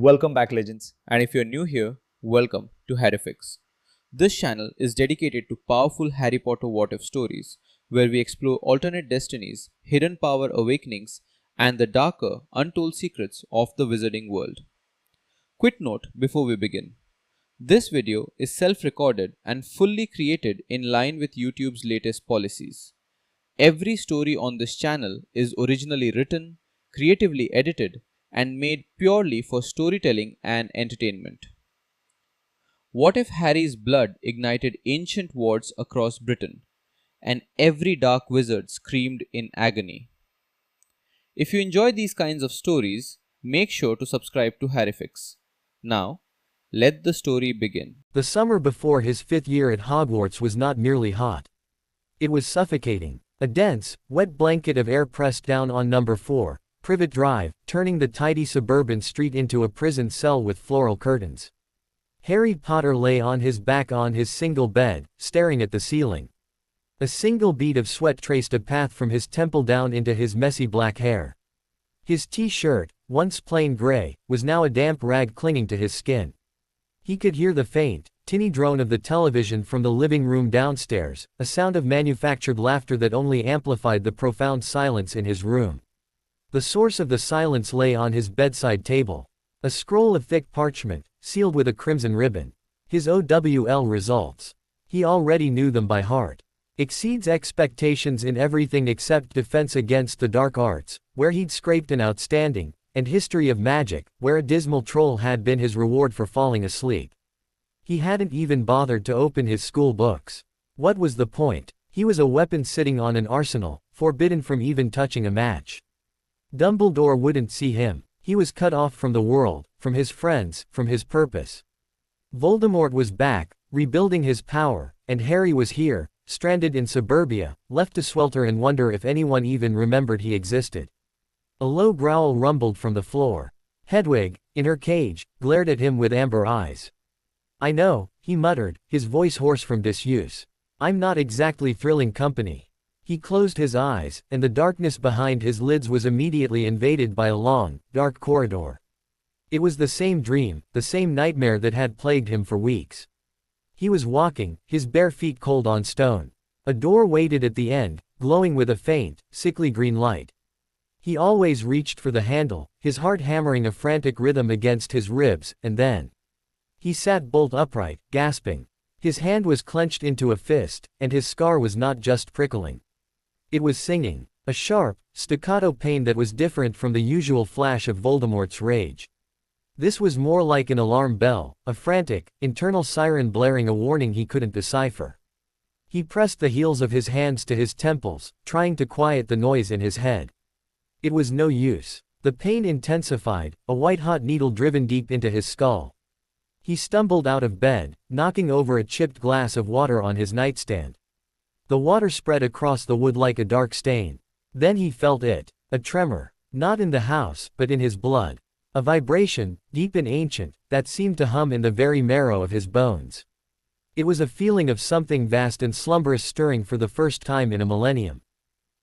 Welcome back, legends, and if you're new here, welcome to HarryFics. This channel is dedicated to powerful Harry Potter what if stories, where we explore alternate destinies, hidden power awakenings, and the darker, untold secrets of the wizarding world. Quick note before we begin. This video is self-recorded and fully created in line with YouTube's latest policies. Every story on this channel is originally written, creatively edited, and made purely for storytelling and entertainment. What if Harry's blood ignited ancient wards across Britain, and every dark wizard screamed in agony? If you enjoy these kinds of stories, make sure to subscribe to HarryFics. Now, let the story begin. The summer before his 5th year at Hogwarts was not merely hot. It was suffocating. A dense, wet blanket of air pressed down on number 4, Privet Drive, turning the tidy suburban street into a prison cell with floral curtains. Harry Potter lay on his back on his single bed, staring at the ceiling. A single bead of sweat traced a path from his temple down into his messy black hair. His t-shirt, once plain gray, was now a damp rag clinging to his skin. He could hear the faint, tinny drone of the television from the living room downstairs, a sound of manufactured laughter that only amplified the profound silence in his room. The source of the silence lay on his bedside table. A scroll of thick parchment, sealed with a crimson ribbon. His OWL results. He already knew them by heart. Exceeds expectations in everything except defense against the dark arts, where he'd scraped an outstanding, and history of magic, where a dismal troll had been his reward for falling asleep. He hadn't even bothered to open his school books. What was the point? He was a weapon sitting on an arsenal, forbidden from even touching a match. Dumbledore wouldn't see him. He was cut off from the world, from his friends, from his purpose. Voldemort was back, rebuilding his power, and Harry was here, stranded in suburbia, left to swelter and wonder if anyone even remembered he existed. A low growl rumbled from the floor. Hedwig, in her cage, glared at him with amber eyes. "I know," he muttered, his voice hoarse from disuse. "I'm not exactly thrilling company." He closed his eyes, and the darkness behind his lids was immediately invaded by a long, dark corridor. It was the same dream, the same nightmare that had plagued him for weeks. He was walking, his bare feet cold on stone. A door waited at the end, glowing with a faint, sickly green light. He always reached for the handle, his heart hammering a frantic rhythm against his ribs, and then he sat bolt upright, gasping. His hand was clenched into a fist, and his scar was not just prickling. It was singing, a sharp, staccato pain that was different from the usual flash of Voldemort's rage. This was more like an alarm bell, a frantic, internal siren blaring a warning he couldn't decipher. He pressed the heels of his hands to his temples, trying to quiet the noise in his head. It was no use. The pain intensified, a white-hot needle driven deep into his skull. He stumbled out of bed, knocking over a chipped glass of water on his nightstand. The water spread across the wood like a dark stain. Then he felt it. A tremor. Not in the house, but in his blood. A vibration, deep and ancient, that seemed to hum in the very marrow of his bones. It was a feeling of something vast and slumberous stirring for the first time in a millennium.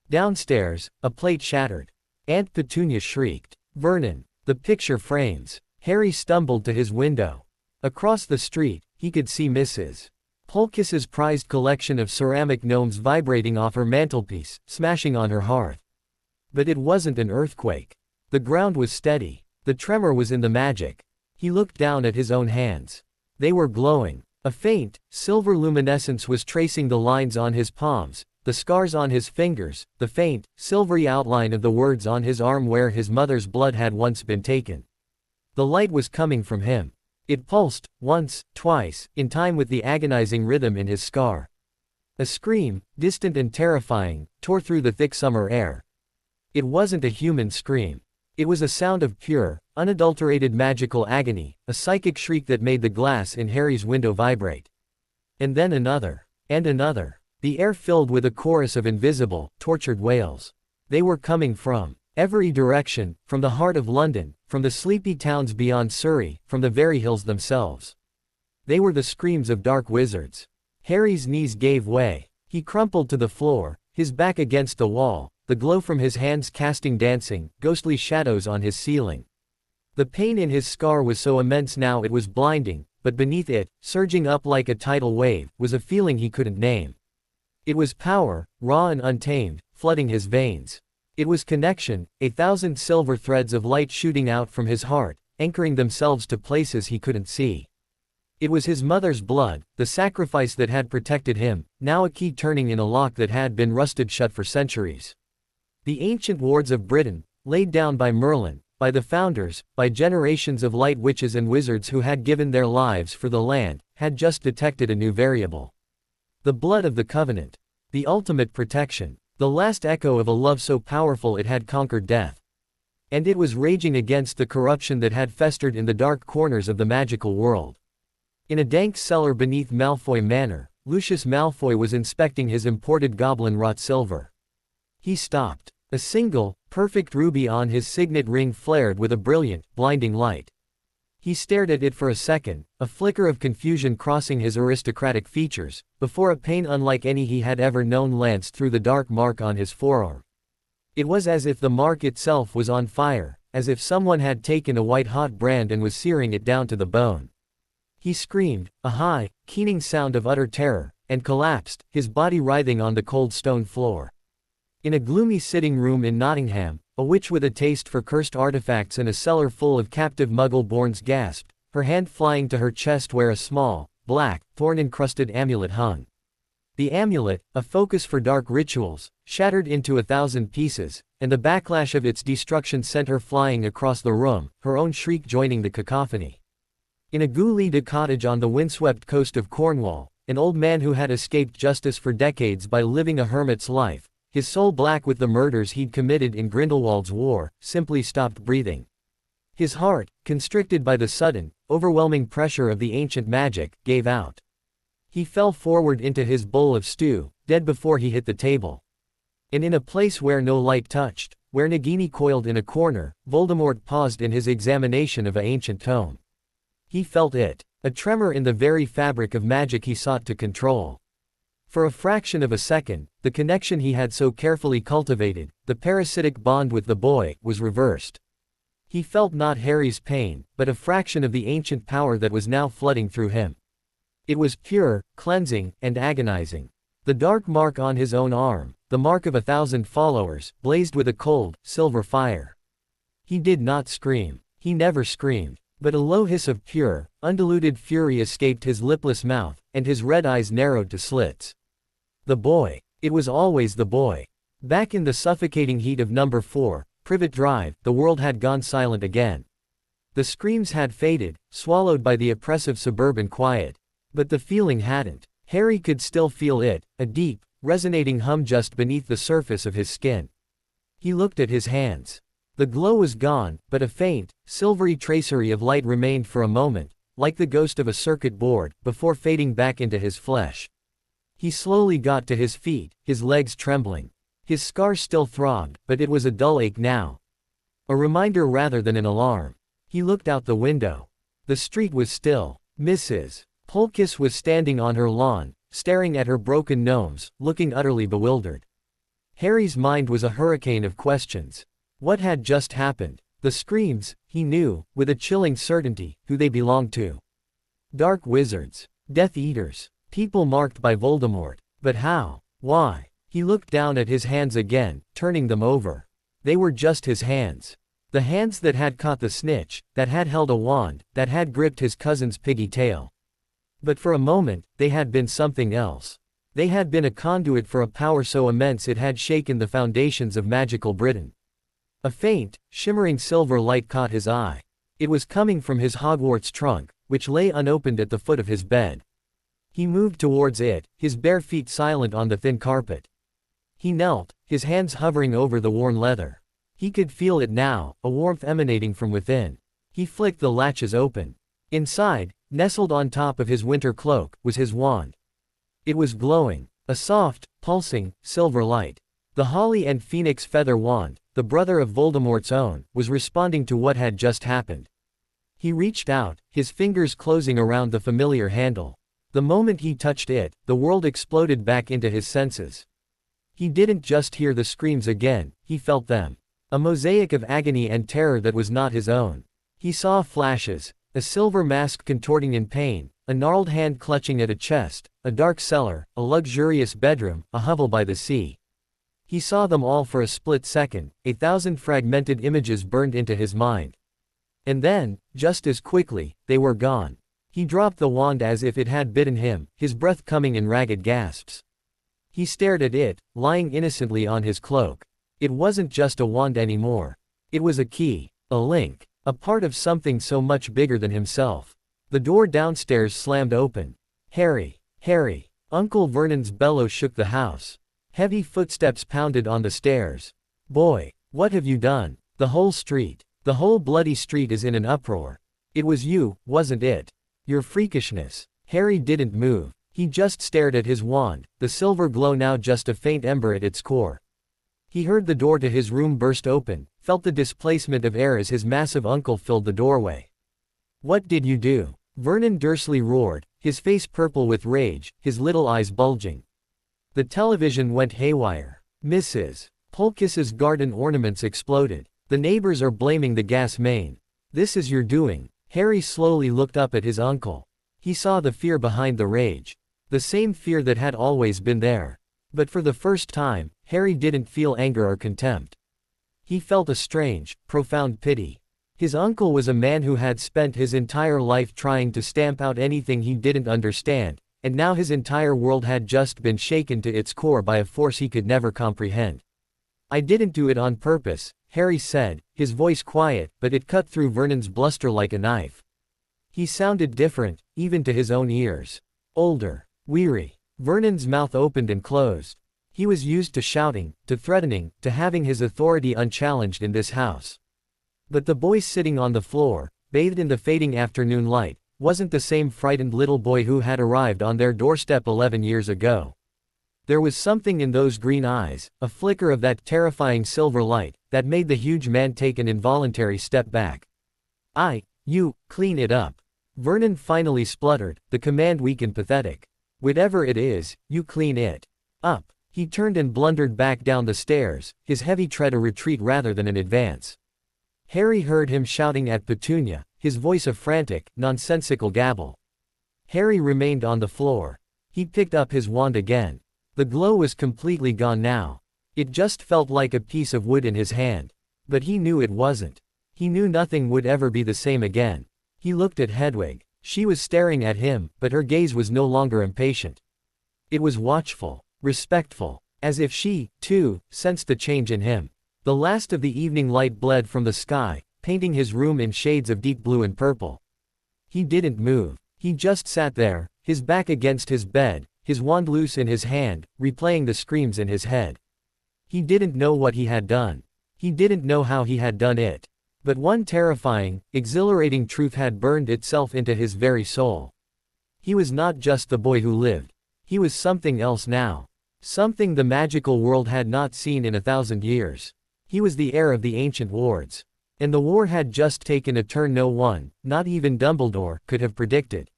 Downstairs, a plate shattered. Aunt Petunia shrieked. "Vernon, the picture frames." Harry stumbled to his window. Across the street, he could see Mrs. Polkis's prized collection of ceramic gnomes vibrating off her mantelpiece, smashing on her hearth. But it wasn't an earthquake. The ground was steady. The tremor was in the magic. He looked down at his own hands. They were glowing. A faint, silver luminescence was tracing the lines on his palms, the scars on his fingers, the faint, silvery outline of the words on his arm where his mother's blood had once been taken. The light was coming from him. It pulsed, once, twice, in time with the agonizing rhythm in his scar. A scream, distant and terrifying, tore through the thick summer air. It wasn't a human scream. It was a sound of pure, unadulterated magical agony, a psychic shriek that made the glass in Harry's window vibrate. And then another. And another. The air filled with a chorus of invisible, tortured wails. They were coming from every direction, from the heart of London, from the sleepy towns beyond Surrey, from the very hills themselves. They were the screams of dark wizards. Harry's knees gave way. He crumpled to the floor, his back against the wall, the glow from his hands casting dancing, ghostly shadows on his ceiling. The pain in his scar was so immense now it was blinding, but beneath it, surging up like a tidal wave, was a feeling he couldn't name. It was power, raw and untamed, flooding his veins. It was connection, 1,000 silver threads of light shooting out from his heart, anchoring themselves to places he couldn't see. It was his mother's blood, the sacrifice that had protected him, now a key turning in a lock that had been rusted shut for centuries. The ancient wards of Britain, laid down by Merlin, by the founders, by generations of light witches and wizards who had given their lives for the land, had just detected a new variable. The blood of the covenant. The ultimate protection. The last echo of a love so powerful it had conquered death. And it was raging against the corruption that had festered in the dark corners of the magical world. In a dank cellar beneath Malfoy Manor, Lucius Malfoy was inspecting his imported goblin-wrought silver. He stopped. A single, perfect ruby on his signet ring flared with a brilliant, blinding light. He stared at it for a second, a flicker of confusion crossing his aristocratic features, before a pain unlike any he had ever known lanced through the dark mark on his forearm. It was as if the mark itself was on fire, as if someone had taken a white-hot brand and was searing it down to the bone. He screamed, a high, keening sound of utter terror, and collapsed, his body writhing on the cold stone floor. In a gloomy sitting room in Nottingham, a witch with a taste for cursed artifacts and a cellar full of captive muggle-borns gasped, her hand flying to her chest where a small, black, thorn-encrusted amulet hung. The amulet, a focus for dark rituals, shattered into 1,000 pieces, and the backlash of its destruction sent her flying across the room, her own shriek joining the cacophony. In a Ghoulide cottage on the windswept coast of Cornwall, an old man who had escaped justice for decades by living a hermit's life, his soul black with the murders he'd committed in Grindelwald's war, simply stopped breathing. His heart, constricted by the sudden, overwhelming pressure of the ancient magic, gave out. He fell forward into his bowl of stew, dead before he hit the table. And in a place where no light touched, where Nagini coiled in a corner, Voldemort paused in his examination of an ancient tome. He felt it, a tremor in the very fabric of magic he sought to control. For a fraction of a second, the connection he had so carefully cultivated, the parasitic bond with the boy, was reversed. He felt not Harry's pain, but a fraction of the ancient power that was now flooding through him. It was pure, cleansing, and agonizing. The dark mark on his own arm, the mark of 1,000 followers, blazed with a cold, silver fire. He did not scream. He never screamed. But a low hiss of pure, undiluted fury escaped his lipless mouth, and his red eyes narrowed to slits. The boy. It was always the boy. Back in the suffocating heat of number 4, Privet Drive, the world had gone silent again. The screams had faded, swallowed by the oppressive suburban quiet. But the feeling hadn't. Harry could still feel it, a deep, resonating hum just beneath the surface of his skin. He looked at his hands. The glow was gone, but a faint, silvery tracery of light remained for a moment, like the ghost of a circuit board, before fading back into his flesh. He slowly got to his feet, his legs trembling. His scar still throbbed, but it was a dull ache now. A reminder rather than an alarm. He looked out the window. The street was still. Mrs. Polkiss was standing on her lawn, staring at her broken gnomes, looking utterly bewildered. Harry's mind was a hurricane of questions. What had just happened? The screams, he knew, with a chilling certainty, who they belonged to. Dark wizards. Death Eaters. People marked by Voldemort. But how? Why? He looked down at his hands again, turning them over. They were just his hands. The hands that had caught the snitch, that had held a wand, that had gripped his cousin's piggy tail. But for a moment, they had been something else. They had been a conduit for a power so immense it had shaken the foundations of magical Britain. A faint, shimmering silver light caught his eye. It was coming from his Hogwarts trunk, which lay unopened at the foot of his bed. He moved towards it, his bare feet silent on the thin carpet. He knelt, his hands hovering over the worn leather. He could feel it now, a warmth emanating from within. He flicked the latches open. Inside, nestled on top of his winter cloak, was his wand. It was glowing, a soft, pulsing, silver light. The Holly and Phoenix Feather Wand, the brother of Voldemort's own, was responding to what had just happened. He reached out, his fingers closing around the familiar handle. The moment he touched it, the world exploded back into his senses. He didn't just hear the screams again, he felt them. A mosaic of agony and terror that was not his own. He saw flashes, a silver mask contorting in pain, a gnarled hand clutching at a chest, a dark cellar, a luxurious bedroom, a hovel by the sea. He saw them all for a split second, 1,000 fragmented images burned into his mind. And then, just as quickly, they were gone. He dropped the wand as if it had bitten him, his breath coming in ragged gasps. He stared at it, lying innocently on his cloak. It wasn't just a wand anymore. It was a key, a link, a part of something so much bigger than himself. The door downstairs slammed open. Harry, Harry. Uncle Vernon's bellow shook the house. Heavy footsteps pounded on the stairs. Boy, what have you done? The whole bloody street is in an uproar. It was you, wasn't it? Your freakishness. Harry didn't move. He just stared at his wand, the silver glow now just a faint ember at its core. He heard the door to his room burst open, felt the displacement of air as his massive uncle filled the doorway. What did you do? Vernon Dursley roared, his face purple with rage, his little eyes bulging. The television went haywire. Mrs. Pulkis's garden ornaments exploded. The neighbors are blaming the gas main. This is your doing. Harry slowly looked up at his uncle. He saw the fear behind the rage. The same fear that had always been there. But for the first time, Harry didn't feel anger or contempt. He felt a strange, profound pity. His uncle was a man who had spent his entire life trying to stamp out anything he didn't understand, and now his entire world had just been shaken to its core by a force he could never comprehend. I didn't do it on purpose, Harry said, his voice quiet, but it cut through Vernon's bluster like a knife. He sounded different, even to his own ears. Older. Weary. Vernon's mouth opened and closed. He was used to shouting, to threatening, to having his authority unchallenged in this house. But the boy sitting on the floor, bathed in the fading afternoon light, wasn't the same frightened little boy who had arrived on their doorstep 11 years ago. There was something in those green eyes, a flicker of that terrifying silver light, that made the huge man take an involuntary step back. You, clean it up. Vernon finally spluttered, the command weak and pathetic. Whatever it is, you clean it up. He turned and blundered back down the stairs, his heavy tread a retreat rather than an advance. Harry heard him shouting at Petunia, his voice a frantic, nonsensical gabble. Harry remained on the floor. He picked up his wand again. The glow was completely gone now. It just felt like a piece of wood in his hand. But he knew it wasn't. He knew nothing would ever be the same again. He looked at Hedwig. She was staring at him, but her gaze was no longer impatient. It was watchful, respectful, as if she, too, sensed the change in him. The last of the evening light bled from the sky, painting his room in shades of deep blue and purple. He didn't move. He just sat there, his back against his bed, his wand loose in his hand, replaying the screams in his head. He didn't know what he had done. He didn't know how he had done it. But one terrifying, exhilarating truth had burned itself into his very soul. He was not just the boy who lived. He was something else now. Something the magical world had not seen in 1,000 years. He was the heir of the ancient wards. And the war had just taken a turn no one, not even Dumbledore, could have predicted.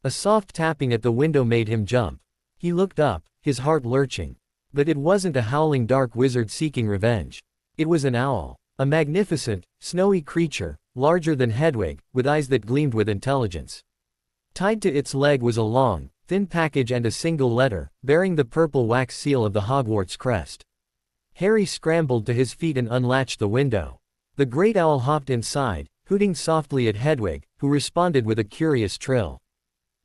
A soft tapping at the window made him jump. He looked up, his heart lurching. But it wasn't a howling dark wizard seeking revenge. It was an owl. A magnificent, snowy creature, larger than Hedwig, with eyes that gleamed with intelligence. Tied to its leg was a long, thin package and a single letter, bearing the purple wax seal of the Hogwarts crest. Harry scrambled to his feet and unlatched the window. The great owl hopped inside, hooting softly at Hedwig, who responded with a curious trill.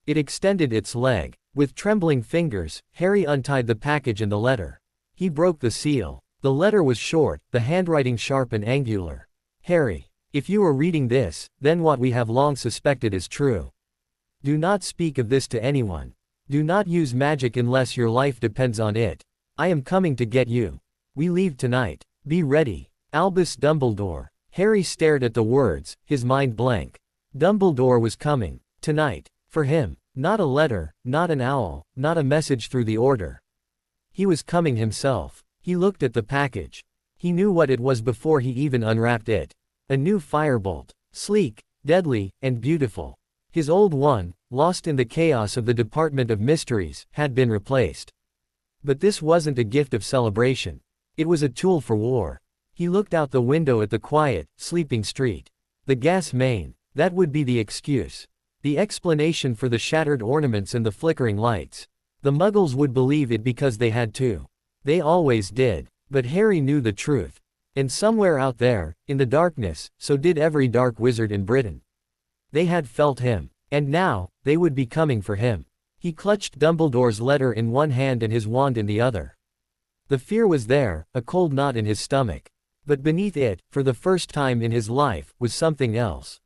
It extended its leg. With trembling fingers, Harry untied the package and the letter. He broke the seal. The letter was short, the handwriting sharp and angular. Harry, if you are reading this, then what we have long suspected is true. Do not speak of this to anyone. Do not use magic unless your life depends on it. I am coming to get you. We leave tonight. Be ready. Albus Dumbledore. Harry stared at the words, his mind blank. Dumbledore was coming. Tonight. For him. Not a letter, not an owl, not a message through the order. He was coming himself. He looked at the package. He knew what it was before he even unwrapped it. A new firebolt. Sleek, deadly, and beautiful. His old one, lost in the chaos of the Department of Mysteries, had been replaced. But this wasn't a gift of celebration. It was a tool for war. He looked out the window at the quiet, sleeping street. The gas main. That would be the excuse. The explanation for the shattered ornaments and the flickering lights. The Muggles would believe it because they had to. They always did. But Harry knew the truth. And somewhere out there, in the darkness, so did every dark wizard in Britain. They had felt him. And now, they would be coming for him. He clutched Dumbledore's letter in one hand and his wand in the other. The fear was there, a cold knot in his stomach. But beneath it, for the first time in his life, was something else.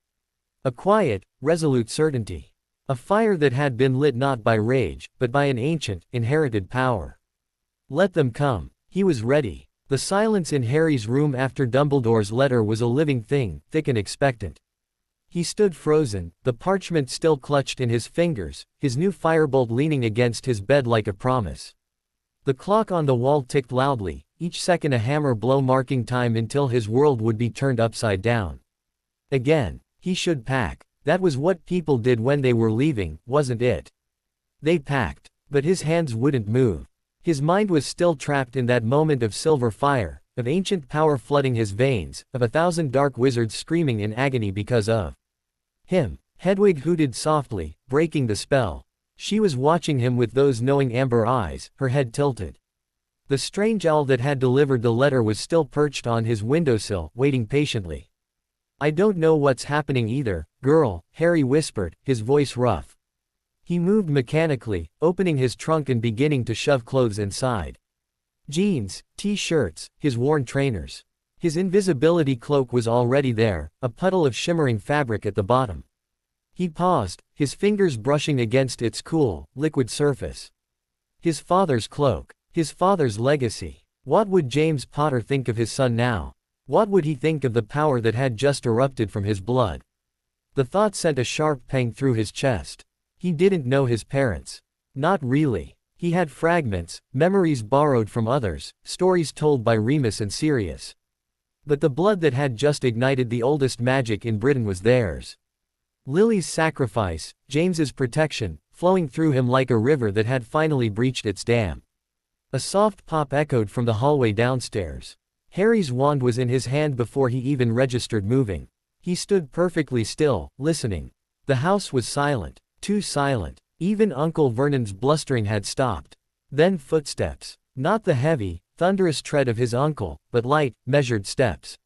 A quiet, resolute certainty. A fire that had been lit not by rage, but by an ancient, inherited power. Let them come. He was ready. The silence in Harry's room after Dumbledore's letter was a living thing, thick and expectant. He stood frozen, the parchment still clutched in his fingers, his new firebolt leaning against his bed like a promise. The clock on the wall ticked loudly, each second a hammer blow marking time until his world would be turned upside down. Again, he should pack. That was what people did when they were leaving, wasn't it? They packed. But his hands wouldn't move. His mind was still trapped in that moment of silver fire, of ancient power flooding his veins, of 1,000 dark wizards screaming in agony because of him. Hedwig hooted softly, breaking the spell. She was watching him with those knowing amber eyes, her head tilted. The strange owl that had delivered the letter was still perched on his windowsill, waiting patiently. I don't know what's happening either, girl, Harry whispered, his voice rough. He moved mechanically, opening his trunk and beginning to shove clothes inside. Jeans, t-shirts, his worn trainers. His invisibility cloak was already there, a puddle of shimmering fabric at the bottom. He paused, his fingers brushing against its cool, liquid surface. His father's cloak. His father's legacy. What would James Potter think of his son now? What would he think of the power that had just erupted from his blood? The thought sent a sharp pang through his chest. He didn't know his parents. Not really. He had fragments, memories borrowed from others, stories told by Remus and Sirius. But the blood that had just ignited the oldest magic in Britain was theirs. Lily's sacrifice, James's protection, flowing through him like a river that had finally breached its dam. A soft pop echoed from the hallway downstairs. Harry's wand was in his hand before he even registered moving. He stood perfectly still, listening. The house was silent. Too silent. Even Uncle Vernon's blustering had stopped. Then footsteps. Not the heavy, thunderous tread of his uncle, but light, measured steps.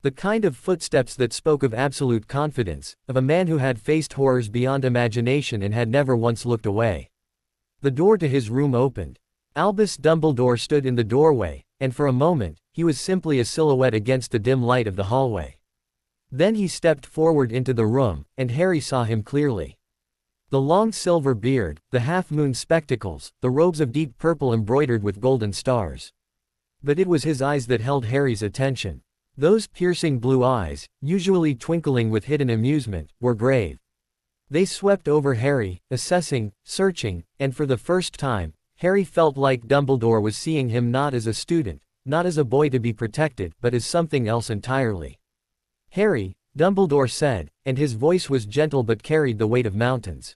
The kind of footsteps that spoke of absolute confidence, of a man who had faced horrors beyond imagination and had never once looked away. The door to his room opened. Albus Dumbledore stood in the doorway, and for a moment, he was simply a silhouette against the dim light of the hallway. Then he stepped forward into the room, and Harry saw him clearly. The long silver beard, the half-moon spectacles, the robes of deep purple embroidered with golden stars. But it was his eyes that held Harry's attention. Those piercing blue eyes, usually twinkling with hidden amusement, were grave. They swept over Harry, assessing, searching, and for the first time, Harry felt like Dumbledore was seeing him not as a student, not as a boy to be protected, but as something else entirely. Harry, Dumbledore said, and his voice was gentle but carried the weight of mountains.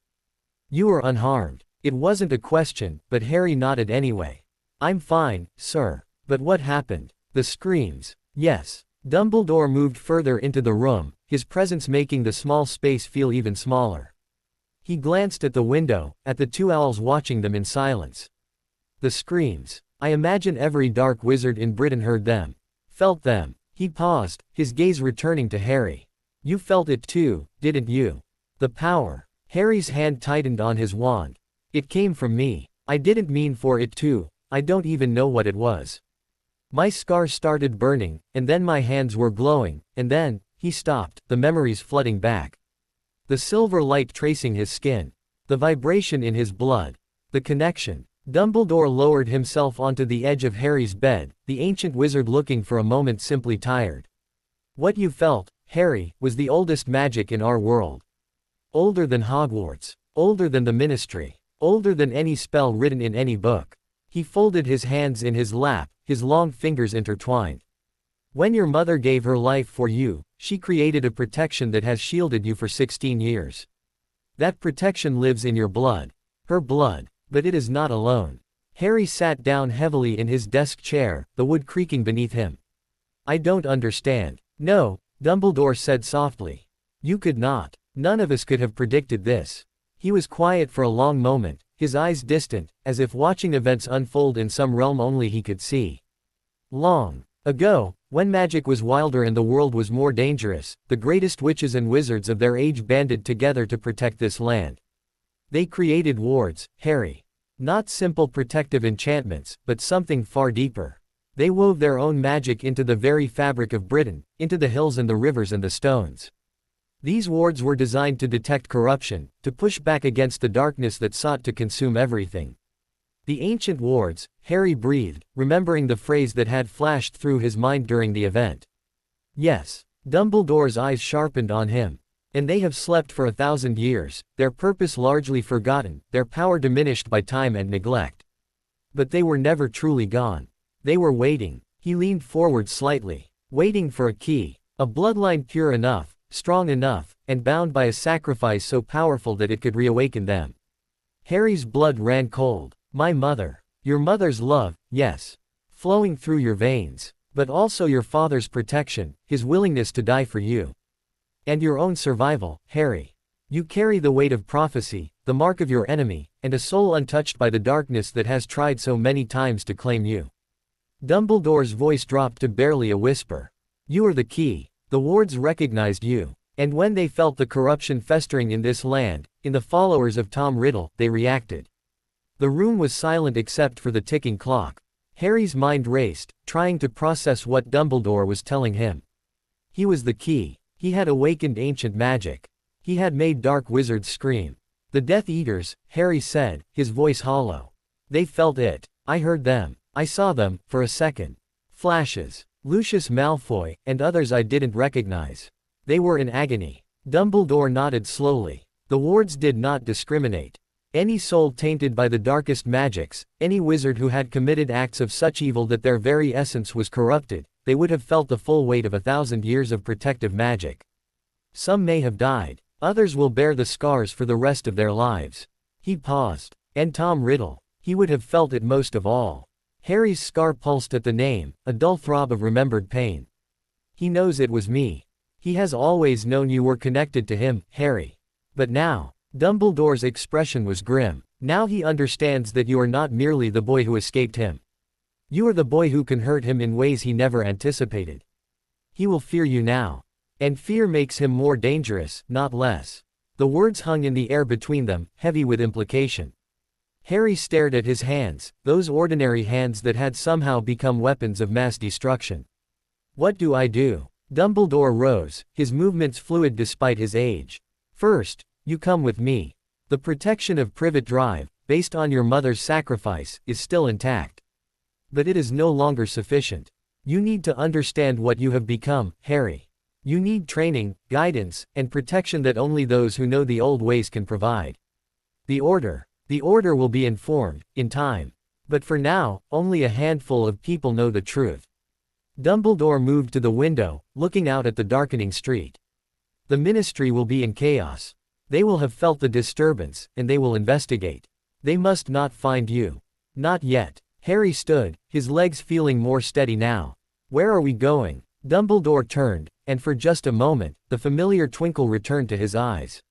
You are unharmed. It wasn't a question, but Harry nodded anyway. I'm fine, sir. But what happened? The screams. Yes. Dumbledore moved further into the room, his presence making the small space feel even smaller. He glanced at the window, at the two owls watching them in silence. The screams. I imagine every dark wizard in Britain heard them. Felt them. He paused, his gaze returning to Harry. You felt it too, didn't you? The power. Harry's hand tightened on his wand. It came from me. I didn't mean for it to. I don't even know what it was. My scar started burning, and then my hands were glowing, and then, he stopped, the memories flooding back. The silver light tracing his skin. The vibration in his blood. The connection. Dumbledore lowered himself onto the edge of Harry's bed, the ancient wizard looking for a moment simply tired. What you felt, Harry, was the oldest magic in our world. Older than Hogwarts. Older than the Ministry. Older than any spell written in any book. He folded his hands in his lap, his long fingers intertwined. When your mother gave her life for you, she created a protection that has shielded you for 16 years. That protection lives in your blood. Her blood. But it is not alone. Harry sat down heavily in his desk chair, the wood creaking beneath him. I don't understand. No, Dumbledore said softly. You could not. None of us could have predicted this. He was quiet for a long moment, his eyes distant, as if watching events unfold in some realm only he could see. Long ago, when magic was wilder and the world was more dangerous, the greatest witches and wizards of their age banded together to protect this land. They created wards, Harry. Not simple protective enchantments, but something far deeper. They wove their own magic into the very fabric of Britain, into the hills and the rivers and the stones. These wards were designed to detect corruption, to push back against the darkness that sought to consume everything. The ancient wards, Harry breathed, remembering the phrase that had flashed through his mind during the event. Yes. Dumbledore's eyes sharpened on him. And they have slept for 1,000 years, their purpose largely forgotten, their power diminished by time and neglect. But they were never truly gone. They were waiting. He leaned forward slightly. Waiting for a key. A bloodline pure enough, strong enough, and bound by a sacrifice so powerful that it could reawaken them. Harry's blood ran cold. My mother. Your mother's love, yes. Flowing through your veins. But also your father's protection, his willingness to die for you. And your own survival, Harry. You carry the weight of prophecy, the mark of your enemy, and a soul untouched by the darkness that has tried so many times to claim you. Dumbledore's voice dropped to barely a whisper. You are the key. The wards recognized you. And when they felt the corruption festering in this land, in the followers of Tom Riddle, they reacted. The room was silent except for the ticking clock. Harry's mind raced, trying to process what Dumbledore was telling him. He was the key. He had awakened ancient magic. He had made dark wizards scream. The Death Eaters, Harry said, his voice hollow. They felt it. I heard them. I saw them, for a second. Flashes. Lucius Malfoy, and others I didn't recognize. They were in agony. Dumbledore nodded slowly. The wards did not discriminate. Any soul tainted by the darkest magics, any wizard who had committed acts of such evil that their very essence was corrupted, they would have felt the full weight of 1,000 years of protective magic. Some may have died. Others will bear the scars for the rest of their lives. He paused. And Tom Riddle. He would have felt it most of all. Harry's scar pulsed at the name, a dull throb of remembered pain. He knows it was me. He has always known you were connected to him, Harry. But now, Dumbledore's expression was grim. Now he understands that you are not merely the boy who escaped him. You are the boy who can hurt him in ways he never anticipated. He will fear you now. And fear makes him more dangerous, not less. The words hung in the air between them, heavy with implication. Harry stared at his hands, those ordinary hands that had somehow become weapons of mass destruction. What do I do? Dumbledore rose, his movements fluid despite his age. First, you come with me. The protection of Privet Drive, based on your mother's sacrifice, is still intact. But it is no longer sufficient. You need to understand what you have become, Harry. You need training, guidance, and protection that only those who know the old ways can provide. The Order will be informed, in time. But for now, only a handful of people know the truth. Dumbledore moved to the window, looking out at the darkening street. The Ministry will be in chaos. They will have felt the disturbance, and they will investigate. They must not find you. Not yet. Harry stood, his legs feeling more steady now. Where are we going? Dumbledore turned, and for just a moment, the familiar twinkle returned to his eyes.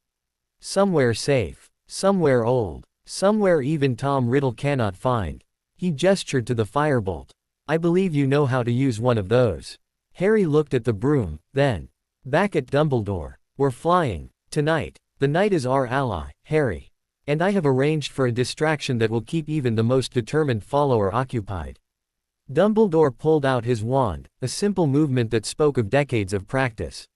Somewhere safe. Somewhere old. Somewhere even Tom Riddle cannot find. He gestured to the firebolt. I believe you know how to use one of those. Harry looked at the broom, then back at Dumbledore. We're flying. Tonight. The night is our ally, Harry. And I have arranged for a distraction that will keep even the most determined follower occupied. Dumbledore pulled out his wand, a simple movement that spoke of decades of practice.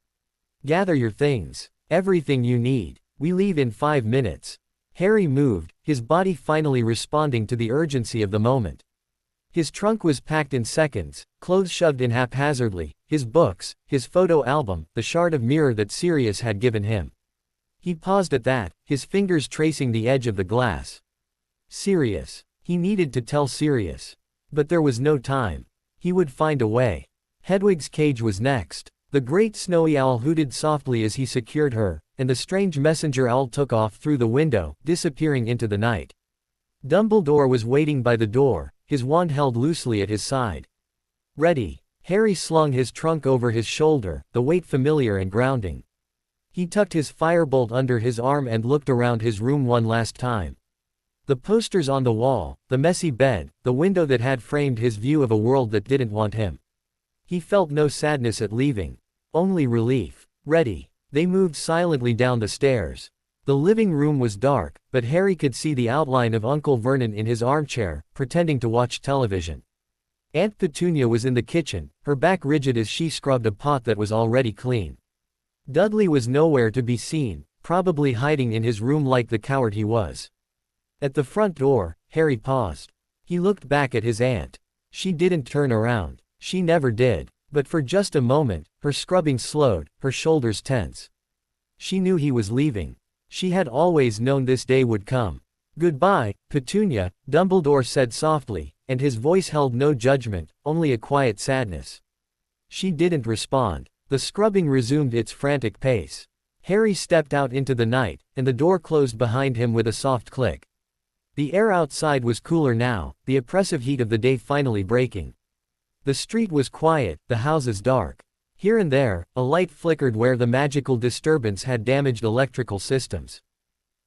Gather your things. Everything you need. We leave in 5 minutes. Harry moved, his body finally responding to the urgency of the moment. His trunk was packed in seconds, clothes shoved in haphazardly, his books, his photo album, the shard of mirror that Sirius had given him. He paused at that, his fingers tracing the edge of the glass. Sirius. He needed to tell Sirius. But there was no time. He would find a way. Hedwig's cage was next. The great snowy owl hooted softly as he secured her, and the strange messenger owl took off through the window, disappearing into the night. Dumbledore was waiting by the door, his wand held loosely at his side. Ready. Harry slung his trunk over his shoulder, the weight familiar and grounding. He tucked his firebolt under his arm and looked around his room one last time. The posters on the wall, the messy bed, the window that had framed his view of a world that didn't want him. He felt no sadness at leaving. Only relief. Ready. They moved silently down the stairs. The living room was dark, but Harry could see the outline of Uncle Vernon in his armchair, pretending to watch television. Aunt Petunia was in the kitchen, her back rigid as she scrubbed a pot that was already clean. Dudley was nowhere to be seen, probably hiding in his room like the coward he was. At the front door, Harry paused. He looked back at his aunt. She didn't turn around. She never did. But for just a moment, her scrubbing slowed, her shoulders tense. She knew he was leaving. She had always known this day would come. "Goodbye, Petunia," Dumbledore said softly, and his voice held no judgment, only a quiet sadness. She didn't respond. The scrubbing resumed its frantic pace. Harry stepped out into the night, and the door closed behind him with a soft click. The air outside was cooler now, the oppressive heat of the day finally breaking. The street was quiet, the houses dark. Here and there, a light flickered where the magical disturbance had damaged electrical systems.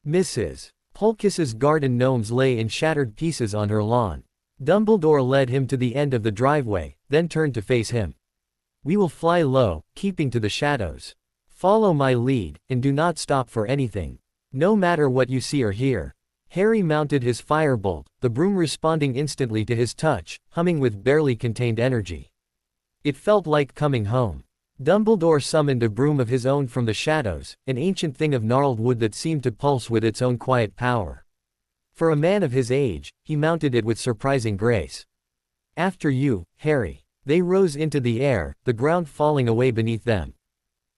Mrs. Polkis's garden gnomes lay in shattered pieces on her lawn. Dumbledore led him to the end of the driveway, then turned to face him. "We will fly low, keeping to the shadows. Follow my lead, and do not stop for anything. No matter what you see or hear." Harry mounted his firebolt, the broom responding instantly to his touch, humming with barely contained energy. It felt like coming home. Dumbledore summoned a broom of his own from the shadows, an ancient thing of gnarled wood that seemed to pulse with its own quiet power. For a man of his age, he mounted it with surprising grace. "After you, Harry." They rose into the air, the ground falling away beneath them.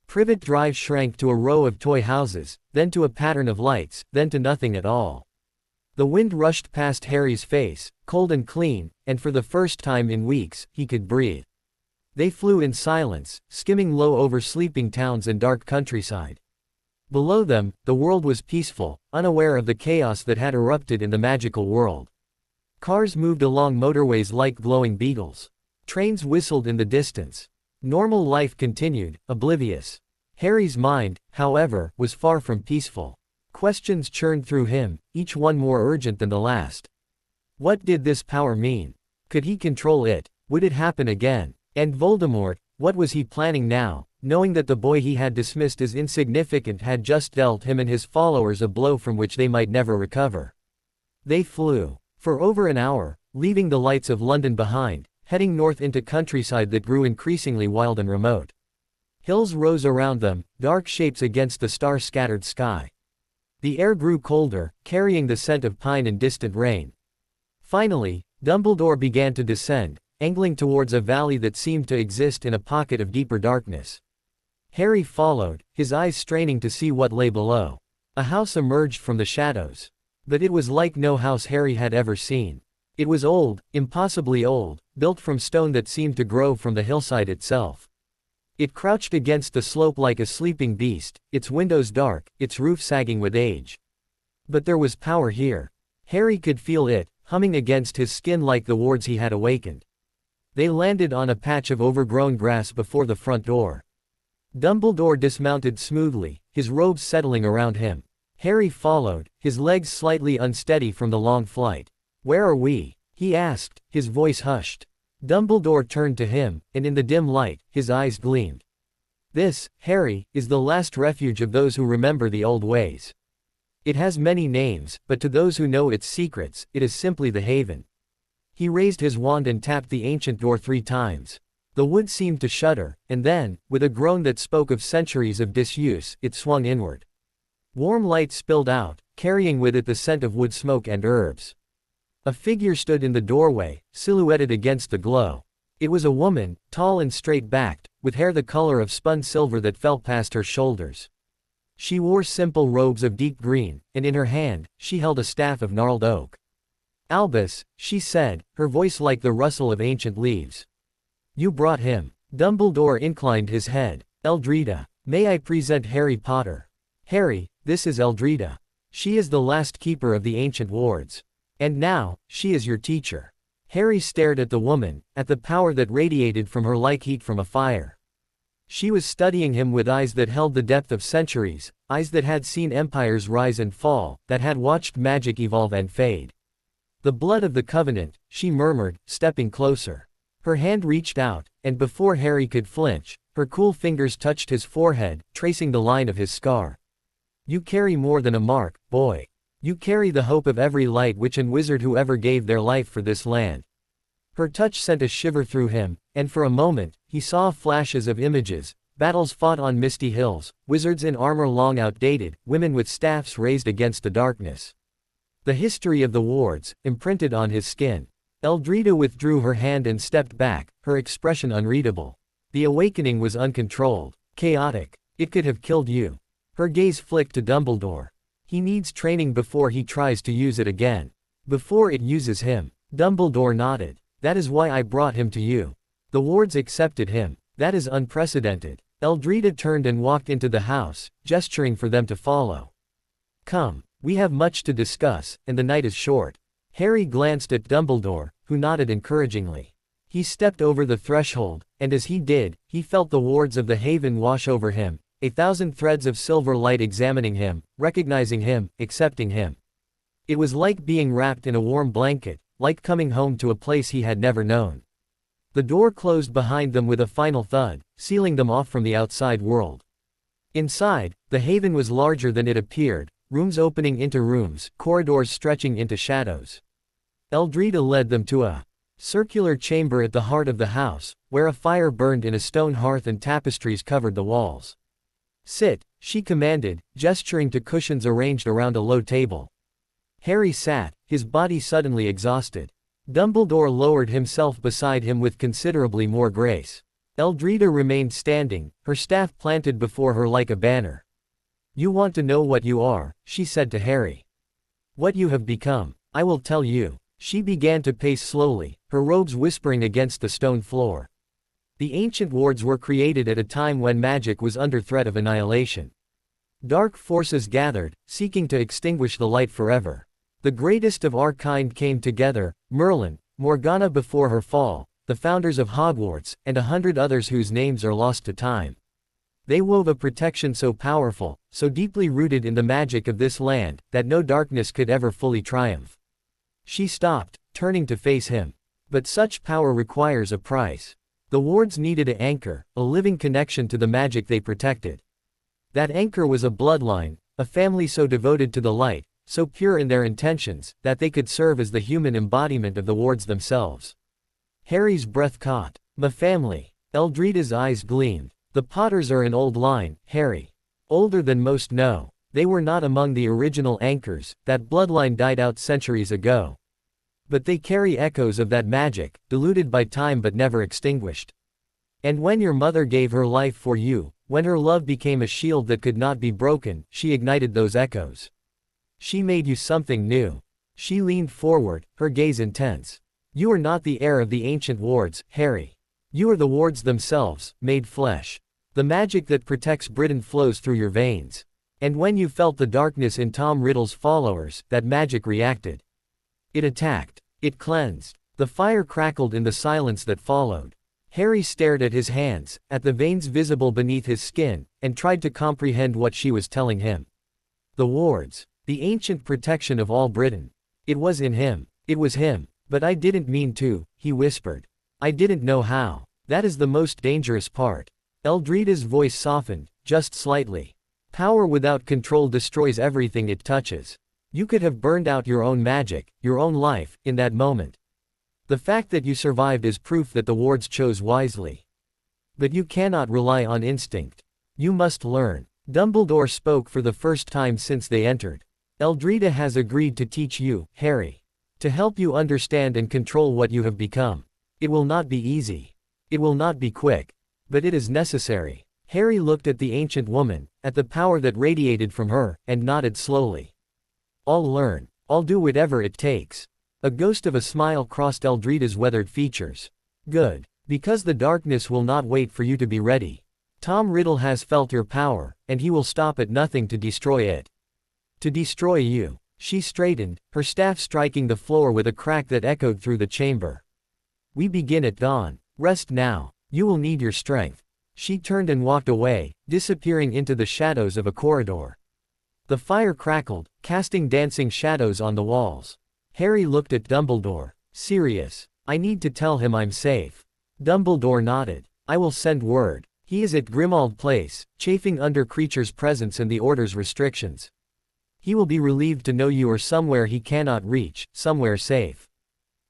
Privet Drive shrank to a row of toy houses, then to a pattern of lights, then to nothing at all. The wind rushed past Harry's face, cold and clean, and for the first time in weeks, he could breathe. They flew in silence, skimming low over sleeping towns and dark countryside. Below them, the world was peaceful, unaware of the chaos that had erupted in the magical world. Cars moved along motorways like glowing beetles. Trains whistled in the distance. Normal life continued, oblivious. Harry's mind, however, was far from peaceful. Questions churned through him, each one more urgent than the last. What did this power mean? Could he control it? Would it happen again? And Voldemort, what was he planning now, knowing that the boy he had dismissed as insignificant had just dealt him and his followers a blow from which they might never recover? They flew. For over an hour, leaving the lights of London behind, heading north into countryside that grew increasingly wild and remote. Hills rose around them, dark shapes against the star-scattered sky. The air grew colder, carrying the scent of pine and distant rain. Finally, Dumbledore began to descend, angling towards a valley that seemed to exist in a pocket of deeper darkness. Harry followed, his eyes straining to see what lay below. A house emerged from the shadows. But it was like no house Harry had ever seen. It was old, impossibly old, built from stone that seemed to grow from the hillside itself. It crouched against the slope like a sleeping beast, its windows dark, its roof sagging with age. But there was power here. Harry could feel it, humming against his skin like the wards he had awakened. They landed on a patch of overgrown grass before the front door. Dumbledore dismounted smoothly, his robes settling around him. Harry followed, his legs slightly unsteady from the long flight. "Where are we?" he asked, his voice hushed. Dumbledore turned to him, and in the dim light, his eyes gleamed. "This, Harry, is the last refuge of those who remember the old ways. It has many names, but to those who know its secrets, it is simply the Haven." He raised his wand and tapped the ancient door 3 times. The wood seemed to shudder, and then, with a groan that spoke of centuries of disuse, it swung inward. Warm light spilled out, carrying with it the scent of wood smoke and herbs. A figure stood in the doorway, silhouetted against the glow. It was a woman, tall and straight-backed, with hair the color of spun silver that fell past her shoulders. She wore simple robes of deep green, and in her hand, she held a staff of gnarled oak. "Albus," she said, her voice like the rustle of ancient leaves. "You brought him." Dumbledore inclined his head. "Eldreda. May I present Harry Potter? Harry, this is Eldreda. She is the last keeper of the ancient wards. And now, she is your teacher." Harry stared at the woman, at the power that radiated from her like heat from a fire. She was studying him with eyes that held the depth of centuries, eyes that had seen empires rise and fall, that had watched magic evolve and fade. "The blood of the covenant," she murmured, stepping closer. Her hand reached out, and before Harry could flinch, her cool fingers touched his forehead, tracing the line of his scar. "You carry more than a mark, boy. You carry the hope of every light witch and wizard who ever gave their life for this land." Her touch sent a shiver through him, and for a moment, he saw flashes of images, battles fought on misty hills, wizards in armor long outdated, women with staffs raised against the darkness. The history of the wards, imprinted on his skin. Eldrita withdrew her hand and stepped back, her expression unreadable. The awakening was uncontrolled, chaotic. It could have killed you. Her gaze flicked to Dumbledore. He needs training before he tries to use it again. Before it uses him. Dumbledore nodded. That is why I brought him to you. The wards accepted him. That is unprecedented. Eldrita turned and walked into the house, gesturing for them to follow. Come, we have much to discuss, and the night is short. Harry glanced at Dumbledore, who nodded encouragingly. He stepped over the threshold, and as he did, he felt the wards of the haven wash over him, 1,000 threads of silver light examining him, recognizing him, accepting him. It was like being wrapped in a warm blanket, like coming home to a place he had never known. The door closed behind them with a final thud, sealing them off from the outside world. Inside, the haven was larger than it appeared, rooms opening into rooms, corridors stretching into shadows. Eldrita led them to a circular chamber at the heart of the house, where a fire burned in a stone hearth and tapestries covered the walls. Sit, she commanded, gesturing to cushions arranged around a low table. Harry sat, his body suddenly exhausted. Dumbledore lowered himself beside him with considerably more grace. Eldrita remained standing, her staff planted before her like a banner. You want to know what you are, she said to Harry. What you have become, I will tell you. She began to pace slowly, her robes whispering against the stone floor. The ancient wards were created at a time when magic was under threat of annihilation. Dark forces gathered, seeking to extinguish the light forever. The greatest of our kind came together, Merlin, Morgana before her fall, the founders of Hogwarts, and 100 others whose names are lost to time. They wove a protection so powerful, so deeply rooted in the magic of this land, that no darkness could ever fully triumph. She stopped, turning to face him. But such power requires a price. The wards needed an anchor, a living connection to the magic they protected. That anchor was a bloodline, a family so devoted to the light, so pure in their intentions, that they could serve as the human embodiment of the wards themselves. Harry's breath caught. My family. Eldrita's eyes gleamed. The Potters are an old line, Harry. Older than most know. They were not among the original anchors, that bloodline died out centuries ago. But they carry echoes of that magic, diluted by time but never extinguished. And when your mother gave her life for you, when her love became a shield that could not be broken, she ignited those echoes. She made you something new. She leaned forward, her gaze intense. You are not the heir of the ancient wards, Harry. You are the wards themselves, made flesh. The magic that protects Britain flows through your veins. And when you felt the darkness in Tom Riddle's followers, that magic reacted. It attacked. It cleansed. The fire crackled in the silence that followed. Harry stared at his hands, at the veins visible beneath his skin, and tried to comprehend what she was telling him. The wards. The ancient protection of all Britain. It was in him. It was him. But I didn't mean to, he whispered. I didn't know how. That is the most dangerous part. Eldrita's voice softened, just slightly. Power without control destroys everything it touches. You could have burned out your own magic, your own life, in that moment. The fact that you survived is proof that the wards chose wisely. But you cannot rely on instinct. You must learn. Dumbledore spoke for the first time since they entered. Eldrita has agreed to teach you, Harry. To help you understand and control what you have become. It will not be easy. It will not be quick. But it is necessary. Harry looked at the ancient woman, at the power that radiated from her, and nodded slowly. I'll learn. I'll do whatever it takes. A ghost of a smile crossed Eldrita's weathered features. Good. Because the darkness will not wait for you to be ready. Tom Riddle has felt your power, and he will stop at nothing to destroy it. To destroy you. She straightened, her staff striking the floor with a crack that echoed through the chamber. We begin at dawn. Rest now. You will need your strength." She turned and walked away, disappearing into the shadows of a corridor. The fire crackled, casting dancing shadows on the walls. Harry looked at Dumbledore. "Sirius. I need to tell him I'm safe." Dumbledore nodded. "I will send word. He is at Grimmauld Place, chafing under Creature's presence and the Order's restrictions. He will be relieved to know you are somewhere he cannot reach, somewhere safe."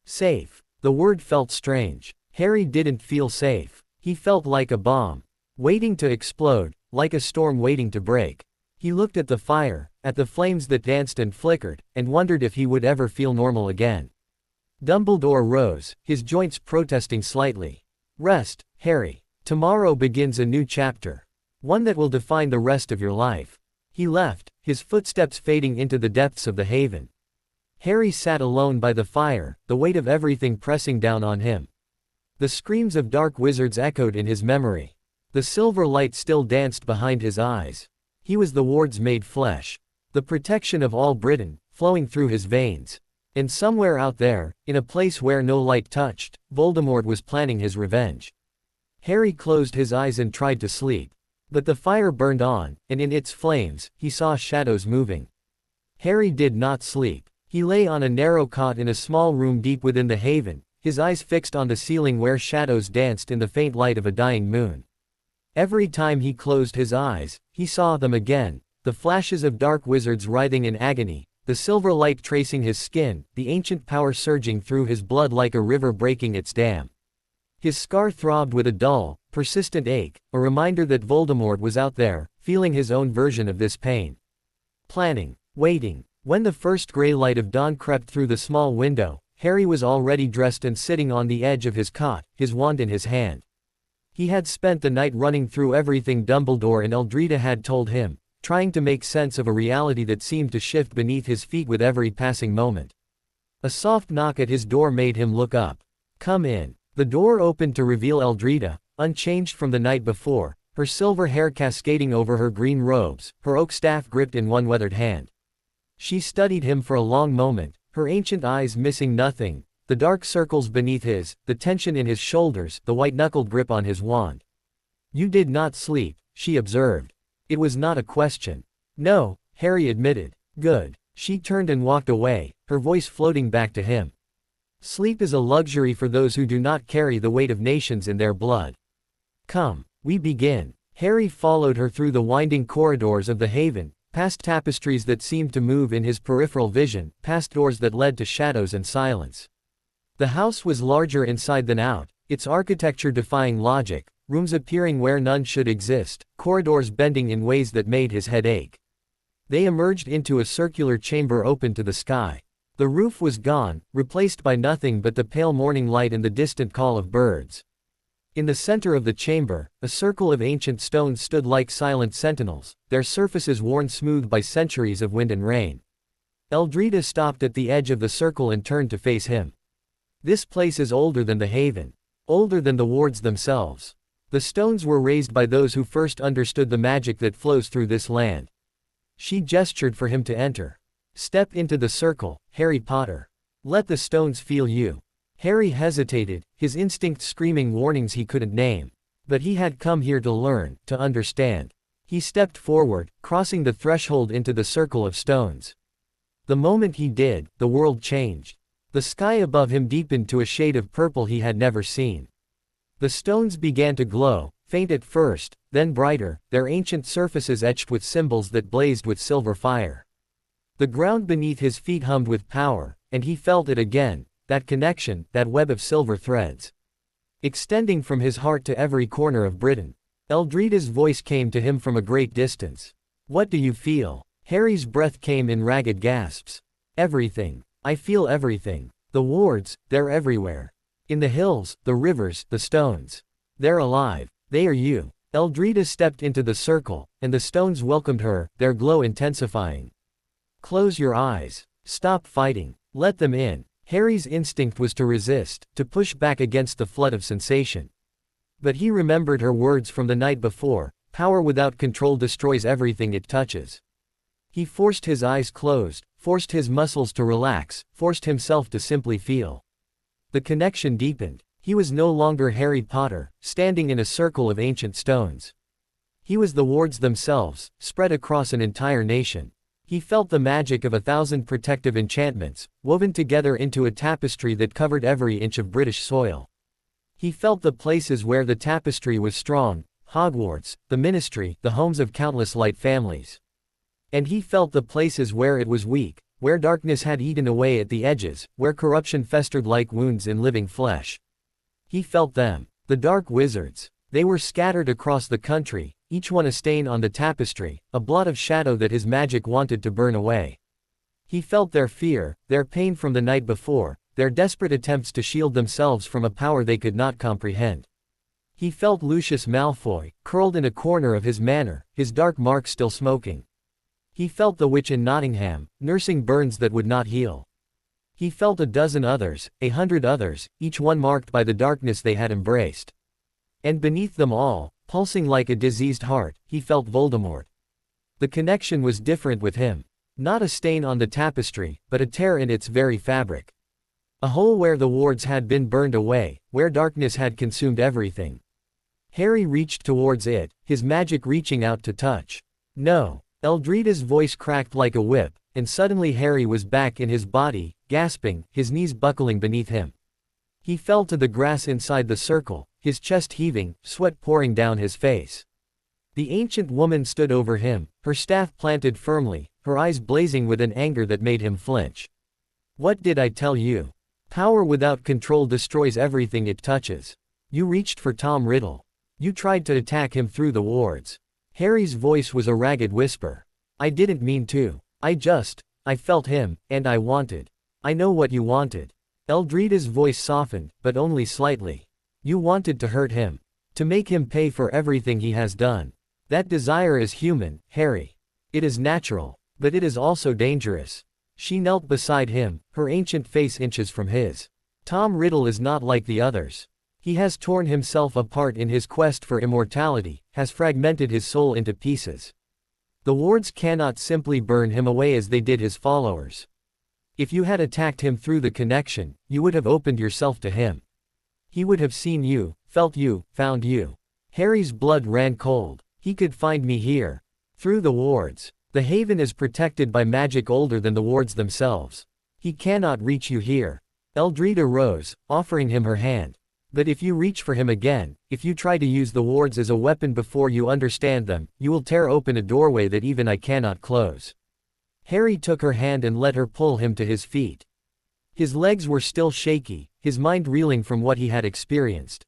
Safe. The word felt strange. Harry didn't feel safe. He felt like a bomb, waiting to explode, like a storm waiting to break. He looked at the fire, at the flames that danced and flickered, and wondered if he would ever feel normal again. Dumbledore rose, his joints protesting slightly. "Rest, Harry. Tomorrow begins a new chapter. One that will define the rest of your life." He left, his footsteps fading into the depths of the haven. Harry sat alone by the fire, the weight of everything pressing down on him. The screams of dark wizards echoed in his memory. The silver light still danced behind his eyes. He was the wards made flesh. The protection of all Britain, flowing through his veins. And somewhere out there, in a place where no light touched, Voldemort was planning his revenge. Harry closed his eyes and tried to sleep. But the fire burned on, and in its flames, he saw shadows moving. Harry did not sleep. He lay on a narrow cot in a small room deep within the haven, his eyes fixed on the ceiling where shadows danced in the faint light of a dying moon. Every time he closed his eyes, he saw them again, the flashes of dark wizards writhing in agony, the silver light tracing his skin, the ancient power surging through his blood like a river breaking its dam. His scar throbbed with a dull, persistent ache, a reminder that Voldemort was out there, feeling his own version of this pain. Planning, waiting. When the first gray light of dawn crept through the small window, Harry was already dressed and sitting on the edge of his cot, his wand in his hand. He had spent the night running through everything Dumbledore and Eldrita had told him, trying to make sense of a reality that seemed to shift beneath his feet with every passing moment. A soft knock at his door made him look up. "Come in." The door opened to reveal Eldrita, unchanged from the night before, her silver hair cascading over her green robes, her oak staff gripped in one weathered hand. She studied him for a long moment, her ancient eyes missing nothing, the dark circles beneath his, the tension in his shoulders, the white-knuckled grip on his wand. "You did not sleep," she observed. It was not a question. "No," Harry admitted. "Good." She turned and walked away, her voice floating back to him. Sleep is a luxury for those who do not carry the weight of nations in their blood. "Come, we begin." Harry followed her through the winding corridors of the haven, past tapestries that seemed to move in his peripheral vision, past doors that led to shadows and silence. The house was larger inside than out, its architecture defying logic, rooms appearing where none should exist, corridors bending in ways that made his head ache. They emerged into a circular chamber open to the sky. The roof was gone, replaced by nothing but the pale morning light and the distant call of birds. In the center of the chamber, a circle of ancient stones stood like silent sentinels, their surfaces worn smooth by centuries of wind and rain. Eldrita stopped at the edge of the circle and turned to face him. "This place is older than the haven. Older than the wards themselves. The stones were raised by those who first understood the magic that flows through this land." She gestured for him to enter. "Step into the circle, Harry Potter. Let the stones feel you." Harry hesitated, his instinct screaming warnings he couldn't name. But he had come here to learn, to understand. He stepped forward, crossing the threshold into the circle of stones. The moment he did, the world changed. The sky above him deepened to a shade of purple he had never seen. The stones began to glow, faint at first, then brighter, their ancient surfaces etched with symbols that blazed with silver fire. The ground beneath his feet hummed with power, and he felt it again, that connection, that web of silver threads, extending from his heart to every corner of Britain. Eldrita's voice came to him from a great distance. "What do you feel?" Harry's breath came in ragged gasps. "Everything. I feel everything. The wards, they're everywhere. In the hills, the rivers, the stones. They're alive. They are you." Eldrita stepped into the circle, and the stones welcomed her, their glow intensifying. "Close your eyes. Stop fighting. Let them in." Harry's instinct was to resist, to push back against the flood of sensation. But he remembered her words from the night before, "Power without control destroys everything it touches." He forced his eyes closed, forced his muscles to relax, forced himself to simply feel. The connection deepened. He was no longer Harry Potter, standing in a circle of ancient stones. He was the wards themselves, spread across an entire nation. He felt the magic of 1,000 protective enchantments, woven together into a tapestry that covered every inch of British soil. He felt the places where the tapestry was strong, Hogwarts, the Ministry, the homes of countless light families. And he felt the places where it was weak, where darkness had eaten away at the edges, where corruption festered like wounds in living flesh. He felt them. The dark wizards. They were scattered across the country, each one a stain on the tapestry, a blot of shadow that his magic wanted to burn away. He felt their fear, their pain from the night before, their desperate attempts to shield themselves from a power they could not comprehend. He felt Lucius Malfoy, curled in a corner of his manor, his dark mark still smoking. He felt the witch in Nottingham, nursing burns that would not heal. He felt a dozen others, 100 others, each one marked by the darkness they had embraced. And beneath them all, pulsing like a diseased heart, he felt Voldemort. The connection was different with him. Not a stain on the tapestry, but a tear in its very fabric. A hole where the wards had been burned away, where darkness had consumed everything. Harry reached towards it, his magic reaching out to touch. No. Eldrida's voice cracked like a whip, and suddenly Harry was back in his body, gasping, his knees buckling beneath him. He fell to the grass inside the circle, his chest heaving, sweat pouring down his face. The ancient woman stood over him, her staff planted firmly, her eyes blazing with an anger that made him flinch. "What did I tell you? Power without control destroys everything it touches. You reached for Tom Riddle. You tried to attack him through the wards." Harry's voice was a ragged whisper. "I didn't mean to. I felt him, and I wanted. I know what you wanted." Eldrida's voice softened, but only slightly. "You wanted to hurt him. To make him pay for everything he has done. That desire is human, Harry. It is natural. But it is also dangerous." She knelt beside him, her ancient face inches from his. "Tom Riddle is not like the others. He has torn himself apart in his quest for immortality, has fragmented his soul into pieces. The wards cannot simply burn him away as they did his followers. If you had attacked him through the connection, you would have opened yourself to him. He would have seen you, felt you, found you." Harry's blood ran cold. "He could find me here. Through the wards. The haven is protected by magic older than the wards themselves. He cannot reach you here." Eldrida rose, offering him her hand. "But if you reach for him again, if you try to use the wards as a weapon before you understand them, you will tear open a doorway that even I cannot close." Harry took her hand and let her pull him to his feet. His legs were still shaky, his mind reeling from what he had experienced.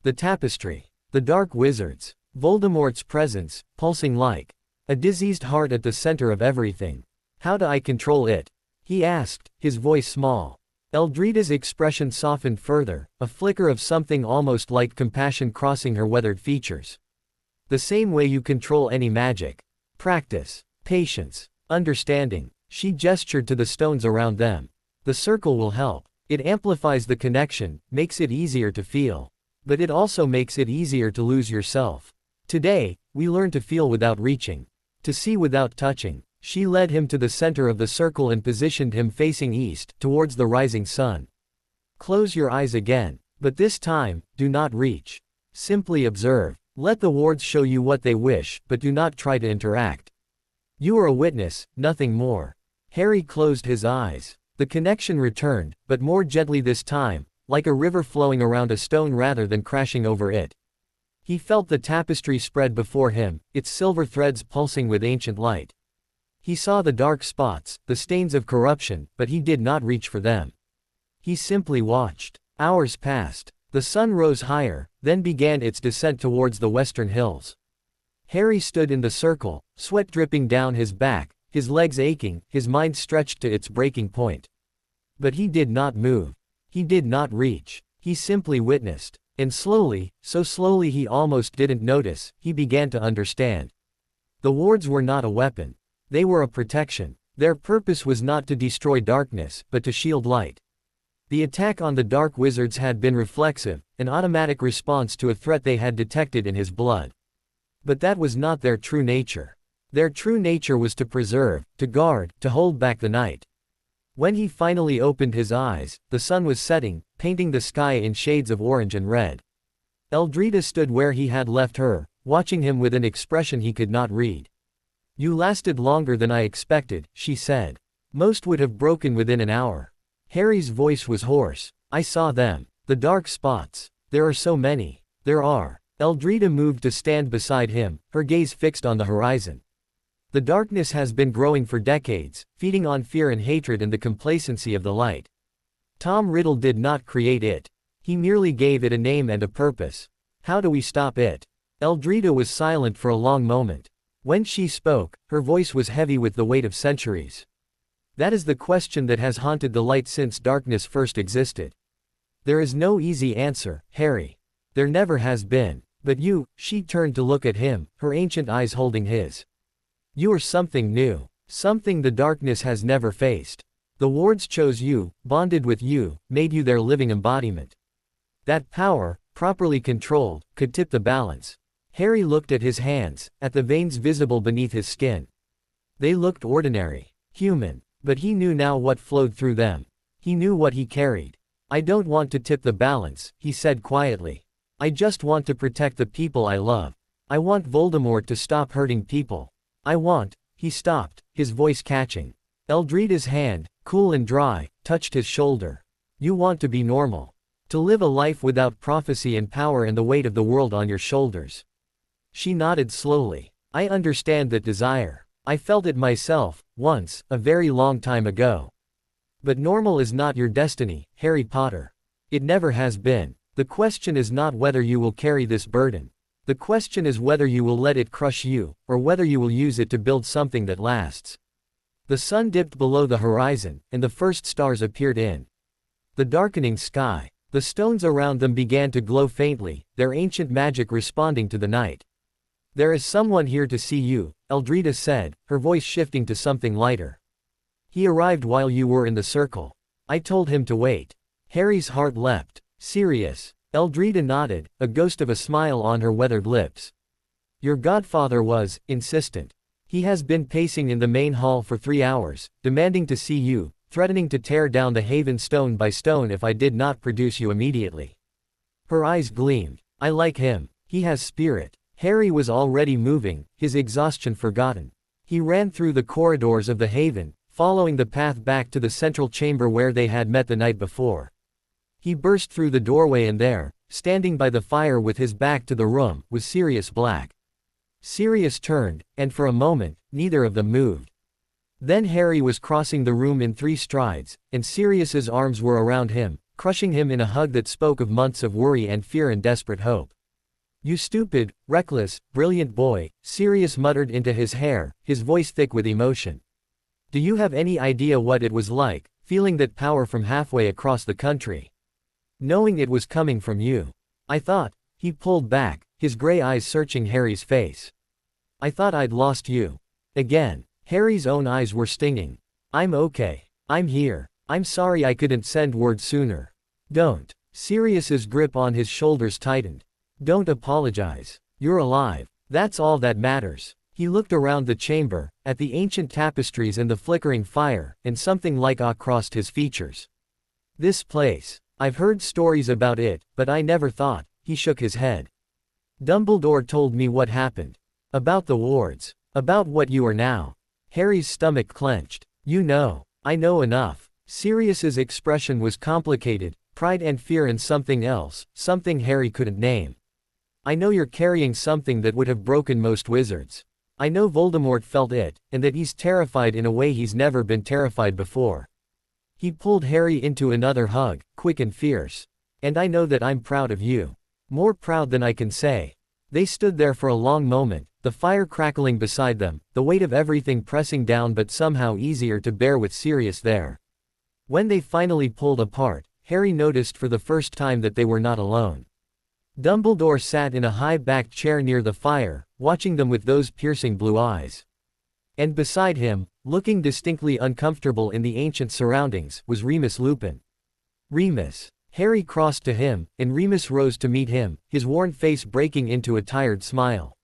The tapestry. The dark wizards. Voldemort's presence, pulsing like a diseased heart at the center of everything. "How do I control it?" he asked, his voice small. Eldrida's expression softened further, a flicker of something almost like compassion crossing her weathered features. "The same way you control any magic. Practice. Patience. Understanding." She gestured to the stones around them. "The circle will help. It amplifies the connection, makes it easier to feel. But it also makes it easier to lose yourself. Today, we learn to feel without reaching. To see without touching." She led him to the center of the circle and positioned him facing east, towards the rising sun. "Close your eyes again. But this time, do not reach. Simply observe. Let the wards show you what they wish, but do not try to interact. You are a witness, nothing more." Harry closed his eyes. The connection returned, but more gently this time, like a river flowing around a stone rather than crashing over it. He felt the tapestry spread before him, its silver threads pulsing with ancient light. He saw the dark spots, the stains of corruption, but he did not reach for them. He simply watched. Hours passed. The sun rose higher, then began its descent towards the western hills. Harry stood in the circle, sweat dripping down his back, his legs aching, his mind stretched to its breaking point. But he did not move. He did not reach. He simply witnessed. And slowly, so slowly he almost didn't notice, he began to understand. The wards were not a weapon. They were a protection. Their purpose was not to destroy darkness, but to shield light. The attack on the dark wizards had been reflexive, an automatic response to a threat they had detected in his blood. But that was not their true nature. Their true nature was to preserve, to guard, to hold back the night. When he finally opened his eyes, the sun was setting, painting the sky in shades of orange and red. Eldrita stood where he had left her, watching him with an expression he could not read. "You lasted longer than I expected," she said. "Most would have broken within an hour." Harry's voice was hoarse. "I saw them. The dark spots. There are so many. There are." Eldrita moved to stand beside him, her gaze fixed on the horizon. "The darkness has been growing for decades, feeding on fear and hatred and the complacency of the light. Tom Riddle did not create it. He merely gave it a name and a purpose. How do we stop it?" Eldrita was silent for a long moment. When she spoke, her voice was heavy with the weight of centuries. "That is the question that has haunted the light since darkness first existed. There is no easy answer, Harry. There never has been. But you," she turned to look at him, her ancient eyes holding his. "You are something new. Something the darkness has never faced. The wards chose you, bonded with you, made you their living embodiment. That power, properly controlled, could tip the balance." Harry looked at his hands, at the veins visible beneath his skin. They looked ordinary, human. But he knew now what flowed through them. He knew what he carried. "I don't want to tip the balance," he said quietly. "I just want to protect the people I love. I want Voldemort to stop hurting people. I want—" He stopped, his voice catching. Eldrita's hand, cool and dry, touched his shoulder. "You want to be normal. To live a life without prophecy and power and the weight of the world on your shoulders." She nodded slowly. "I understand that desire. I felt it myself, once, a very long time ago. But normal is not your destiny, Harry Potter. It never has been. The question is not whether you will carry this burden. The question is whether you will let it crush you, or whether you will use it to build something that lasts." The sun dipped below the horizon, and the first stars appeared in the darkening sky. The stones around them began to glow faintly, their ancient magic responding to the night. "There is someone here to see you," Eldrita said, her voice shifting to something lighter. "He arrived while you were in the circle. I told him to wait." Harry's heart leapt. "Serious?" Eldrita nodded, a ghost of a smile on her weathered lips. "Your godfather was insistent. He has been pacing in the main hall for 3 hours, demanding to see you, threatening to tear down the haven stone by stone if I did not produce you immediately." Her eyes gleamed. "I like him. He has spirit." Harry was already moving, his exhaustion forgotten. He ran through the corridors of the haven, following the path back to the central chamber where they had met the night before. He burst through the doorway and there, standing by the fire with his back to the room, was Sirius Black. Sirius turned, and for a moment, neither of them moved. Then Harry was crossing the room in 3 strides, and Sirius's arms were around him, crushing him in a hug that spoke of months of worry and fear and desperate hope. "You stupid, reckless, brilliant boy," Sirius muttered into his hair, his voice thick with emotion. "Do you have any idea what it was like, feeling that power from halfway across the country? Knowing it was coming from you. I thought—" He pulled back, his gray eyes searching Harry's face. "I thought I'd lost you." Again, Harry's own eyes were stinging. "I'm okay. I'm here. I'm sorry I couldn't send word sooner." "Don't." Sirius's grip on his shoulders tightened. "Don't apologize. You're alive. That's all that matters." He looked around the chamber, at the ancient tapestries and the flickering fire, and something like awe crossed his features. "This place. I've heard stories about it, but I never thought." He shook his head. "Dumbledore told me what happened. About the wards. About what you are now." Harry's stomach clenched. "You know. I know enough." Sirius's expression was complicated, pride and fear and something else, something Harry couldn't name. "I know you're carrying something that would have broken most wizards. I know Voldemort felt it, and that he's terrified in a way he's never been terrified before." He pulled Harry into another hug, quick and fierce. "And I know that I'm proud of you. More proud than I can say." They stood there for a long moment, the fire crackling beside them, the weight of everything pressing down but somehow easier to bear with Sirius there. When they finally pulled apart, Harry noticed for the first time that they were not alone. Dumbledore sat in a high-backed chair near the fire, watching them with those piercing blue eyes. And beside him, looking distinctly uncomfortable in the ancient surroundings, was Remus Lupin. "Remus." Harry crossed to him, and Remus rose to meet him, his worn face breaking into a tired smile.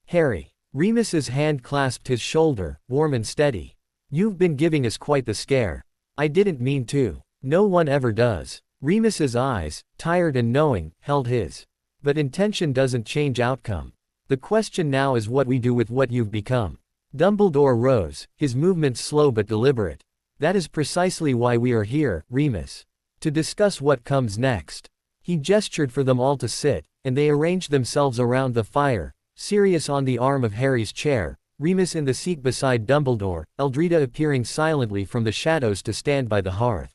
"Harry." Remus's hand clasped his shoulder, warm and steady. "You've been giving us quite the scare." "I didn't mean to. No one ever does." Remus's eyes, tired and knowing, held his. But intention doesn't change outcome. The question now is what we do with what you've become. Dumbledore rose, his movements slow but deliberate. That is precisely why we are here, Remus. To discuss what comes next. He gestured for them all to sit, and they arranged themselves around the fire, Sirius on the arm of Harry's chair, Remus in the seat beside Dumbledore, Eldrita appearing silently from the shadows to stand by the hearth.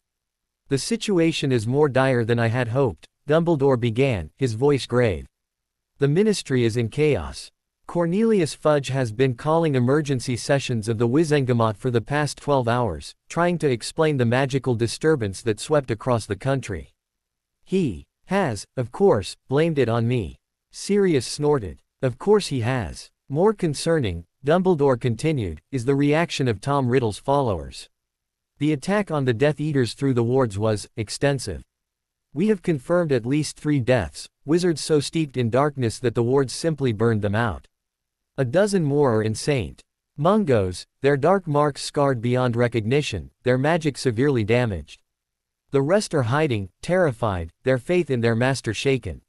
The situation is more dire than I had hoped, Dumbledore began, his voice grave. The Ministry is in chaos. Cornelius Fudge has been calling emergency sessions of the Wizengamot for the past 12 hours, trying to explain the magical disturbance that swept across the country. He has, of course, blamed it on me. Sirius snorted. Of course he has. More concerning, Dumbledore continued, is the reaction of Tom Riddle's followers. The attack on the Death Eaters through the wards was extensive. We have confirmed at least 3 deaths, wizards so steeped in darkness that the wards simply burned them out. A dozen more are in St. Mungo's, their dark marks scarred beyond recognition, their magic severely damaged. The rest are hiding, terrified, their faith in their master shaken.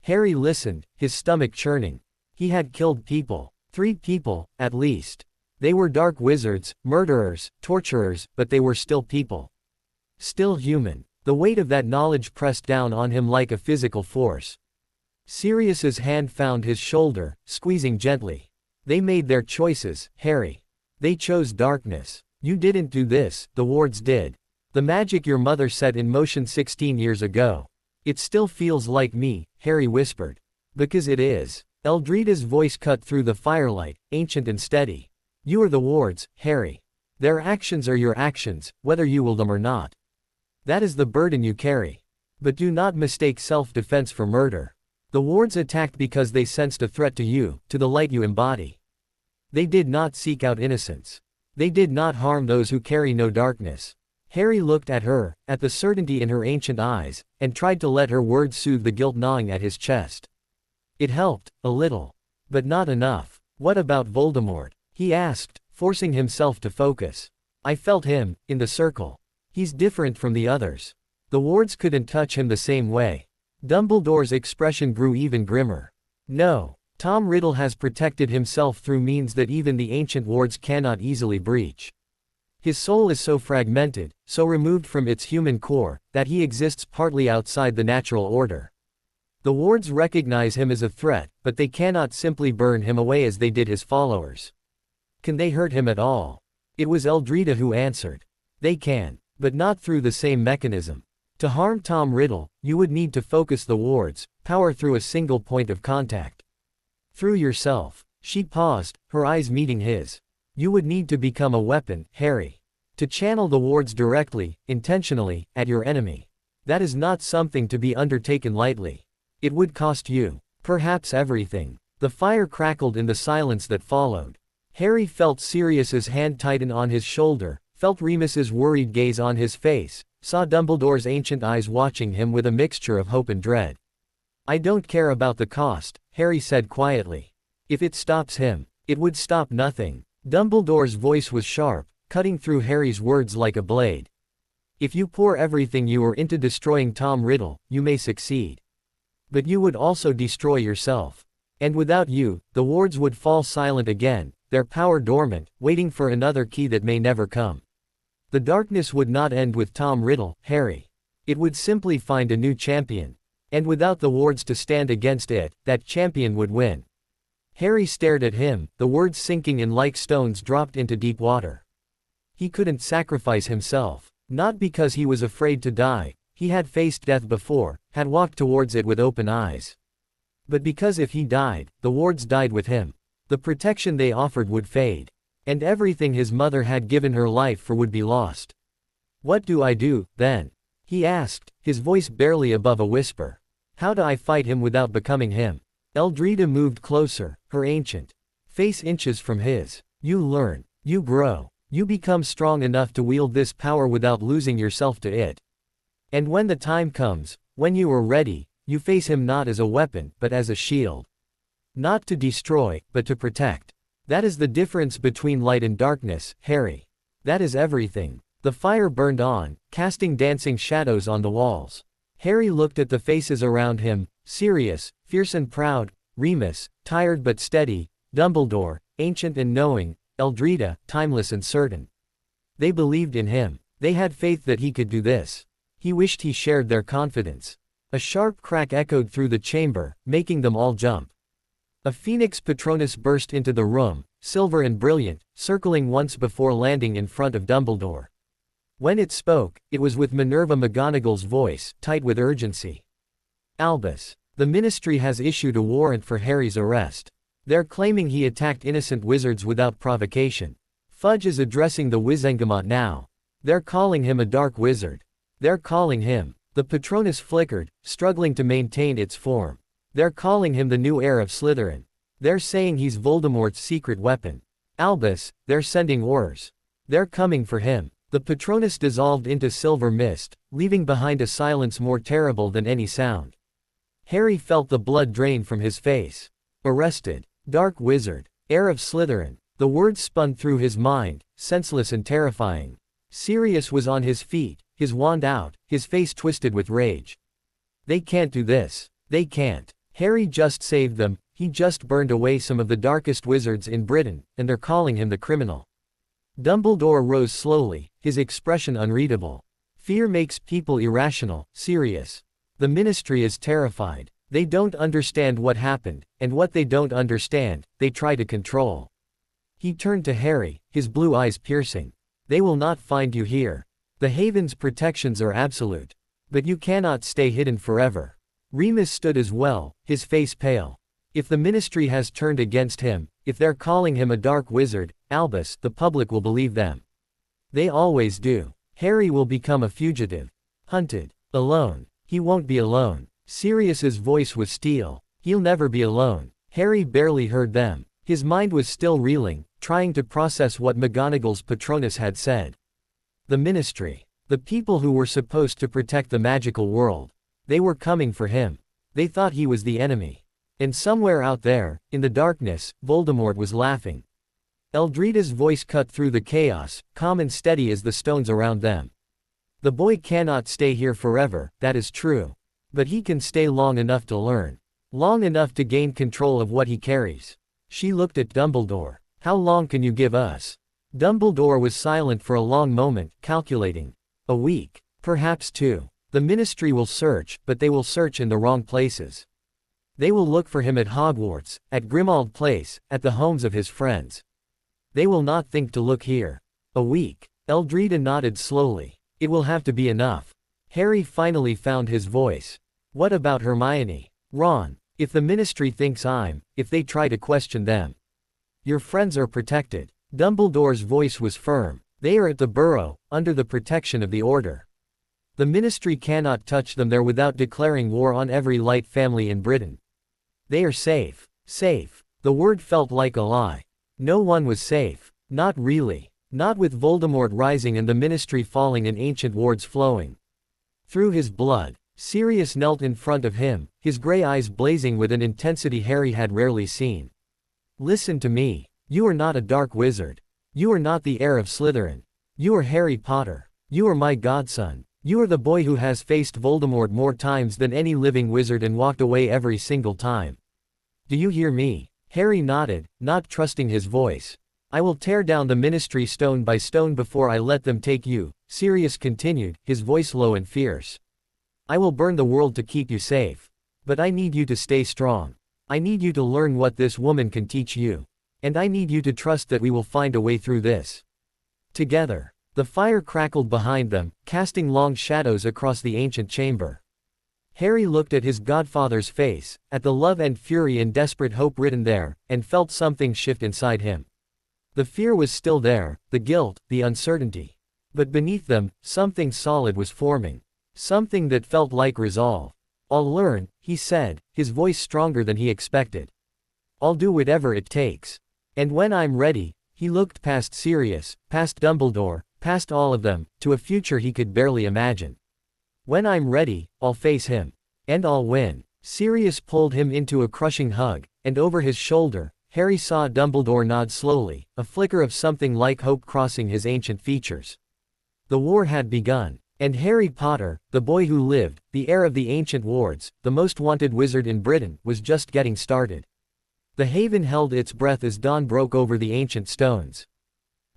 Harry listened, his stomach churning. He had killed people. 3 people, at least. They were dark wizards, murderers, torturers, but they were still people. Still human. The weight of that knowledge pressed down on him like a physical force. Sirius's hand found his shoulder, squeezing gently. They made their choices, Harry. They chose darkness. You didn't do this, the wards did. The magic your mother set in motion 16 years ago. It still feels like me, Harry whispered. Because it is. Eldrita's voice cut through the firelight, ancient and steady. You are the wards, Harry. Their actions are your actions, whether you will them or not. That is the burden you carry. But do not mistake self-defense for murder. The wards attacked because they sensed a threat to you, to the light you embody. They did not seek out innocence. They did not harm those who carry no darkness. Harry looked at her, at the certainty in her ancient eyes, and tried to let her words soothe the guilt gnawing at his chest. It helped, a little. But not enough. What about Voldemort? He asked, forcing himself to focus. I felt him, in the circle. He's different from the others. The wards couldn't touch him the same way. Dumbledore's expression grew even grimmer. No. Tom Riddle has protected himself through means that even the ancient wards cannot easily breach. His soul is so fragmented, so removed from its human core, that he exists partly outside the natural order. The wards recognize him as a threat, but they cannot simply burn him away as they did his followers. Can they hurt him at all? It was Eldrita who answered. They can, but not through the same mechanism. To harm Tom Riddle, you would need to focus the wards, power through a single point of contact. Through yourself. She paused, her eyes meeting his. You would need to become a weapon, Harry. To channel the wards directly, intentionally, at your enemy. That is not something to be undertaken lightly. It would cost you, perhaps everything. The fire crackled in the silence that followed. Harry felt Sirius's hand tighten on his shoulder, felt Remus's worried gaze on his face, saw Dumbledore's ancient eyes watching him with a mixture of hope and dread. I don't care about the cost, Harry said quietly. If it stops him, it would stop nothing. Dumbledore's voice was sharp, cutting through Harry's words like a blade. If you pour everything you are into destroying Tom Riddle, you may succeed. But you would also destroy yourself. And without you, the wards would fall silent again, their power dormant, waiting for another key that may never come. The darkness would not end with Tom Riddle, Harry. It would simply find a new champion. And without the wards to stand against it, that champion would win. Harry stared at him, the words sinking in like stones dropped into deep water. He couldn't sacrifice himself. Not because he was afraid to die, he had faced death before, had walked towards it with open eyes. But because if he died, the wards died with him. The protection they offered would fade. And everything his mother had given her life for would be lost. What do I do, then? He asked, his voice barely above a whisper. How do I fight him without becoming him? Eldrita moved closer, her ancient face inches from his. You learn, you grow, you become strong enough to wield this power without losing yourself to it. And when the time comes, when you are ready, you face him not as a weapon, but as a shield. Not to destroy, but to protect. That is the difference between light and darkness, Harry. That is everything. The fire burned on, casting dancing shadows on the walls. Harry looked at the faces around him, Sirius, fierce and proud, Remus, tired but steady, Dumbledore, ancient and knowing, Eldreda, timeless and certain. They believed in him. They had faith that he could do this. He wished he shared their confidence. A sharp crack echoed through the chamber, making them all jump. A phoenix Patronus burst into the room, silver and brilliant, circling once before landing in front of Dumbledore. When it spoke, it was with Minerva McGonagall's voice, tight with urgency. Albus, the Ministry has issued a warrant for Harry's arrest. They're claiming he attacked innocent wizards without provocation. Fudge is addressing the Wizengamot now. They're calling him a dark wizard. They're calling him. The Patronus flickered, struggling to maintain its form. They're calling him the new heir of Slytherin. They're saying he's Voldemort's secret weapon. Albus, they're sending orders. They're coming for him. The Patronus dissolved into silver mist, leaving behind a silence more terrible than any sound. Harry felt the blood drain from his face. Arrested. Dark wizard. Heir of Slytherin. The words spun through his mind, senseless and terrifying. Sirius was on his feet, his wand out, his face twisted with rage. They can't do this. They can't. Harry just saved them, he just burned away some of the darkest wizards in Britain, and they're calling him the criminal. Dumbledore rose slowly, his expression unreadable. Fear makes people irrational, Sirius. The Ministry is terrified. They don't understand what happened, and what they don't understand, they try to control. He turned to Harry, his blue eyes piercing. They will not find you here. The Haven's protections are absolute. But you cannot stay hidden forever. Remus stood as well, his face pale. If the Ministry has turned against him, if they're calling him a dark wizard, Albus, the public will believe them. They always do. Harry will become a fugitive. Hunted. Alone. He won't be alone. Sirius's voice was steel. He'll never be alone. Harry barely heard them. His mind was still reeling, trying to process what McGonagall's Patronus had said. The Ministry. The people who were supposed to protect the magical world. They were coming for him. They thought he was the enemy. And somewhere out there, in the darkness, Voldemort was laughing. Eldreda's voice cut through the chaos, calm and steady as the stones around them. The boy cannot stay here forever, that is true. But he can stay long enough to learn. Long enough to gain control of what he carries. She looked at Dumbledore. How long can you give us? Dumbledore was silent for a long moment, calculating. A week. Perhaps 2. The Ministry will search, but they will search in the wrong places. They will look for him at Hogwarts, at Grimmauld Place, at the homes of his friends. They will not think to look here. A week. Eldreda nodded slowly. It will have to be enough. Harry finally found his voice. What about Hermione? Ron. If the Ministry thinks if they try to question them. Your friends are protected. Dumbledore's voice was firm. They are at the Burrow, under the protection of the Order. The Ministry cannot touch them there without declaring war on every Light family in Britain. They are safe. Safe. The word felt like a lie. No one was safe. Not really. Not with Voldemort rising and the Ministry falling and ancient wards flowing. Through his blood, Sirius knelt in front of him, his gray eyes blazing with an intensity Harry had rarely seen. Listen to me. You are not a dark wizard. You are not the heir of Slytherin. You are Harry Potter. You are my godson. You are the boy who has faced Voldemort more times than any living wizard and walked away every single time. Do you hear me? Harry nodded, not trusting his voice. I will tear down the Ministry stone by stone before I let them take you, Sirius continued, his voice low and fierce. I will burn the world to keep you safe. But I need you to stay strong. I need you to learn what this woman can teach you. And I need you to trust that we will find a way through this. Together. The fire crackled behind them, casting long shadows across the ancient chamber. Harry looked at his godfather's face, at the love and fury and desperate hope written there, and felt something shift inside him. The fear was still there, the guilt, the uncertainty. But beneath them, something solid was forming. Something that felt like resolve. I'll learn, he said, his voice stronger than he expected. I'll do whatever it takes. And when I'm ready, he looked past Sirius, past Dumbledore, past all of them, to a future he could barely imagine. When I'm ready, I'll face him. And I'll win. Sirius pulled him into a crushing hug, and over his shoulder, Harry saw Dumbledore nod slowly, a flicker of something like hope crossing his ancient features. The war had begun. And Harry Potter, the boy who lived, the heir of the ancient wards, the most wanted wizard in Britain, was just getting started. The haven held its breath as dawn broke over the ancient stones.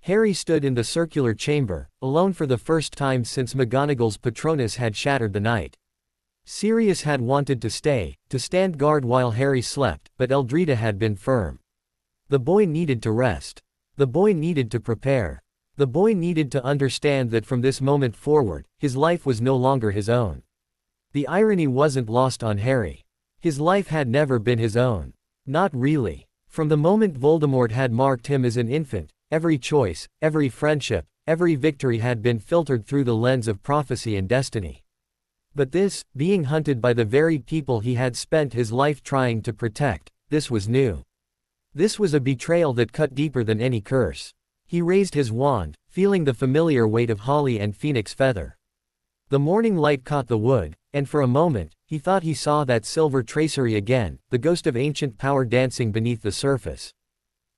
Harry stood in the circular chamber, alone for the first time since McGonagall's Patronus had shattered the night. Sirius had wanted to stand guard while Harry slept, but Eldrita had been firm. The boy needed to rest. The boy needed to prepare. The boy needed to understand that from this moment forward, his life was no longer his own. The irony wasn't lost on Harry. His life had never been his own. Not really. From the moment Voldemort had marked him as an infant, every choice, every friendship, every victory had been filtered through the lens of prophecy and destiny. But this, being hunted by the very people he had spent his life trying to protect, this was new. This was a betrayal that cut deeper than any curse. He raised his wand, feeling the familiar weight of holly and phoenix feather. The morning light caught the wood, and for a moment, he thought he saw that silver tracery again, the ghost of ancient power dancing beneath the surface.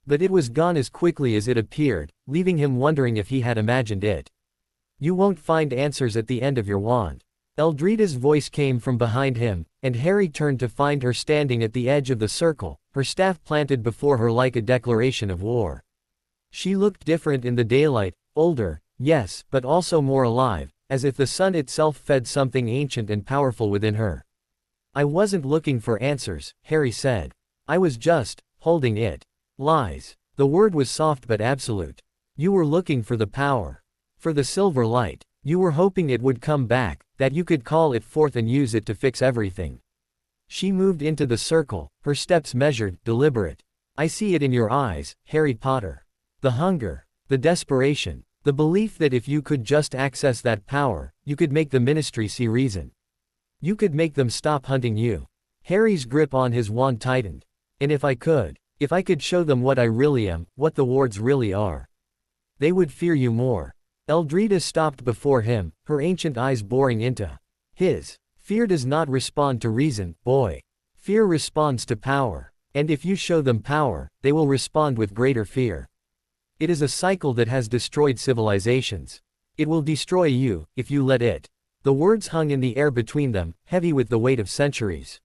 But it was gone as quickly as it appeared, leaving him wondering if he had imagined it. You won't find answers at the end of your wand. Eldrita's voice came from behind him, and Harry turned to find her standing at the edge of the circle, her staff planted before her like a declaration of war. She looked different in the daylight, older, yes, but also more alive, as if the sun itself fed something ancient and powerful within her. I wasn't looking for answers, Harry said. I was just holding it. Lies. The word was soft but absolute. You were looking for the power. For the silver light. You were hoping it would come back, that you could call it forth and use it to fix everything. She moved into the circle, her steps measured, deliberate. I see it in your eyes, Harry Potter. The hunger. The desperation. The belief that if you could just access that power, you could make the Ministry see reason. You could make them stop hunting you. Harry's grip on his wand tightened. And if I could show them what I really am, what the wards really are, they would fear you more. Eldrita stopped before him, her ancient eyes boring into his. Fear does not respond to reason, boy. Fear responds to power. And if you show them power, they will respond with greater fear. It is a cycle that has destroyed civilizations. It will destroy you, if you let it. The words hung in the air between them, heavy with the weight of centuries.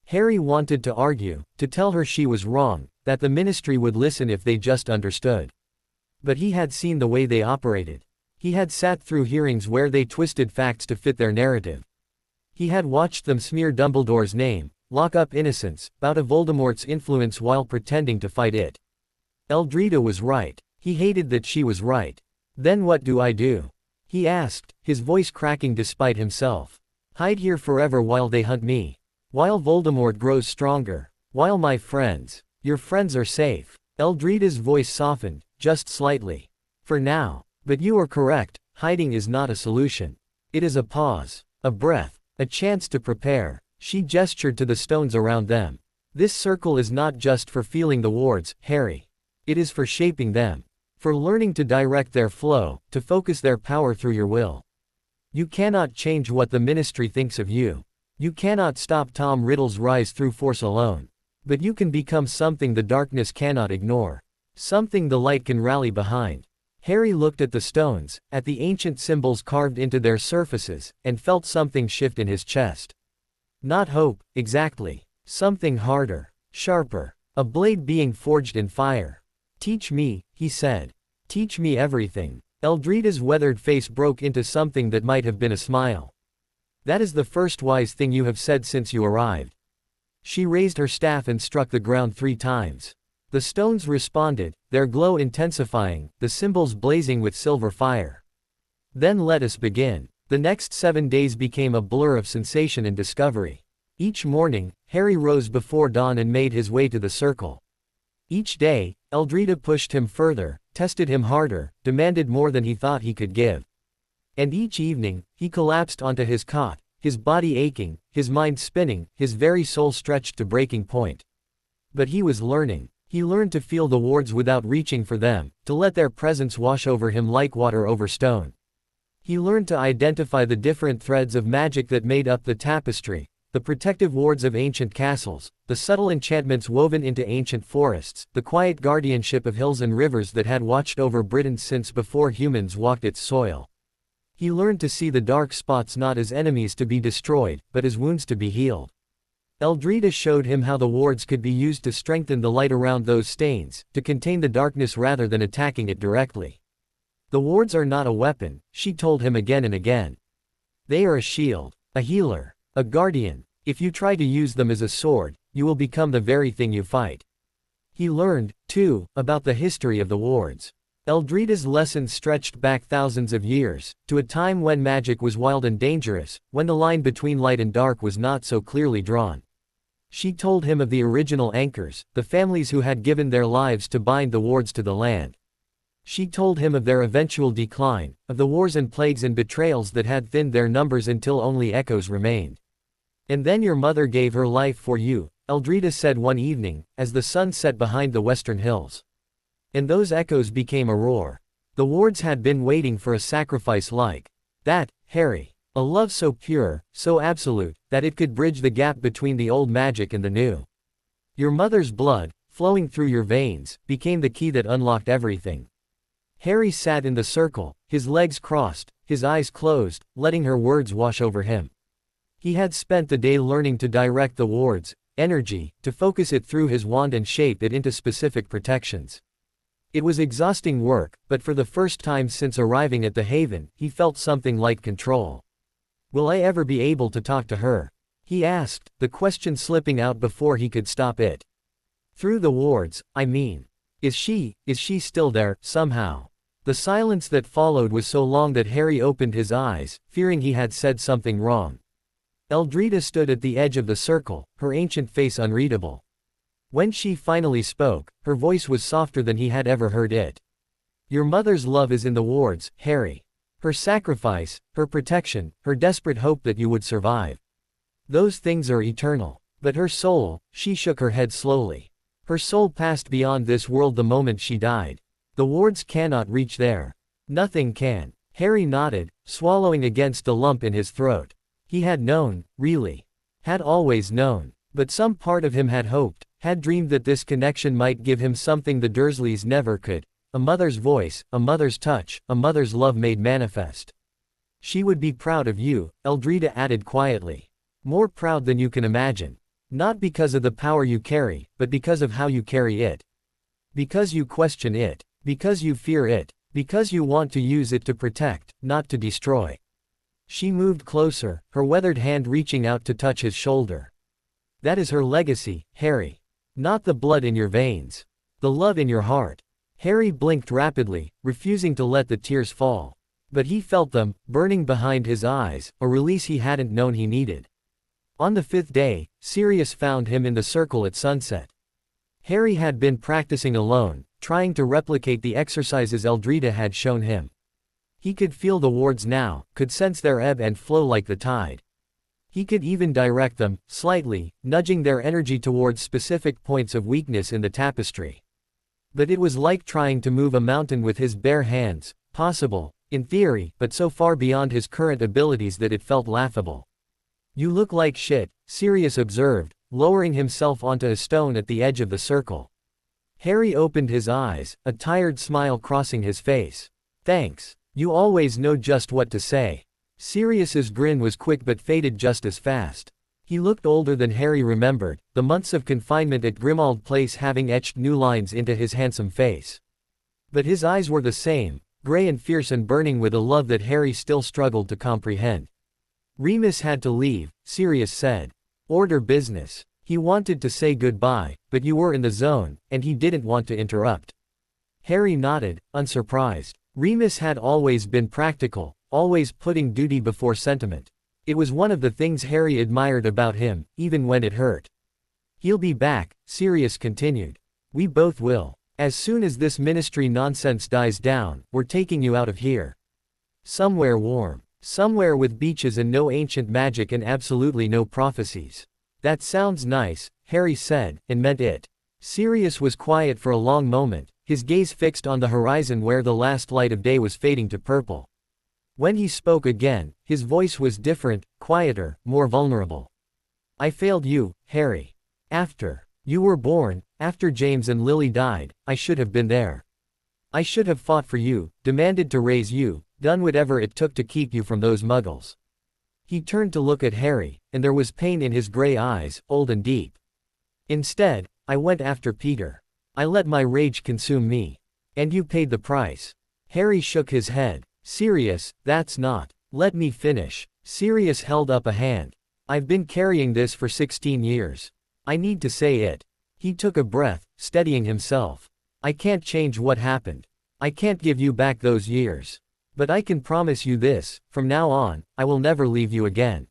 Harry wanted to argue, to tell her she was wrong, that the Ministry would listen if they just understood. But he had seen the way they operated. He had sat through hearings where they twisted facts to fit their narrative. He had watched them smear Dumbledore's name, lock up innocents, bow to Voldemort's influence while pretending to fight it. Eldrita was right. He hated that she was right. Then what do I do? He asked, his voice cracking despite himself. Hide here forever while they hunt me. While Voldemort grows stronger. While my friends, your friends are safe. Eldrita's voice softened, just slightly. For now. But you are correct, hiding is not a solution. It is a pause, a breath, a chance to prepare. She gestured to the stones around them. This circle is not just for feeling the wards, Harry. It is for shaping them. For learning to direct their flow, to focus their power through your will. You cannot change what the Ministry thinks of you. You cannot stop Tom Riddle's rise through force alone. But you can become something the darkness cannot ignore. Something the light can rally behind. Harry looked at the stones, at the ancient symbols carved into their surfaces, and felt something shift in his chest. Not hope, exactly. Something harder, sharper. A blade being forged in fire. Teach me, he said. Teach me everything. Eldrita's weathered face broke into something that might have been a smile. That is the first wise thing you have said since you arrived. She raised her staff and struck the ground 3 times. The stones responded, their glow intensifying, the symbols blazing with silver fire. Then let us begin. The next 7 days became a blur of sensation and discovery. Each morning, Harry rose before dawn and made his way to the circle. Each day, Eldrita pushed him further, tested him harder, demanded more than he thought he could give. And each evening, he collapsed onto his cot, his body aching, his mind spinning, his very soul stretched to breaking point. But he was learning. He learned to feel the wards without reaching for them, to let their presence wash over him like water over stone. He learned to identify the different threads of magic that made up the tapestry, the protective wards of ancient castles, the subtle enchantments woven into ancient forests, the quiet guardianship of hills and rivers that had watched over Britain since before humans walked its soil. He learned to see the dark spots not as enemies to be destroyed, but as wounds to be healed. Eldrita showed him how the wards could be used to strengthen the light around those stains, to contain the darkness rather than attacking it directly. The wards are not a weapon, she told him again and again. They are a shield, a healer, a guardian. If you try to use them as a sword, you will become the very thing you fight. He learned, too, about the history of the wards. Eldrita's lessons stretched back thousands of years, to a time when magic was wild and dangerous, when the line between light and dark was not so clearly drawn. She told him of the original anchors, the families who had given their lives to bind the wards to the land. She told him of their eventual decline, of the wars and plagues and betrayals that had thinned their numbers until only echoes remained. And then your mother gave her life for you, Eldrita said one evening, as the sun set behind the western hills. And those echoes became a roar. The wards had been waiting for a sacrifice like that, Harry. A love so pure, so absolute, that it could bridge the gap between the old magic and the new. Your mother's blood, flowing through your veins, became the key that unlocked everything. Harry sat in the circle, his legs crossed, his eyes closed, letting her words wash over him. He had spent the day learning to direct the wards' energy, to focus it through his wand and shape it into specific protections. It was exhausting work, but for the first time since arriving at the Haven, he felt something like control. Will I ever be able to talk to her? He asked, the question slipping out before he could stop it. Through the wards, I mean. Is she still there, somehow? The silence that followed was so long that Harry opened his eyes, fearing he had said something wrong. Eldrita stood at the edge of the circle, her ancient face unreadable. When she finally spoke, her voice was softer than he had ever heard it. Your mother's love is in the wards, Harry. Her sacrifice, her protection, her desperate hope that you would survive. Those things are eternal. But her soul, she shook her head slowly. Her soul passed beyond this world the moment she died. The wards cannot reach there. Nothing can. Harry nodded, swallowing against a lump in his throat. He had known, really. Had always known. But some part of him had hoped, had dreamed that this connection might give him something the Dursleys never could. A mother's voice, a mother's touch, a mother's love made manifest. She would be proud of you, Eldrita added quietly. More proud than you can imagine. Not because of the power you carry, but because of how you carry it. Because you question it. Because you fear it. Because you want to use it to protect, not to destroy. She moved closer, her weathered hand reaching out to touch his shoulder. That is her legacy, Harry. Not the blood in your veins. The love in your heart. Harry blinked rapidly, refusing to let the tears fall. But he felt them, burning behind his eyes, a release he hadn't known he needed. On the 5th day, Sirius found him in the circle at sunset. Harry had been practicing alone, trying to replicate the exercises Eldrita had shown him. He could feel the wards now, could sense their ebb and flow like the tide. He could even direct them, slightly, nudging their energy towards specific points of weakness in the tapestry. But it was like trying to move a mountain with his bare hands, possible, in theory, but so far beyond his current abilities that it felt laughable. You look like shit, Sirius observed, lowering himself onto a stone at the edge of the circle. Harry opened his eyes, a tired smile crossing his face. Thanks. You always know just what to say. Sirius's grin was quick but faded just as fast. He looked older than Harry remembered, the months of confinement at Grimmauld Place having etched new lines into his handsome face. But his eyes were the same, gray and fierce and burning with a love that Harry still struggled to comprehend. Remus had to leave, Sirius said. Order business. He wanted to say goodbye, but you were in the zone, and he didn't want to interrupt. Harry nodded, unsurprised. Remus had always been practical, always putting duty before sentiment. It was one of the things Harry admired about him, even when it hurt. He'll be back, Sirius continued. We both will. As soon as this ministry nonsense dies down, we're taking you out of here. Somewhere warm. Somewhere with beaches and no ancient magic and absolutely no prophecies. That sounds nice, Harry said, and meant it. Sirius was quiet for a long moment, his gaze fixed on the horizon where the last light of day was fading to purple. When he spoke again, his voice was different, quieter, more vulnerable. I failed you, Harry. After you were born, after James and Lily died, I should have been there. I should have fought for you, demanded to raise you, done whatever it took to keep you from those muggles. He turned to look at Harry, and there was pain in his gray eyes, old and deep. Instead, I went after Peter. I let my rage consume me. And you paid the price. Harry shook his head. Sirius, that's not. Let me finish. Sirius held up a hand. I've been carrying this for 16 years. I need to say it. He took a breath, steadying himself. I can't change what happened. I can't give you back those years. But I can promise you this, from now on, I will never leave you again.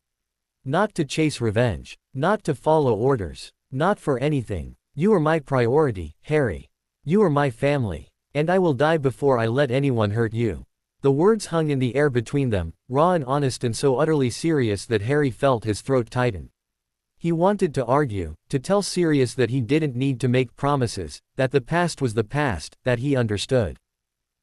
Not to chase revenge. Not to follow orders. Not for anything. You are my priority, Harry. You are my family. And I will die before I let anyone hurt you. The words hung in the air between them, raw and honest and so utterly serious that Harry felt his throat tighten. He wanted to argue, to tell Sirius that he didn't need to make promises, that the past was the past, that he understood.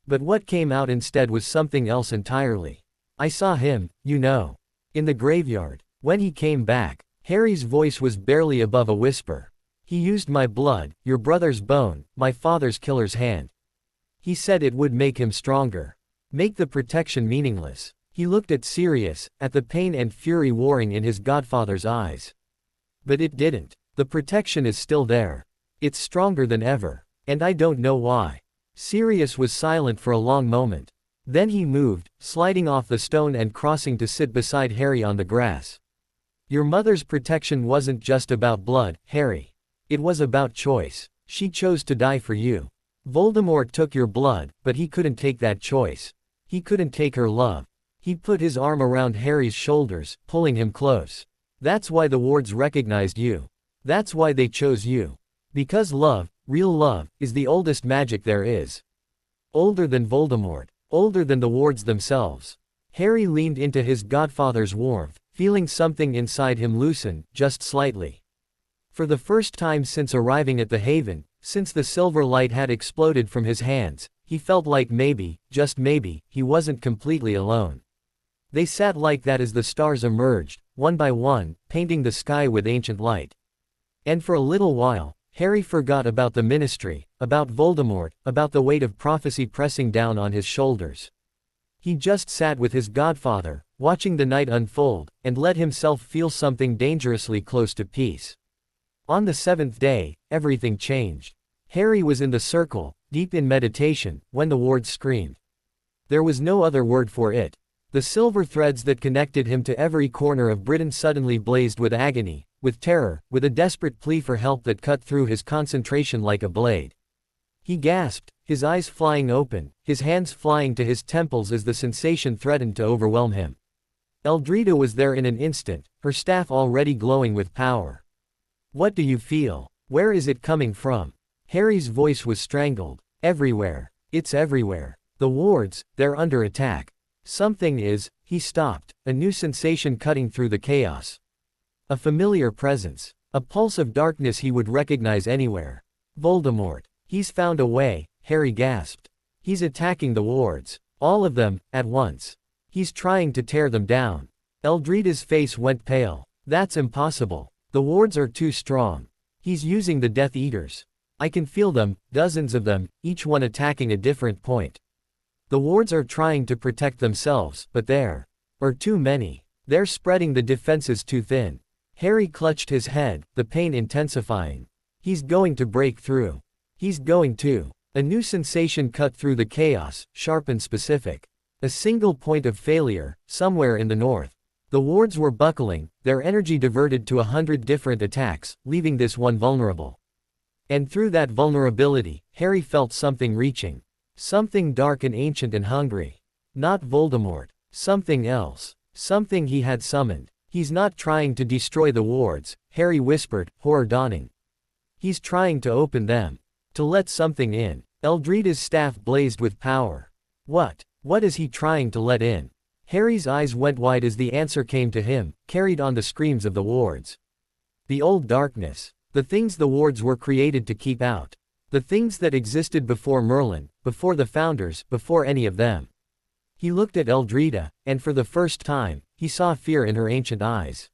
But what came out instead was something else entirely. I saw him, you know. In the graveyard. When he came back, Harry's voice was barely above a whisper. He used my blood, your brother's bone, my father's killer's hand. He said it would make him stronger. Make the protection meaningless. He looked at Sirius, at the pain and fury warring in his godfather's eyes. But it didn't. The protection is still there. It's stronger than ever. And I don't know why. Sirius was silent for a long moment. Then he moved, sliding off the stone and crossing to sit beside Harry on the grass. Your mother's protection wasn't just about blood, Harry. It was about choice. She chose to die for you. Voldemort took your blood, but he couldn't take that choice. He couldn't take her love. He put his arm around Harry's shoulders, pulling him close. That's why the wards recognized you. That's why they chose you. Because love, real love, is the oldest magic there is. Older than Voldemort. Older than the wards themselves. Harry leaned into his godfather's warmth, feeling something inside him loosen, just slightly. For the first time since arriving at the Haven, since the silver light had exploded from his hands, he felt like maybe, just maybe, he wasn't completely alone. They sat like that as the stars emerged, one by one, painting the sky with ancient light. And for a little while, Harry forgot about the Ministry, about Voldemort, about the weight of prophecy pressing down on his shoulders. He just sat with his godfather, watching the night unfold, and let himself feel something dangerously close to peace. On the seventh day, everything changed. Harry was in the circle, deep in meditation, when the wards screamed. There was no other word for it. The silver threads that connected him to every corner of Britain suddenly blazed with agony, with terror, with a desperate plea for help that cut through his concentration like a blade. He gasped, his eyes flying open, his hands flying to his temples as the sensation threatened to overwhelm him. Eldrita was there in an instant, her staff already glowing with power. What do you feel? Where is it coming from? Harry's voice was strangled. Everywhere. It's everywhere. The wards, they're under attack. Something is, he stopped, a new sensation cutting through the chaos. A familiar presence. A pulse of darkness he would recognize anywhere. Voldemort. He's found a way, Harry gasped. He's attacking the wards. All of them, at once. He's trying to tear them down. Eldrita's face went pale. That's impossible. The wards are too strong. He's using the Death Eaters. I can feel them, dozens of them, each one attacking a different point. The wards are trying to protect themselves, but there are too many. They're spreading the defenses too thin. Harry clutched his head, the pain intensifying. He's going to break through. He's going to. A new sensation cut through the chaos, sharp and specific. A single point of failure, somewhere in the north. The wards were buckling, their energy diverted to 100 different attacks, leaving this one vulnerable. And through that vulnerability, Harry felt something reaching. Something dark and ancient and hungry. Not Voldemort. Something else. Something he had summoned. He's not trying to destroy the wards, Harry whispered, horror dawning. He's trying to open them. To let something in. Eldrita's staff blazed with power. What? What is he trying to let in? Harry's eyes went wide as the answer came to him, carried on the screams of the wards. The old darkness. The things the wards were created to keep out. The things that existed before Merlin, before the Founders, before any of them. He looked at Eldrita, and for the first time, he saw fear in her ancient eyes.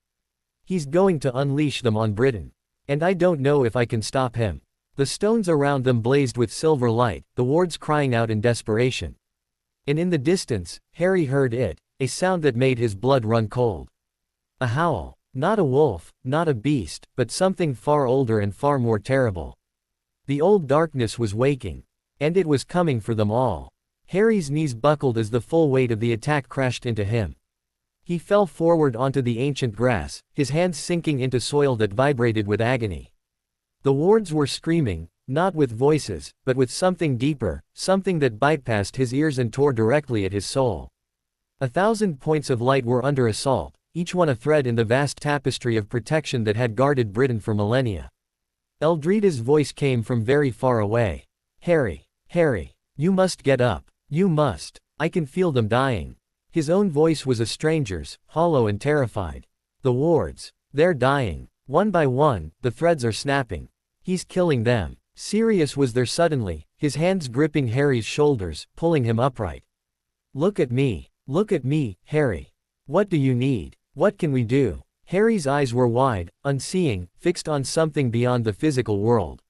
He's going to unleash them on Britain. And I don't know if I can stop him. The stones around them blazed with silver light, the wards crying out in desperation. And in the distance, Harry heard it, a sound that made his blood run cold. A howl. Not a wolf, not a beast, but something far older and far more terrible. The old darkness was waking. And it was coming for them all. Harry's knees buckled as the full weight of the attack crashed into him. He fell forward onto the ancient grass, his hands sinking into soil that vibrated with agony. The wards were screaming, not with voices, but with something deeper, something that bypassed his ears and tore directly at his soul. 1,000 points of light were under assault, each one a thread in the vast tapestry of protection that had guarded Britain for millennia. Eldrida's voice came from very far away. Harry, Harry, you must get up. You must. I can feel them dying. His own voice was a stranger's, hollow and terrified. The wards. They're dying. One by one, the threads are snapping. He's killing them. Sirius was there suddenly, his hands gripping Harry's shoulders, pulling him upright. Look at me, Harry. What do you need? What can we do? Harry's eyes were wide, unseeing, fixed on something beyond the physical world.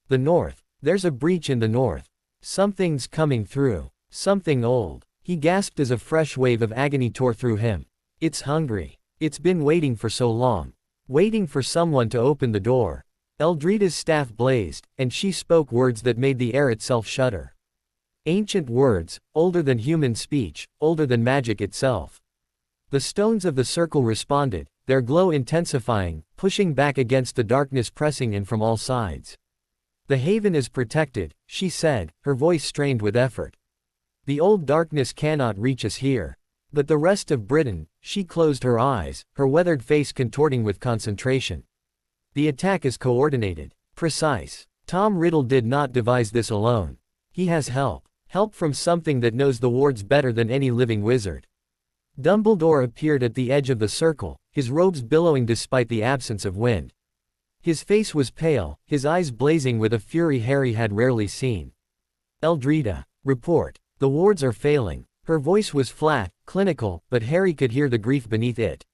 The north. There's a breach in the north. Something's coming through. Something old. He gasped as a fresh wave of agony tore through him. It's hungry. It's been waiting for so long. Waiting for someone to open the door. Eldrida's staff blazed, and she spoke words that made the air itself shudder. Ancient words, older than human speech, older than magic itself. The stones of the circle responded, their glow intensifying, pushing back against the darkness pressing in from all sides. The haven is protected, she said, her voice strained with effort. The old darkness cannot reach us here. But the rest of Britain, she closed her eyes, her weathered face contorting with concentration. The attack is coordinated, precise. Tom Riddle did not devise this alone. He has help. Help from something that knows the wards better than any living wizard. Dumbledore appeared at the edge of the circle, his robes billowing despite the absence of wind. His face was pale, his eyes blazing with a fury Harry had rarely seen. Eldrida, report. The wards are failing. Her voice was flat, clinical, but Harry could hear the grief beneath it.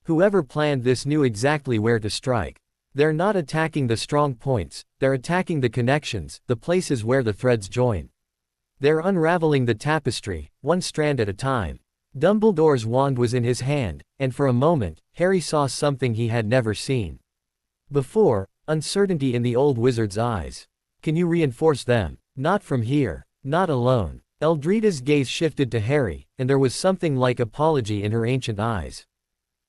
Whoever planned this knew exactly where to strike. They're not attacking the strong points, they're attacking the connections, the places where the threads join. They're unraveling the tapestry, one strand at a time. Dumbledore's wand was in his hand, and for a moment, Harry saw something he had never seen before, uncertainty in the old wizard's eyes. Can you reinforce them? Not from here. Not alone. Eldrida's gaze shifted to Harry, and there was something like apology in her ancient eyes.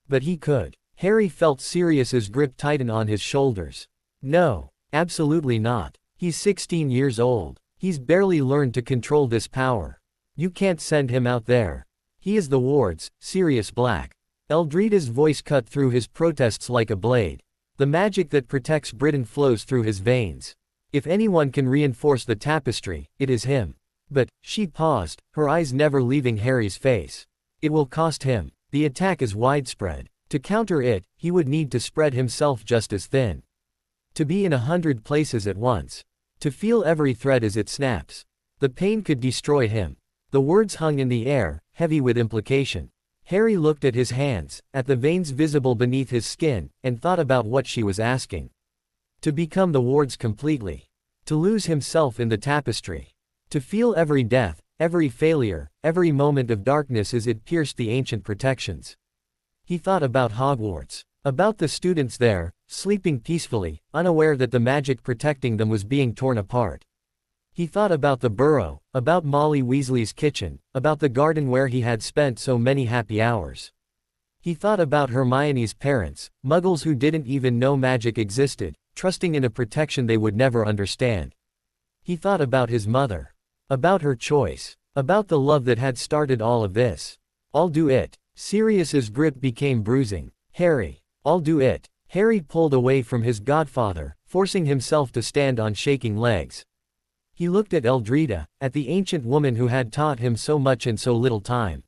But he could. Harry felt Sirius's grip tighten on his shoulders. No, absolutely not. He's 16 years old. He's barely learned to control this power. You can't send him out there. He is the wards, Sirius Black. Eldrida's voice cut through his protests like a blade. The magic that protects Britain flows through his veins. If anyone can reinforce the tapestry, it is him. But, she paused, her eyes never leaving Harry's face. It will cost him. The attack is widespread. To counter it, he would need to spread himself just as thin. To be in 100 places at once. To feel every thread as it snaps. The pain could destroy him. The words hung in the air, heavy with implication. Harry looked at his hands, at the veins visible beneath his skin, and thought about what she was asking. To become the wards completely. To lose himself in the tapestry. To feel every death, every failure, every moment of darkness as it pierced the ancient protections. He thought about Hogwarts. About the students there, sleeping peacefully, unaware that the magic protecting them was being torn apart. He thought about the burrow, about Molly Weasley's kitchen, about the garden where he had spent so many happy hours. He thought about Hermione's parents, muggles who didn't even know magic existed, trusting in a protection they would never understand. He thought about his mother. About her choice. About the love that had started all of this. I'll do it. Sirius's grip became bruising. Harry. I'll do it. Harry pulled away from his godfather, forcing himself to stand on shaking legs. He looked at Eldrida, at the ancient woman who had taught him so much in so little time.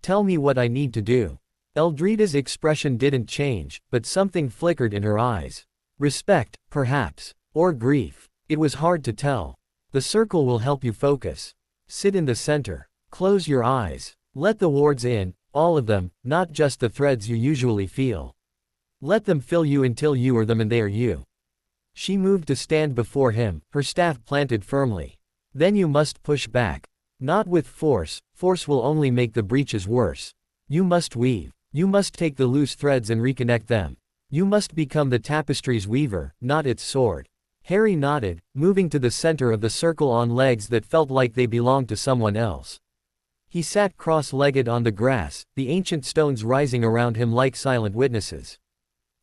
Tell me what I need to do. Eldrida's expression didn't change, but something flickered in her eyes. Respect, perhaps. Or grief. It was hard to tell. The circle will help you focus. Sit in the center. Close your eyes. Let the wards in, all of them, not just the threads you usually feel. Let them fill you until you are them and they are you. She moved to stand before him, her staff planted firmly. Then you must push back. Not with force, force will only make the breaches worse. You must weave. You must take the loose threads and reconnect them. You must become the tapestry's weaver, not its sword. Harry nodded, moving to the center of the circle on legs that felt like they belonged to someone else. He sat cross-legged on the grass, the ancient stones rising around him like silent witnesses.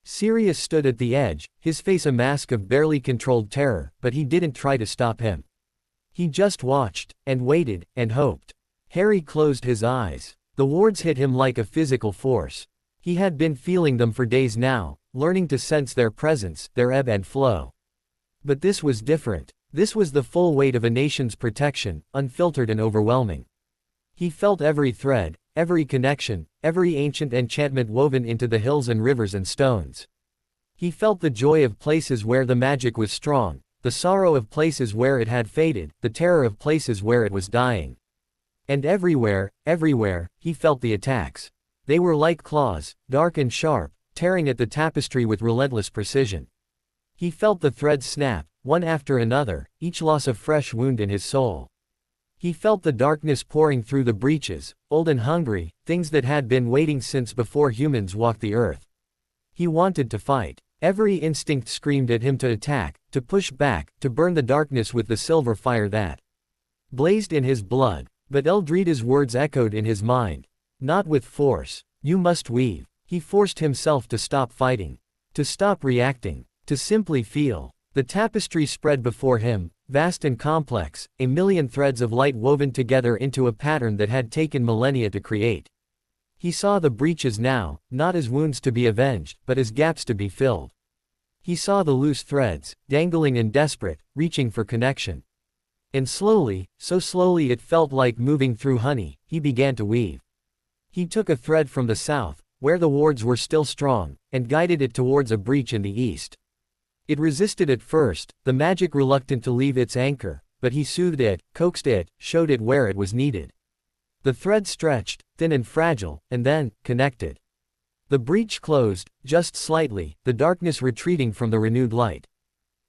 Sirius stood at the edge, his face a mask of barely controlled terror, but he didn't try to stop him. He just watched, and waited, and hoped. Harry closed his eyes. The wards hit him like a physical force. He had been feeling them for days now, learning to sense their presence, their ebb and flow. But this was different. This was the full weight of a nation's protection, unfiltered and overwhelming. He felt every thread, every connection, every ancient enchantment woven into the hills and rivers and stones. He felt the joy of places where the magic was strong, the sorrow of places where it had faded, the terror of places where it was dying. And everywhere, he felt the attacks. They were like claws, dark and sharp, tearing at the tapestry with relentless precision. He felt the threads snap, one after another, each loss a fresh wound in his soul. He felt the darkness pouring through the breaches, old and hungry, things that had been waiting since before humans walked the earth. He wanted to fight. Every instinct screamed at him to attack, to push back, to burn the darkness with the silver fire that blazed in his blood. But Eldrida's words echoed in his mind. Not with force. You must weave. He forced himself to stop fighting. To stop reacting. To simply feel. The tapestry spread before him, vast and complex, a million threads of light woven together into a pattern that had taken millennia to create. He saw the breaches now, not as wounds to be avenged, but as gaps to be filled. He saw the loose threads, dangling and desperate, reaching for connection. And slowly, so slowly it felt like moving through honey, he began to weave. He took a thread from the south, where the wards were still strong, and guided it towards a breach in the east. It resisted at first, the magic reluctant to leave its anchor, but he soothed it, coaxed it, showed it where it was needed. The thread stretched, thin and fragile, and then, connected. The breach closed, just slightly, the darkness retreating from the renewed light.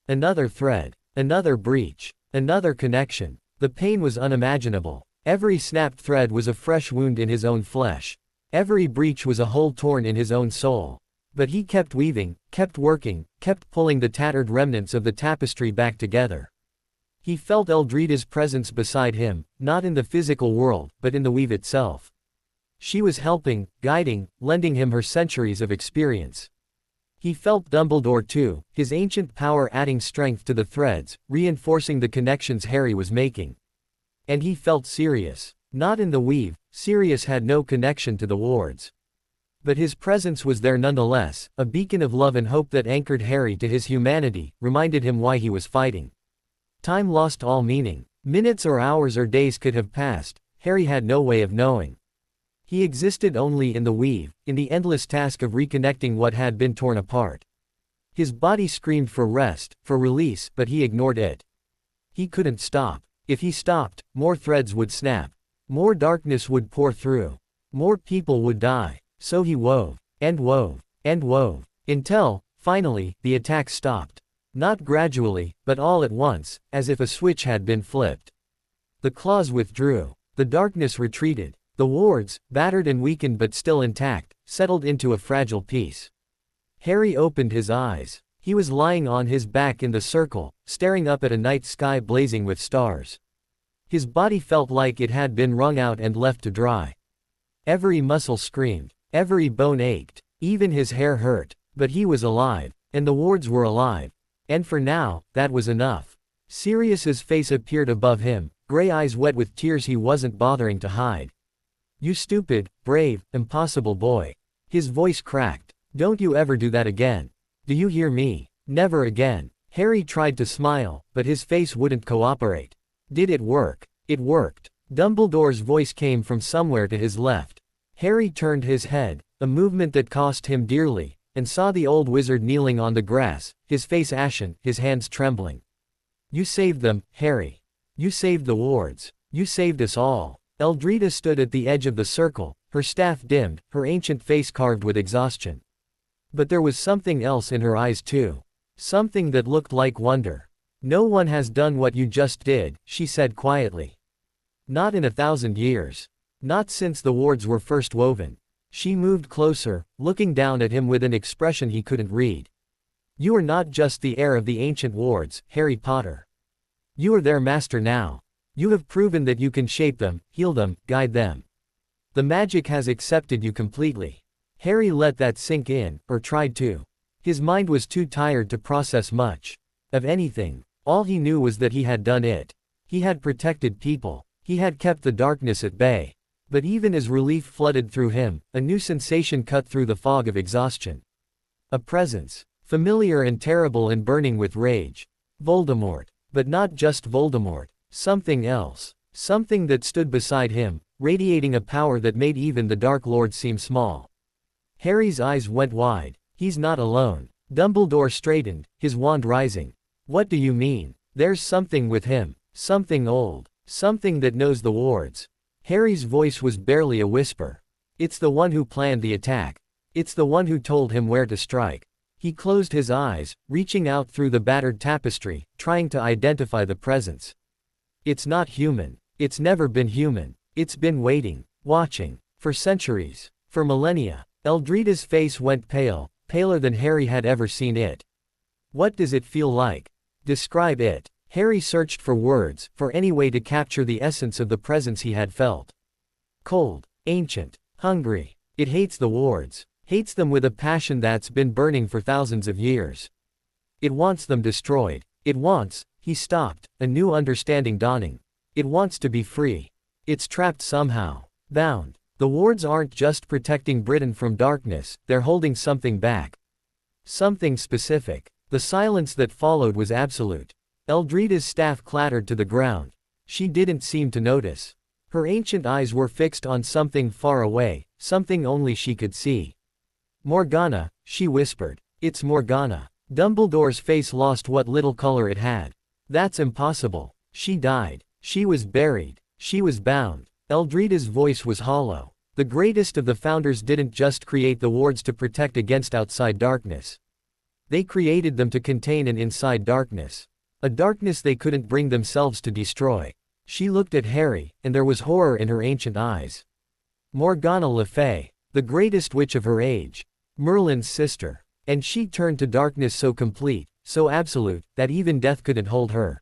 Another thread. Another breach. Another connection. The pain was unimaginable. Every snapped thread was a fresh wound in his own flesh. Every breach was a hole torn in his own soul. But he kept weaving, kept working, kept pulling the tattered remnants of the tapestry back together. He felt Eldrida's presence beside him, not in the physical world, but in the weave itself. She was helping, guiding, lending him her centuries of experience. He felt Dumbledore too, his ancient power adding strength to the threads, reinforcing the connections Harry was making. And he felt Sirius. Not in the weave, Sirius had no connection to the wards. But his presence was there nonetheless, a beacon of love and hope that anchored Harry to his humanity, reminded him why he was fighting. Time lost all meaning. Minutes or hours or days could have passed, Harry had no way of knowing. He existed only in the weave, in the endless task of reconnecting what had been torn apart. His body screamed for rest, for release, but he ignored it. He couldn't stop. If he stopped, more threads would snap. More darkness would pour through. More people would die. So he wove, and wove, and wove, until, finally, the attack stopped. Not gradually, but all at once, as if a switch had been flipped. The claws withdrew. The darkness retreated. The wards, battered and weakened but still intact, settled into a fragile peace. Harry opened his eyes. He was lying on his back in the circle, staring up at a night sky blazing with stars. His body felt like it had been wrung out and left to dry. Every muscle screamed. Every bone ached. Even his hair hurt. But he was alive. And the wards were alive. And for now, that was enough. Sirius's face appeared above him, gray eyes wet with tears he wasn't bothering to hide. You stupid, brave, impossible boy. His voice cracked. Don't you ever do that again. Do you hear me? Never again. Harry tried to smile, but his face wouldn't cooperate. Did it work? It worked. Dumbledore's voice came from somewhere to his left. Harry turned his head, a movement that cost him dearly, and saw the old wizard kneeling on the grass, his face ashen, his hands trembling. You saved them, Harry. You saved the wards. You saved us all. Eldrida stood at the edge of the circle, her staff dimmed, her ancient face carved with exhaustion. But there was something else in her eyes too. Something that looked like wonder. No one has done what you just did, she said quietly. Not in 1,000 years. Not since the wards were first woven. She moved closer, looking down at him with an expression he couldn't read. You are not just the heir of the ancient wards, Harry Potter. You are their master now. You have proven that you can shape them, heal them, guide them. The magic has accepted you completely. Harry let that sink in, or tried to. His mind was too tired to process much of anything. All he knew was that he had done it. He had protected people. He had kept the darkness at bay. But even as relief flooded through him, a new sensation cut through the fog of exhaustion. A presence. Familiar and terrible and burning with rage. Voldemort. But not just Voldemort. Something else. Something that stood beside him, radiating a power that made even the Dark Lord seem small. Harry's eyes went wide. He's not alone. Dumbledore straightened, his wand rising. What do you mean? There's something with him. Something old. Something that knows the wards. Harry's voice was barely a whisper. It's the one who planned the attack. It's the one who told him where to strike. He closed his eyes, reaching out through the battered tapestry, trying to identify the presence. It's not human. It's never been human. It's been waiting, watching, for centuries, for millennia. Eldrida's face went pale, paler than Harry had ever seen it. What does it feel like? Describe it. Harry searched for words, for any way to capture the essence of the presence he had felt. Cold, ancient, hungry. It hates the wards. Hates them with a passion that's been burning for thousands of years. It wants them destroyed. It wants, he stopped, a new understanding dawning. It wants to be free. It's trapped somehow. Bound. The wards aren't just protecting Britain from darkness, they're holding something back. Something specific. The silence that followed was absolute. Eldrida's staff clattered to the ground. She didn't seem to notice. Her ancient eyes were fixed on something far away, something only she could see. Morgana, she whispered. It's Morgana. Dumbledore's face lost what little color it had. That's impossible. She died. She was buried. She was bound. Eldrida's voice was hollow. The greatest of the founders didn't just create the wards to protect against outside darkness. They created them to contain an inside darkness. A darkness they couldn't bring themselves to destroy. She looked at Harry, and there was horror in her ancient eyes. Morgana Le Fay, the greatest witch of her age. Merlin's sister. And she turned to darkness so complete, so absolute, that even death couldn't hold her.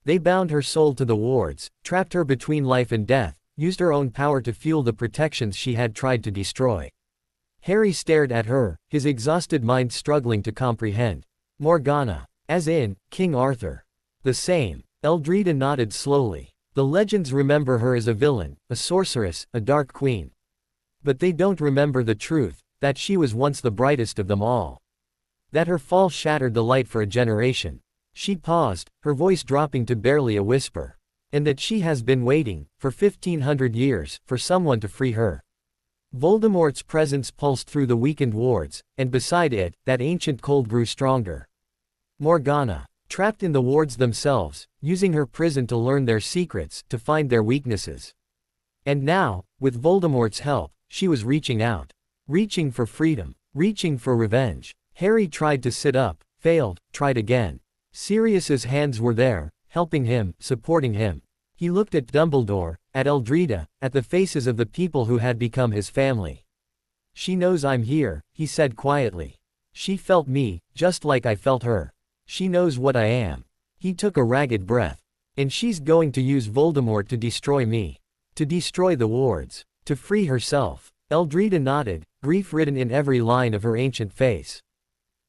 They bound her soul to the wards, trapped her between life and death, used her own power to fuel the protections she had tried to destroy. Harry stared at her, his exhausted mind struggling to comprehend. Morgana. As in, King Arthur. The same. Eldrida nodded slowly. The legends remember her as a villain, a sorceress, a dark queen. But they don't remember the truth, that she was once the brightest of them all. That her fall shattered the light for a generation. She paused, her voice dropping to barely a whisper. And that she has been waiting, for 1,500 years, for someone to free her. Voldemort's presence pulsed through the weakened wards, and beside it, that ancient cold grew stronger. Morgana. Trapped in the wards themselves, using her prison to learn their secrets, to find their weaknesses. And now, with Voldemort's help, she was reaching out. Reaching for freedom. Reaching for revenge. Harry tried to sit up, failed, tried again. Sirius's hands were there, helping him, supporting him. He looked at Dumbledore, at Eldrida, at the faces of the people who had become his family. She knows I'm here, he said quietly. She felt me, just like I felt her. She knows what I am. He took a ragged breath. And she's going to use Voldemort to destroy me. To destroy the wards. To free herself. Eldrida nodded, grief written in every line of her ancient face.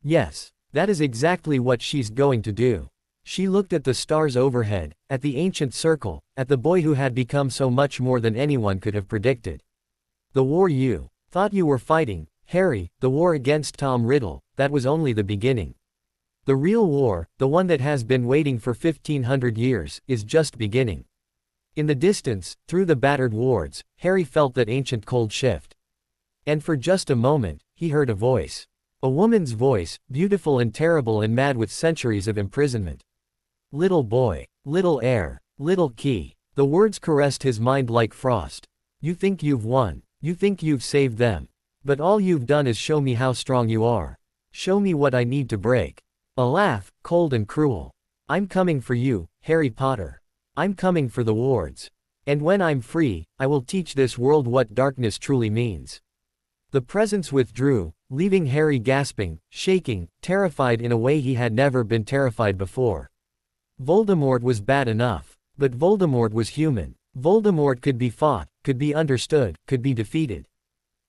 Yes, that is exactly what she's going to do. She looked at the stars overhead, at the ancient circle, at the boy who had become so much more than anyone could have predicted. The war you thought you were fighting, Harry, the war against Tom Riddle, that was only the beginning. The real war, the one that has been waiting for 1,500 years, is just beginning. In the distance, through the battered wards, Harry felt that ancient cold shift. And for just a moment, he heard a voice. A woman's voice, beautiful and terrible and mad with centuries of imprisonment. Little boy, little heir, little key. The words caressed his mind like frost. You think you've won. You think you've saved them. But all you've done is show me how strong you are. Show me what I need to break. A laugh, cold and cruel. I'm coming for you, Harry Potter. I'm coming for the wards. And when I'm free, I will teach this world what darkness truly means." The presence withdrew, leaving Harry gasping, shaking, terrified in a way he had never been terrified before. Voldemort was bad enough. But Voldemort was human. Voldemort could be fought, could be understood, could be defeated.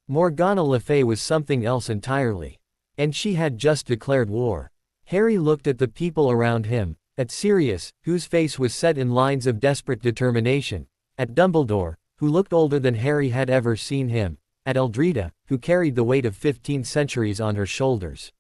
Morgana Le Fay was something else entirely. And she had just declared war. Harry looked at the people around him, at Sirius, whose face was set in lines of desperate determination, at Dumbledore, who looked older than Harry had ever seen him, at Eldreda, who carried the weight of 15 centuries on her shoulders.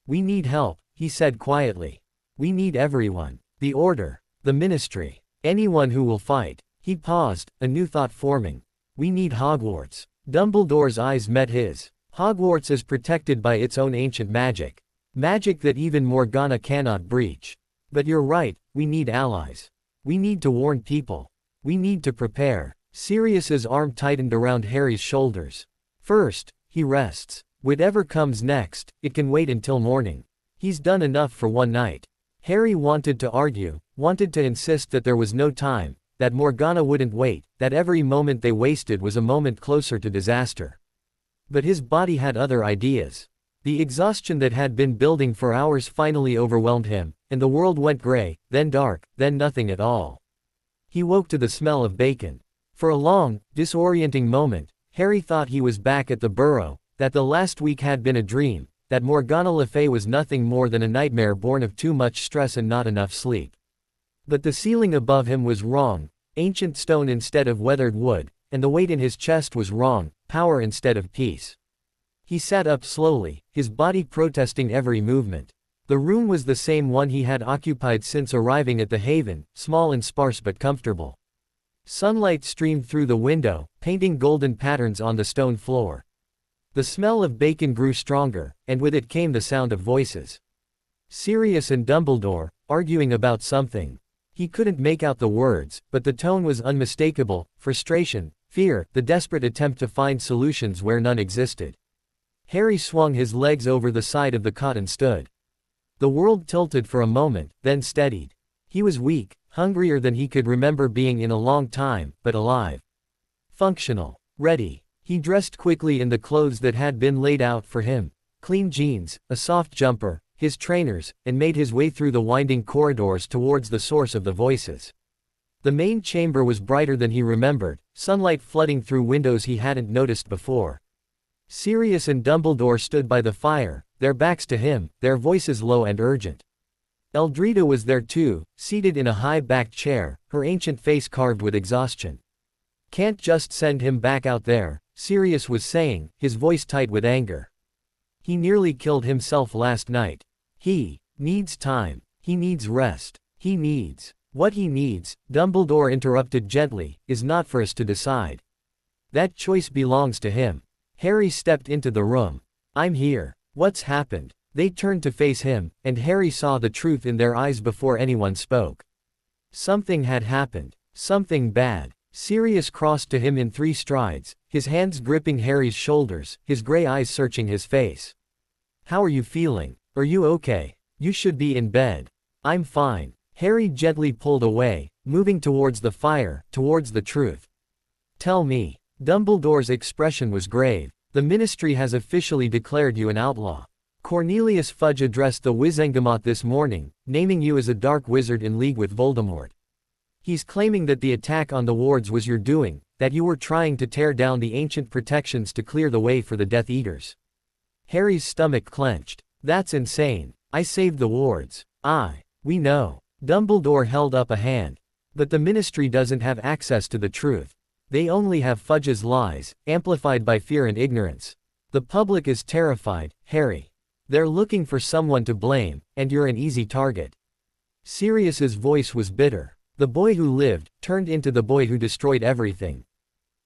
"We need help," he said quietly. "We need everyone. The Order. The Ministry. Anyone who will fight." He paused, a new thought forming. "We need Hogwarts." Dumbledore's eyes met his. "Hogwarts is protected by its own ancient magic. Magic that even Morgana cannot breach. But you're right, we need allies. We need to warn people. We need to prepare." Sirius's arm tightened around Harry's shoulders. "First, he rests. Whatever comes next, it can wait until morning. He's done enough for one night." Harry wanted to argue, wanted to insist that there was no time, that Morgana wouldn't wait, that every moment they wasted was a moment closer to disaster. But his body had other ideas. The exhaustion that had been building for hours finally overwhelmed him, and the world went gray, then dark, then nothing at all. He woke to the smell of bacon. For a long, disorienting moment, Harry thought he was back at the Burrow, that the last week had been a dream, that Morgana Le Fay was nothing more than a nightmare born of too much stress and not enough sleep. But the ceiling above him was wrong, ancient stone instead of weathered wood, and the weight in his chest was wrong, power instead of peace. He sat up slowly, his body protesting every movement. The room was the same one he had occupied since arriving at the Haven, small and sparse but comfortable. Sunlight streamed through the window, painting golden patterns on the stone floor. The smell of bacon grew stronger, and with it came the sound of voices. Sirius and Dumbledore, arguing about something. He couldn't make out the words, but the tone was unmistakable: frustration, fear, the desperate attempt to find solutions where none existed. Harry swung his legs over the side of the cot and stood. The world tilted for a moment, then steadied. He was weak, hungrier than he could remember being in a long time, but alive. Functional. Ready. He dressed quickly in the clothes that had been laid out for him. Clean jeans, a soft jumper, his trainers, and made his way through the winding corridors towards the source of the voices. The main chamber was brighter than he remembered, sunlight flooding through windows he hadn't noticed before. Sirius and Dumbledore stood by the fire, their backs to him, their voices low and urgent. Eldreda was there too, seated in a high-backed chair, her ancient face carved with exhaustion. "Can't just send him back out there," Sirius was saying, his voice tight with anger. "He nearly killed himself last night. He needs time. He needs rest. He needs..." "What he needs," Dumbledore interrupted gently, "is not for us to decide. That choice belongs to him." Harry stepped into the room. "I'm here. What's happened?" They turned to face him, and Harry saw the truth in their eyes before anyone spoke. Something had happened. Something bad. Sirius crossed to him in 3 strides, his hands gripping Harry's shoulders, his gray eyes searching his face. "How are you feeling? Are you okay? You should be in bed." "I'm fine." Harry gently pulled away, moving towards the fire, towards the truth. "Tell me." Dumbledore's expression was grave. "The Ministry has officially declared you an outlaw. Cornelius Fudge addressed the Wizengamot this morning, naming you as a dark wizard in league with Voldemort. He's claiming that the attack on the wards was your doing, that you were trying to tear down the ancient protections to clear the way for the Death Eaters." Harry's stomach clenched. "That's insane. I saved the wards." We know." Dumbledore held up a hand. "But the Ministry doesn't have access to the truth. They only have Fudge's lies, amplified by fear and ignorance. The public is terrified, Harry. They're looking for someone to blame, and you're an easy target." Sirius's voice was bitter. The boy who lived, turned into the boy who destroyed everything.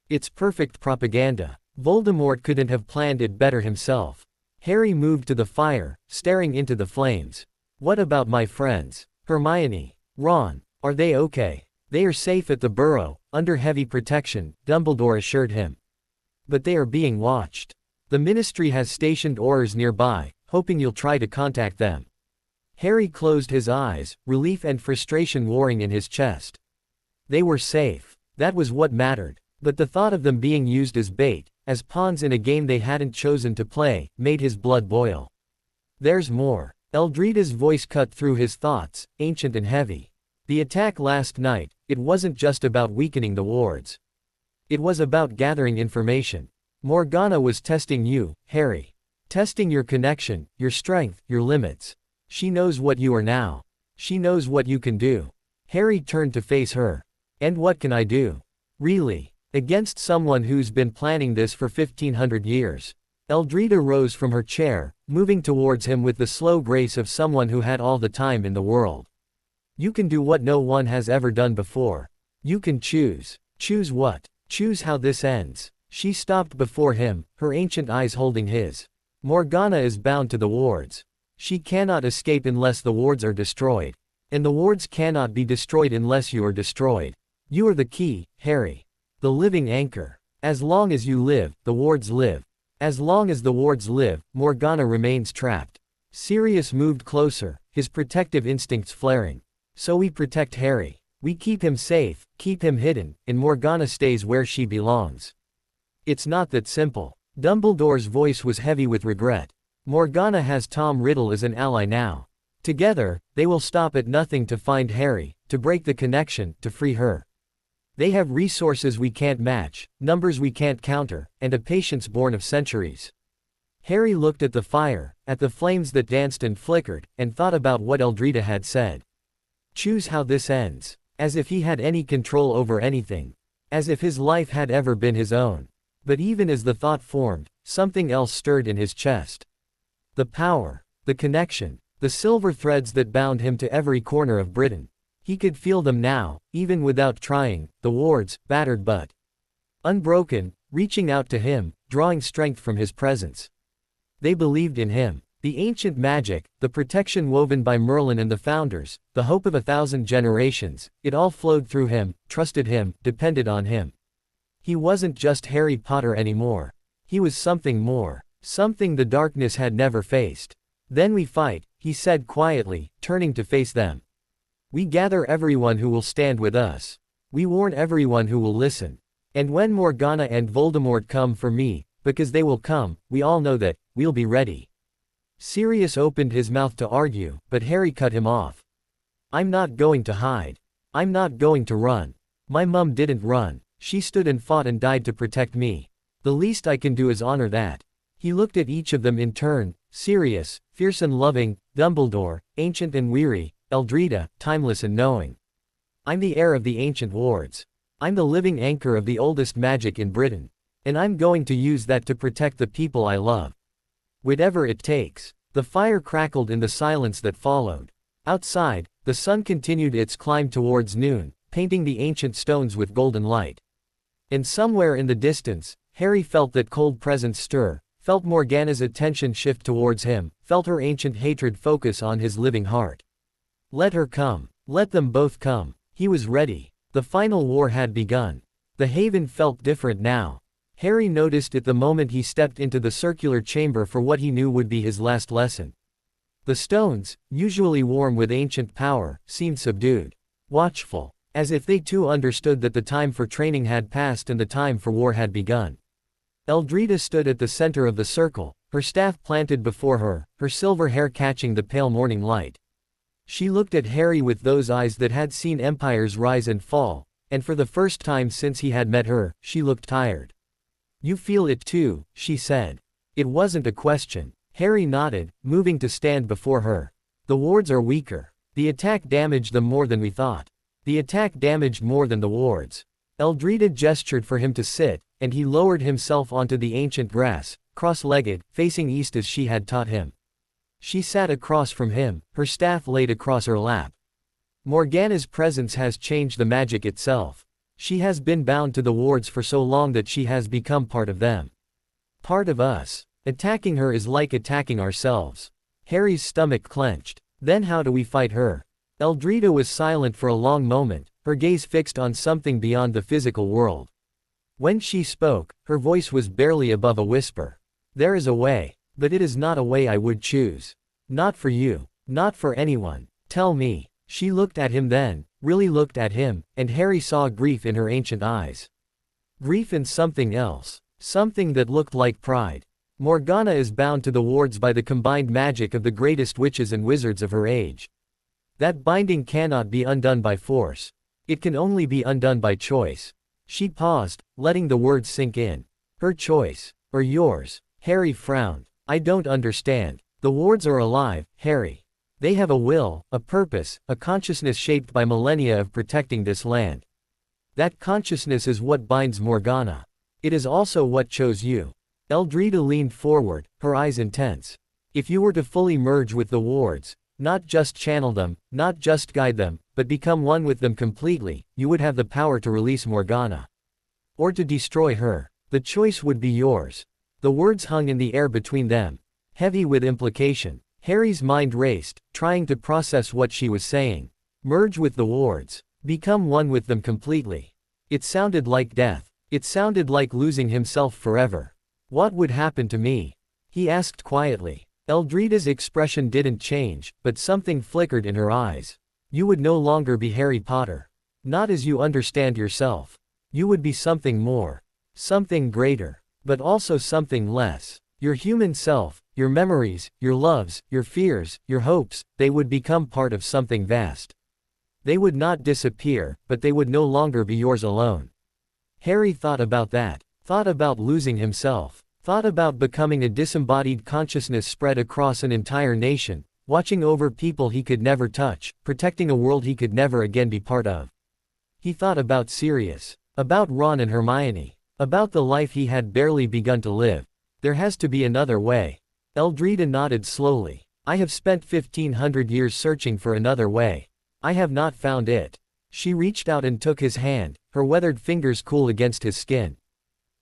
It's perfect propaganda. Voldemort couldn't have planned it better himself. Harry moved to the fire, staring into the flames. "What about my friends? Hermione, Ron, are they okay?" "They are safe at the Burrow, under heavy protection," Dumbledore assured him. "But they are being watched. The Ministry has stationed Aurors nearby, hoping you'll try to contact them." Harry closed his eyes, relief and frustration warring in his chest. They were safe. That was what mattered. But the thought of them being used as bait, as pawns in a game they hadn't chosen to play, made his blood boil. There's more. Eldrida's voice cut through his thoughts, ancient and heavy. The attack last night, it wasn't just about weakening the wards. It was about gathering information. Morgana was testing you, Harry. Testing your connection, your strength, your limits. She knows what you are now. She knows what you can do. Harry turned to face her. And what can I do? Really? Against someone who's been planning this for 1500 years. Eldrida rose from her chair, moving towards him with the slow grace of someone who had all the time in the world. You can do what no one has ever done before. You can choose. Choose what? Choose how this ends. She stopped before him, her ancient eyes holding his. Morgana is bound to the wards. She cannot escape unless the wards are destroyed. And the wards cannot be destroyed unless you are destroyed. You are the key, Harry. The living anchor. As long as you live, the wards live. As long as the wards live, Morgana remains trapped. Sirius moved closer, his protective instincts flaring. So we protect Harry. We keep him safe, keep him hidden, and Morgana stays where she belongs. It's not that simple. Dumbledore's voice was heavy with regret. Morgana has Tom Riddle as an ally now. Together, they will stop at nothing to find Harry, to break the connection, to free her. They have resources we can't match, numbers we can't counter, and a patience born of centuries. Harry looked at the fire, at the flames that danced and flickered, and thought about what Eldrida had said. Choose how this ends. As if he had any control over anything. As if his life had ever been his own. But even as the thought formed, something else stirred in his chest. The power, the connection, the silver threads that bound him to every corner of Britain. He could feel them now, even without trying, the wards, battered but unbroken, reaching out to him, drawing strength from his presence. They believed in him. The ancient magic, the protection woven by Merlin and the founders, the hope of 1,000 generations, it all flowed through him, trusted him, depended on him. He wasn't just Harry Potter anymore. He was something more, something the darkness had never faced. Then we fight, he said quietly, turning to face them. We gather everyone who will stand with us. We warn everyone who will listen. And when Morgana and Voldemort come for me, because they will come, we all know that, we'll be ready. Sirius opened his mouth to argue, but Harry cut him off. I'm not going to hide. I'm not going to run. My mum didn't run. She stood and fought and died to protect me. The least I can do is honor that. He looked at each of them in turn, Sirius, fierce and loving, Dumbledore, ancient and weary, Eldrida, timeless and knowing. I'm the heir of the ancient wards. I'm the living anchor of the oldest magic in Britain. And I'm going to use that to protect the people I love. Whatever it takes. The fire crackled in the silence that followed. Outside, the sun continued its climb towards noon, painting the ancient stones with golden light. And somewhere in the distance, Harry felt that cold presence stir, felt Morgana's attention shift towards him, felt her ancient hatred focus on his living heart. Let her come. Let them both come. He was ready. The final war had begun. The haven felt different now. Harry noticed it the moment he stepped into the circular chamber for what he knew would be his last lesson. The stones, usually warm with ancient power, seemed subdued. Watchful. As if they too understood that the time for training had passed and the time for war had begun. Eldrida stood at the center of the circle, her staff planted before her, her silver hair catching the pale morning light. She looked at Harry with those eyes that had seen empires rise and fall, and for the first time since he had met her, she looked tired. You feel it too, she said. It wasn't a question. Harry nodded, moving to stand before her. The wards are weaker. The attack damaged them more than we thought. The attack damaged more than the wards. Eldrida gestured for him to sit, and he lowered himself onto the ancient grass, cross-legged, facing east as she had taught him. She sat across from him, her staff laid across her lap. Morgana's presence has changed the magic itself. She has been bound to the wards for so long that she has become part of them. Part of us. Attacking her is like attacking ourselves. Harry's stomach clenched. Then how do we fight her? Eldrida was silent for a long moment, her gaze fixed on something beyond the physical world. When she spoke, her voice was barely above a whisper. There is a way, but it is not a way I would choose. Not for you. Not for anyone. Tell me. She looked at him then, really looked at him, and Harry saw grief in her ancient eyes. Grief and something else. Something that looked like pride. Morgana is bound to the wards by the combined magic of the greatest witches and wizards of her age. That binding cannot be undone by force. It can only be undone by choice. She paused, letting the words sink in. Her choice. Or yours. Harry frowned. I don't understand. The wards are alive, Harry. They have a will, a purpose, a consciousness shaped by millennia of protecting this land. That consciousness is what binds Morgana. It is also what chose you. Eldrita leaned forward, her eyes intense. If you were to fully merge with the wards, not just channel them, not just guide them, but become one with them completely, you would have the power to release Morgana. Or to destroy her. The choice would be yours. The words hung in the air between them, heavy with implication. Harry's mind raced, trying to process what she was saying. Merge with the wards. Become one with them completely. It sounded like death. It sounded like losing himself forever. What would happen to me? He asked quietly. Eldrita's expression didn't change, but something flickered in her eyes. You would no longer be Harry Potter. Not as you understand yourself. You would be something more. Something greater. But also something less. Your human self, your memories, your loves, your fears, your hopes, they would become part of something vast. They would not disappear, but they would no longer be yours alone. Harry thought about that. Thought about losing himself. Thought about becoming a disembodied consciousness spread across an entire nation, watching over people he could never touch, protecting a world he could never again be part of. He thought about Sirius. About Ron and Hermione. About the life he had barely begun to live. There has to be another way. Eldrita nodded slowly. I have spent 1500 years searching for another way. I have not found it. She reached out and took his hand, her weathered fingers cool against his skin.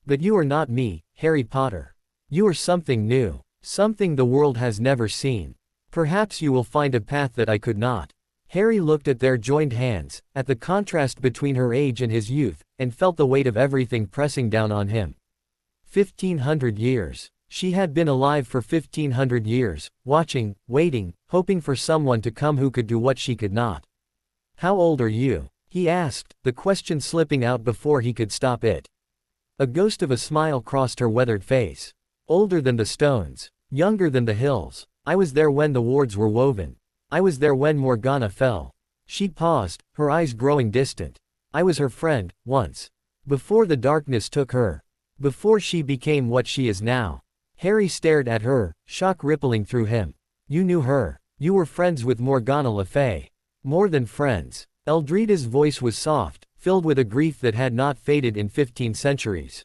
But you are not me, Harry Potter. You are something new. Something the world has never seen. Perhaps you will find a path that I could not. Harry looked at their joined hands, at the contrast between her age and his youth, and felt the weight of everything pressing down on him. 1500 years. She had been alive for 1500 years, watching, waiting, hoping for someone to come who could do what she could not. How old are you? He asked, the question slipping out before he could stop it. A ghost of a smile crossed her weathered face. Older than the stones. Younger than the hills. I was there when the wards were woven. I was there when Morgana fell. She paused, her eyes growing distant. I was her friend, once. Before the darkness took her. Before she became what she is now. Harry stared at her, shock rippling through him. You knew her. You were friends with Morgana Le Fay. More than friends. Eldrita's voice was soft, filled with a grief that had not faded in 15 centuries.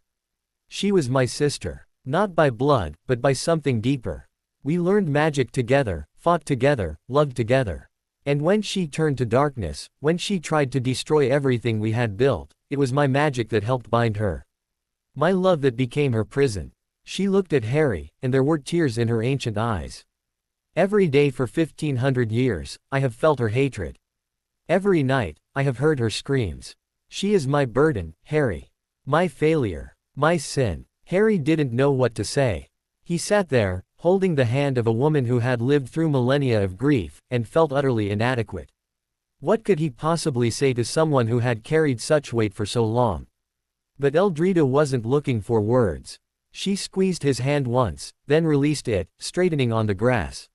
She was my sister. Not by blood, but by something deeper. We learned magic together, fought together, loved together. And when she turned to darkness, when she tried to destroy everything we had built, it was my magic that helped bind her. My love that became her prison. She looked at Harry, and there were tears in her ancient eyes. Every day for 1500 years, I have felt her hatred. Every night, I have heard her screams. She is my burden, Harry. My failure. My sin. Harry didn't know what to say. He sat there, holding the hand of a woman who had lived through millennia of grief, and felt utterly inadequate. What could he possibly say to someone who had carried such weight for so long? But Eldrita wasn't looking for words. She squeezed his hand once, then released it, straightening on the grass.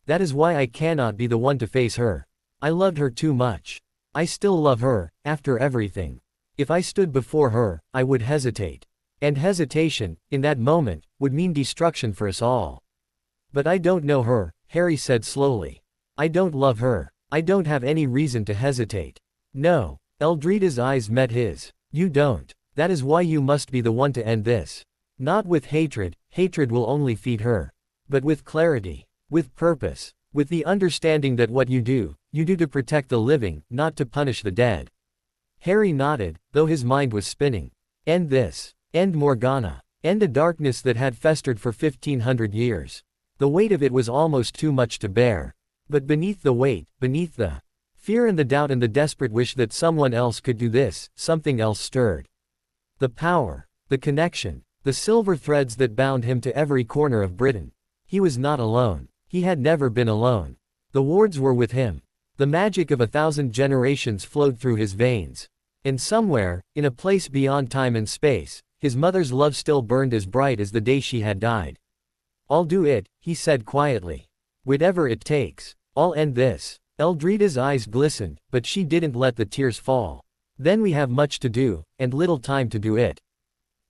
That is why I cannot be the one to face her. I loved her too much. I still love her, after everything. If I stood before her, I would hesitate. And hesitation, in that moment, would mean destruction for us all. But I don't know her, Harry said slowly. I don't love her. I don't have any reason to hesitate. No. Eldrita's eyes met his. You don't. That is why you must be the one to end this. Not with hatred, hatred will only feed her. But with clarity. With purpose. With the understanding that what you do to protect the living, not to punish the dead. Harry nodded, though his mind was spinning. End this. End Morgana. End a darkness that had festered for 1500 years. The weight of it was almost too much to bear. But beneath the weight, beneath the fear and the doubt and the desperate wish that someone else could do this, something else stirred. The power. The connection. The silver threads that bound him to every corner of Britain. He was not alone. He had never been alone. The wards were with him. The magic of 1,000 generations flowed through his veins. And somewhere, in a place beyond time and space, his mother's love still burned as bright as the day she had died. "I'll do it," he said quietly. "Whatever it takes. I'll end this." Eldrida's eyes glistened, but she didn't let the tears fall. "Then we have much to do, and little time to do it.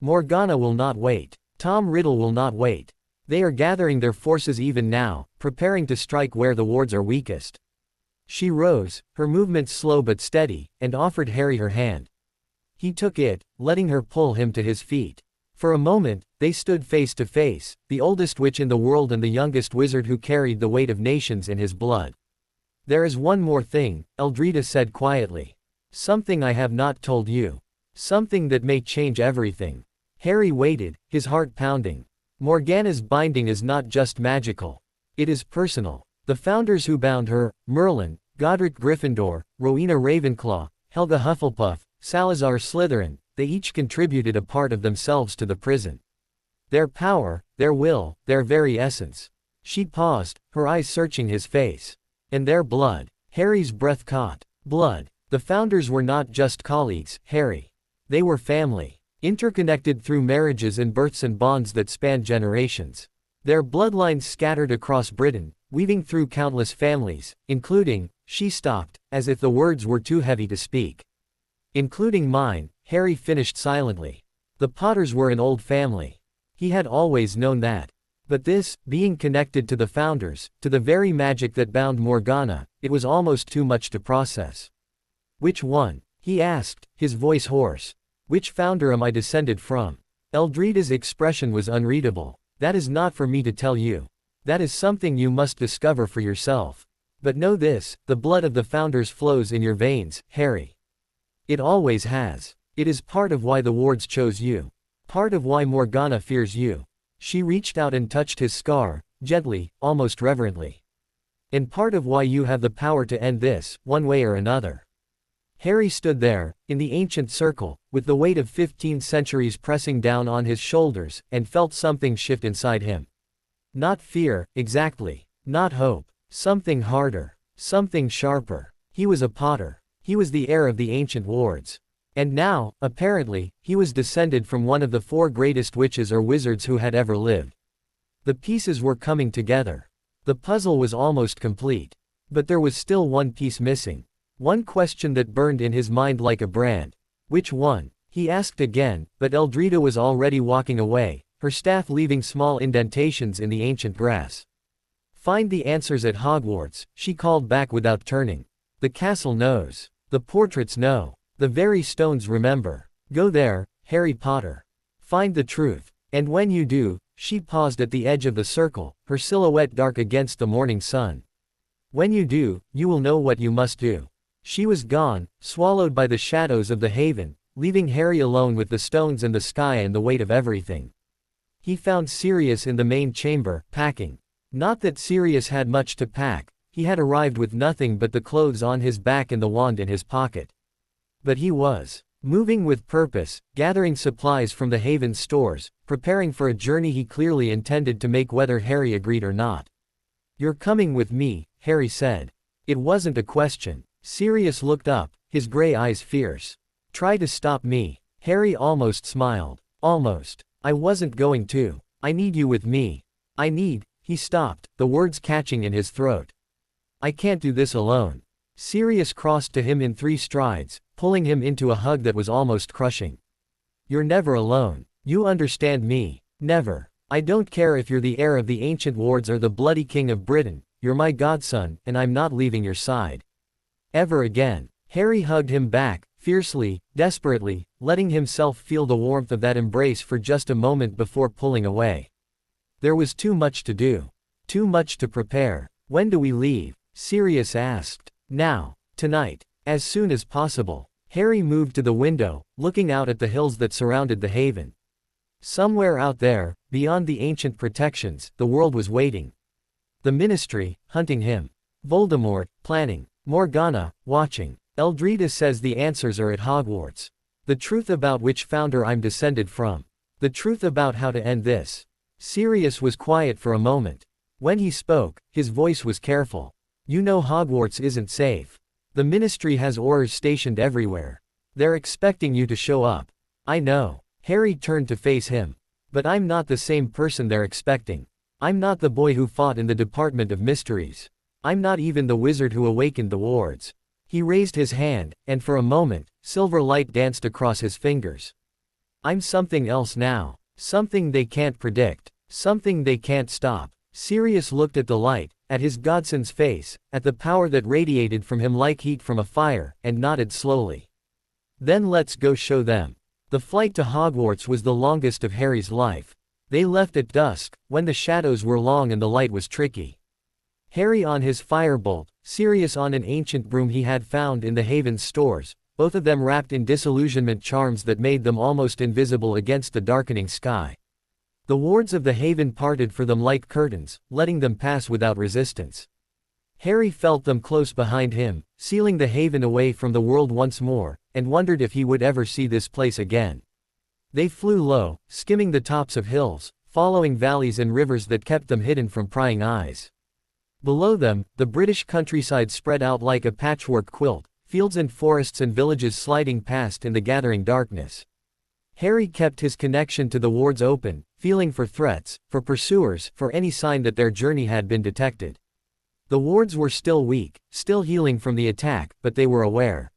Morgana will not wait. Tom Riddle will not wait. They are gathering their forces even now, preparing to strike where the wards are weakest." She rose, her movements slow but steady, and offered Harry her hand. He took it, letting her pull him to his feet. For a moment, they stood face to face, the oldest witch in the world and the youngest wizard who carried the weight of nations in his blood. "There is one more thing," Eldrida said quietly. "Something I have not told you. Something that may change everything." Harry waited, his heart pounding. Morgana's binding is not just magical. It is personal. The founders who bound her, Merlin, Godric Gryffindor, Rowena Ravenclaw, Helga Hufflepuff, Salazar Slytherin, they each contributed a part of themselves to the prison. Their power, their will, their very essence. She paused, her eyes searching his face. "And their blood." Harry's breath caught. Blood. The founders were not just colleagues, Harry. They were family. Interconnected through marriages and births and bonds that spanned generations. Their bloodlines scattered across Britain, weaving through countless families, including, she stopped, as if the words were too heavy to speak. "Including mine," Harry finished silently. The Potters were an old family. He had always known that. But this, being connected to the founders, to the very magic that bound Morgana, it was almost too much to process. "Which one?" he asked, his voice hoarse. "Which founder am I descended from?" Eldrida's expression was unreadable. "That is not for me to tell you. That is something you must discover for yourself. But know this, the blood of the founders flows in your veins, Harry. It always has. It is part of why the wards chose you. Part of why Morgana fears you." She reached out and touched his scar, gently, almost reverently. "And part of why you have the power to end this, one way or another." Harry stood there, in the ancient circle, with the weight of 15 centuries pressing down on his shoulders, and felt something shift inside him. Not fear, exactly. Not hope. Something harder. Something sharper. He was a Potter. He was the heir of the ancient wards. And now, apparently, he was descended from one of the 4 greatest witches or wizards who had ever lived. The pieces were coming together. The puzzle was almost complete. But there was still one piece missing. One question that burned in his mind like a brand. "Which one?" he asked again, but Eldrida was already walking away, her staff leaving small indentations in the ancient grass. "Find the answers at Hogwarts," she called back without turning. "The castle knows. The portraits know. The very stones remember. Go there, Harry Potter. Find the truth. And when you do," she paused at the edge of the circle, her silhouette dark against the morning sun. "When you do, you will know what you must do." She was gone, swallowed by the shadows of the haven, leaving Harry alone with the stones and the sky and the weight of everything. He found Sirius in the main chamber, packing. Not that Sirius had much to pack, he had arrived with nothing but the clothes on his back and the wand in his pocket. But he was moving with purpose, gathering supplies from the haven's stores, preparing for a journey he clearly intended to make whether Harry agreed or not. "You're coming with me," Harry said. It wasn't a question. Sirius looked up, his gray eyes fierce. "Try to stop me." Harry almost smiled. "Almost. I wasn't going to. I need you with me. I need—" He stopped, the words catching in his throat. "I can't do this alone." Sirius crossed to him in 3 strides, pulling him into a hug that was almost crushing. "You're never alone. You understand me. Never. I don't care if you're the heir of the ancient wards or the bloody king of Britain, you're my godson, and I'm not leaving your side. Ever again." Harry hugged him back, fiercely, desperately, letting himself feel the warmth of that embrace for just a moment before pulling away. There was too much to do. Too much to prepare. "When do we leave?" Sirius asked. "Now. Tonight. As soon as possible." Harry moved to the window, looking out at the hills that surrounded the haven. Somewhere out there, beyond the ancient protections, the world was waiting. The Ministry, hunting him. Voldemort, planning. Morgana, watching. Eldrida says the answers are at Hogwarts. The truth about which founder I'm descended from. The truth about how to end this. Sirius was quiet for a moment. When he spoke, his voice was careful. You know Hogwarts isn't safe. The Ministry has Aurors stationed everywhere. They're expecting you to show up. I know. Harry turned to face him. But I'm not the same person they're expecting. I'm not the boy who fought in the Department of Mysteries. I'm not even the wizard who awakened the wards. He raised his hand, and for a moment, silver light danced across his fingers. I'm something else now. Something they can't predict. Something they can't stop. Sirius looked at the light, at his godson's face, at the power that radiated from him like heat from a fire, and nodded slowly. Then let's go show them. The flight to Hogwarts was the longest of Harry's life. They left at dusk, when the shadows were long and the light was tricky. Harry on his firebolt, Sirius on an ancient broom he had found in the Haven's stores, both of them wrapped in disillusionment charms that made them almost invisible against the darkening sky. The wards of the Haven parted for them like curtains, letting them pass without resistance. Harry felt them close behind him, sealing the Haven away from the world once more, and wondered if he would ever see this place again. They flew low, skimming the tops of hills, following valleys and rivers that kept them hidden from prying eyes. Below them, the British countryside spread out like a patchwork quilt, fields and forests and villages sliding past in the gathering darkness. Harry kept his connection to the wards open, feeling for threats, for pursuers, for any sign that their journey had been detected. The wards were still weak, still healing from the attack, but they were aware.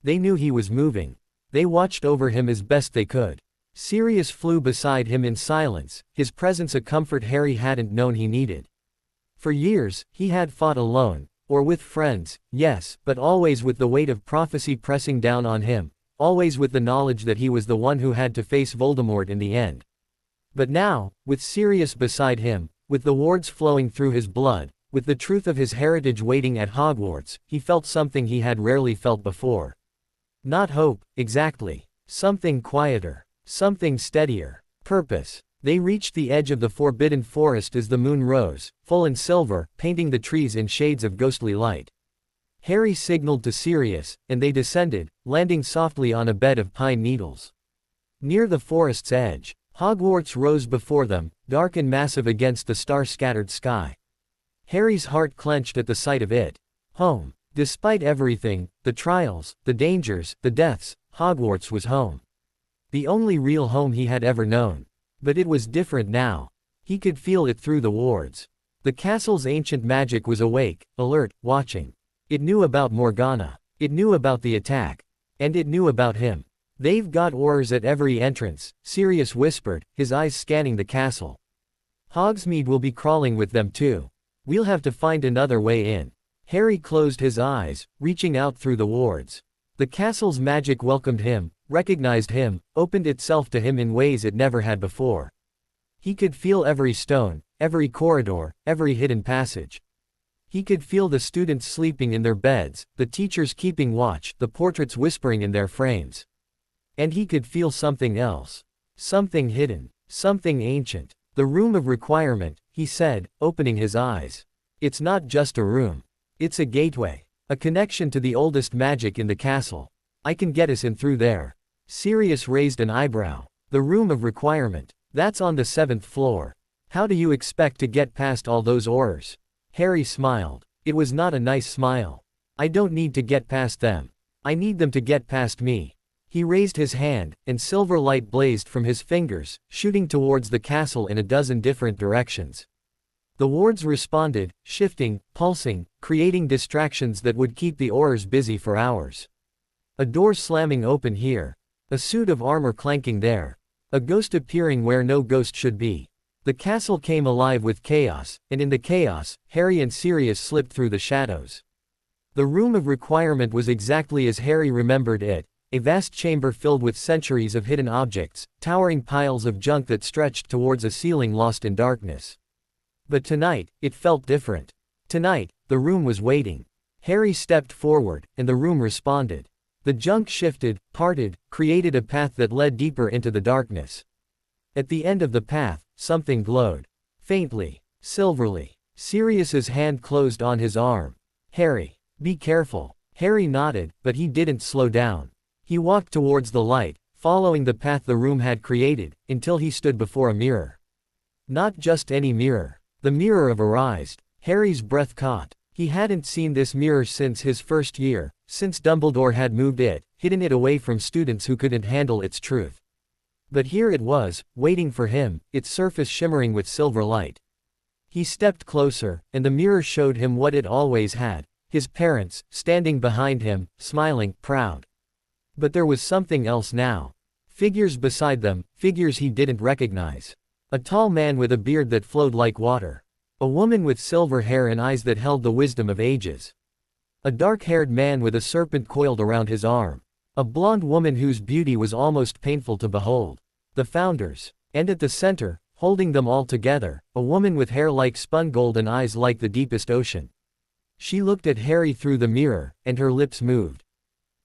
They knew he was moving. They watched over him as best they could. Sirius flew beside him in silence, his presence a comfort Harry hadn't known he needed. For years, he had fought alone, or with friends, yes, but always with the weight of prophecy pressing down on him, always with the knowledge that he was the one who had to face Voldemort in the end. But now, with Sirius beside him, with the wards flowing through his blood, with the truth of his heritage waiting at Hogwarts, he felt something he had rarely felt before. Not hope, exactly. Something quieter. Something steadier. Purpose. They reached the edge of the forbidden forest as the moon rose, full and silver, painting the trees in shades of ghostly light. Harry signaled to Sirius, and they descended, landing softly on a bed of pine needles. Near the forest's edge, Hogwarts rose before them, dark and massive against the star-scattered sky. Harry's heart clenched at the sight of it. Home. Despite everything, the trials, the dangers, the deaths, Hogwarts was home. The only real home he had ever known. But it was different now. He could feel it through the wards. The castle's ancient magic was awake, alert, watching. It knew about Morgana. It knew about the attack. And it knew about him. They've got Aurors at every entrance, Sirius whispered, his eyes scanning the castle. Hogsmeade will be crawling with them too. We'll have to find another way in. Harry closed his eyes, reaching out through the wards. The castle's magic welcomed him, recognized him, opened itself to him in ways it never had before. He could feel every stone, every corridor, every hidden passage. He could feel the students sleeping in their beds, the teachers keeping watch, the portraits whispering in their frames. And he could feel something else. Something hidden. Something ancient. The room of requirement, he said, opening his eyes. It's not just a room. It's a gateway. A connection to the oldest magic in the castle. I can get us in through there. Sirius raised an eyebrow. The room of requirement. That's on the 7th floor. How do you expect to get past all those Aurors? Harry smiled. It was not a nice smile. I don't need to get past them. I need them to get past me. He raised his hand, and silver light blazed from his fingers, shooting towards the castle in a dozen different directions. The wards responded, shifting, pulsing, creating distractions that would keep the Aurors busy for hours. A door slamming open here. A suit of armor clanking there. A ghost appearing where no ghost should be. The castle came alive with chaos, and in the chaos, Harry and Sirius slipped through the shadows. The room of requirement was exactly as Harry remembered it, a vast chamber filled with centuries of hidden objects, towering piles of junk that stretched towards a ceiling lost in darkness. But tonight, it felt different. Tonight, the room was waiting. Harry stepped forward, and the room responded. The junk shifted, parted, created a path that led deeper into the darkness. At the end of the path, something glowed. Faintly, silverly. Sirius's hand closed on his arm. Harry, be careful. Harry nodded, but he didn't slow down. He walked towards the light, following the path the room had created, until he stood before a mirror. Not just any mirror. The mirror of Arised. Harry's breath caught. He hadn't seen this mirror since his first year, since Dumbledore had moved it, hidden it away from students who couldn't handle its truth. But here it was, waiting for him, its surface shimmering with silver light. He stepped closer, and the mirror showed him what it always had: his parents, standing behind him, smiling, proud. But there was something else now. Figures beside them, figures he didn't recognize. A tall man with a beard that flowed like water. A woman with silver hair and eyes that held the wisdom of ages. A dark-haired man with a serpent coiled around his arm. A blonde woman whose beauty was almost painful to behold. The founders. And at the center, holding them all together, a woman with hair like spun gold and eyes like the deepest ocean. She looked at Harry through the mirror, and her lips moved.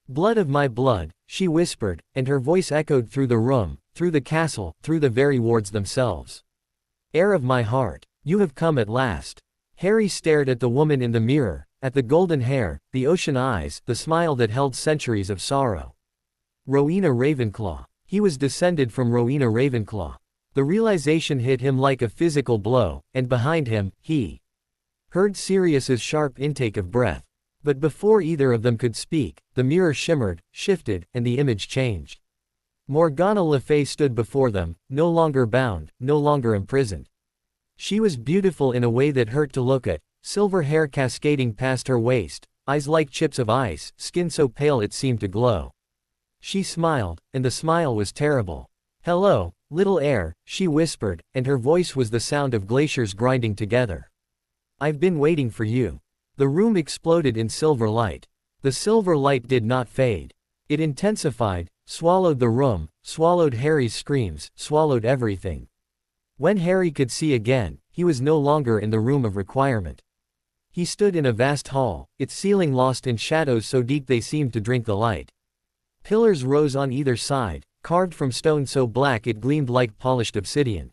"Blood of my blood," she whispered, and her voice echoed through the room, through the castle, through the very wards themselves. "Heir of my heart, you have come at last." Harry stared at the woman in the mirror, at the golden hair, the ocean eyes, the smile that held centuries of sorrow. Rowena Ravenclaw. He was descended from Rowena Ravenclaw. The realization hit him like a physical blow, and behind him, he heard Sirius's sharp intake of breath. But before either of them could speak, the mirror shimmered, shifted, and the image changed. Morgana Le Fay stood before them, no longer bound, no longer imprisoned. She was beautiful in a way that hurt to look at, silver hair cascading past her waist, eyes like chips of ice, skin so pale it seemed to glow. She smiled, and the smile was terrible. "Hello, little heir," she whispered, and her voice was the sound of glaciers grinding together. "I've been waiting for you." The room exploded in silver light. The silver light did not fade. It intensified, swallowed the room, swallowed Harry's screams, swallowed everything. When Harry could see again, he was no longer in the room of requirement. He stood in a vast hall, its ceiling lost in shadows so deep they seemed to drink the light. Pillars rose on either side, carved from stone so black it gleamed like polished obsidian.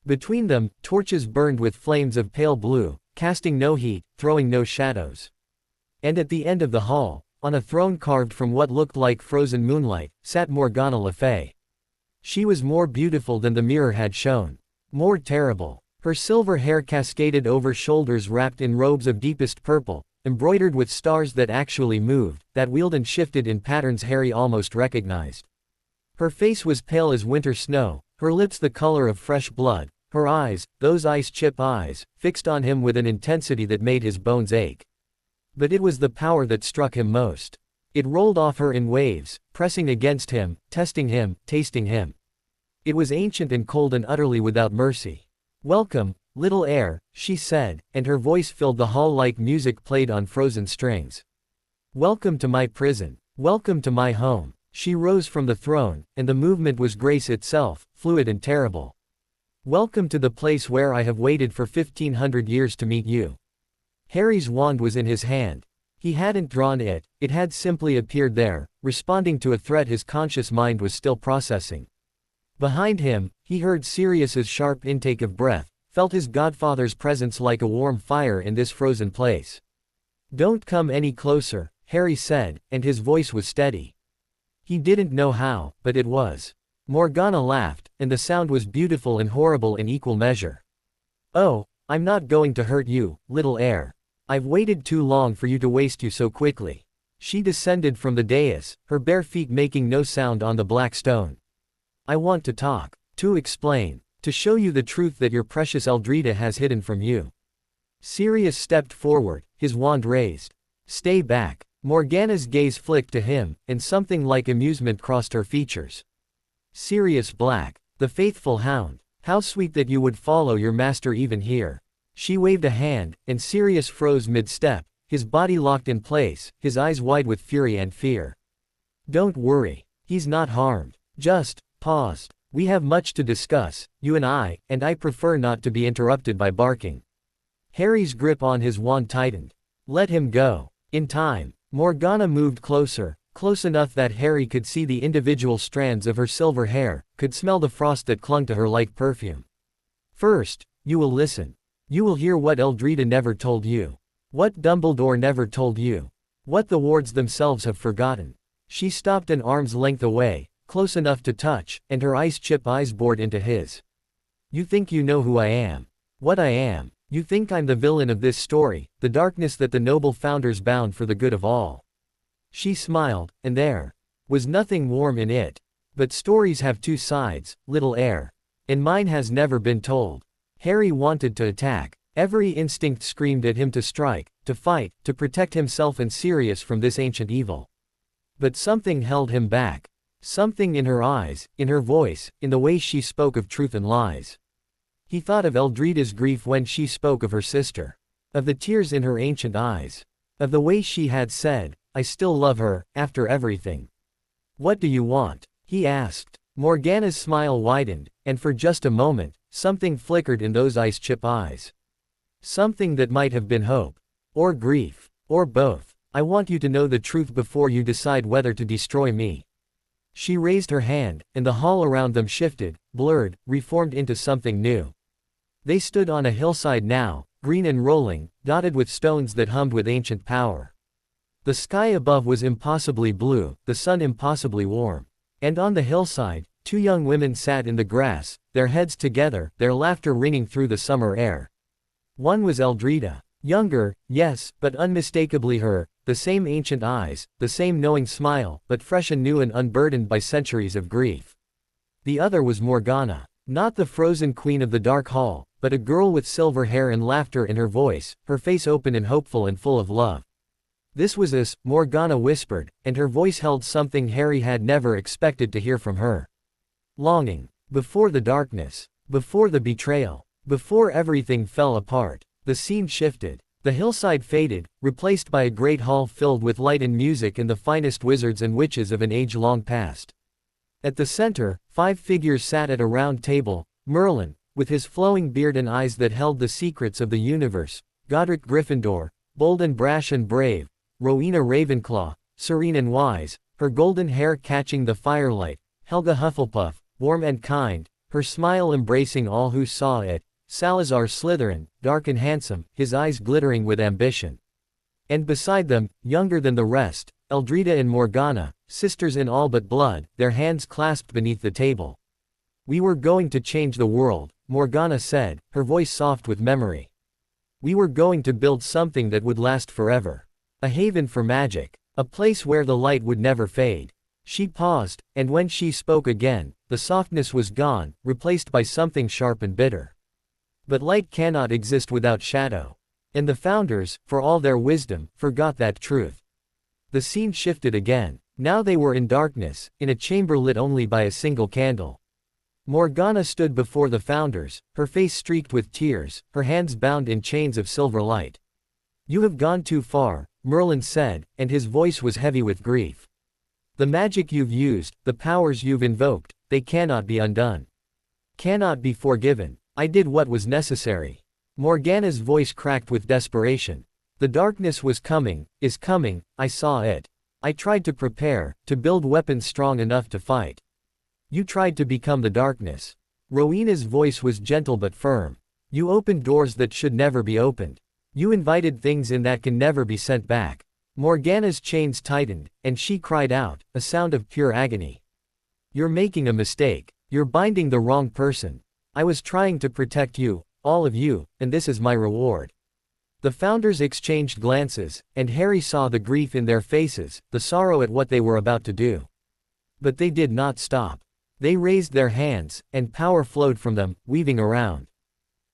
Between them, torches burned with flames of pale blue, casting no heat, throwing no shadows. And at the end of the hall, on a throne carved from what looked like frozen moonlight, sat Morgana Le Fay. She was more beautiful than the mirror had shown. More terrible. Her silver hair cascaded over shoulders wrapped in robes of deepest purple, embroidered with stars that actually moved, that wheeled and shifted in patterns Harry almost recognized. Her face was pale as winter snow, her lips the color of fresh blood, her eyes, those ice-chip eyes, fixed on him with an intensity that made his bones ache. But it was the power that struck him most. It rolled off her in waves, pressing against him, testing him, tasting him. It was ancient and cold and utterly without mercy. "Welcome, little heir," she said, and her voice filled the hall like music played on frozen strings. "Welcome to my prison. Welcome to my home." She rose from the throne, and the movement was grace itself, fluid and terrible. "Welcome to the place where I have waited for 1500 years to meet you." Harry's wand was in his hand. He hadn't drawn it, it had simply appeared there, responding to a threat his conscious mind was still processing. Behind him, he heard Sirius's sharp intake of breath, felt his godfather's presence like a warm fire in this frozen place. "Don't come any closer," Harry said, and his voice was steady. He didn't know how, but it was. Morgana laughed, and the sound was beautiful and horrible in equal measure. "Oh, I'm not going to hurt you, little heir. I've waited too long for you to waste you so quickly." She descended from the dais, her bare feet making no sound on the black stone. "I want to talk, to explain, to show you the truth that your precious Eldrita has hidden from you." Sirius stepped forward, his wand raised. "Stay back." Morgana's gaze flicked to him, and something like amusement crossed her features. "Sirius Black, the faithful hound. How sweet that you would follow your master even here." She waved a hand, and Sirius froze mid-step, his body locked in place, his eyes wide with fury and fear. "Don't worry. He's not harmed. Just paused. We have much to discuss, you and I prefer not to be interrupted by barking." Harry's grip on his wand tightened. "Let him go." In time, Morgana moved closer, close enough that Harry could see the individual strands of her silver hair, could smell the frost that clung to her like perfume. "First, you will listen. You will hear what Eldrita never told you. What Dumbledore never told you. What the wards themselves have forgotten." She stopped an arm's length away, close enough to touch, and her ice-chip eyes bored into his. "You think you know who I am. What I am. You think I'm the villain of this story, the darkness that the noble founders bound for the good of all." She smiled, and there was nothing warm in it. But stories have two sides, little heir. And mine has never been told. Harry wanted to attack. Every instinct screamed at him to strike, to fight, to protect himself and Sirius from this ancient evil. But something held him back. Something in her eyes, in her voice, in the way she spoke of truth and lies. He thought of Eldrida's grief when she spoke of her sister. Of the tears in her ancient eyes. Of the way she had said, "I still love her, after everything." "What do you want?" he asked. Morgana's smile widened, and for just a moment, something flickered in those ice-chip eyes. Something that might have been hope. Or grief. Or both. "I want you to know the truth before you decide whether to destroy me." She raised her hand, and the hall around them shifted, blurred, reformed into something new. They stood on a hillside now, green and rolling, dotted with stones that hummed with ancient power. The sky above was impossibly blue, the sun impossibly warm. And on the hillside, two young women sat in the grass, their heads together, their laughter ringing through the summer air. One was Eldrida. Younger, yes, but unmistakably her, the same ancient eyes, the same knowing smile, but fresh and new and unburdened by centuries of grief. The other was Morgana. Not the frozen queen of the dark hall, but a girl with silver hair and laughter in her voice, her face open and hopeful and full of love. "This was us," Morgana whispered, and her voice held something Harry had never expected to hear from her. Longing. Before the darkness. Before the betrayal. Before everything fell apart. The scene shifted. The hillside faded, replaced by a great hall filled with light and music and the finest wizards and witches of an age long past. At the center, 5 figures sat at a round table: Merlin, with his flowing beard and eyes that held the secrets of the universe; Godric Gryffindor, bold and brash and brave; Rowena Ravenclaw, serene and wise, her golden hair catching the firelight; Helga Hufflepuff, warm and kind, her smile embracing all who saw it; Salazar Slytherin, dark and handsome, his eyes glittering with ambition. And beside them, younger than the rest, Eldrida and Morgana, sisters in all but blood, their hands clasped beneath the table. "We were going to change the world," Morgana said, her voice soft with memory. "We were going to build something that would last forever. A haven for magic. A place where the light would never fade." She paused, and when she spoke again, the softness was gone, replaced by something sharp and bitter. "But light cannot exist without shadow. And the founders, for all their wisdom, forgot that truth." The scene shifted again. Now they were in darkness, in a chamber lit only by a single candle. Morgana stood before the founders, her face streaked with tears, her hands bound in chains of silver light. "You have gone too far," Merlin said, and his voice was heavy with grief. "The magic you've used, the powers you've invoked, they cannot be undone. Cannot be forgiven. I did what was necessary." Morgana's voice cracked with desperation. "The darkness was coming, is coming, I saw it. I tried to prepare, to build weapons strong enough to fight. You tried to become the darkness." Rowena's voice was gentle but firm. "You opened doors that should never be opened. You invited things in that can never be sent back." Morgana's chains tightened, and she cried out, a sound of pure agony. "You're making a mistake. You're binding the wrong person. I was trying to protect you, all of you, and this is my reward." The founders exchanged glances, and Harry saw the grief in their faces, the sorrow at what they were about to do. But they did not stop. They raised their hands, and power flowed from them, weaving around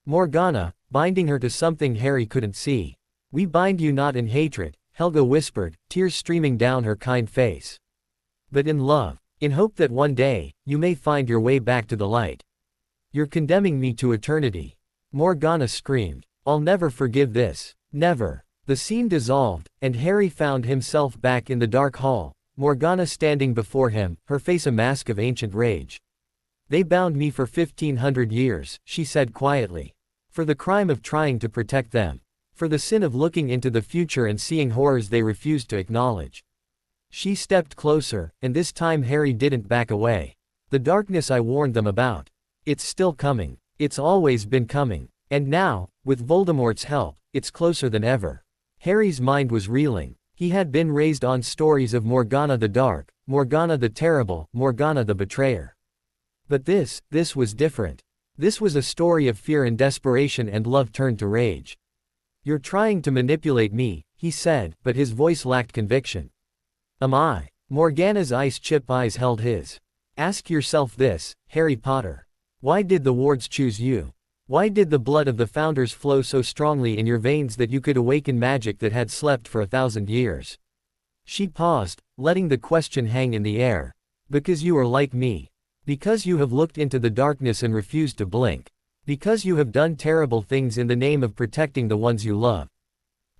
Morgana, binding her to something Harry couldn't see. "We bind you not in hatred," Helga whispered, tears streaming down her kind face. "But in love. In hope that one day, you may find your way back to the light." "You're condemning me to eternity," Morgana screamed. "I'll never forgive this. Never." The scene dissolved, and Harry found himself back in the dark hall, Morgana standing before him, her face a mask of ancient rage. "They bound me for 1500 years, she said quietly. "For the crime of trying to protect them. For the sin of looking into the future and seeing horrors they refused to acknowledge." She stepped closer, and this time Harry didn't back away. "The darkness I warned them about. It's still coming. It's always been coming. And now, with Voldemort's help, it's closer than ever." Harry's mind was reeling. He had been raised on stories of Morgana the Dark, Morgana the Terrible, Morgana the Betrayer. But this was different. This was a story of fear and desperation and love turned to rage. "You're trying to manipulate me," he said, but his voice lacked conviction. "Am I?" Morgana's ice chip eyes held his. "Ask yourself this, Harry Potter. Why did the wards choose you? Why did the blood of the founders flow so strongly in your veins that you could awaken magic that had slept for 1,000 years?" She paused, letting the question hang in the air. "Because you are like me. Because you have looked into the darkness and refused to blink. Because you have done terrible things in the name of protecting the ones you love."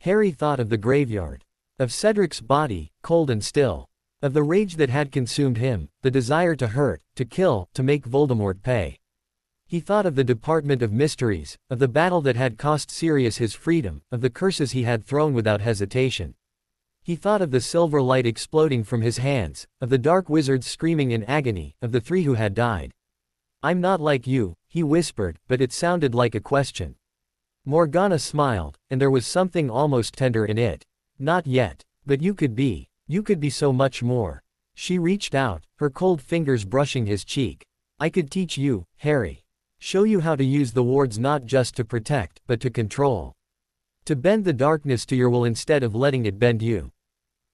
Harry thought of the graveyard. Of Cedric's body, cold and still. Of the rage that had consumed him, the desire to hurt, to kill, to make Voldemort pay. He thought of the Department of Mysteries, of the battle that had cost Sirius his freedom, of the curses he had thrown without hesitation. He thought of the silver light exploding from his hands, of the dark wizards screaming in agony, of the 3 who had died. "I'm not like you," he whispered, but it sounded like a question. Morgana smiled, and there was something almost tender in it. "Not yet. But you could be. You could be so much more." She reached out, her cold fingers brushing his cheek. "I could teach you, Harry. Show you how to use the wards not just to protect, but to control. To bend the darkness to your will instead of letting it bend you.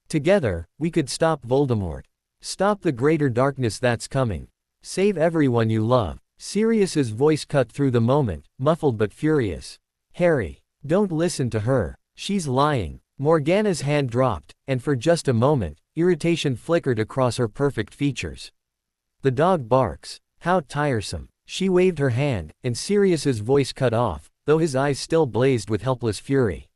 Together, we could stop Voldemort. Stop the greater darkness that's coming. Save everyone you love." Sirius's voice cut through the moment, muffled but furious. "Harry, don't listen to her. She's lying." Morgana's hand dropped, and for just a moment, irritation flickered across her perfect features. "The dog barks. How tiresome." She waved her hand, and Sirius's voice cut off, though his eyes still blazed with helpless fury.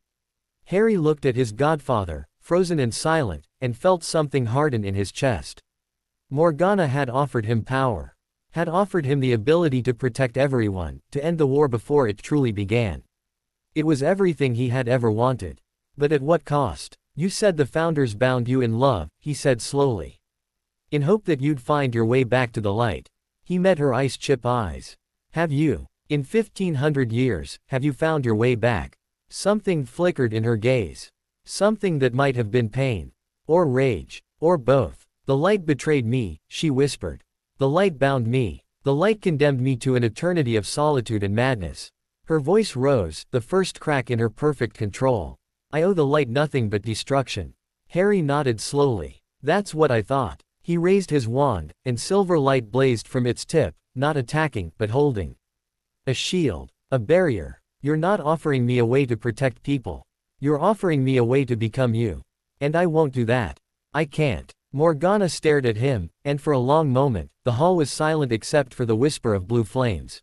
Harry looked at his godfather, frozen and silent, and felt something harden in his chest. Morgana had offered him power. Had offered him the ability to protect everyone, to end the war before it truly began. It was everything he had ever wanted. But at what cost? "You said the founders bound you in love," he said slowly. "In hope that you'd find your way back to the light." He met her ice chip eyes. "Have you? In 1,500 years, have you found your way back?" Something flickered in her gaze. Something that might have been pain. Or rage. Or both. "The light betrayed me," she whispered. "The light bound me. The light condemned me to an eternity of solitude and madness." Her voice rose, the first crack in her perfect control. "I owe the light nothing but destruction." Harry nodded slowly. "That's what I thought." He raised his wand, and silver light blazed from its tip, not attacking, but holding. "A shield. A barrier. You're not offering me a way to protect people. You're offering me a way to become you. And I won't do that. I can't." Morgana stared at him, and for a long moment, the hall was silent except for the whisper of blue flames.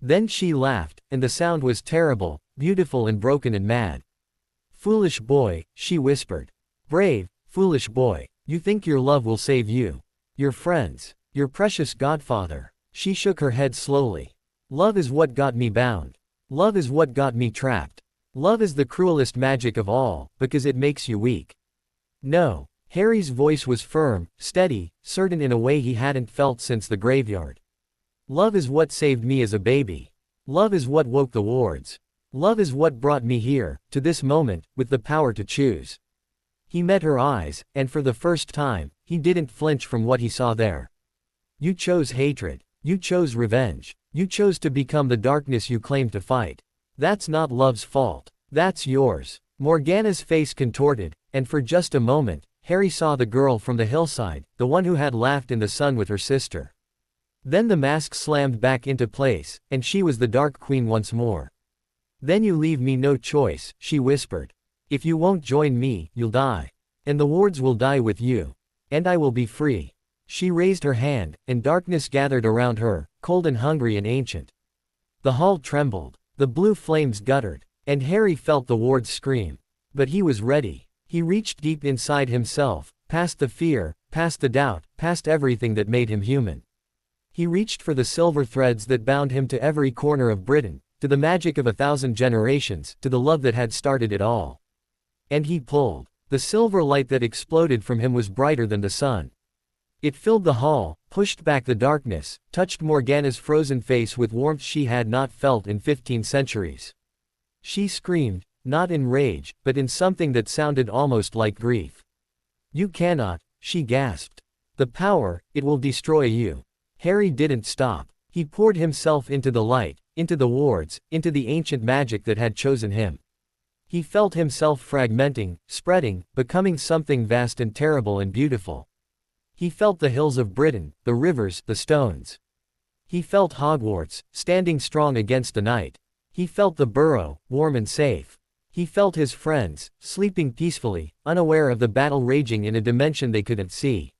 Then she laughed, and the sound was terrible, beautiful and broken and mad. "Foolish boy," she whispered. "Brave, foolish boy. You think your love will save you. Your friends. Your precious godfather." She shook her head slowly. "Love is what got me bound. Love is what got me trapped. Love is the cruelest magic of all, because it makes you weak." "No." Harry's voice was firm, steady, certain in a way he hadn't felt since the graveyard. "Love is what saved me as a baby. Love is what woke the wards. Love is what brought me here, to this moment, with the power to choose." He met her eyes, and for the first time, he didn't flinch from what he saw there. "You chose hatred. You chose revenge. You chose to become the darkness you claimed to fight. That's not love's fault. That's yours." Morgana's face contorted, and for just a moment, Harry saw the girl from the hillside, the one who had laughed in the sun with her sister. Then the mask slammed back into place, and she was the Dark Queen once more. "Then you leave me no choice," she whispered. "If you won't join me, you'll die. And the wards will die with you. And I will be free." She raised her hand, and darkness gathered around her, cold and hungry and ancient. The hall trembled. The blue flames guttered. And Harry felt the wards scream. But he was ready. He reached deep inside himself, past the fear, past the doubt, past everything that made him human. He reached for the silver threads that bound him to every corner of Britain, to the magic of 1,000 generations, to the love that had started it all. And he pulled. The silver light that exploded from him was brighter than the sun. It filled the hall, pushed back the darkness, touched Morgana's frozen face with warmth she had not felt in 15 centuries. She screamed, not in rage, but in something that sounded almost like grief. "You cannot," she gasped. "The power, it will destroy you." Harry didn't stop. He poured himself into the light, into the wards, into the ancient magic that had chosen him. He felt himself fragmenting, spreading, becoming something vast and terrible and beautiful. He felt the hills of Britain, the rivers, the stones. He felt Hogwarts, standing strong against the night. He felt the burrow, warm and safe. He felt his friends, sleeping peacefully, unaware of the battle raging in a dimension they couldn't see.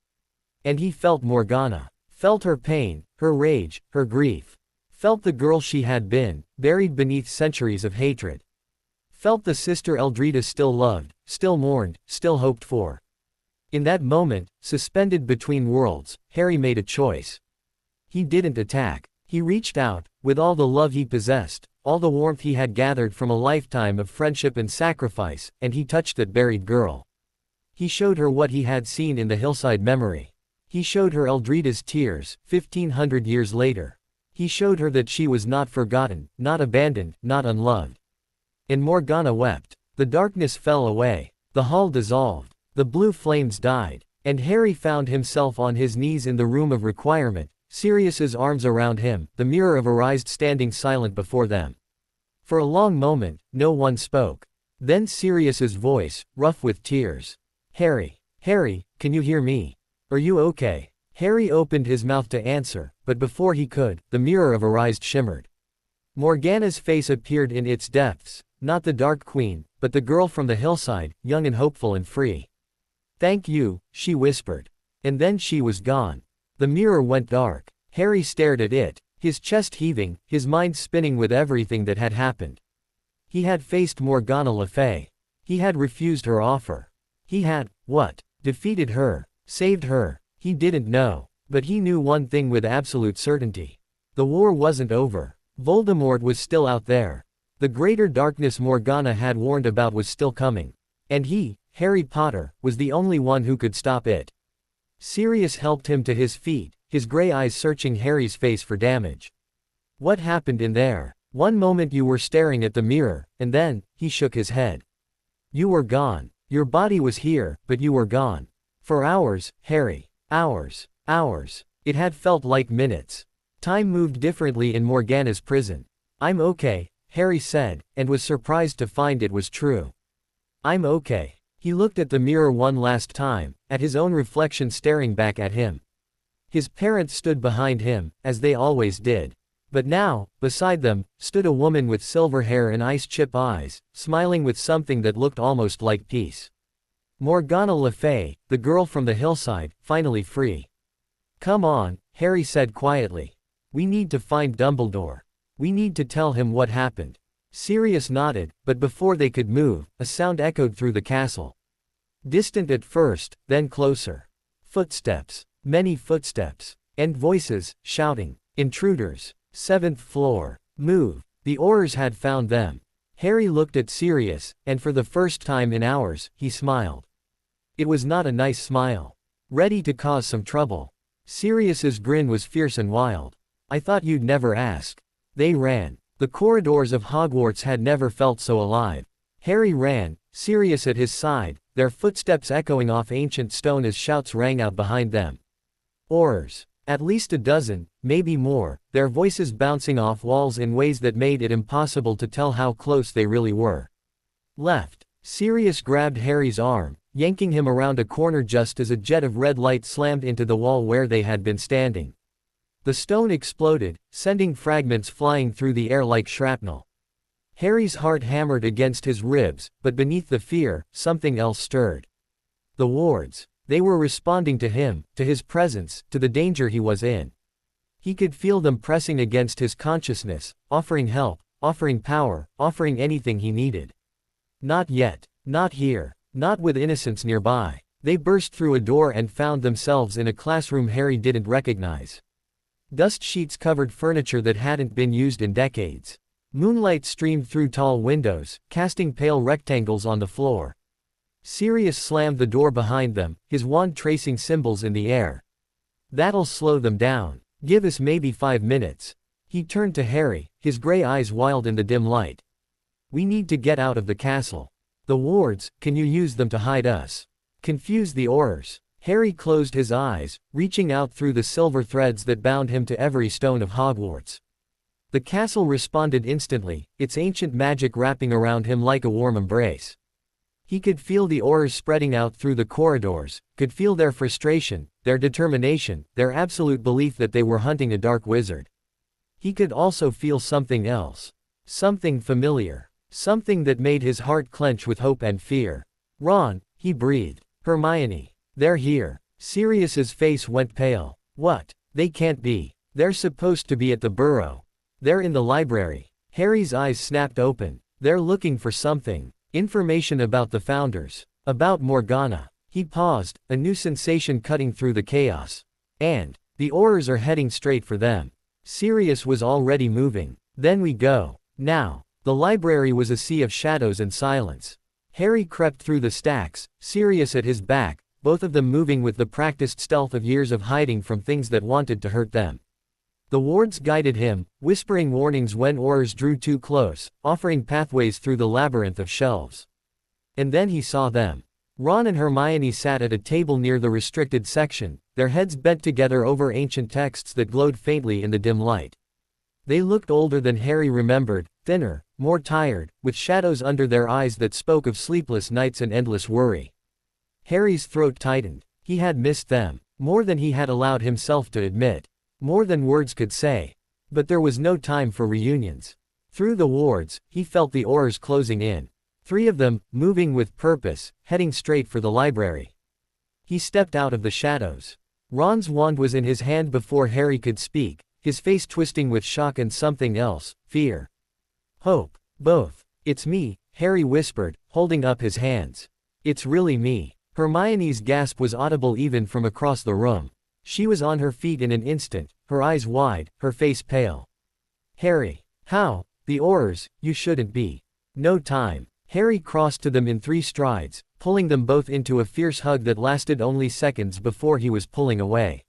And he felt Morgana. Felt her pain, her rage, her grief. Felt the girl she had been, buried beneath centuries of hatred. Felt the sister Eldrita still loved, still mourned, still hoped for. In that moment, suspended between worlds, Harry made a choice. He didn't attack. He reached out, with all the love he possessed, all the warmth he had gathered from a lifetime of friendship and sacrifice, and he touched that buried girl. He showed her what he had seen in the hillside memory. He showed her Eldrita's tears, 1500 years later. He showed her that she was not forgotten, not abandoned, not unloved. And Morgana wept. The darkness fell away. The hall dissolved. The blue flames died. And Harry found himself on his knees in the room of requirement, Sirius's arms around him, the mirror of Arised standing silent before them. For a long moment, no one spoke. Then Sirius's voice, rough with tears. Harry, can you hear me? Are you okay? Harry opened his mouth to answer, but before he could, the mirror of Arised shimmered. Morgana's face appeared in its depths, not the Dark Queen, but the girl from the hillside, young and hopeful and free. Thank you, she whispered. And then she was gone. The mirror went dark. Harry stared at it, his chest heaving, his mind spinning with everything that had happened. He had faced Morgana Le Fay. He had refused her offer. He had, what? Defeated her. Saved her. He didn't know. But he knew one thing with absolute certainty. The war wasn't over. Voldemort was still out there. The greater darkness Morgana had warned about was still coming. And he, Harry Potter, was the only one who could stop it. Sirius helped him to his feet, his gray eyes searching Harry's face for damage. What happened in there? One moment you were staring at the mirror, and then, he shook his head. You were gone. Your body was here, but you were gone. For hours, Harry. Hours. Hours. It had felt like minutes. Time moved differently in Morgana's prison. I'm okay, Harry said, and was surprised to find it was true. I'm okay. He looked at the mirror one last time, at his own reflection staring back at him. His parents stood behind him, as they always did. But now, beside them, stood a woman with silver hair and ice-chip eyes, smiling with something that looked almost like peace. Morgana Le Fay, the girl from the hillside, finally free. Come on, Harry said quietly. We need to find Dumbledore. We need to tell him what happened. Sirius nodded, but before they could move, a sound echoed through the castle. Distant at first, then closer. Footsteps. Many footsteps. And voices, shouting. Intruders. 7th floor. Move. The Aurors had found them. Harry looked at Sirius, and for the first time in hours, he smiled. It was not a nice smile. Ready to cause some trouble. Sirius's grin was fierce and wild. I thought you'd never ask. They ran. The corridors of Hogwarts had never felt so alive. Harry ran, Sirius at his side, their footsteps echoing off ancient stone as shouts rang out behind them. Aurors. At least a dozen, maybe more, their voices bouncing off walls in ways that made it impossible to tell how close they really were. Left. Sirius grabbed Harry's arm, yanking him around a corner just as a jet of red light slammed into the wall where they had been standing. The stone exploded, sending fragments flying through the air like shrapnel. Harry's heart hammered against his ribs, but beneath the fear, something else stirred. The wards. They were responding to him, to his presence, to the danger he was in. He could feel them pressing against his consciousness, offering help, offering power, offering anything he needed. Not yet. Not here. Not with innocence nearby. They burst through a door and found themselves in a classroom Harry didn't recognize. Dust sheets covered furniture that hadn't been used in decades. Moonlight streamed through tall windows, casting pale rectangles on the floor. Sirius slammed the door behind them, his wand tracing symbols in the air. That'll slow them down. Give us maybe 5 minutes. He turned to Harry, his gray eyes wild in the dim light. We need to get out of the castle. The wards, can you use them to hide us? Confuse the Aurors. Harry closed his eyes, reaching out through the silver threads that bound him to every stone of Hogwarts. The castle responded instantly, its ancient magic wrapping around him like a warm embrace. He could feel the Aurors spreading out through the corridors, could feel their frustration, their determination, their absolute belief that they were hunting a dark wizard. He could also feel something else. Something familiar. Something that made his heart clench with hope and fear. Ron, he breathed. Hermione. They're here. Sirius's face went pale. What? They can't be. They're supposed to be at the burrow. They're in the library. Harry's eyes snapped open. They're looking for something. Information about the Founders. About Morgana. He paused, a new sensation cutting through the chaos. And the Aurors are heading straight for them. Sirius was already moving. Then we go. Now. The library was a sea of shadows and silence. Harry crept through the stacks, Sirius at his back, both of them moving with the practiced stealth of years of hiding from things that wanted to hurt them. The wards guided him, whispering warnings when Aurors drew too close, offering pathways through the labyrinth of shelves. And then he saw them. Ron and Hermione sat at a table near the restricted section, their heads bent together over ancient texts that glowed faintly in the dim light. They looked older than Harry remembered, thinner, more tired, with shadows under their eyes that spoke of sleepless nights and endless worry. Harry's throat tightened. He had missed them, more than he had allowed himself to admit. More than words could say. But there was no time for reunions. Through the wards, he felt the Aurors closing in. 3 of them, moving with purpose, heading straight for the library. He stepped out of the shadows. Ron's wand was in his hand before Harry could speak, his face twisting with shock and something else, fear. Hope. Both. It's me, Harry whispered, holding up his hands. It's really me. Hermione's gasp was audible even from across the room. She was on her feet in an instant, her eyes wide, her face pale. Harry. How? The Aurors, you shouldn't be. No time. Harry crossed to them in 3 strides, pulling them both into a fierce hug that lasted only seconds before he was pulling away.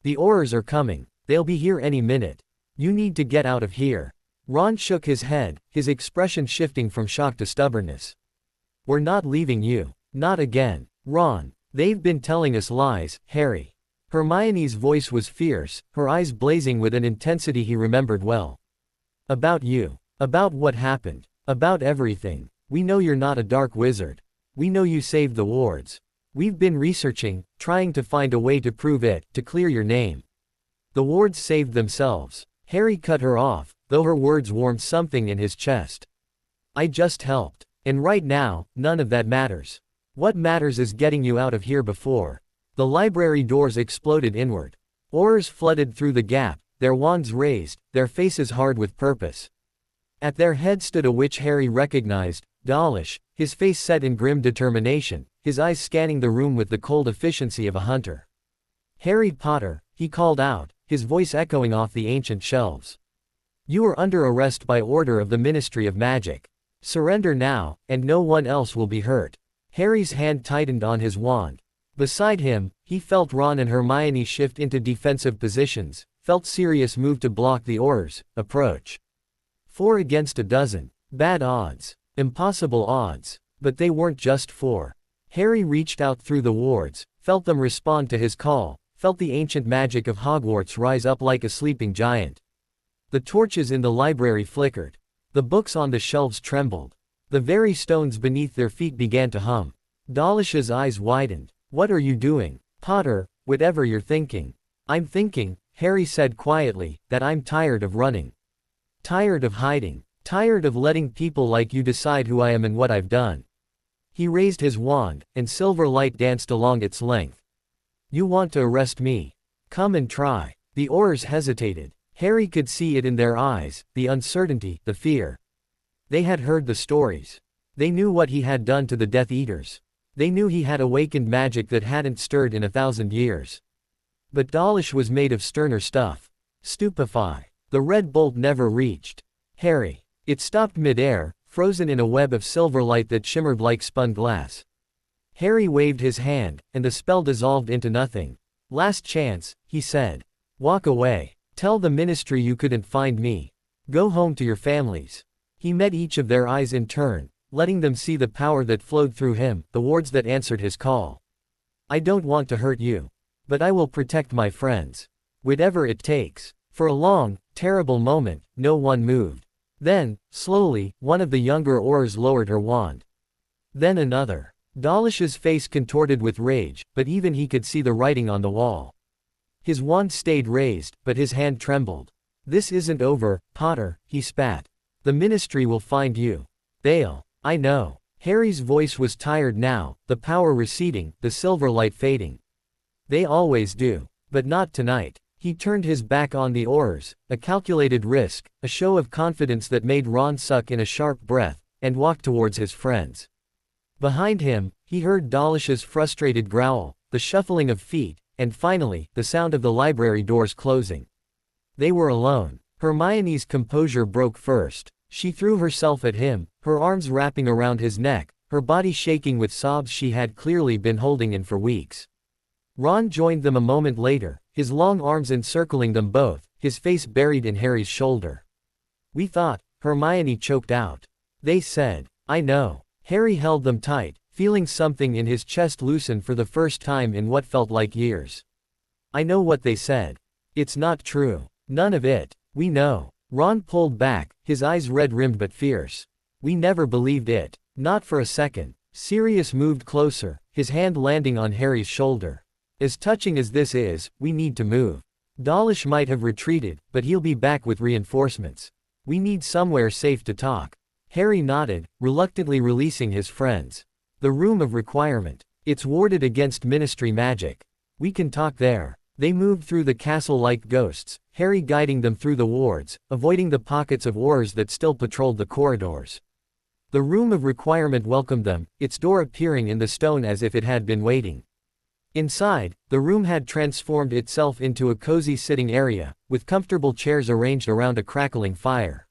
The Aurors are coming. They'll be here any minute. You need to get out of here. Ron shook his head, his expression shifting from shock to stubbornness. We're not leaving you. Not again. Ron. They've been telling us lies, Harry. Hermione's voice was fierce, her eyes blazing with an intensity he remembered well. About you. About what happened. About everything. We know you're not a dark wizard. We know you saved the wards. We've been researching, trying to find a way to prove it, to clear your name. The wards saved themselves. Harry cut her off, though her words warmed something in his chest. I just helped. And right now, none of that matters. What matters is getting you out of here before. The library doors exploded inward. Aurors flooded through the gap, their wands raised, their faces hard with purpose. At their head stood a witch Harry recognized, Dawlish, his face set in grim determination, his eyes scanning the room with the cold efficiency of a hunter. Harry Potter, he called out, his voice echoing off the ancient shelves. You are under arrest by order of the Ministry of Magic. Surrender now, and no one else will be hurt. Harry's hand tightened on his wand. Beside him, he felt Ron and Hermione shift into defensive positions, felt Sirius move to block the Aurors' approach. 4 against a dozen. Bad odds. Impossible odds. But they weren't just 4. Harry reached out through the wards, felt them respond to his call, felt the ancient magic of Hogwarts rise up like a sleeping giant. The torches in the library flickered. The books on the shelves trembled. The very stones beneath their feet began to hum. Dawlish's eyes widened. What are you doing, Potter? Whatever you're thinking. I'm thinking, Harry said quietly, that I'm tired of running. Tired of hiding. Tired of letting people like you decide who I am and what I've done. He raised his wand, and silver light danced along its length. You want to arrest me? Come and try. The Aurors hesitated. Harry could see it in their eyes, the uncertainty, the fear. They had heard the stories. They knew what he had done to the Death Eaters. They knew he had awakened magic that hadn't stirred in 1,000 years. But Dawlish was made of sterner stuff. Stupefy. The red bolt never reached Harry. It stopped mid-air, frozen in a web of silver light that shimmered like spun glass. Harry waved his hand, and the spell dissolved into nothing. Last chance, he said. Walk away. Tell the Ministry you couldn't find me. Go home to your families. He met each of their eyes in turn, letting them see the power that flowed through him, the wards that answered his call. I don't want to hurt you. But I will protect my friends. Whatever it takes. For a long, terrible moment, no one moved. Then, slowly, one of the younger Aurors lowered her wand. Then another. Dalish's face contorted with rage, but even he could see the writing on the wall. His wand stayed raised, but his hand trembled. This isn't over, Potter, he spat. The Ministry will find you. I know. Harry's voice was tired now, the power receding, the silver light fading. They always do. But not tonight. He turned his back on the Aurors, a calculated risk, a show of confidence that made Ron suck in a sharp breath, and walked towards his friends. Behind him, he heard Dalish's frustrated growl, the shuffling of feet, and finally, the sound of the library doors closing. They were alone. Hermione's composure broke first. She threw herself at him, her arms wrapping around his neck, her body shaking with sobs she had clearly been holding in for weeks. Ron joined them a moment later, his long arms encircling them both, his face buried in Harry's shoulder. We thought, Hermione choked out. They said, I know. Harry held them tight, feeling something in his chest loosen for the first time in what felt like years. I know what they said. It's not true. None of it. We know. Ron pulled back, his eyes red-rimmed but fierce. We never believed it. Not for a second. Sirius moved closer, his hand landing on Harry's shoulder. As touching as this is, we need to move. Dawlish might have retreated, but he'll be back with reinforcements. We need somewhere safe to talk. Harry nodded, reluctantly releasing his friends. The room of requirement. It's warded against Ministry magic. We can talk there. They moved through the castle like ghosts, Harry guiding them through the wards, avoiding the pockets of Aurors that still patrolled the corridors. The room of requirement welcomed them, its door appearing in the stone as if it had been waiting. Inside, the room had transformed itself into a cozy sitting area, with comfortable chairs arranged around a crackling fire.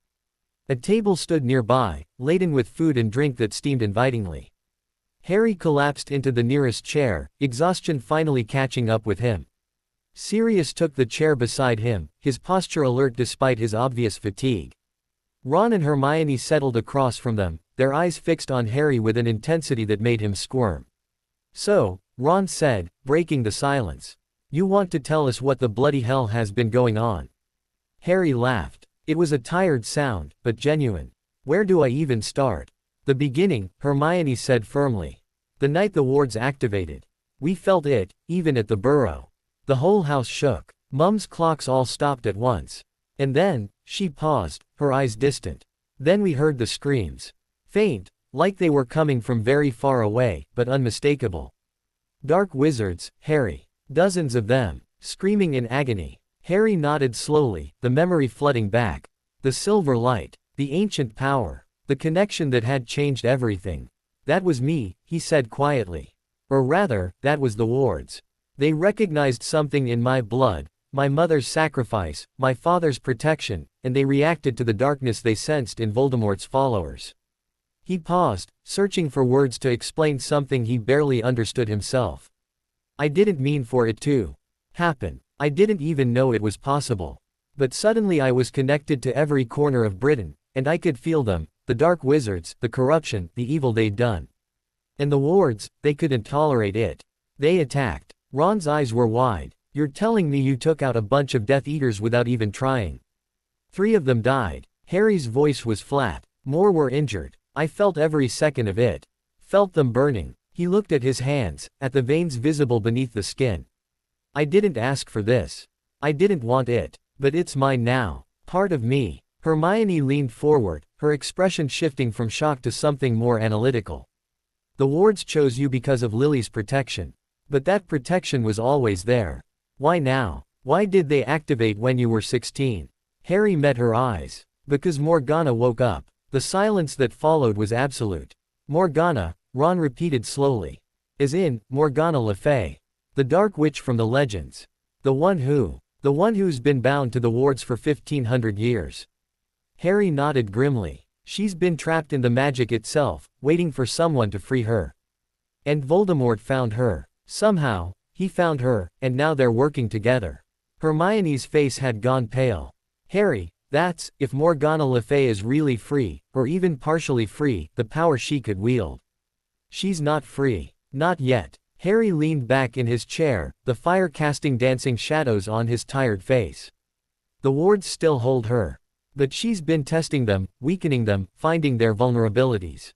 A table stood nearby, laden with food and drink that steamed invitingly. Harry collapsed into the nearest chair, exhaustion finally catching up with him. Sirius took the chair beside him, his posture alert despite his obvious fatigue. Ron and Hermione settled across from them, their eyes fixed on Harry with an intensity that made him squirm. So, Ron said, breaking the silence. You want to tell us what the bloody hell has been going on? Harry laughed. It was a tired sound, but genuine. Where do I even start? The beginning, Hermione said firmly. The night the wards activated. We felt it, even at the burrow. The whole house shook. Mum's clocks all stopped at once. And then, she paused, her eyes distant. Then we heard the screams. Faint, like they were coming from very far away, but unmistakable. Dark wizards, Harry. Dozens of them, screaming in agony. Harry nodded slowly, the memory flooding back. The silver light. The ancient power. The connection that had changed everything. That was me, he said quietly. Or rather, that was the wards. They recognized something in my blood, my mother's sacrifice, my father's protection, and they reacted to the darkness they sensed in Voldemort's followers. He paused, searching for words to explain something he barely understood himself. I didn't mean for it to happen. I didn't even know it was possible. But suddenly I was connected to every corner of Britain, and I could feel them, the dark wizards, the corruption, the evil they'd done. And the wards, they couldn't tolerate it. They attacked. Ron's eyes were wide. You're telling me you took out a bunch of Death Eaters without even trying? 3 of them died. Harry's voice was flat. More were injured. I felt every second of it. Felt them burning. He looked at his hands, at the veins visible beneath the skin. I didn't ask for this. I didn't want it. But it's mine now. Part of me. Hermione leaned forward, her expression shifting from shock to something more analytical. The wards chose you because of Lily's protection. But that protection was always there. Why now? Why did they activate when you were 16? Harry met her eyes. Because Morgana woke up. The silence that followed was absolute. Morgana, Ron repeated slowly. As in, Morgana Le Fay. The Dark Witch from the legends. The one who's been bound to the wards for 1500 years. Harry nodded grimly. She's been trapped in the magic itself, waiting for someone to free her. And Voldemort found her. Somehow, he found her, and now they're working together. Hermione's face had gone pale. Harry, that's, if Morgana Le Fay is really free, or even partially free, the power she could wield. She's not free. Not yet. Harry leaned back in his chair, the fire casting dancing shadows on his tired face. The wards still hold her. But she's been testing them, weakening them, finding their vulnerabilities.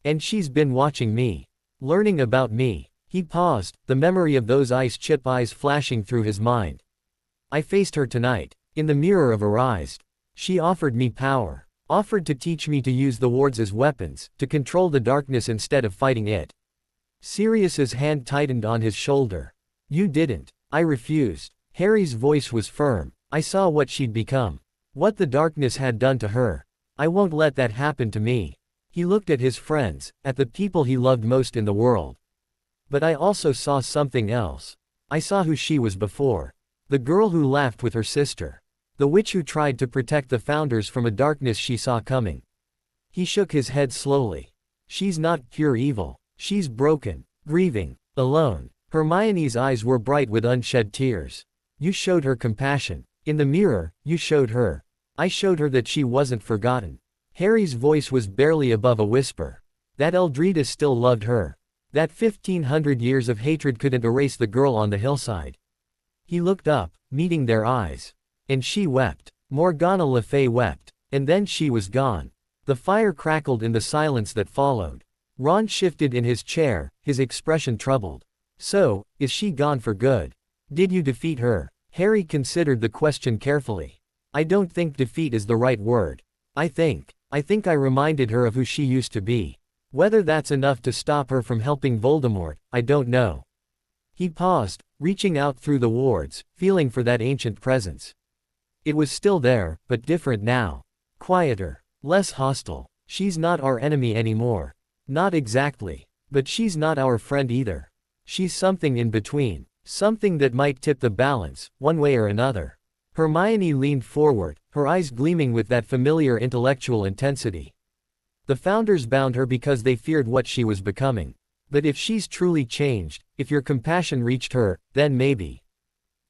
And she's been watching me. Learning about me. He paused, the memory of those ice chip eyes flashing through his mind. I faced her tonight. In the mirror of her eyes. She offered me power. Offered to teach me to use the wards as weapons, to control the darkness instead of fighting it. Sirius's hand tightened on his shoulder. You didn't. I refused. Harry's voice was firm. I saw what she'd become. What the darkness had done to her. I won't let that happen to me. He looked at his friends, at the people he loved most in the world. But I also saw something else. I saw who she was before. The girl who laughed with her sister. The witch who tried to protect the founders from a darkness she saw coming. He shook his head slowly. She's not pure evil. She's broken, grieving, alone. Hermione's eyes were bright with unshed tears. You showed her compassion. In the mirror, you showed her. I showed her that she wasn't forgotten. Harry's voice was barely above a whisper. That Eldrita still loved her. That 1500 years of hatred couldn't erase the girl on the hillside. He looked up, meeting their eyes. And she wept. Morgana Le Fay wept. And then she was gone. The fire crackled in the silence that followed. Ron shifted in his chair, his expression troubled. So, is she gone for good? Did you defeat her? Harry considered the question carefully. I don't think defeat is the right word. I think I reminded her of who she used to be. Whether that's enough to stop her from helping Voldemort, I don't know. He paused, reaching out through the wards, feeling for that ancient presence. It was still there, but different now. Quieter, less hostile. She's not our enemy anymore. Not exactly. But she's not our friend either. She's something in between. Something that might tip the balance, one way or another. Hermione leaned forward, her eyes gleaming with that familiar intellectual intensity. The founders bound her because they feared what she was becoming. But if she's truly changed, if your compassion reached her, then maybe.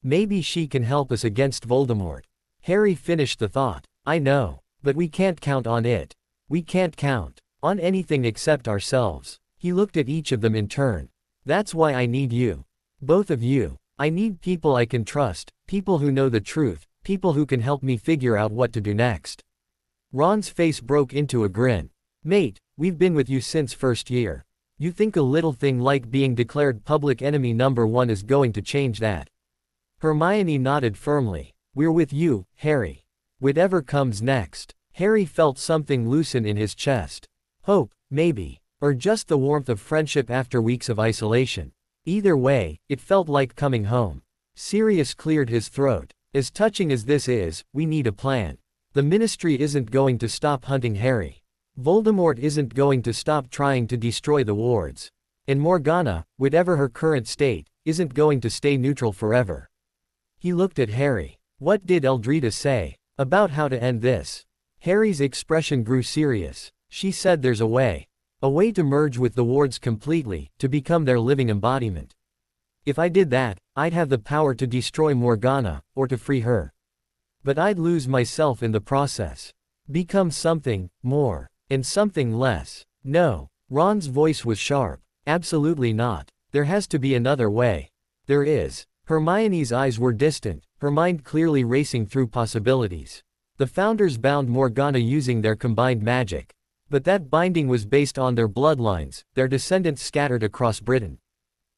Maybe she can help us against Voldemort. Harry finished the thought. I know. But we can't count on it. We can't count on anything except ourselves. He looked at each of them in turn. That's why I need you. Both of you. I need people I can trust, people who know the truth, people who can help me figure out what to do next. Ron's face broke into a grin. Mate, we've been with you since first year. You think a little thing like being declared public enemy number 1 is going to change that? Hermione nodded firmly. We're with you, Harry. Whatever comes next. Harry felt something loosen in his chest. Hope, maybe. Or just the warmth of friendship after weeks of isolation. Either way, it felt like coming home. Sirius cleared his throat. As touching as this is, we need a plan. The Ministry isn't going to stop hunting Harry. Voldemort isn't going to stop trying to destroy the wards. And Morgana, whatever her current state, isn't going to stay neutral forever. He looked at Harry. What did Eldrita say about how to end this? Harry's expression grew serious. She said there's a way. A way to merge with the wards completely, to become their living embodiment. If I did that, I'd have the power to destroy Morgana, or to free her. But I'd lose myself in the process. Become something more, and something less. No. Ron's voice was sharp. Absolutely not. There has to be another way. There is. Hermione's eyes were distant, her mind clearly racing through possibilities. The founders bound Morgana using their combined magic. But that binding was based on their bloodlines, their descendants scattered across Britain.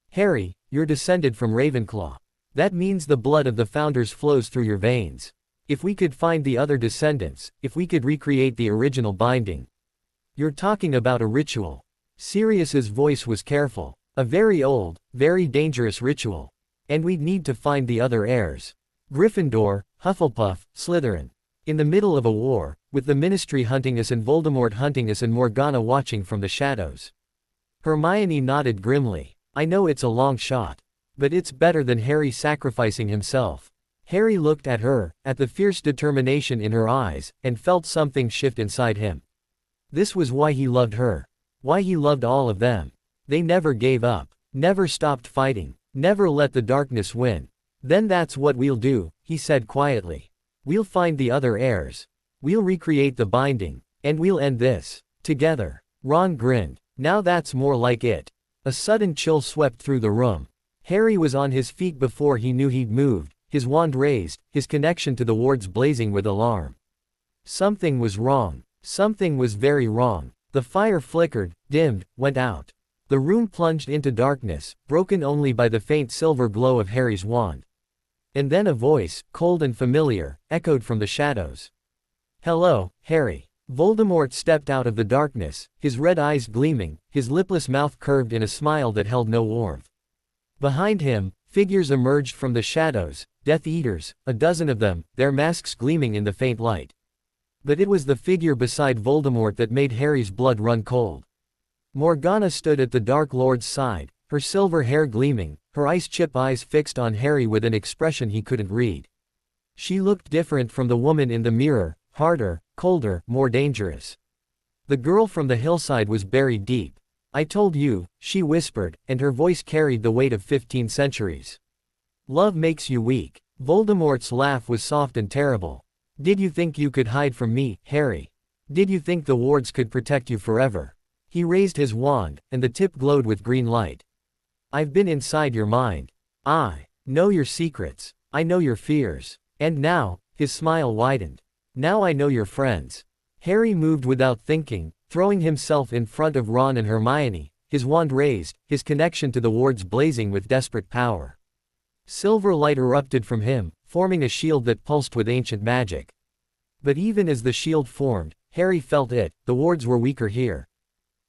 Harry, you're descended from Ravenclaw. That means the blood of the founders flows through your veins. If we could find the other descendants, if we could recreate the original binding. You're talking about a ritual. Sirius's voice was careful. A very old, very dangerous ritual. And we'd need to find the other heirs. Gryffindor, Hufflepuff, Slytherin. In the middle of a war, with the Ministry hunting us and Voldemort hunting us and Morgana watching from the shadows. Hermione nodded grimly. I know it's a long shot. But it's better than Harry sacrificing himself. Harry looked at her, at the fierce determination in her eyes, and felt something shift inside him. This was why he loved her. Why he loved all of them. They never gave up. Never stopped fighting. Never let the darkness win. Then that's what we'll do, he said quietly. We'll find the other heirs. We'll recreate the binding. And we'll end this. Together. Ron grinned. Now that's more like it. A sudden chill swept through the room. Harry was on his feet before he knew he'd moved, his wand raised, his connection to the wards blazing with alarm. Something was wrong. Something was very wrong. The fire flickered, dimmed, went out. The room plunged into darkness, broken only by the faint silver glow of Harry's wand. And then a voice, cold and familiar, echoed from the shadows. "Hello, Harry." Voldemort stepped out of the darkness, his red eyes gleaming, his lipless mouth curved in a smile that held no warmth. Behind him, figures emerged from the shadows, Death Eaters, a dozen of them, their masks gleaming in the faint light. But it was the figure beside Voldemort that made Harry's blood run cold. Morgana stood at the Dark Lord's side, her silver hair gleaming, her ice-chip eyes fixed on Harry with an expression he couldn't read. She looked different from the woman in the mirror, harder, colder, more dangerous. The girl from the hillside was buried deep. "I told you," she whispered, and her voice carried the weight of 15 centuries. "Love makes you weak." Voldemort's laugh was soft and terrible. "Did you think you could hide from me, Harry? Did you think the wards could protect you forever?" He raised his wand, and the tip glowed with green light. "I've been inside your mind. I know your secrets. I know your fears. And now," his smile widened, "now I know your friends." Harry moved without thinking, throwing himself in front of Ron and Hermione, his wand raised, his connection to the wards blazing with desperate power. Silver light erupted from him, forming a shield that pulsed with ancient magic. But even as the shield formed, Harry felt it, the wards were weaker here.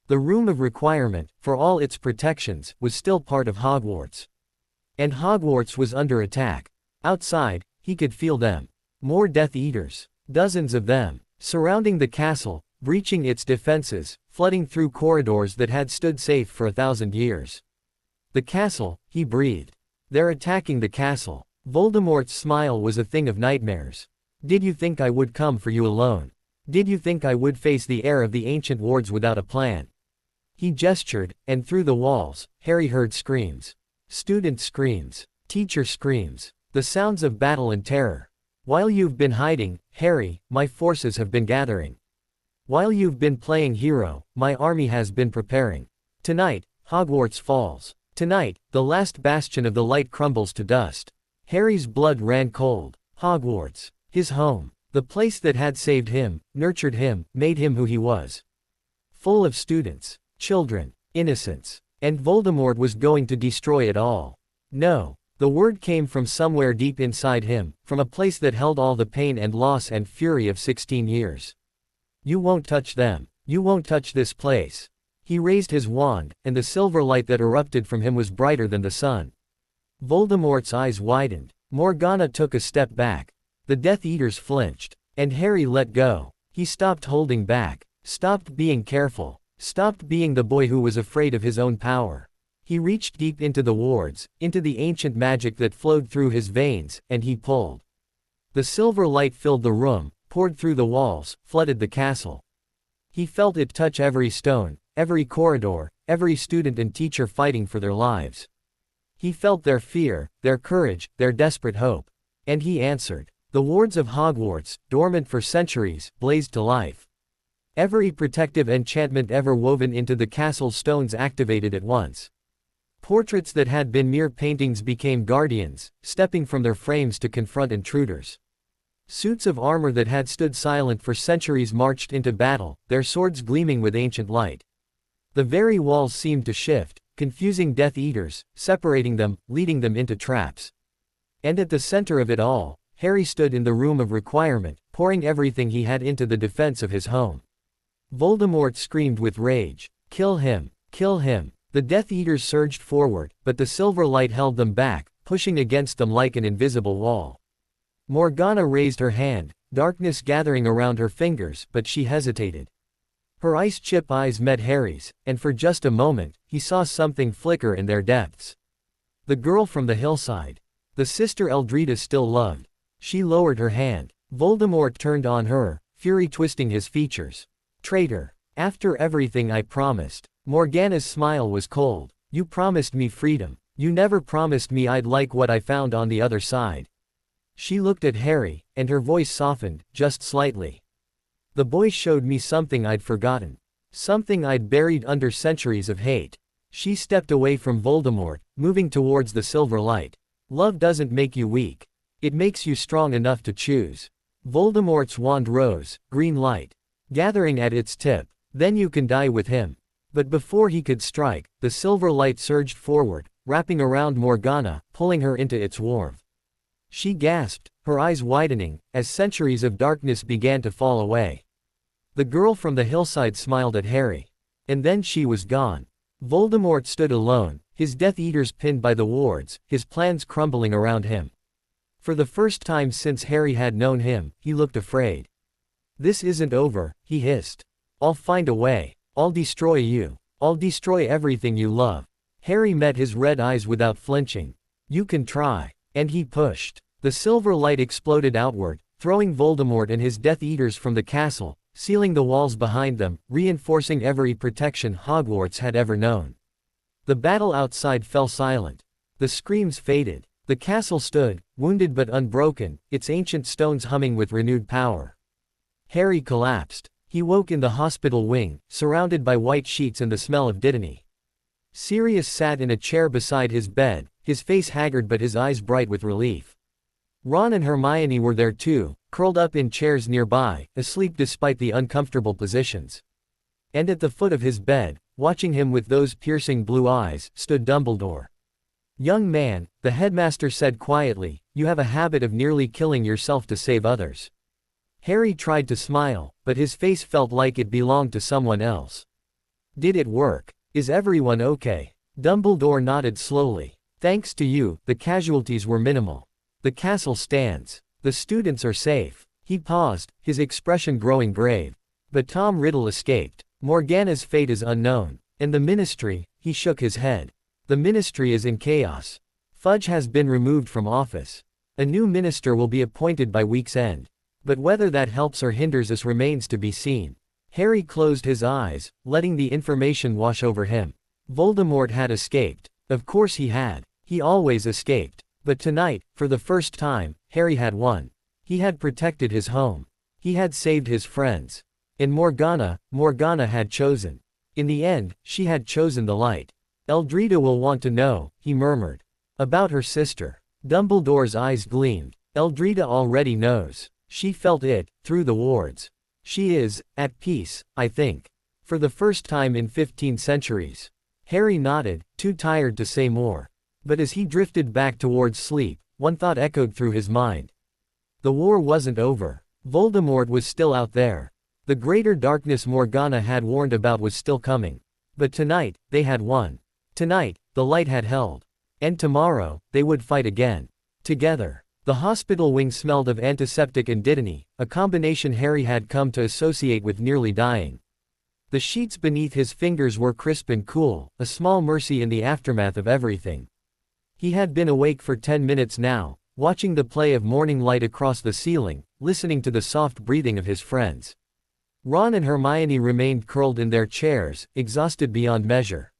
The Room of Requirement, for all its protections, was still part of Hogwarts. And Hogwarts was under attack. Outside, he could feel them. More Death Eaters. Dozens of them. Surrounding the castle, breaching its defenses, flooding through corridors that had stood safe for 1,000 years. "The castle," he breathed. "They're attacking the castle." Voldemort's smile was a thing of nightmares. "Did you think I would come for you alone? Did you think I would face the heir of the ancient wards without a plan?" He gestured, and through the walls, Harry heard screams. Student screams. Teacher screams. The sounds of battle and terror. "While you've been hiding, Harry, my forces have been gathering. While you've been playing hero, my army has been preparing. Tonight, Hogwarts falls. Tonight, the last bastion of the light crumbles to dust." Harry's blood ran cold. Hogwarts. His home. The place that had saved him, nurtured him, made him who he was. Full of students, children, innocence. And Voldemort was going to destroy it all. No. The word came from somewhere deep inside him, from a place that held all the pain and loss and fury of 16 years. "You won't touch them. You won't touch this place." He raised his wand, and the silver light that erupted from him was brighter than the sun. Voldemort's eyes widened. Morgana took a step back. The Death Eaters flinched. And Harry let go. He stopped holding back. Stopped being careful. Stopped being the boy who was afraid of his own power. He reached deep into the wards, into the ancient magic that flowed through his veins, and he pulled. The silver light filled the room, poured through the walls, flooded the castle. He felt it touch every stone, every corridor, every student and teacher fighting for their lives. He felt their fear, their courage, their desperate hope. And he answered. The wards of Hogwarts, dormant for centuries, blazed to life. Every protective enchantment ever woven into the castle's stones activated at once. Portraits that had been mere paintings became guardians, stepping from their frames to confront intruders. Suits of armor that had stood silent for centuries marched into battle, their swords gleaming with ancient light. The very walls seemed to shift, confusing Death Eaters, separating them, leading them into traps. And at the center of it all, Harry stood in the Room of Requirement, pouring everything he had into the defense of his home. Voldemort screamed with rage. "Kill him! Kill him!" The Death Eaters surged forward, but the silver light held them back, pushing against them like an invisible wall. Morgana raised her hand, darkness gathering around her fingers, but she hesitated. Her ice-chip eyes met Harry's, and for just a moment, he saw something flicker in their depths. The girl from the hillside. The sister Eldrita still loved. She lowered her hand. Voldemort turned on her, fury twisting his features. "Traitor! After everything I promised." Morgana's smile was cold. "You promised me freedom. You never promised me I'd like what I found on the other side." She looked at Harry, and her voice softened, just slightly. "The boy showed me something I'd forgotten. Something I'd buried under centuries of hate." She stepped away from Voldemort, moving towards the silver light. Love doesn't make you weak. It makes you strong enough to choose. Voldemort's wand rose, green light, gathering at its tip. Then you can die with him. But before he could strike, the silver light surged forward, wrapping around Morgana, pulling her into its warmth. She gasped, her eyes widening, as centuries of darkness began to fall away. The girl from the hillside smiled at Harry. And then she was gone. Voldemort stood alone, his Death Eaters pinned by the wards, his plans crumbling around him. For the first time since Harry had known him, he looked afraid. "This isn't over," he hissed. "I'll find a way. I'll destroy you. I'll destroy everything you love." Harry met his red eyes without flinching. "You can try." And he pushed. The silver light exploded outward, throwing Voldemort and his Death Eaters from the castle, sealing the walls behind them, reinforcing every protection Hogwarts had ever known. The battle outside fell silent. The screams faded. The castle stood, wounded but unbroken, its ancient stones humming with renewed power. Harry collapsed. He woke in the hospital wing, surrounded by white sheets and the smell of Dittany. Sirius sat in a chair beside his bed, his face haggard but his eyes bright with relief. Ron and Hermione were there too, curled up in chairs nearby, asleep despite the uncomfortable positions. And at the foot of his bed, watching him with those piercing blue eyes, stood Dumbledore. "Young man," the headmaster said quietly, "you have a habit of nearly killing yourself to save others." Harry tried to smile, but his face felt like it belonged to someone else. "Did it work? Is everyone okay?" Dumbledore nodded slowly. "Thanks to you, the casualties were minimal. The castle stands. The students are safe." He paused, his expression growing grave. "But Tom Riddle escaped. Morgana's fate is unknown. And the Ministry," he shook his head. "The Ministry is in chaos. Fudge has been removed from office. A new minister will be appointed by week's end. But whether that helps or hinders us remains to be seen." Harry closed his eyes, letting the information wash over him. Voldemort had escaped. Of course he had. He always escaped. But tonight, for the first time, Harry had won. He had protected his home. He had saved his friends. And Morgana had chosen. In the end, she had chosen the light. "Eldrita will want to know," he murmured. "About her sister." Dumbledore's eyes gleamed. "Eldrita already knows. She felt it, through the wards. She is, at peace, I think. For the first time in 15 centuries. Harry nodded, too tired to say more. But as he drifted back towards sleep, one thought echoed through his mind. The war wasn't over. Voldemort was still out there. The greater darkness Morgana had warned about was still coming. But tonight, they had won. Tonight, the light had held. And tomorrow, they would fight again. Together. The hospital wing smelled of antiseptic and Dittany, a combination Harry had come to associate with nearly dying. The sheets beneath his fingers were crisp and cool, a small mercy in the aftermath of everything. He had been awake for 10 minutes now, watching the play of morning light across the ceiling, listening to the soft breathing of his friends. Ron and Hermione remained curled in their chairs, exhausted beyond measure.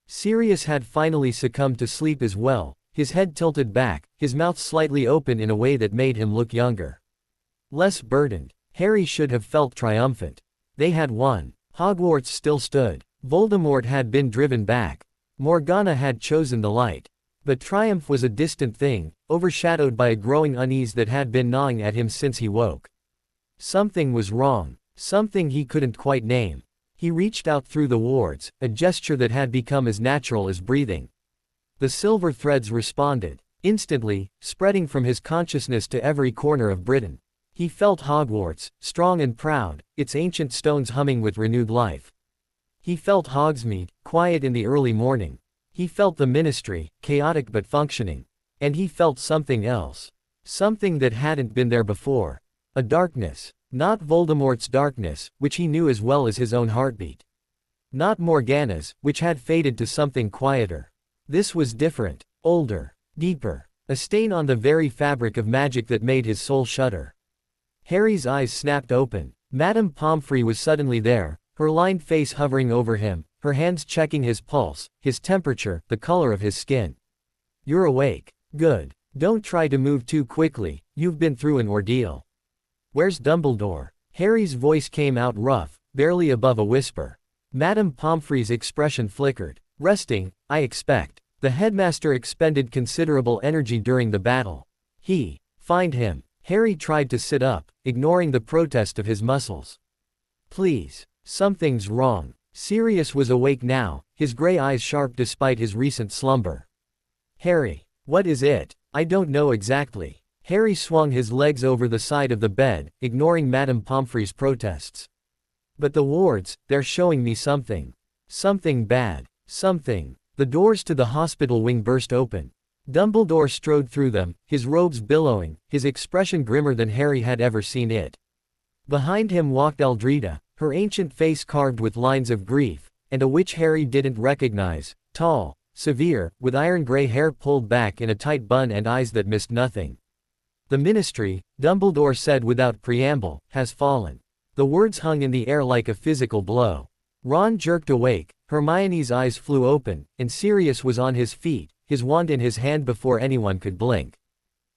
Sirius had finally succumbed to sleep as well, his head tilted back, his mouth slightly open in a way that made him look younger. Less burdened. Harry should have felt triumphant. They had won. Hogwarts still stood. Voldemort had been driven back. Morgana had chosen the light. But triumph was a distant thing, overshadowed by a growing unease that had been gnawing at him since he woke. Something was wrong. Something he couldn't quite name. He reached out through the wards, a gesture that had become as natural as breathing. The silver threads responded. Instantly, spreading from his consciousness to every corner of Britain. He felt Hogwarts, strong and proud, its ancient stones humming with renewed life. He felt Hogsmeade, quiet in the early morning. He felt the Ministry, chaotic but functioning. And he felt something else. Something that hadn't been there before. A darkness. Not Voldemort's darkness, which he knew as well as his own heartbeat. Not Morgana's, which had faded to something quieter. This was different, older, deeper, a stain on the very fabric of magic that made his soul shudder. Harry's eyes snapped open. Madame Pomfrey was suddenly there, her lined face hovering over him, her hands checking his pulse, his temperature, the color of his skin. "You're awake. Good. Don't try to move too quickly, you've been through an ordeal." "Where's Dumbledore?" Harry's voice came out rough, barely above a whisper. Madame Pomfrey's expression flickered. Resting, I expect. The headmaster expended considerable energy during the battle. Find him. Harry tried to sit up, ignoring the protest of his muscles. Please. Something's wrong. Sirius was awake now, his gray eyes sharp despite his recent slumber. Harry. What is it? I don't know exactly. Harry swung his legs over the side of the bed, ignoring Madame Pomfrey's protests. But the wards, they're showing me something. Something bad. Something. The doors to the hospital wing burst open. Dumbledore strode through them, his robes billowing, his expression grimmer than Harry had ever seen it. Behind him walked Eldreda, her ancient face carved with lines of grief, and a witch Harry didn't recognize, tall, severe, with iron-gray hair pulled back in a tight bun and eyes that missed nothing. The Ministry, Dumbledore said without preamble, has fallen. The words hung in the air like a physical blow. Ron jerked awake, Hermione's eyes flew open, and Sirius was on his feet, his wand in his hand before anyone could blink.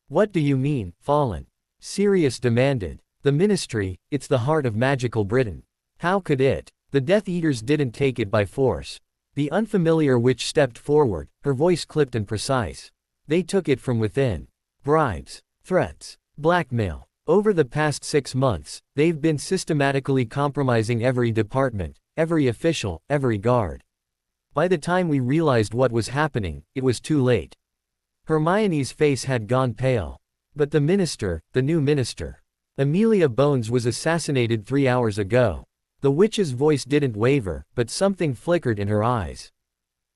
What do you mean, fallen? Sirius demanded. The Ministry, it's the heart of magical Britain. How could it? The Death Eaters didn't take it by force. The unfamiliar witch stepped forward, her voice clipped and precise. They took it from within. Bribes, threats, blackmail. Over the past 6 months, they've been systematically compromising every department, every official, every guard. By the time we realized what was happening, it was too late. Hermione's face had gone pale. But the minister, the new minister. Amelia Bones was assassinated 3 hours ago. The witch's voice didn't waver, but something flickered in her eyes.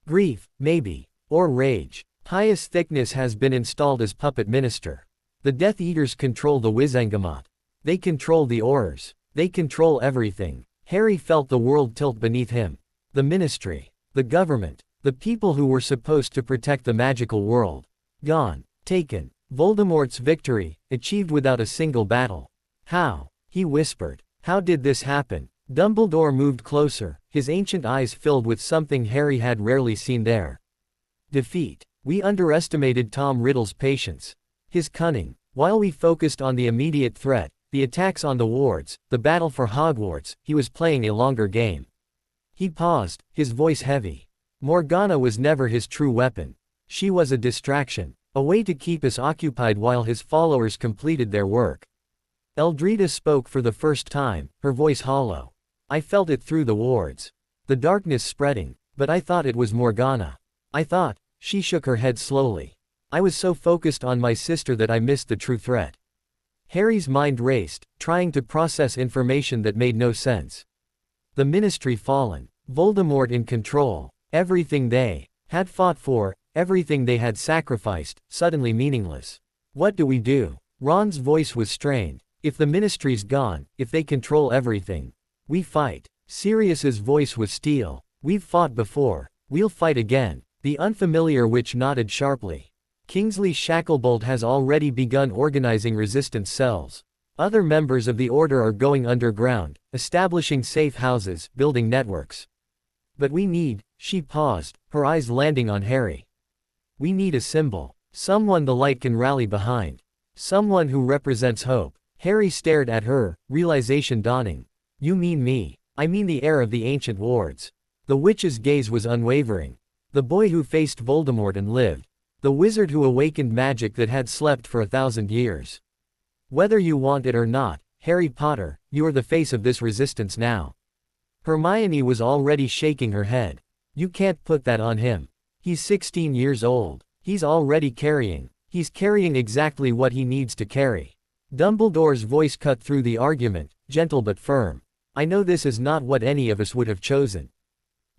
Grief, maybe. Or rage. Pious Thickness has been installed as puppet minister. The Death Eaters control the Wizengamot. They control the Aurors. They control everything. Harry felt the world tilt beneath him. The Ministry. The government. The people who were supposed to protect the magical world. Gone. Taken. Voldemort's victory, achieved without a single battle. How? He whispered. How did this happen? Dumbledore moved closer, his ancient eyes filled with something Harry had rarely seen there. Defeat. We underestimated Tom Riddle's patience. His cunning. While we focused on the immediate threat, the attacks on the wards, the battle for Hogwarts, he was playing a longer game. He paused, his voice heavy. Morgana was never his true weapon. She was a distraction, a way to keep us occupied while his followers completed their work. Eldreda spoke for the first time, her voice hollow. I felt it through the wards. The darkness spreading, but I thought it was Morgana. I thought. She shook her head slowly. I was so focused on my sister that I missed the true threat. Harry's mind raced, trying to process information that made no sense. The Ministry fallen. Voldemort in control. Everything they had fought for, everything they had sacrificed, suddenly meaningless. What do we do? Ron's voice was strained. If the Ministry's gone, if they control everything, we fight. Sirius's voice was steel. We've fought before. We'll fight again. The unfamiliar witch nodded sharply. Kingsley Shacklebolt has already begun organizing resistance cells. Other members of the Order are going underground, establishing safe houses, building networks. But we need, she paused, her eyes landing on Harry. We need a symbol. Someone the light can rally behind. Someone who represents hope. Harry stared at her, realization dawning. You mean me. I mean the heir of the ancient wards. The witch's gaze was unwavering. The boy who faced Voldemort and lived. The wizard who awakened magic that had slept for 1,000 years. Whether you want it or not, Harry Potter, you are the face of this resistance now. Hermione was already shaking her head. You can't put that on him. He's 16 years old. He's already carrying. He's carrying exactly what he needs to carry. Dumbledore's voice cut through the argument, gentle but firm. I know this is not what any of us would have chosen.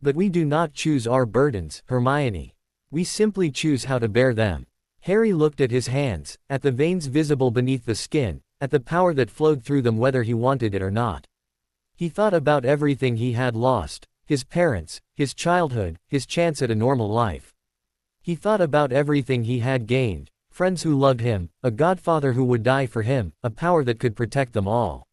But we do not choose our burdens, Hermione. We simply choose how to bear them. Harry looked at his hands, at the veins visible beneath the skin, at the power that flowed through them whether he wanted it or not. He thought about everything he had lost, his parents, his childhood, his chance at a normal life. He thought about everything he had gained, friends who loved him, a godfather who would die for him, a power that could protect them all.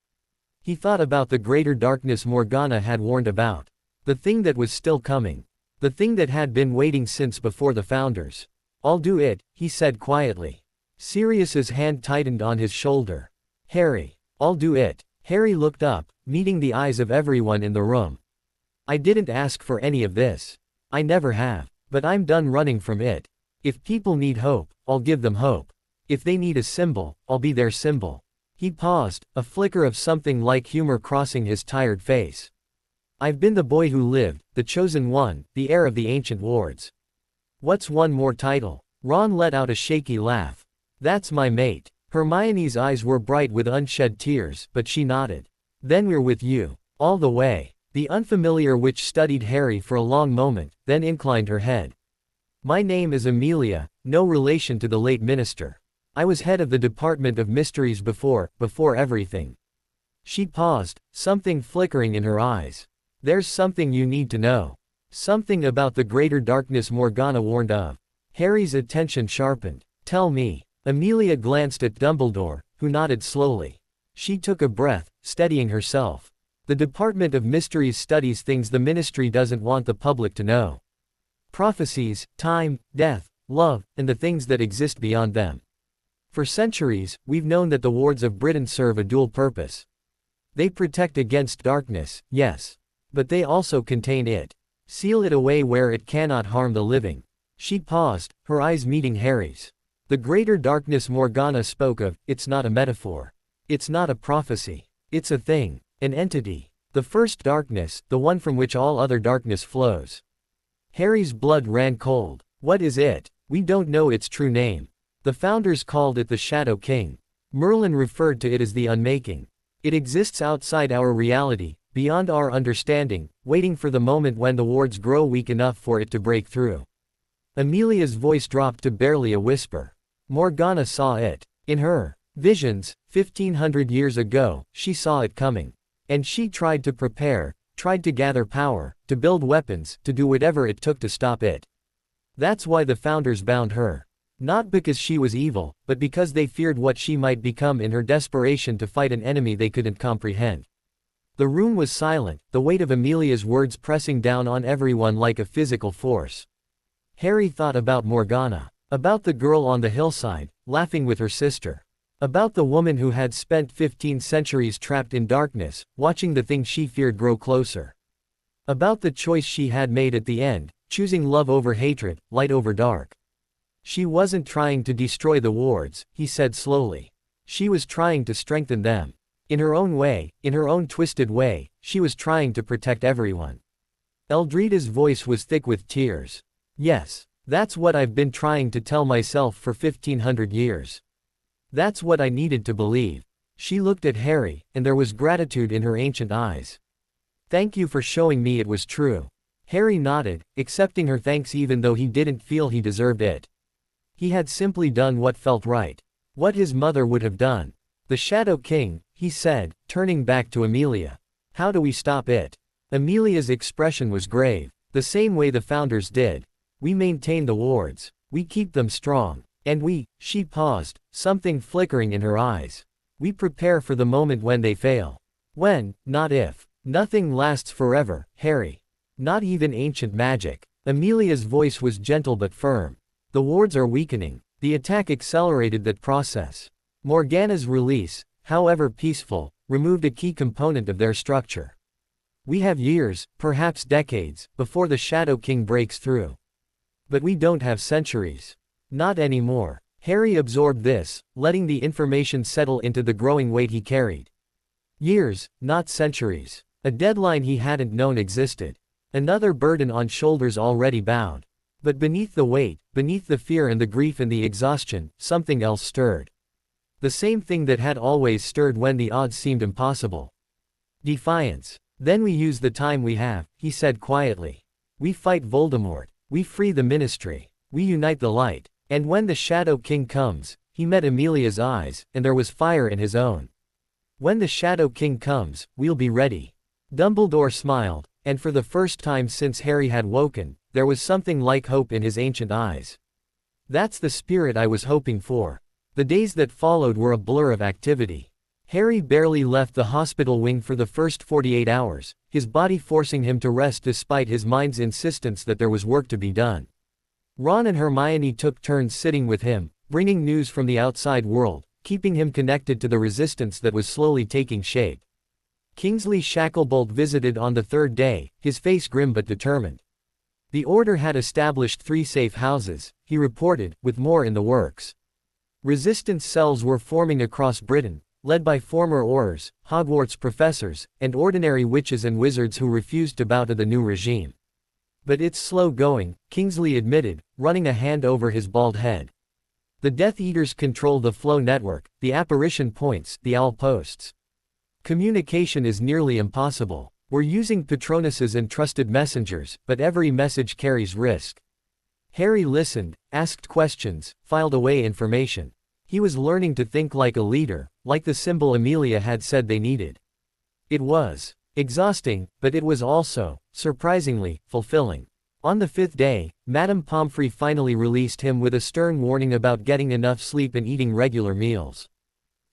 He thought about the greater darkness Morgana had warned about. The thing that was still coming. The thing that had been waiting since before the Founders. I'll do it, he said quietly. Sirius's hand tightened on his shoulder. Harry. I'll do it. Harry looked up, meeting the eyes of everyone in the room. I didn't ask for any of this. I never have. But I'm done running from it. If people need hope, I'll give them hope. If they need a symbol, I'll be their symbol. He paused, a flicker of something like humor crossing his tired face. I've been the boy who lived, the chosen one, the heir of the ancient lords. What's one more title? Ron let out a shaky laugh. That's my mate. Hermione's eyes were bright with unshed tears, but she nodded. Then we're with you. All the way. The unfamiliar witch studied Harry for a long moment, then inclined her head. My name is Amelia, no relation to the late minister. I was head of the Department of Mysteries before everything. She paused, something flickering in her eyes. There's something you need to know. Something about the greater darkness Morgana warned of. Harry's attention sharpened. Tell me. Amelia glanced at Dumbledore, who nodded slowly. She took a breath, steadying herself. The Department of Mysteries studies things the Ministry doesn't want the public to know. Prophecies, time, death, love, and the things that exist beyond them. For centuries, we've known that the wards of Britain serve a dual purpose. They protect against darkness, yes. But they also contain it. Seal it away where it cannot harm the living. She paused, her eyes meeting Harry's. The greater darkness Morgana spoke of, it's not a metaphor. It's not a prophecy. It's a thing. An entity. The first darkness, the one from which all other darkness flows. Harry's blood ran cold. What is it? We don't know its true name. The founders called it the Shadow King. Merlin referred to it as the Unmaking. It exists outside our reality, beyond our understanding, waiting for the moment when the wards grow weak enough for it to break through. Amelia's voice dropped to barely a whisper. Morgana saw it. In her visions, 1500 years ago, she saw it coming. And she tried to prepare, tried to gather power, to build weapons, to do whatever it took to stop it. That's why the founders bound her. Not because she was evil, but because they feared what she might become in her desperation to fight an enemy they couldn't comprehend. The room was silent, the weight of Amelia's words pressing down on everyone like a physical force. Harry thought about Morgana. About the girl on the hillside, laughing with her sister. About the woman who had spent 15 centuries trapped in darkness, watching the thing she feared grow closer. About the choice she had made at the end, choosing love over hatred, light over dark. She wasn't trying to destroy the wards, he said slowly. She was trying to strengthen them. In her own way, in her own twisted way, she was trying to protect everyone. Eldrida's voice was thick with tears. Yes, that's what I've been trying to tell myself for 1500 years. That's what I needed to believe. She looked at Harry, and there was gratitude in her ancient eyes. Thank you for showing me it was true. Harry nodded, accepting her thanks even though he didn't feel he deserved it. He had simply done what felt right. What his mother would have done. The Shadow King, he said, turning back to Amelia. How do we stop it? Amelia's expression was grave. The same way the founders did. We maintain the wards. We keep them strong. And she paused, something flickering in her eyes. We prepare for the moment when they fail. When, not if. Nothing lasts forever, Harry. Not even ancient magic. Amelia's voice was gentle but firm. The wards are weakening. The attack accelerated that process. Morgana's release, however peaceful, removed a key component of their structure. We have years, perhaps decades, before the Shadow King breaks through. But we don't have centuries. Not anymore. Harry absorbed this, letting the information settle into the growing weight he carried. Years, not centuries. A deadline he hadn't known existed. Another burden on shoulders already bowed. But beneath the weight, beneath the fear and the grief and the exhaustion, something else stirred. The same thing that had always stirred when the odds seemed impossible. Defiance. Then we use the time we have, he said quietly. We fight Voldemort. We free the Ministry. We unite the light. And when the Shadow King comes, he met Amelia's eyes, and there was fire in his own. When the Shadow King comes, we'll be ready. Dumbledore smiled, and for the first time since Harry had woken, there was something like hope in his ancient eyes. That's the spirit I was hoping for. The days that followed were a blur of activity. Harry barely left the hospital wing for the first 48 hours, his body forcing him to rest despite his mind's insistence that there was work to be done. Ron and Hermione took turns sitting with him, bringing news from the outside world, keeping him connected to the resistance that was slowly taking shape. Kingsley Shacklebolt visited on the third day, his face grim but determined. The Order had established 3 safe houses, he reported, with more in the works. Resistance cells were forming across Britain, led by former Aurors, Hogwarts professors, and ordinary witches and wizards who refused to bow to the new regime. But it's slow going, Kingsley admitted, running a hand over his bald head. The Death Eaters control the flow network, the apparition points, the owl posts. Communication is nearly impossible. We're using Patronuses and trusted messengers, but every message carries risk. Harry listened, asked questions, filed away information. He was learning to think like a leader, like the symbol Amelia had said they needed. It was exhausting, but it was also, surprisingly, fulfilling. On the 5th day, Madame Pomfrey finally released him with a stern warning about getting enough sleep and eating regular meals.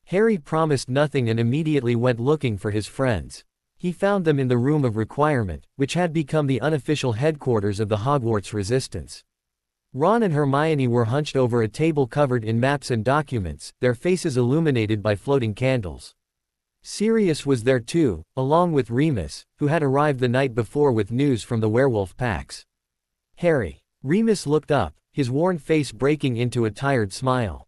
Harry promised nothing and immediately went looking for his friends. He found them in the Room of Requirement, which had become the unofficial headquarters of the Hogwarts Resistance. Ron and Hermione were hunched over a table covered in maps and documents, their faces illuminated by floating candles. Sirius was there too, along with Remus, who had arrived the night before with news from the werewolf packs. Harry. Remus looked up, his worn face breaking into a tired smile.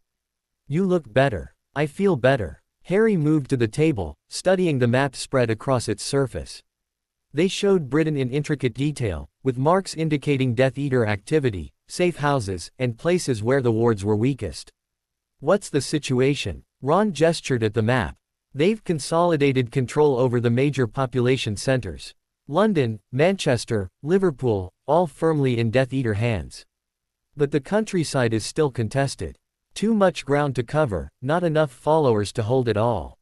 You look better. I feel better. Harry moved to the table, studying the map spread across its surface. They showed Britain in intricate detail, with marks indicating Death Eater activity, safe houses, and places where the wards were weakest. What's the situation? Ron gestured at the map. They've consolidated control over the major population centers. London, Manchester, Liverpool, all firmly in Death Eater hands. But the countryside is still contested. Too much ground to cover, not enough followers to hold it all.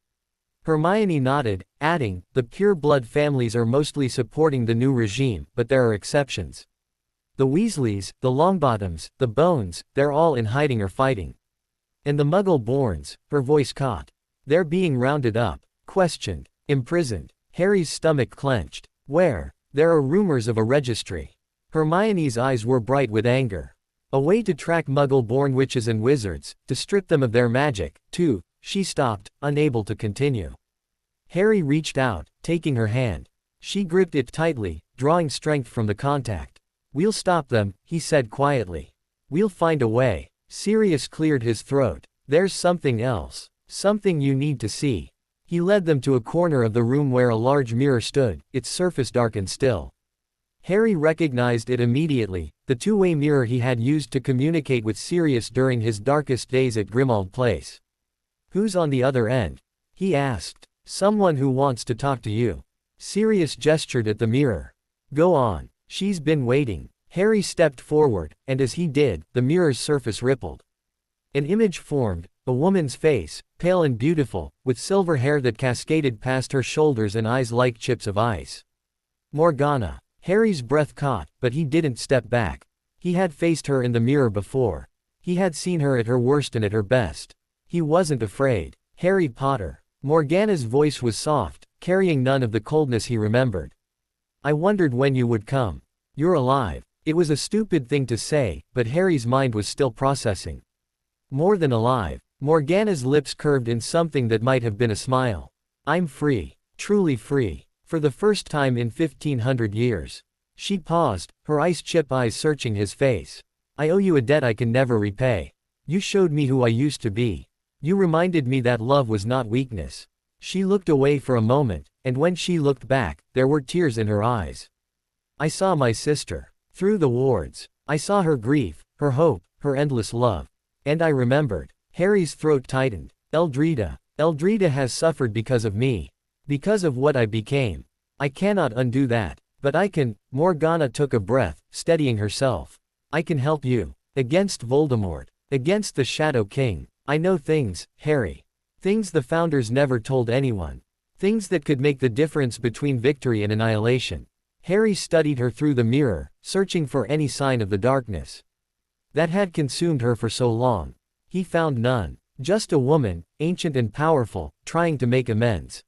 Hermione nodded, adding, the pure-blood families are mostly supporting the new regime, but there are exceptions. The Weasleys, the Longbottoms, the Bones, they're all in hiding or fighting. And the Muggle-borns, her voice caught. They're being rounded up, questioned, imprisoned. Harry's stomach clenched. Where? There are rumors of a registry. Hermione's eyes were bright with anger. A way to track Muggle-born witches and wizards, to strip them of their magic, too. She stopped, unable to continue. Harry reached out, taking her hand. She gripped it tightly, drawing strength from the contact. We'll stop them, he said quietly. We'll find a way. Sirius cleared his throat. There's something else. Something you need to see. He led them to a corner of the room where a large mirror stood, its surface dark and still. Harry recognized it immediately, the two-way mirror he had used to communicate with Sirius during his darkest days at Grimmauld Place. Who's on the other end? He asked. Someone who wants to talk to you. Sirius gestured at the mirror. Go on. She's been waiting. Harry stepped forward, and as he did, the mirror's surface rippled. An image formed, a woman's face, pale and beautiful, with silver hair that cascaded past her shoulders and eyes like chips of ice. Morgana. Harry's breath caught, but he didn't step back. He had faced her in the mirror before. He had seen her at her worst and at her best. He wasn't afraid. Harry Potter. Morgana's voice was soft, carrying none of the coldness he remembered. I wondered when you would come. You're alive. It was a stupid thing to say, but Harry's mind was still processing. More than alive. Morgana's lips curved in something that might have been a smile. I'm free. Truly free. For the first time in 1500 years. She paused, her ice-chip eyes searching his face. I owe you a debt I can never repay. You showed me who I used to be. You reminded me that love was not weakness. She looked away for a moment, and when she looked back, there were tears in her eyes. I saw my sister. Through the wards. I saw her grief, her hope, her endless love. And I remembered. Harry's throat tightened. Eldreda. Eldreda has suffered because of me. Because of what I became. I cannot undo that. But I can. Morgana took a breath, steadying herself. I can help you. Against Voldemort. Against the Shadow King. I know things, Harry. Things the Founders never told anyone. Things that could make the difference between victory and annihilation. Harry studied her through the mirror, searching for any sign of the darkness that had consumed her for so long. He found none. Just a woman, ancient and powerful, trying to make amends.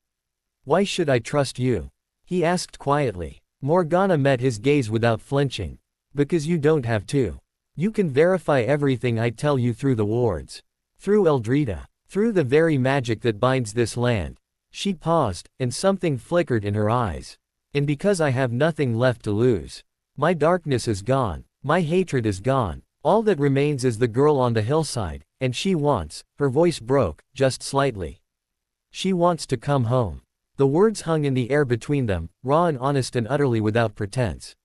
Why should I trust you? He asked quietly. Morgana met his gaze without flinching. Because you don't have to. You can verify everything I tell you through the wards. Through Eldreda. Through the very magic that binds this land. She paused, and something flickered in her eyes. And because I have nothing left to lose. My darkness is gone. My hatred is gone. All that remains is the girl on the hillside, and she wants," her voice broke, just slightly. "She wants to come home." The words hung in the air between them, raw and honest and utterly without pretense.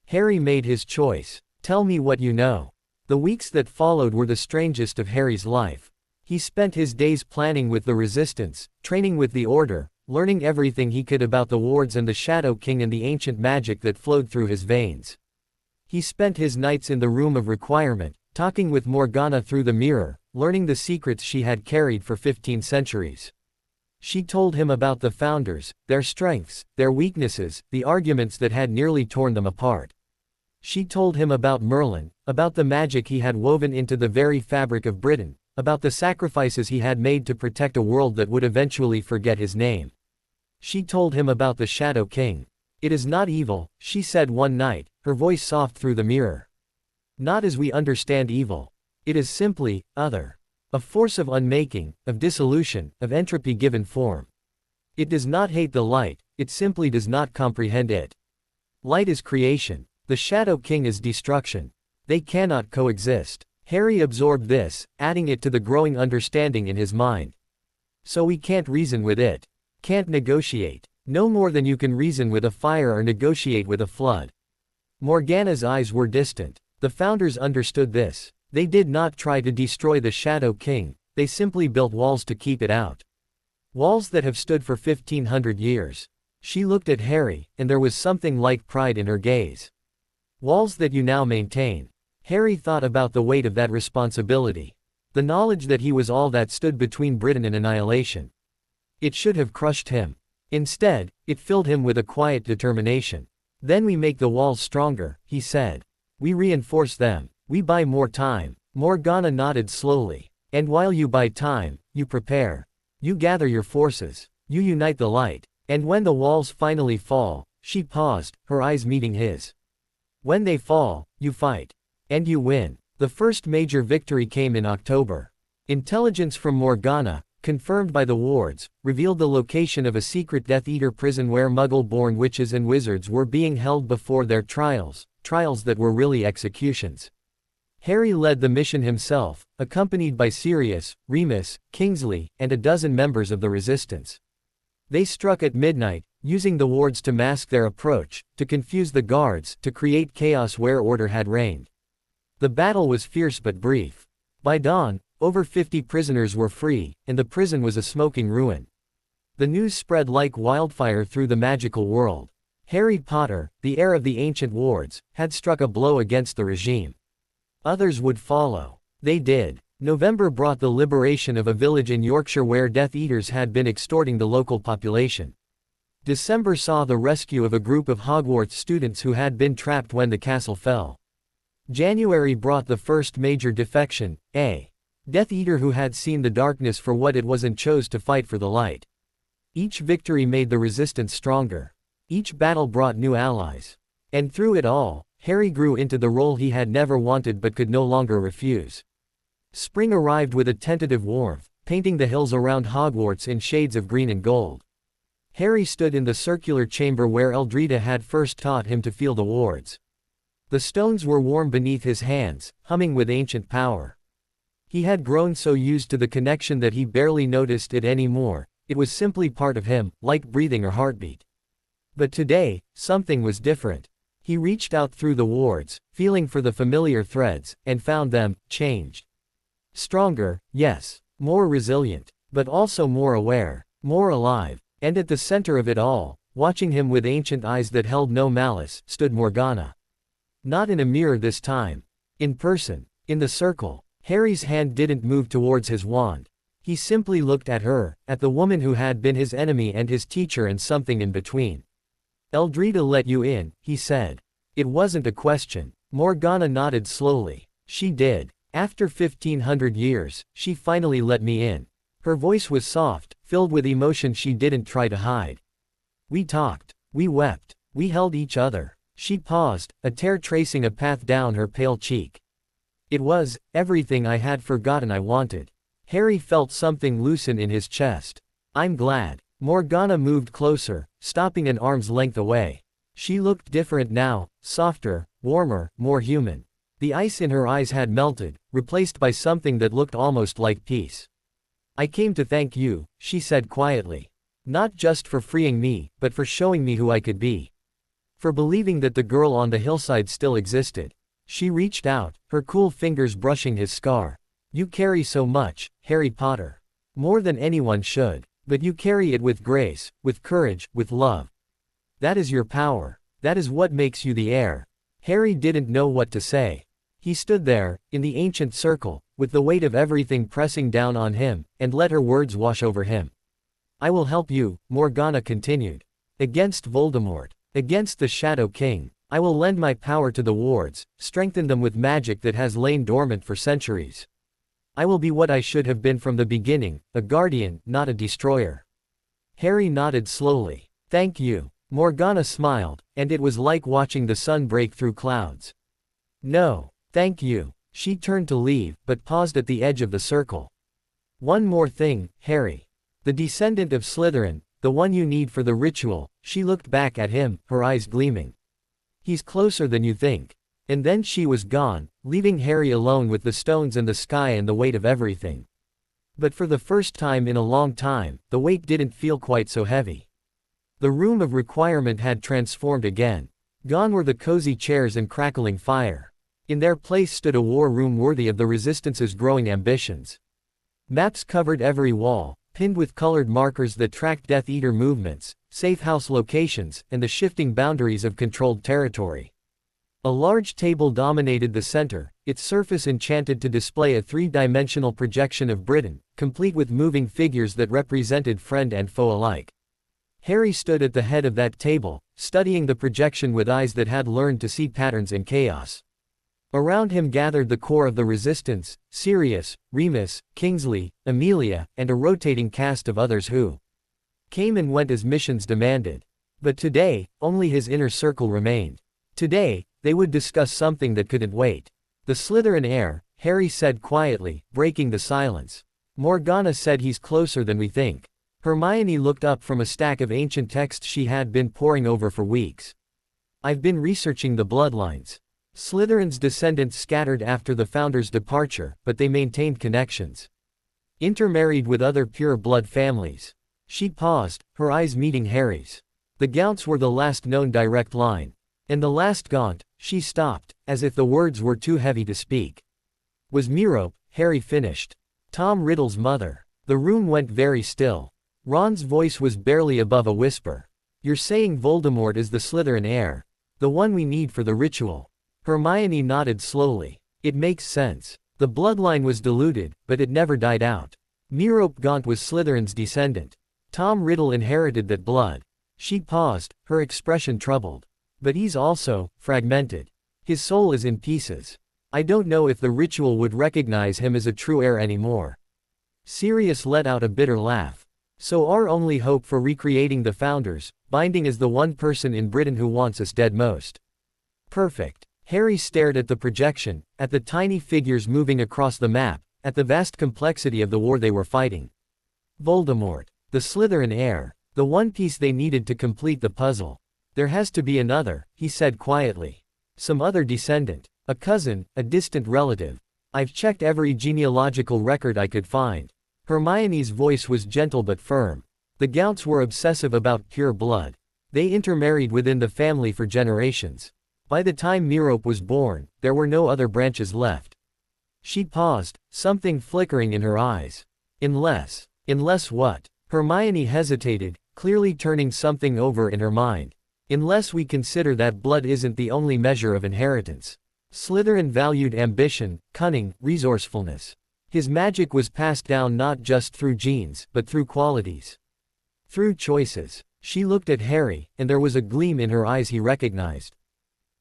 Harry made his choice. "Tell me what you know." The weeks that followed were the strangest of Harry's life. He spent his days planning with the Resistance, training with the Order, learning everything he could about the wards and the Shadow King and the ancient magic that flowed through his veins. He spent his nights in the Room of Requirement, talking with Morgana through the mirror, learning the secrets she had carried for 15 centuries. She told him about the Founders, their strengths, their weaknesses, the arguments that had nearly torn them apart. She told him about Merlin, about the magic he had woven into the very fabric of Britain, about the sacrifices he had made to protect a world that would eventually forget his name. She told him about the Shadow King. "It is not evil," she said one night, her voice soft through the mirror. "Not as we understand evil. It is simply other. A force of unmaking, of dissolution, of entropy given form. It does not hate the light, it simply does not comprehend it. Light is creation. The Shadow King is destruction. They cannot coexist." Harry absorbed this, adding it to the growing understanding in his mind. "So we can't reason with it. Can't negotiate. No more than you can reason with a fire or negotiate with a flood." Morgana's eyes were distant. The Founders understood this. They did not try to destroy the Shadow King, they simply built walls to keep it out. Walls that have stood for 1500 years. She looked at Harry, and there was something like pride in her gaze. "Walls that you now maintain." Harry thought about the weight of that responsibility. The knowledge that he was all that stood between Britain and annihilation. It should have crushed him. Instead, it filled him with a quiet determination. "Then we make the walls stronger," he said. "We reinforce them. We buy more time." Morgana nodded slowly. "And while you buy time, you prepare. You gather your forces. You unite the light. And when the walls finally fall," she paused, her eyes meeting his. "When they fall, you fight. And you win." The first major victory came in October. Intelligence from Morgana, confirmed by the wards, revealed the location of a secret Death Eater prison where Muggle-born witches and wizards were being held before their trials that were really executions. Harry led the mission himself, accompanied by Sirius, Remus, Kingsley, and a dozen members of the Resistance. They struck at midnight, using the wards to mask their approach, to confuse the guards, to create chaos where order had reigned. The battle was fierce but brief. By dawn, over 50 prisoners were free, and the prison was a smoking ruin. The news spread like wildfire through the magical world. Harry Potter, the heir of the ancient wards, had struck a blow against the regime. Others would follow. They did. November brought the liberation of a village in Yorkshire where Death Eaters had been extorting the local population. December saw the rescue of a group of Hogwarts students who had been trapped when the castle fell. January brought the first major defection, a Death Eater who had seen the darkness for what it was and chose to fight for the light. Each victory made the resistance stronger. Each battle brought new allies. And through it all, Harry grew into the role he had never wanted but could no longer refuse. Spring arrived with a tentative warmth, painting the hills around Hogwarts in shades of green and gold. Harry stood in the circular chamber where Eldrita had first taught him to feel the wards. The stones were warm beneath his hands, humming with ancient power. He had grown so used to the connection that he barely noticed it anymore. It was simply part of him, like breathing or heartbeat. But today, something was different. He reached out through the wards, feeling for the familiar threads, and found them changed. Stronger, yes. More resilient. But also more aware. More alive. And at the center of it all, watching him with ancient eyes that held no malice, stood Morgana. Not in a mirror this time. In person. In the circle. Harry's hand didn't move towards his wand. He simply looked at her, at the woman who had been his enemy and his teacher and something in between. "Eldrita let you in," he said. It wasn't a question. Morgana nodded slowly. "She did. After 1500 years, she finally let me in." Her voice was soft, filled with emotion she didn't try to hide. "We talked. We wept. We held each other." She paused, a tear tracing a path down her pale cheek. "It was everything I had forgotten I wanted." Harry felt something loosen in his chest. "I'm glad." Morgana moved closer, stopping an arm's length away. She looked different now, softer, warmer, more human. The ice in her eyes had melted, replaced by something that looked almost like peace. I came to thank you, she said quietly. Not just for freeing me, but for showing me who I could be. For believing that the girl on the hillside still existed. She reached out, her cool fingers brushing his scar. You carry so much, Harry Potter. More than anyone should. But you carry it with grace, with courage, with love. That is your power. That is what makes you the heir. Harry didn't know what to say. He stood there, in the ancient circle, with the weight of everything pressing down on him, and let her words wash over him. I will help you, Morgana continued. Against Voldemort. Against the Shadow King. I will lend my power to the wards, strengthen them with magic that has lain dormant for centuries. I will be what I should have been from the beginning, a guardian, not a destroyer. Harry nodded slowly. Thank you. Morgana smiled, and it was like watching the sun break through clouds. No, thank you. She turned to leave, but paused at the edge of the circle. One more thing, Harry. The descendant of Slytherin, the one you need for the ritual, she looked back at him, her eyes gleaming. He's closer than you think. And then she was gone, leaving Harry alone with the stones and the sky and the weight of everything. But for the first time in a long time, the weight didn't feel quite so heavy. The room of requirement had transformed again. Gone were the cozy chairs and crackling fire. In their place stood a war room worthy of the Resistance's growing ambitions. Maps covered every wall, pinned with colored markers that tracked Death Eater movements, safe house locations, and the shifting boundaries of controlled territory. A large table dominated the center, its surface enchanted to display a three-dimensional projection of Britain, complete with moving figures that represented friend and foe alike. Harry stood at the head of that table, studying the projection with eyes that had learned to see patterns in chaos. Around him gathered the core of the Resistance, Sirius, Remus, Kingsley, Amelia, and a rotating cast of others who came and went as missions demanded. But today, only his inner circle remained. Today, they would discuss something that couldn't wait. The Slytherin heir, Harry said quietly, breaking the silence. Morgana said he's closer than we think. Hermione looked up from a stack of ancient texts she had been poring over for weeks. I've been researching the bloodlines. Slytherin's descendants scattered after the founder's departure, but they maintained connections. Intermarried with other pure blood families. She paused, her eyes meeting Harry's. The Gounts were the last known direct line. And the last Gaunt, she stopped, as if the words were too heavy to speak. Was Merope, Harry finished. Tom Riddle's mother. The room went very still. Ron's voice was barely above a whisper. You're saying Voldemort is the Slytherin heir. The one we need for the ritual. Hermione nodded slowly. It makes sense. The bloodline was diluted, but it never died out. Merope Gaunt was Slytherin's descendant. Tom Riddle inherited that blood. She paused, her expression troubled. But he's also fragmented. His soul is in pieces. I don't know if the ritual would recognize him as a true heir anymore. Sirius let out a bitter laugh. So our only hope for recreating the founders, binding is the one person in Britain who wants us dead most. Perfect. Harry stared at the projection, at the tiny figures moving across the map, at the vast complexity of the war they were fighting. Voldemort. The Slytherin heir. The one piece they needed to complete the puzzle. There has to be another, he said quietly. Some other descendant. A cousin, a distant relative. I've checked every genealogical record I could find. Hermione's voice was gentle but firm. The Gounts were obsessive about pure blood. They intermarried within the family for generations. By the time Merope was born, there were no other branches left. She paused, something flickering in her eyes. Unless what? Hermione hesitated, clearly turning something over in her mind. Unless we consider that blood isn't the only measure of inheritance. Slytherin valued ambition, cunning, resourcefulness. His magic was passed down not just through genes, but through qualities. Through choices. She looked at Harry, and there was a gleam in her eyes he recognized.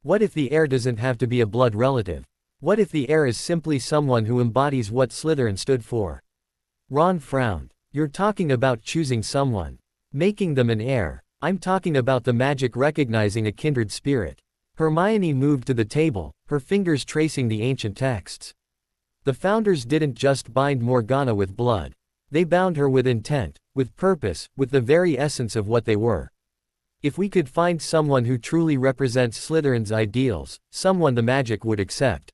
What if the heir doesn't have to be a blood relative? What if the heir is simply someone who embodies what Slytherin stood for? Ron frowned. You're talking about choosing someone. Making them an heir. I'm talking about the magic recognizing a kindred spirit. Hermione moved to the table, her fingers tracing the ancient texts. The founders didn't just bind Morgana with blood. They bound her with intent, with purpose, with the very essence of what they were. If we could find someone who truly represents Slytherin's ideals, someone the magic would accept.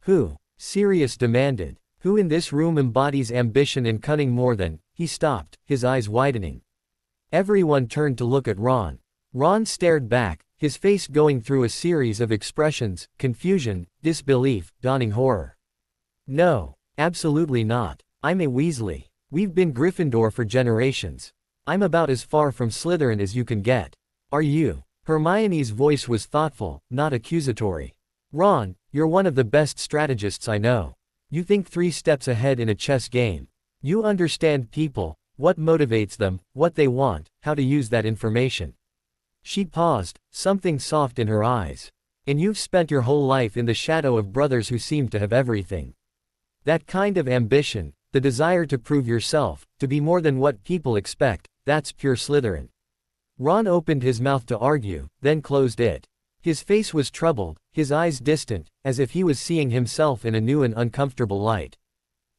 Who? Sirius demanded. Who in this room embodies ambition and cunning more than? He stopped, his eyes widening. Everyone turned to look at Ron. Ron stared back, his face going through a series of expressions: confusion, disbelief, dawning horror. No, absolutely not. I'm a Weasley. We've been Gryffindor for generations. I'm about as far from Slytherin as you can get. Are you? Hermione's voice was thoughtful, not accusatory. Ron, you're one of the best strategists I know. You think 3 steps ahead in a chess game. You understand people, what motivates them, what they want, how to use that information. She paused, something soft in her eyes. And you've spent your whole life in the shadow of brothers who seem to have everything. That kind of ambition, the desire to prove yourself, to be more than what people expect, that's pure Slytherin. Ron opened his mouth to argue, then closed it. His face was troubled, his eyes distant, as if he was seeing himself in a new and uncomfortable light.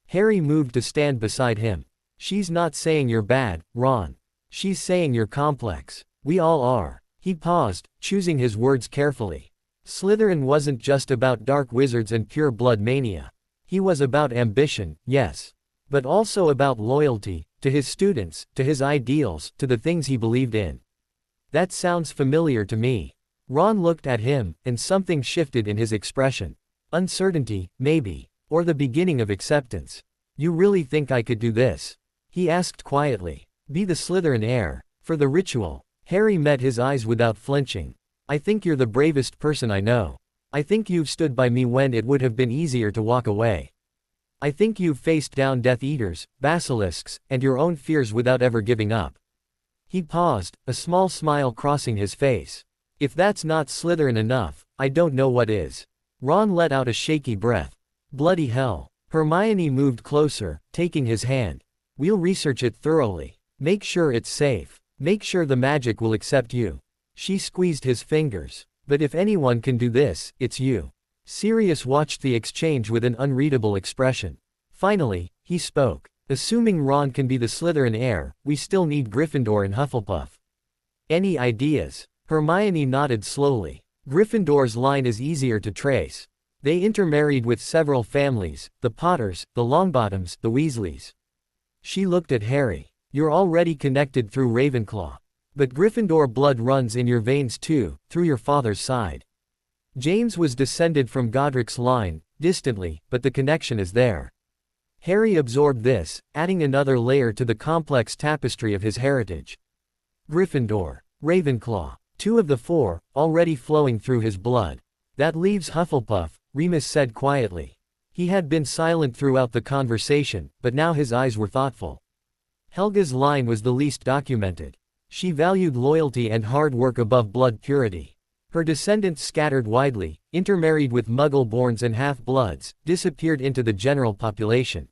Harry moved to stand beside him. She's not saying you're bad, Ron. She's saying you're complex. We all are. He paused, choosing his words carefully. Slytherin wasn't just about dark wizards and pure blood mania. He was about ambition, yes. But also about loyalty, to his students, to his ideals, to the things he believed in. That sounds familiar to me. Ron looked at him, and something shifted in his expression. Uncertainty, maybe. Or the beginning of acceptance. You really think I could do this? He asked quietly. Be the Slytherin heir. For the ritual. Harry met his eyes without flinching. I think you're the bravest person I know. I think you've stood by me when it would have been easier to walk away. I think you've faced down Death Eaters, basilisks, and your own fears without ever giving up. He paused, a small smile crossing his face. If that's not Slytherin enough, I don't know what is. Ron let out a shaky breath. Bloody hell. Hermione moved closer, taking his hand. We'll research it thoroughly. Make sure it's safe. Make sure the magic will accept you. She squeezed his fingers. But if anyone can do this, it's you. Sirius watched the exchange with an unreadable expression. Finally, he spoke. Assuming Ron can be the Slytherin heir, we still need Gryffindor and Hufflepuff. Any ideas? Hermione nodded slowly. Gryffindor's line is easier to trace. They intermarried with several families, the Potters, the Longbottoms, the Weasleys. She looked at Harry. You're already connected through Ravenclaw. But Gryffindor blood runs in your veins too, through your father's side. James was descended from Godric's line, distantly, but the connection is there. Harry absorbed this, adding another layer to the complex tapestry of his heritage. Gryffindor, Ravenclaw, 2 of the 4, already flowing through his blood. That leaves Hufflepuff, Remus said quietly. He had been silent throughout the conversation, but now his eyes were thoughtful. Helga's line was the least documented. She valued loyalty and hard work above blood purity. Her descendants scattered widely, intermarried with Muggle-borns and half-bloods, disappeared into the general population.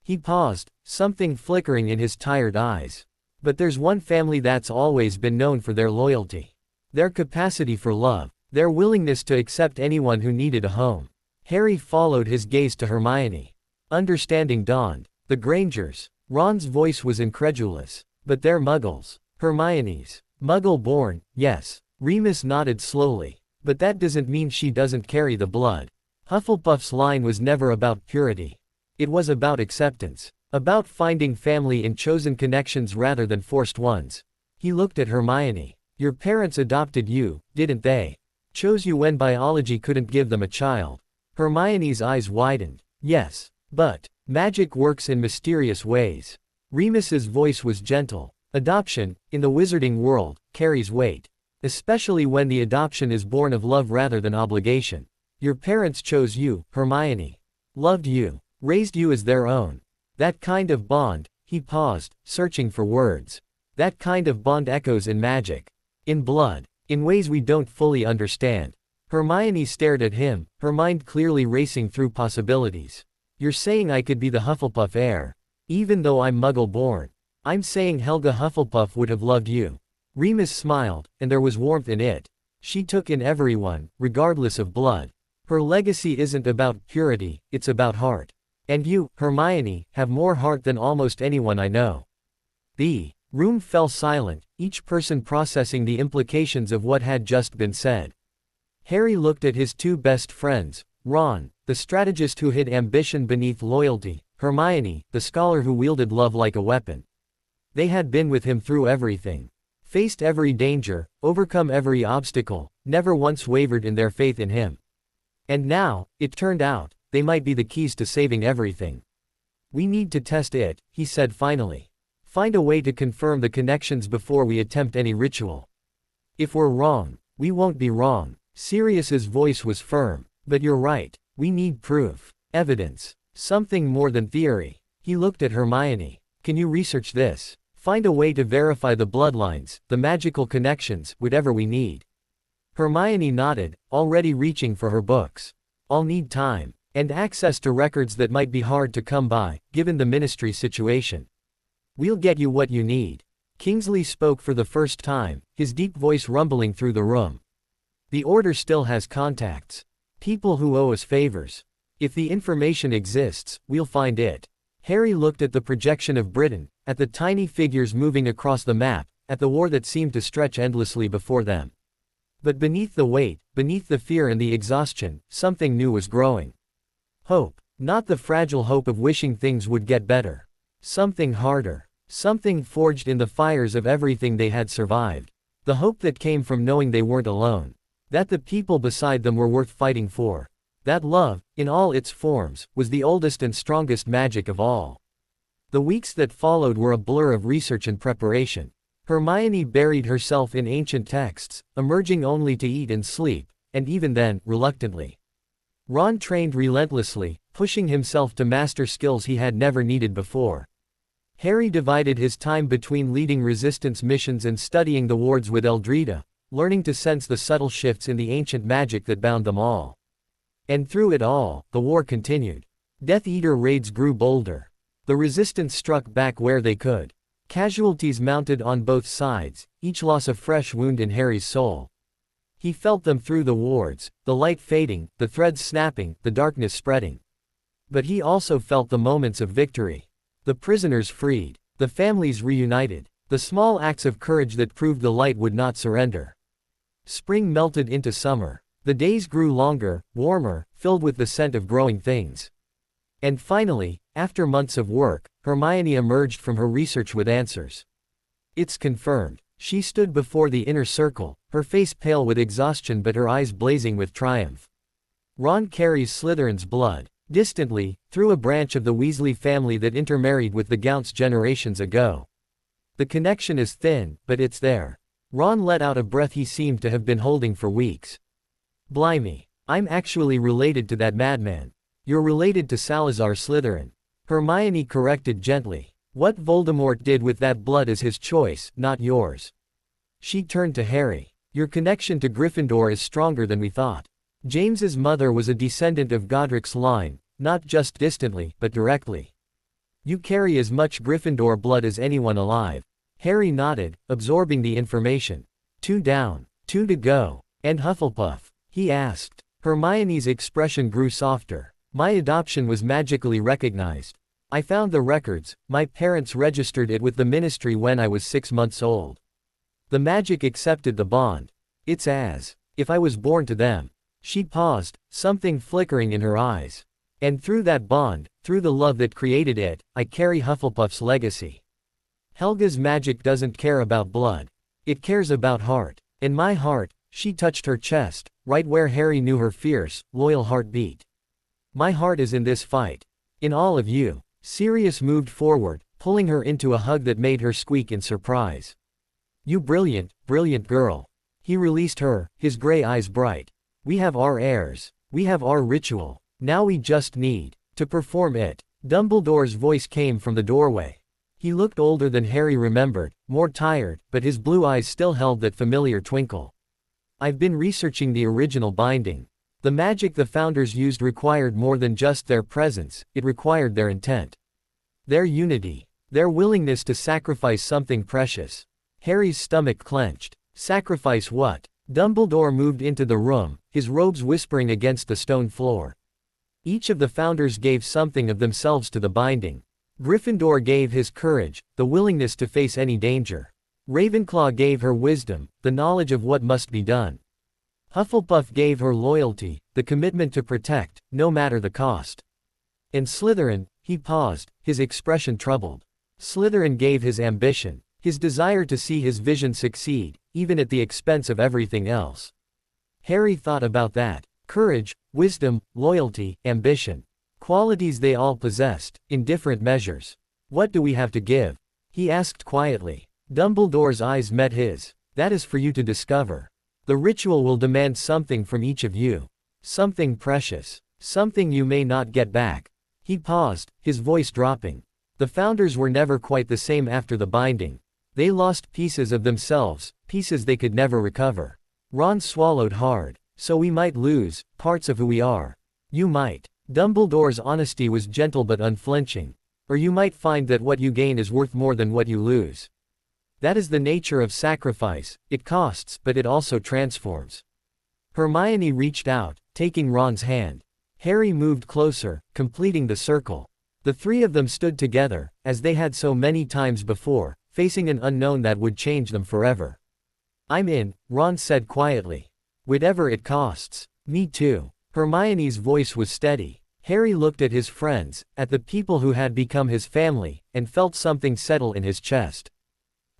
He paused, something flickering in his tired eyes. But there's one family that's always been known for their loyalty. Their capacity for love. Their willingness to accept anyone who needed a home. Harry followed his gaze to Hermione. Understanding dawned. The Grangers. Ron's voice was incredulous. But they're Muggles. Hermione's. Muggle-born, yes. Remus nodded slowly. But that doesn't mean she doesn't carry the blood. Hufflepuff's line was never about purity. It was about acceptance. About finding family in chosen connections rather than forced ones. He looked at Hermione. Your parents adopted you, didn't they? Chose you when biology couldn't give them a child. Hermione's eyes widened. Yes. But magic works in mysterious ways. Remus's voice was gentle. Adoption, in the wizarding world, carries weight. Especially when the adoption is born of love rather than obligation. Your parents chose you, Hermione. Loved you. Raised you as their own. That kind of bond, he paused, searching for words. That kind of bond echoes in magic. In blood. In ways we don't fully understand. Hermione stared at him, her mind clearly racing through possibilities. You're saying I could be the Hufflepuff heir. Even though I'm Muggle-born. I'm saying Helga Hufflepuff would have loved you. Remus smiled, and there was warmth in it. She took in everyone, regardless of blood. Her legacy isn't about purity, it's about heart. And you, Hermione, have more heart than almost anyone I know. The Room fell silent, each person processing the implications of what had just been said. Harry looked at his two best friends, Ron, the strategist who hid ambition beneath loyalty, Hermione, the scholar who wielded love like a weapon. They had been with him through everything. Faced every danger, overcome every obstacle, never once wavered in their faith in him. And now, it turned out, they might be the keys to saving everything. We need to test it, he said finally. Find a way to confirm the connections before we attempt any ritual. If we're wrong, we won't be wrong. Sirius's voice was firm. But you're right, we need proof. Evidence. Something more than theory. He looked at Hermione. Can you research this? Find a way to verify the bloodlines, the magical connections, whatever we need. Hermione nodded, already reaching for her books. I'll need time. And access to records that might be hard to come by, given the ministry situation. We'll get you what you need. Kingsley spoke for the first time, his deep voice rumbling through the room. The Order still has contacts. People who owe us favors. If the information exists, we'll find it. Harry looked at the projection of Britain, at the tiny figures moving across the map, at the war that seemed to stretch endlessly before them. But beneath the weight, beneath the fear and the exhaustion, something new was growing. Hope. Not the fragile hope of wishing things would get better. Something harder. Something forged in the fires of everything they had survived. The hope that came from knowing they weren't alone. That the people beside them were worth fighting for. That love, in all its forms, was the oldest and strongest magic of all. The weeks that followed were a blur of research and preparation. Hermione buried herself in ancient texts, emerging only to eat and sleep, and even then, reluctantly. Ron trained relentlessly, pushing himself to master skills he had never needed before. Harry divided his time between leading resistance missions and studying the wards with Eldrita, learning to sense the subtle shifts in the ancient magic that bound them all. And through it all, the war continued. Death Eater raids grew bolder. The resistance struck back where they could. Casualties mounted on both sides, each loss a fresh wound in Harry's soul. He felt them through the wards, the light fading, the threads snapping, the darkness spreading. But he also felt the moments of victory. The prisoners freed, the families reunited, the small acts of courage that proved the light would not surrender. Spring melted into summer. The days grew longer, warmer, filled with the scent of growing things. And finally, after months of work, Hermione emerged from her research with answers. It's confirmed. She stood before the inner circle, her face pale with exhaustion but her eyes blazing with triumph. Ron carries Slytherin's blood. Distantly, through a branch of the Weasley family that intermarried with the Gounts generations ago. The connection is thin, but it's there. Ron let out a breath he seemed to have been holding for weeks. Blimey. I'm actually related to that madman. You're related to Salazar Slytherin. Hermione corrected gently. What Voldemort did with that blood is his choice, not yours. She turned to Harry. Your connection to Gryffindor is stronger than we thought. James's mother was a descendant of Godric's line, not just distantly, but directly. You carry as much Gryffindor blood as anyone alive. Harry nodded, absorbing the information. 2 down, 2 to go. And Hufflepuff? He asked. Hermione's expression grew softer. My adoption was magically recognized. I found the records, my parents registered it with the ministry when I was 6 months old. The magic accepted the bond. It's as if I was born to them. She paused, something flickering in her eyes. And through that bond, through the love that created it, I carry Hufflepuff's legacy. Helga's magic doesn't care about blood. It cares about heart. And my heart, she touched her chest, right where Harry knew her fierce, loyal heart beat. My heart is in this fight. In all of you. Sirius moved forward, pulling her into a hug that made her squeak in surprise. You brilliant, brilliant girl. He released her, his gray eyes bright. We have our heirs. We have our ritual. Now we just need to perform it. Dumbledore's voice came from the doorway. He looked older than Harry remembered, more tired, but his blue eyes still held that familiar twinkle. I've been researching the original binding. The magic the founders used required more than just their presence, it required their intent. Their unity. Their willingness to sacrifice something precious. Harry's stomach clenched. Sacrifice what? Dumbledore moved into the room, his robes whispering against the stone floor. Each of the founders gave something of themselves to the binding. Gryffindor gave his courage, the willingness to face any danger. Ravenclaw gave her wisdom, the knowledge of what must be done. Hufflepuff gave her loyalty, the commitment to protect, no matter the cost. And Slytherin, he paused, his expression troubled. Slytherin gave his ambition, his desire to see his vision succeed, even at the expense of everything else. Harry thought about that. Courage, wisdom, loyalty, ambition. Qualities they all possessed, in different measures. What do we have to give? He asked quietly. Dumbledore's eyes met his. That is for you to discover. The ritual will demand something from each of you. Something precious. Something you may not get back. He paused, his voice dropping. The founders were never quite the same after the binding. They lost pieces of themselves, pieces they could never recover. Ron swallowed hard. So we might lose parts of who we are. You might. Dumbledore's honesty was gentle but unflinching. Or you might find that what you gain is worth more than what you lose. That is the nature of sacrifice, it costs but it also transforms. Hermione reached out, taking Ron's hand. Harry moved closer, completing the circle. The three of them stood together, as they had so many times before, facing an unknown that would change them forever. I'm in, Ron said quietly. Whatever it costs. Me too. Hermione's voice was steady. Harry looked at his friends, at the people who had become his family, and felt something settle in his chest.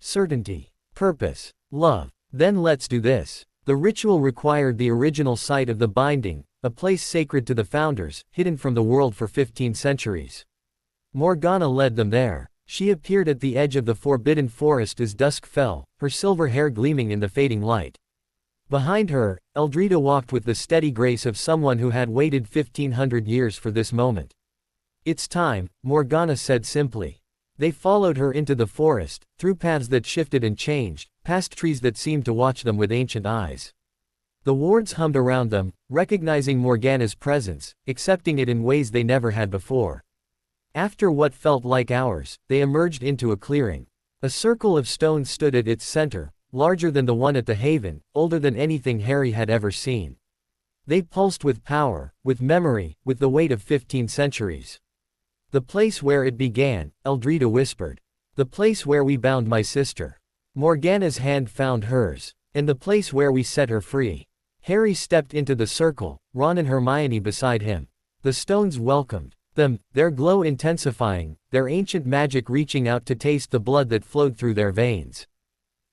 Certainty. Purpose. Love. Then let's do this. The ritual required the original site of the binding, a place sacred to the founders, hidden from the world for 15 centuries. Morgana led them there. She appeared at the edge of the forbidden forest as dusk fell, her silver hair gleaming in the fading light. Behind her, Eldrita walked with the steady grace of someone who had waited 1500 years for this moment. It's time, Morgana said simply. They followed her into the forest, through paths that shifted and changed, past trees that seemed to watch them with ancient eyes. The wards hummed around them, recognizing Morgana's presence, accepting it in ways they never had before. After what felt like hours, they emerged into a clearing. A circle of stones stood at its center, larger than the one at the Haven, older than anything Harry had ever seen. They pulsed with power, with memory, with the weight of 15 centuries. The place where it began, Eldrita whispered. The place where we bound my sister. Morgana's hand found hers. And the place where we set her free. Harry stepped into the circle, Ron and Hermione beside him. The stones welcomed them, their glow intensifying, their ancient magic reaching out to taste the blood that flowed through their veins.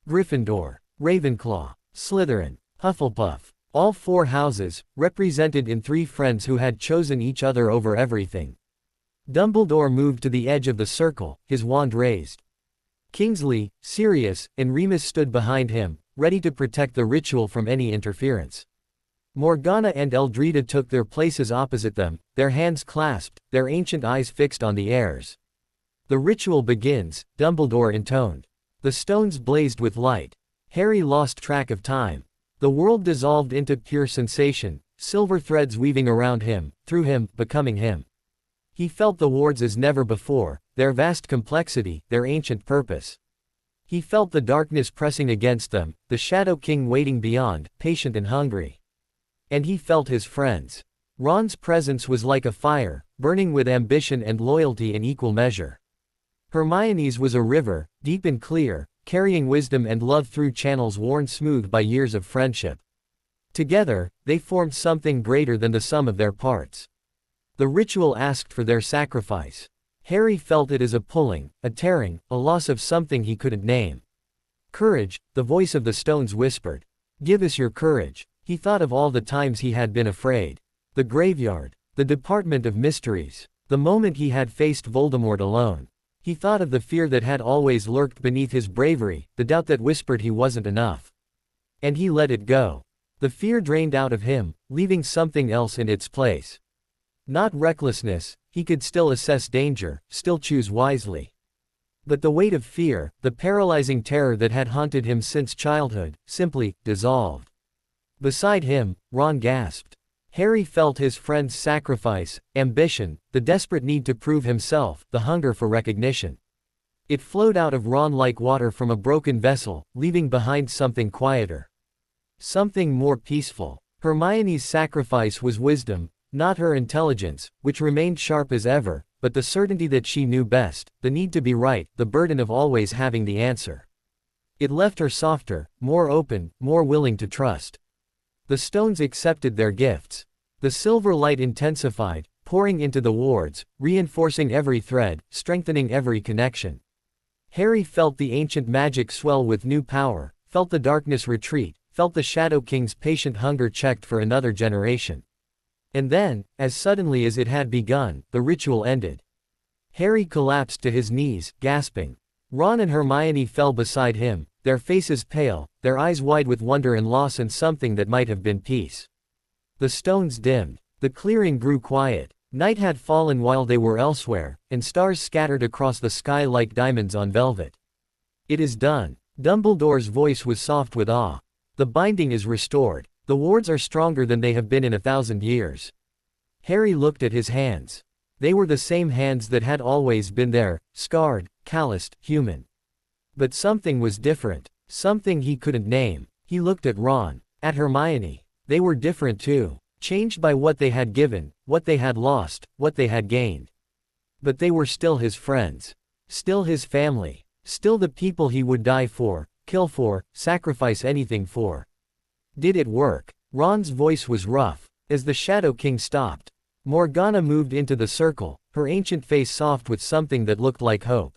Gryffindor, Ravenclaw, Slytherin, Hufflepuff. All four houses, represented in three friends who had chosen each other over everything. Dumbledore moved to the edge of the circle, his wand raised. Kingsley, Sirius, and Remus stood behind him, ready to protect the ritual from any interference. Morgana and Eldrita took their places opposite them, their hands clasped, their ancient eyes fixed on the heirs. The ritual begins, Dumbledore intoned. The stones blazed with light. Harry lost track of time. The world dissolved into pure sensation, silver threads weaving around him, through him, becoming him. He felt the wards as never before, their vast complexity, their ancient purpose. He felt the darkness pressing against them, the Shadow King waiting beyond, patient and hungry. And he felt his friends. Ron's presence was like a fire, burning with ambition and loyalty in equal measure. Hermione's was a river, deep and clear, carrying wisdom and love through channels worn smooth by years of friendship. Together, they formed something greater than the sum of their parts. The ritual asked for their sacrifice. Harry felt it as a pulling, a tearing, a loss of something he couldn't name. Courage, the voice of the stones whispered. Give us your courage. He thought of all the times he had been afraid. The graveyard. The Department of Mysteries. The moment he had faced Voldemort alone. He thought of the fear that had always lurked beneath his bravery, the doubt that whispered he wasn't enough. And he let it go. The fear drained out of him, leaving something else in its place. Not recklessness, he could still assess danger, still choose wisely. But the weight of fear, the paralyzing terror that had haunted him since childhood, simply dissolved. Beside him, Ron gasped. Harry felt his friend's sacrifice, ambition, the desperate need to prove himself, the hunger for recognition. It flowed out of Ron like water from a broken vessel, leaving behind something quieter. Something more peaceful. Hermione's sacrifice was wisdom, not her intelligence, which remained sharp as ever, but the certainty that she knew best, the need to be right, the burden of always having the answer. It left her softer, more open, more willing to trust. The stones accepted their gifts. The silver light intensified, pouring into the wards, reinforcing every thread, strengthening every connection. Harry felt the ancient magic swell with new power, felt the darkness retreat, felt the Shadow King's patient hunger checked for another generation. And then, as suddenly as it had begun, the ritual ended. Harry collapsed to his knees, gasping. Ron and Hermione fell beside him, their faces pale, their eyes wide with wonder and loss and something that might have been peace. The stones dimmed. The clearing grew quiet. Night had fallen while they were elsewhere, and stars scattered across the sky like diamonds on velvet. "It is done." Dumbledore's voice was soft with awe. "The binding is restored. The wards are stronger than they have been in 1,000 years." Harry looked at his hands. They were the same hands that had always been there, scarred, calloused, human. But something was different, something he couldn't name. He looked at Ron, at Hermione. They were different too. Changed by what they had given, what they had lost, what they had gained. But they were still his friends. Still his family. Still the people he would die for, kill for, sacrifice anything for. Did it work? Ron's voice was rough, as the Shadow King stopped. Morgana moved into the circle, her ancient face soft with something that looked like hope.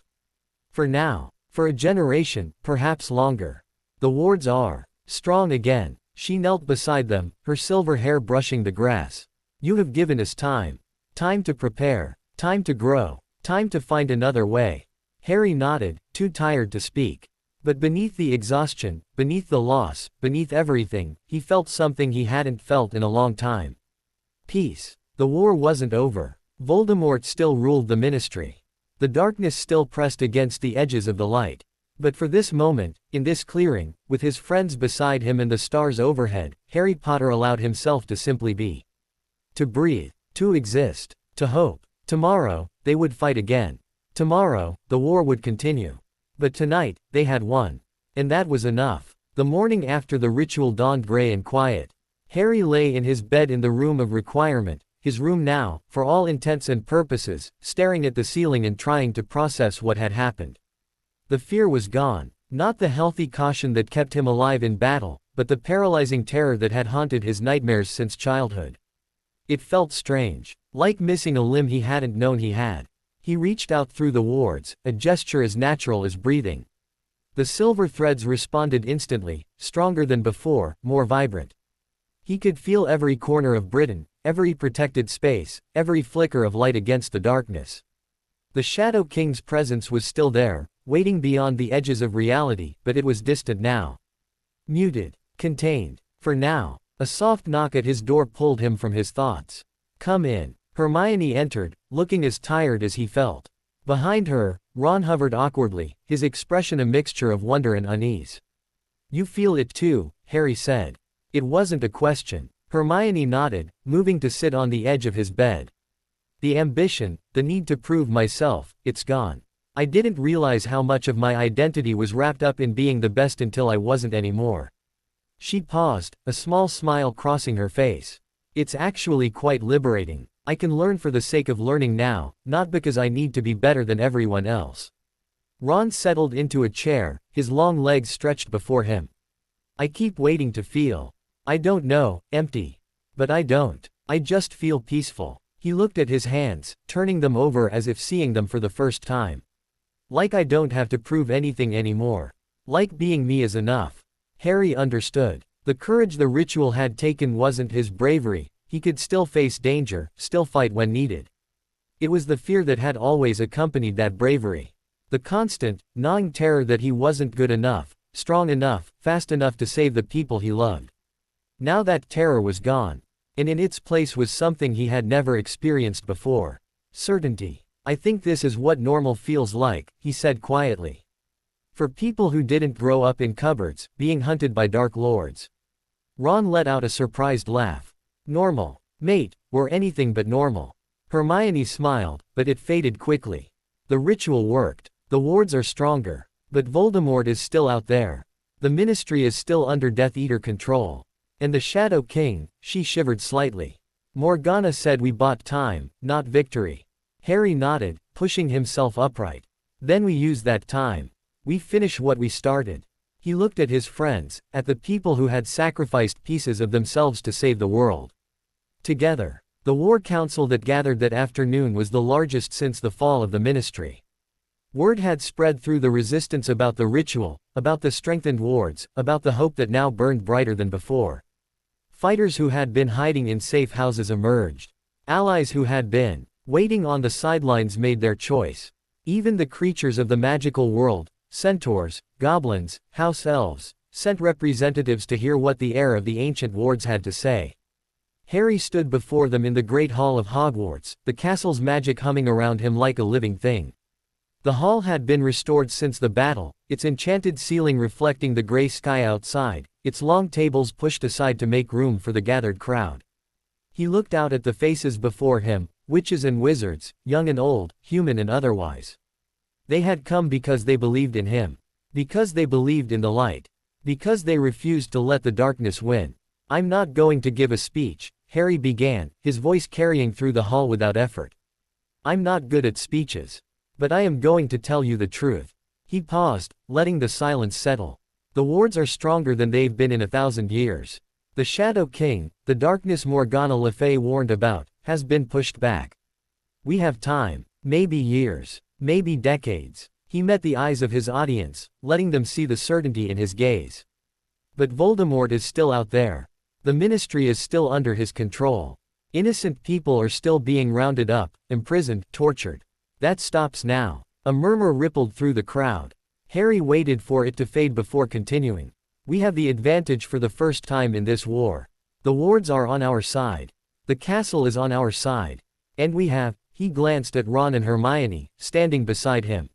For now. For a generation, perhaps longer. The wards are strong again. She knelt beside them, her silver hair brushing the grass. "You have given us time. Time to prepare. Time to grow. Time to find another way." Harry nodded, too tired to speak. But beneath the exhaustion, beneath the loss, beneath everything, he felt something he hadn't felt in a long time. Peace. The war wasn't over. Voldemort still ruled the Ministry. The darkness still pressed against the edges of the light. But for this moment, in this clearing, with his friends beside him and the stars overhead, Harry Potter allowed himself to simply be. To breathe. To exist. To hope. Tomorrow, they would fight again. Tomorrow, the war would continue. But tonight, they had won. And that was enough. The morning after the ritual dawned gray and quiet. Harry lay in his bed in the room of requirement, his room now, for all intents and purposes, staring at the ceiling and trying to process what had happened. The fear was gone. Not the healthy caution that kept him alive in battle, but the paralyzing terror that had haunted his nightmares since childhood. It felt strange, like missing a limb he hadn't known he had. He reached out through the wards, a gesture as natural as breathing. The silver threads responded instantly, stronger than before, more vibrant. He could feel every corner of Britain, every protected space, every flicker of light against the darkness. The Shadow King's presence was still there, waiting beyond the edges of reality, but it was distant now. Muted. Contained. For now. A soft knock at his door pulled him from his thoughts. "Come in." Hermione entered, looking as tired as he felt. Behind her, Ron hovered awkwardly, his expression a mixture of wonder and unease. "You feel it too," Harry said. It wasn't a question. Hermione nodded, moving to sit on the edge of his bed. "The ambition, the need to prove myself, it's gone. I didn't realize how much of my identity was wrapped up in being the best until I wasn't anymore." She paused, a small smile crossing her face. "It's actually quite liberating. I can learn for the sake of learning now, not because I need to be better than everyone else." Ron settled into a chair, his long legs stretched before him. "I keep waiting to feel. I don't know, empty. But I don't. I just feel peaceful." He looked at his hands, turning them over as if seeing them for the first time. "Like I don't have to prove anything anymore. Like being me is enough." Harry understood. The courage the ritual had taken wasn't his bravery, he could still face danger, still fight when needed. It was the fear that had always accompanied that bravery. The constant, gnawing terror that he wasn't good enough, strong enough, fast enough to save the people he loved. Now that terror was gone. And in its place was something he had never experienced before. Certainty. "I think this is what normal feels like," he said quietly. For people who didn't grow up in cupboards, being hunted by dark lords. Ron let out a surprised laugh. "Normal, mate, we're anything but normal." Hermione smiled, but it faded quickly. The ritual worked. The wards are stronger. But Voldemort is still out there. The Ministry is still under Death Eater control. And the Shadow King, she shivered slightly. "Morgana said we bought time, not victory." Harry nodded, pushing himself upright. Then we use that time. We finish what we started. He looked at his friends, at the people who had sacrificed pieces of themselves to save the world. Together. The war council that gathered that afternoon was the largest since the fall of the ministry. Word had spread through the resistance about the ritual, about the strengthened wards, about the hope that now burned brighter than before. Fighters who had been hiding in safe houses emerged. Allies who had been waiting on the sidelines made their choice. Even the creatures of the magical world, centaurs, goblins, house elves, sent representatives to hear what the heir of the ancient wards had to say. Harry stood before them in the great hall of Hogwarts, the castle's magic humming around him like a living thing. The hall had been restored since the battle, its enchanted ceiling reflecting the gray sky outside, its long tables pushed aside to make room for the gathered crowd. He looked out at the faces before him, witches and wizards, young and old, human and otherwise. They had come because they believed in him. Because they believed in the light. Because they refused to let the darkness win. "I'm not going to give a speech," Harry began, his voice carrying through the hall without effort. "I'm not good at speeches. But I am going to tell you the truth." He paused, letting the silence settle. "The wards are stronger than they've been in 1,000 years. The Shadow King, the darkness Morgana Le Fay warned about, has been pushed back. We have time. Maybe years. Maybe decades." He met the eyes of his audience, letting them see the certainty in his gaze. "But Voldemort is still out there. The ministry is still under his control. Innocent people are still being rounded up, imprisoned, tortured. That stops now." A murmur rippled through the crowd. Harry waited for it to fade before continuing. "We have the advantage for the first time in this war. The wards are on our side. The castle is on our side. And we have," he glanced at Ron and Hermione, standing beside him.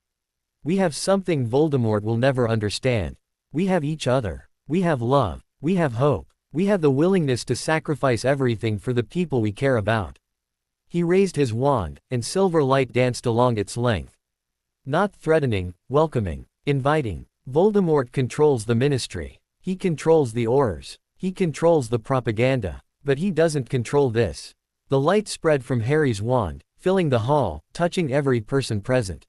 "We have something Voldemort will never understand. We have each other. We have love. We have hope. We have the willingness to sacrifice everything for the people we care about." He raised his wand, and silver light danced along its length. Not threatening, welcoming, inviting. Voldemort controls the ministry. He controls the Aurors. He controls the propaganda. But he doesn't control this. The light spread from Harry's wand, filling the hall, touching every person present.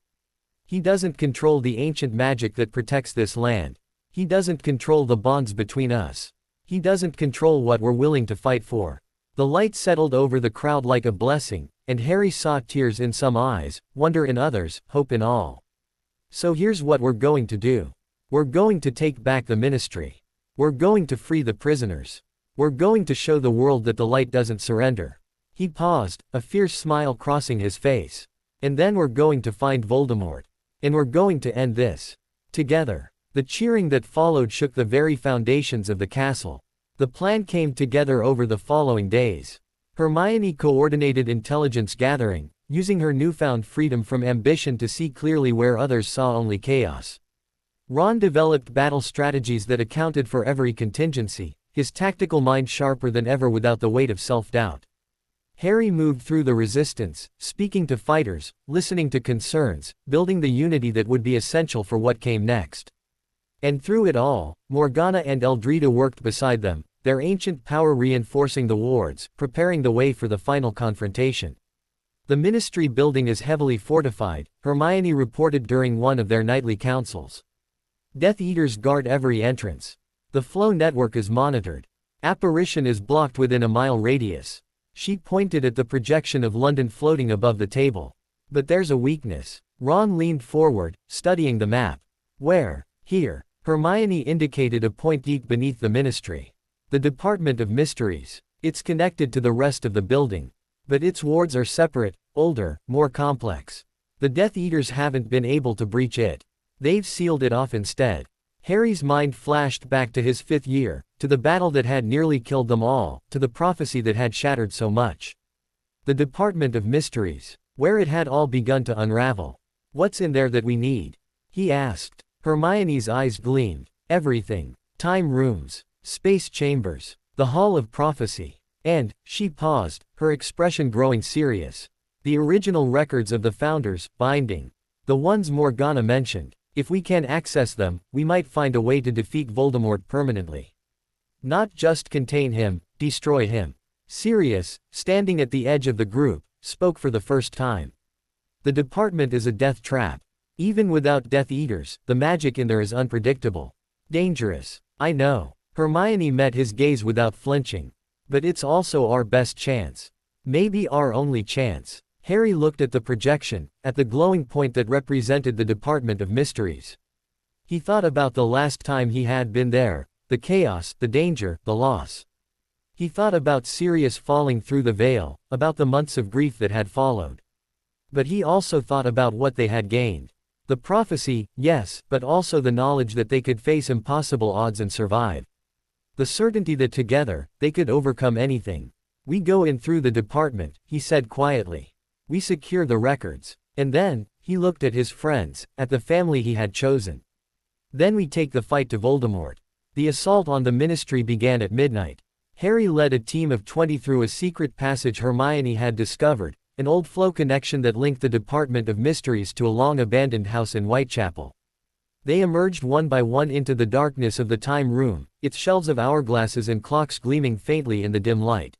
He doesn't control the ancient magic that protects this land. He doesn't control the bonds between us. He doesn't control what we're willing to fight for. The light settled over the crowd like a blessing, and Harry saw tears in some eyes, wonder in others, hope in all. "So here's what we're going to do. We're going to take back the ministry. We're going to free the prisoners. We're going to show the world that the light doesn't surrender." He paused, a fierce smile crossing his face. "And then we're going to find Voldemort. And we're going to end this. Together." The cheering that followed shook the very foundations of the castle. The plan came together over the following days. Hermione coordinated intelligence gathering, using her newfound freedom from ambition to see clearly where others saw only chaos. Ron developed battle strategies that accounted for every contingency, his tactical mind sharper than ever without the weight of self-doubt. Harry moved through the resistance, speaking to fighters, listening to concerns, building the unity that would be essential for what came next. And through it all, Morgana and Eldrita worked beside them, their ancient power reinforcing the wards, preparing the way for the final confrontation. "The ministry building is heavily fortified," Hermione reported during one of their nightly councils. "Death Eaters guard every entrance. The flow network is monitored. Apparition is blocked within a mile radius." She pointed at the projection of London floating above the table. "But there's a weakness." Ron leaned forward, studying the map. "Where?" "Here." Hermione indicated a point deep beneath the ministry. "The Department of Mysteries. It's connected to the rest of the building. But its wards are separate, older, more complex. The Death Eaters haven't been able to breach it. They've sealed it off instead." Harry's mind flashed back to his 5th year, to the battle that had nearly killed them all, to the prophecy that had shattered so much. The Department of Mysteries. Where it had all begun to unravel. "What's in there that we need?" he asked. Hermione's eyes gleamed. "Everything. Time rooms. Space chambers. The Hall of Prophecy. And," she paused, her expression growing serious, "the original records of the Founders, binding. The ones Morgana mentioned. If we can access them, we might find a way to defeat Voldemort permanently. Not just contain him, destroy him." Sirius, standing at the edge of the group, spoke for the first time. The department is a death trap. Even without Death Eaters, the magic in there is unpredictable. Dangerous. I know. Hermione met his gaze without flinching. But it's also our best chance. Maybe our only chance. Harry looked at the projection, at the glowing point that represented the Department of Mysteries. He thought about the last time he had been there, the chaos, the danger, the loss. He thought about Sirius falling through the veil, about the months of grief that had followed. But he also thought about what they had gained. The prophecy, yes, but also the knowledge that they could face impossible odds and survive. The certainty that together, they could overcome anything. We go in through the department, he said quietly. We secure the records. And then, he looked at his friends, at the family he had chosen. Then we take the fight to Voldemort. The assault on the Ministry began at midnight. Harry led a team of 20 through a secret passage Hermione had discovered, an old flow connection that linked the Department of Mysteries to a long-abandoned house in Whitechapel. They emerged one by one into the darkness of the time room, its shelves of hourglasses and clocks gleaming faintly in the dim light.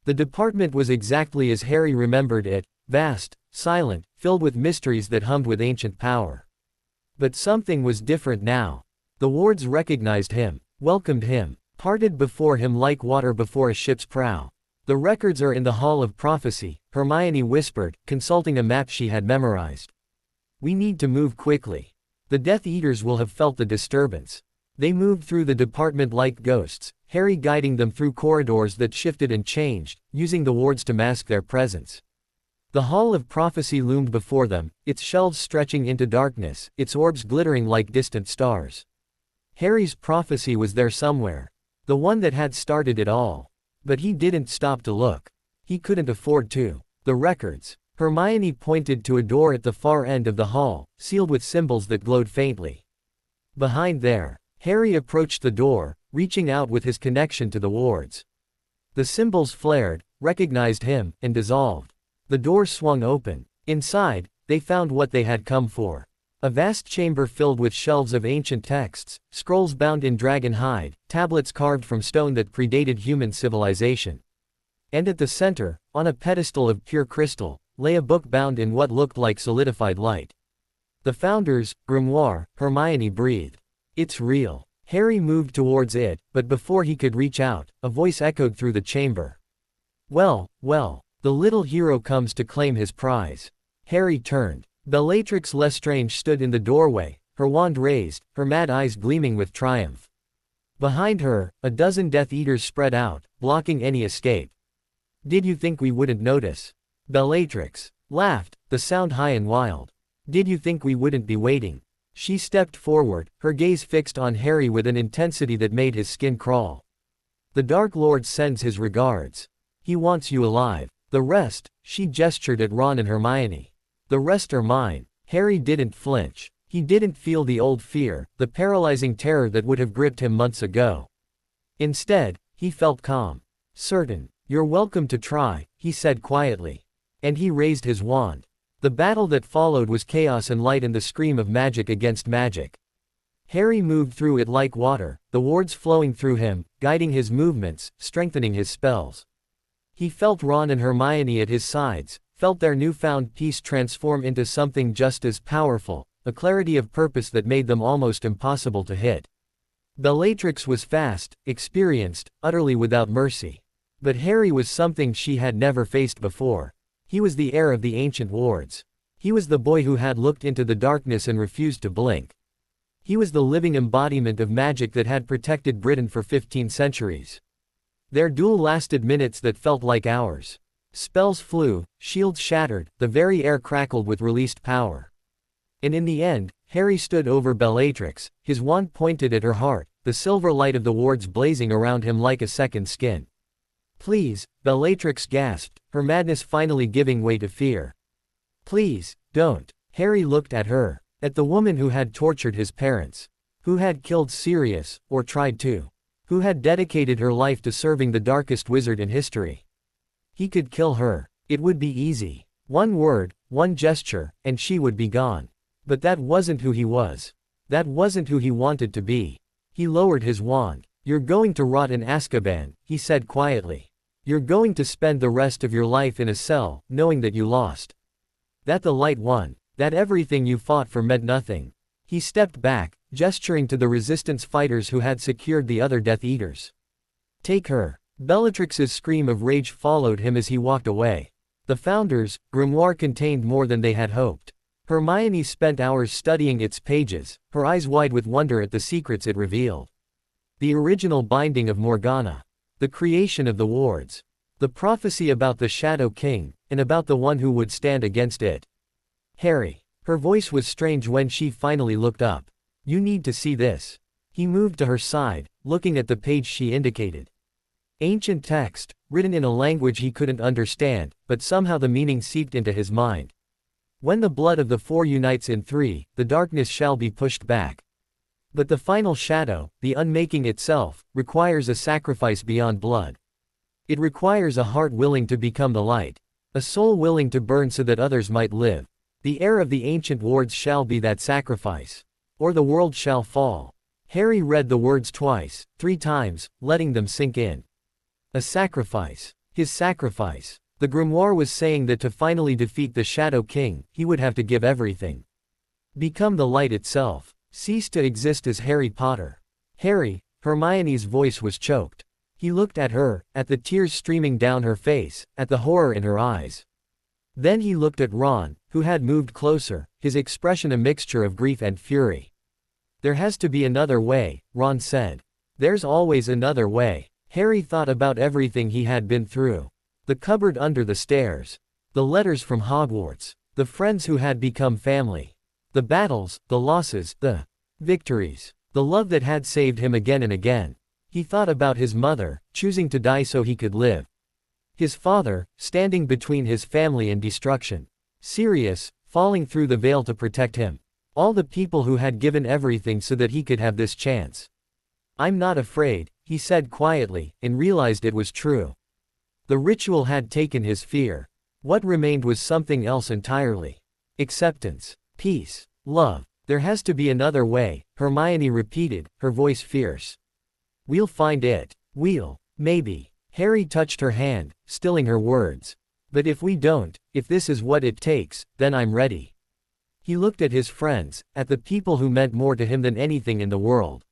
The department was exactly as Harry remembered it, vast, silent, filled with mysteries that hummed with ancient power. But something was different now. The wards recognized him, welcomed him, parted before him like water before a ship's prow. The records are in the Hall of Prophecy, Hermione whispered, consulting a map she had memorized. We need to move quickly. The Death Eaters will have felt the disturbance. They moved through the department like ghosts, Harry guiding them through corridors that shifted and changed, using the wards to mask their presence. The Hall of Prophecy loomed before them, its shelves stretching into darkness, its orbs glittering like distant stars. Harry's prophecy was there somewhere. The one that had started it all. But he didn't stop to look. He couldn't afford to. The records. Hermione pointed to a door at the far end of the hall, sealed with symbols that glowed faintly. Behind there, Harry approached the door, reaching out with his connection to the wards. The symbols flared, recognized him, and dissolved. The door swung open. Inside, they found what they had come for. A vast chamber filled with shelves of ancient texts, scrolls bound in dragon hide, tablets carved from stone that predated human civilization. And at the center, on a pedestal of pure crystal, lay a book bound in what looked like solidified light. The Founder's grimoire, Hermione breathed. It's real. Harry moved towards it, but before he could reach out, a voice echoed through the chamber. Well, well, the little hero comes to claim his prize. Harry turned. Bellatrix Lestrange stood in the doorway, her wand raised, her mad eyes gleaming with triumph. Behind her, a dozen Death Eaters spread out, blocking any escape. Did you think we wouldn't notice? Bellatrix laughed, the sound high and wild. Did you think we wouldn't be waiting? She stepped forward, her gaze fixed on Harry with an intensity that made his skin crawl. The Dark Lord sends his regards. He wants you alive. The rest, she gestured at Ron and Hermione. The rest are mine. Harry didn't flinch. He didn't feel the old fear, the paralyzing terror that would have gripped him months ago. Instead, he felt calm. Certain. You're welcome to try, he said quietly. And he raised his wand. The battle that followed was chaos and light and the scream of magic against magic. Harry moved through it like water, the wards flowing through him, guiding his movements, strengthening his spells. He felt Ron and Hermione at his sides, felt their newfound peace transform into something just as powerful, a clarity of purpose that made them almost impossible to hit. Bellatrix was fast, experienced, utterly without mercy. But Harry was something she had never faced before. He was the heir of the ancient wards. He was the boy who had looked into the darkness and refused to blink. He was the living embodiment of magic that had protected Britain for 15 centuries. Their duel lasted minutes that felt like hours. Spells flew, shields shattered, the very air crackled with released power. And in the end, Harry stood over Bellatrix, his wand pointed at her heart, the silver light of the wards blazing around him like a second skin. Please, Bellatrix gasped, her madness finally giving way to fear. Please, don't. Harry looked at her, at the woman who had tortured his parents, who had killed Sirius, or tried to, who had dedicated her life to serving the darkest wizard in history. He could kill her. It would be easy. One word, one gesture, and she would be gone. But that wasn't who he was. That wasn't who he wanted to be. He lowered his wand. You're going to rot in Azkaban, he said quietly. You're going to spend the rest of your life in a cell, knowing that you lost. That the light won. That everything you fought for meant nothing. He stepped back, gesturing to the resistance fighters who had secured the other Death Eaters. Take her. Bellatrix's scream of rage followed him as he walked away. The Founder's grimoire contained more than they had hoped. Hermione spent hours studying its pages, her eyes wide with wonder at the secrets it revealed. The original binding of Morgana. The creation of the wards. The prophecy about the Shadow King, and about the one who would stand against it. Harry. Her voice was strange when she finally looked up. You need to see this. He moved to her side, looking at the page she indicated. Ancient text, written in a language he couldn't understand, but somehow the meaning seeped into his mind. When the blood of the four unites in three, the darkness shall be pushed back. But the final shadow, the unmaking itself, requires a sacrifice beyond blood. It requires a heart willing to become the light. A soul willing to burn so that others might live. The heir of the ancient wards shall be that sacrifice. Or the world shall fall. Harry read the words twice, 3 times, letting them sink in. A sacrifice. His sacrifice. The grimoire was saying that to finally defeat the Shadow King, he would have to give everything. Become the light itself. Cease to exist as Harry Potter. Harry, Hermione's voice was choked. He looked at her, at the tears streaming down her face, at the horror in her eyes. Then he looked at Ron, who had moved closer, his expression a mixture of grief and fury. There has to be another way, Ron said. There's always another way. Harry thought about everything he had been through. The cupboard under the stairs. The letters from Hogwarts. The friends who had become family. The battles, the losses, the victories. The love that had saved him again and again. He thought about his mother, choosing to die so he could live. His father, standing between his family and destruction. Sirius, falling through the veil to protect him. All the people who had given everything so that he could have this chance. I'm not afraid, he said quietly, and realized it was true. The ritual had taken his fear. What remained was something else entirely. Acceptance. Peace. Love. There has to be another way, Hermione repeated, her voice fierce. We'll find it. We'll. Maybe. Harry touched her hand, stilling her words. But if we don't, if this is what it takes, then I'm ready. He looked at his friends, at the people who meant more to him than anything in the world.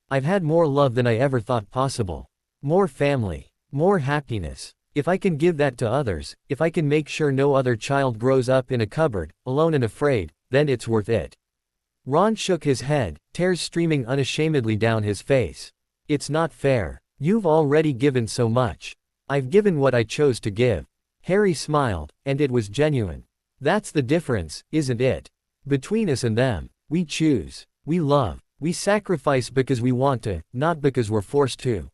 I've had more love than I ever thought possible. More family. More happiness. If I can give that to others, if I can make sure no other child grows up in a cupboard, alone and afraid, then it's worth it. Ron shook his head, tears streaming unashamedly down his face. It's not fair. You've already given so much. I've given what I chose to give. Harry smiled, and it was genuine. That's the difference, isn't it? Between us and them. We choose. We love. We sacrifice because we want to, not because we're forced to.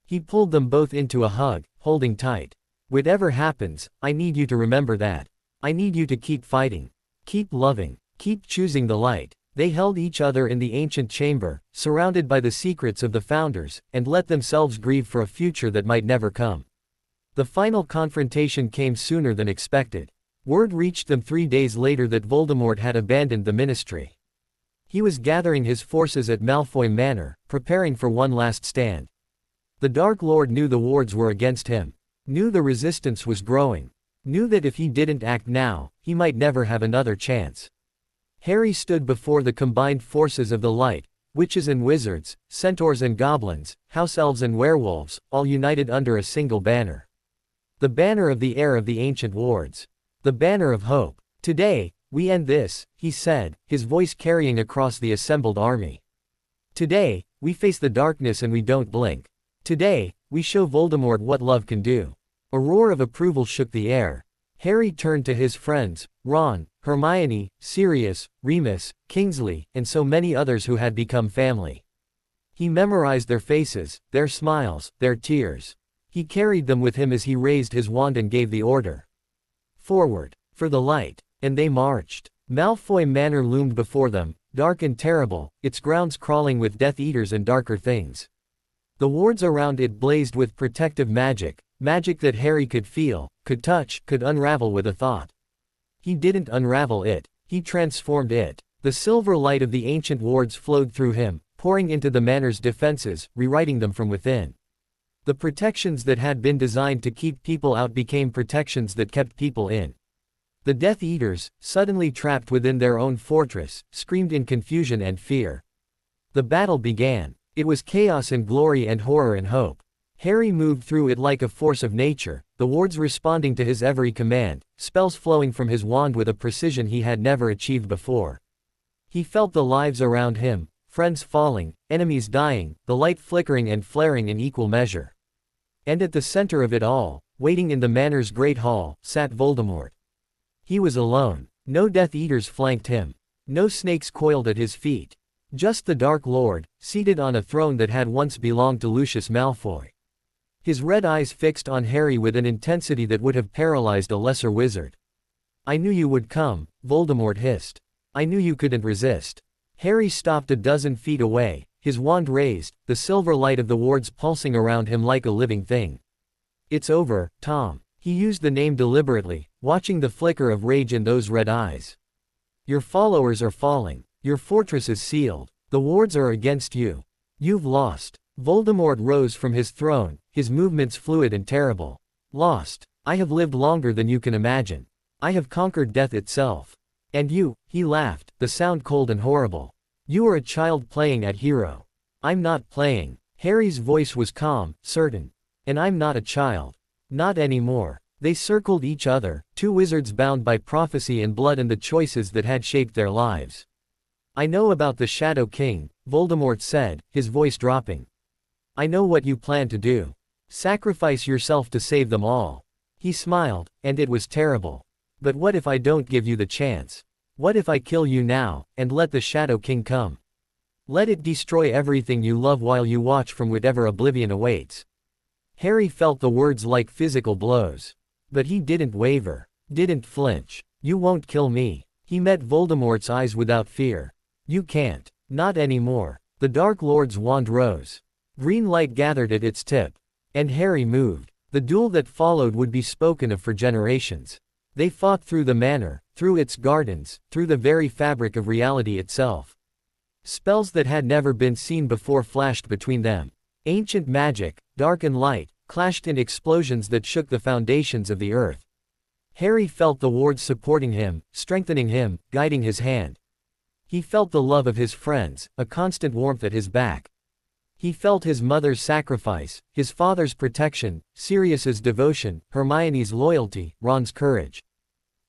He pulled them both into a hug, holding tight. Whatever happens, I need you to remember that. I need you to keep fighting. Keep loving. Keep choosing the light. They held each other in the ancient chamber, surrounded by the secrets of the Founders, and let themselves grieve for a future that might never come. The final confrontation came sooner than expected. Word reached them 3 days later that Voldemort had abandoned the Ministry. He was gathering his forces at Malfoy Manor, preparing for one last stand. The Dark Lord knew the wards were against him. Knew the resistance was growing. Knew that if he didn't act now, he might never have another chance. Harry stood before the combined forces of the light, witches and wizards, centaurs and goblins, house elves and werewolves, all united under a single banner. The banner of the heir of the ancient wards. The banner of hope. Today, we end this, he said, his voice carrying across the assembled army. Today, we face the darkness and we don't blink. Today, we show Voldemort what love can do. A roar of approval shook the air. Harry turned to his friends, Ron, Hermione, Sirius, Remus, Kingsley, and so many others who had become family. He memorized their faces, their smiles, their tears. He carried them with him as he raised his wand and gave the order. Forward. For the light. And they marched. Malfoy Manor loomed before them, dark and terrible, its grounds crawling with Death Eaters and darker things. The wards around it blazed with protective magic, magic that Harry could feel, could touch, could unravel with a thought. He didn't unravel it, he transformed it. The silver light of the ancient wards flowed through him, pouring into the manor's defenses, rewriting them from within. The protections that had been designed to keep people out became protections that kept people in. The Death Eaters, suddenly trapped within their own fortress, screamed in confusion and fear. The battle began. It was chaos and glory and horror and hope. Harry moved through it like a force of nature, the wards responding to his every command, spells flowing from his wand with a precision he had never achieved before. He felt the lives around him, friends falling, enemies dying, the light flickering and flaring in equal measure. And at the center of it all, waiting in the manor's great hall, sat Voldemort. He was alone. No Death Eaters flanked him. No snakes coiled at his feet. Just the Dark Lord, seated on a throne that had once belonged to Lucius Malfoy. His red eyes fixed on Harry with an intensity that would have paralyzed a lesser wizard. "I knew you would come," Voldemort hissed. "I knew you couldn't resist." Harry stopped a dozen feet away, his wand raised, the silver light of the wards pulsing around him like a living thing. "It's over, Tom." He used the name deliberately, watching the flicker of rage in those red eyes. "Your followers are falling. Your fortress is sealed. The wards are against you. You've lost." Voldemort rose from his throne, his movements fluid and terrible. "Lost. I have lived longer than you can imagine. I have conquered death itself. And you," he laughed, the sound cold and horrible. "You are a child playing at hero. I'm not playing." Harry's voice was calm, certain. "And I'm not a child. Not anymore." They circled each other, two wizards bound by prophecy and blood and the choices that had shaped their lives. "I know about the Shadow King," Voldemort said, his voice dropping. "I know what you plan to do. Sacrifice yourself to save them all." He smiled, and it was terrible. "But what if I don't give you the chance? What if I kill you now, and let the Shadow King come? Let it destroy everything you love while you watch from whatever oblivion awaits." Harry felt the words like physical blows. But he didn't waver, didn't flinch. "You won't kill me." He met Voldemort's eyes without fear. "You can't. Not anymore." The Dark Lord's wand rose. Green light gathered at its tip. And Harry moved. The duel that followed would be spoken of for generations. They fought through the manor, through its gardens, through the very fabric of reality itself. Spells that had never been seen before flashed between them. Ancient magic, dark and light, clashed in explosions that shook the foundations of the earth. Harry felt the wards supporting him, strengthening him, guiding his hand. He felt the love of his friends, a constant warmth at his back. He felt his mother's sacrifice, his father's protection, Sirius's devotion, Hermione's loyalty, Ron's courage.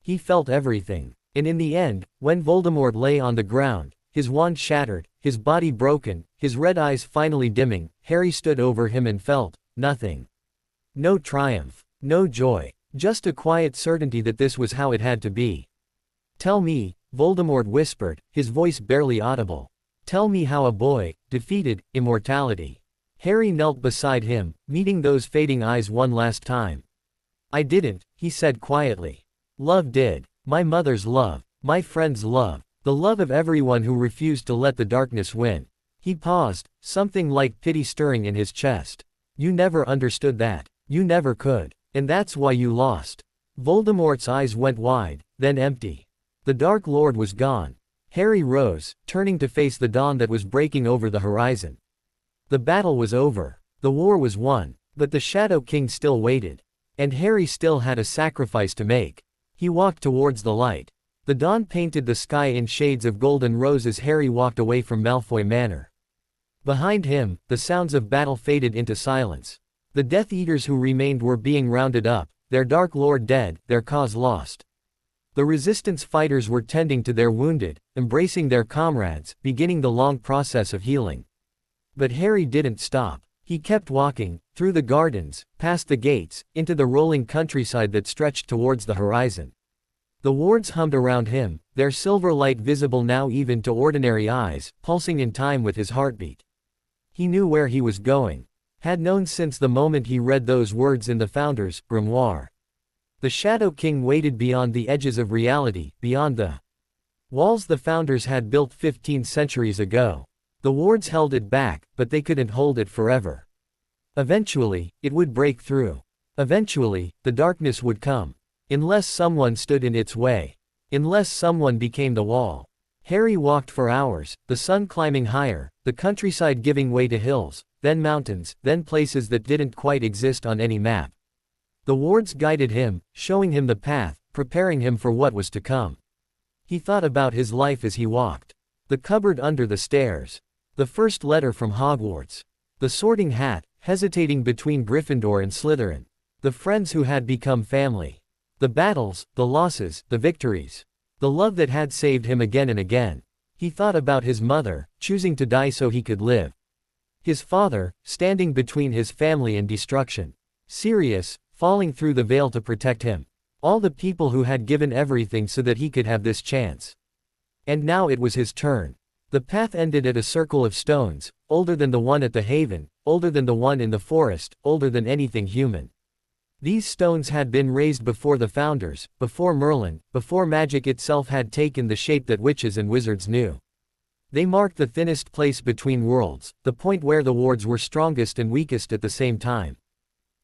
He felt everything. And in the end, when Voldemort lay on the ground, his wand shattered, his body broken, his red eyes finally dimming, Harry stood over him and felt nothing. No triumph, no joy, just a quiet certainty that this was how it had to be. "Tell me," Voldemort whispered, his voice barely audible. "Tell me how a boy defeated immortality." Harry knelt beside him, meeting those fading eyes one last time. "I didn't," he said quietly. "Love did. My mother's love, my friend's love, the love of everyone who refused to let the darkness win." He paused, something like pity stirring in his chest. "You never understood that. You never could. And that's why you lost." Voldemort's eyes went wide, then empty. The Dark Lord was gone. Harry rose, turning to face the dawn that was breaking over the horizon. The battle was over. The war was won. But the Shadow King still waited. And Harry still had a sacrifice to make. He walked towards the light. The dawn painted the sky in shades of gold and rose as Harry walked away from Malfoy Manor. Behind him, the sounds of battle faded into silence. The Death Eaters who remained were being rounded up, their Dark Lord dead, their cause lost. The Resistance fighters were tending to their wounded, embracing their comrades, beginning the long process of healing. But Harry didn't stop. He kept walking, through the gardens, past the gates, into the rolling countryside that stretched towards the horizon. The wards hummed around him, their silver light visible now even to ordinary eyes, pulsing in time with his heartbeat. He knew where he was going. Had known since the moment he read those words in the Founder's grimoire. The Shadow King waited beyond the edges of reality, beyond the walls the Founders had built 15 centuries ago. The wards held it back, but they couldn't hold it forever. Eventually, it would break through. Eventually, the darkness would come. Unless someone stood in its way. Unless someone became the wall. Harry walked for hours, the sun climbing higher, the countryside giving way to hills, then mountains, then places that didn't quite exist on any map. The wards guided him, showing him the path, preparing him for what was to come. He thought about his life as he walked. The cupboard under the stairs. The first letter from Hogwarts. The sorting hat, hesitating between Gryffindor and Slytherin. The friends who had become family. The battles, the losses, the victories. The love that had saved him again and again. He thought about his mother, choosing to die so he could live. His father, standing between his family and destruction. Sirius, falling through the veil to protect him. All the people who had given everything so that he could have this chance. And now it was his turn. The path ended at a circle of stones, older than the one at the Haven, older than the one in the forest, older than anything human. These stones had been raised before the founders, before Merlin, before magic itself had taken the shape that witches and wizards knew. They marked the thinnest place between worlds, the point where the wards were strongest and weakest at the same time.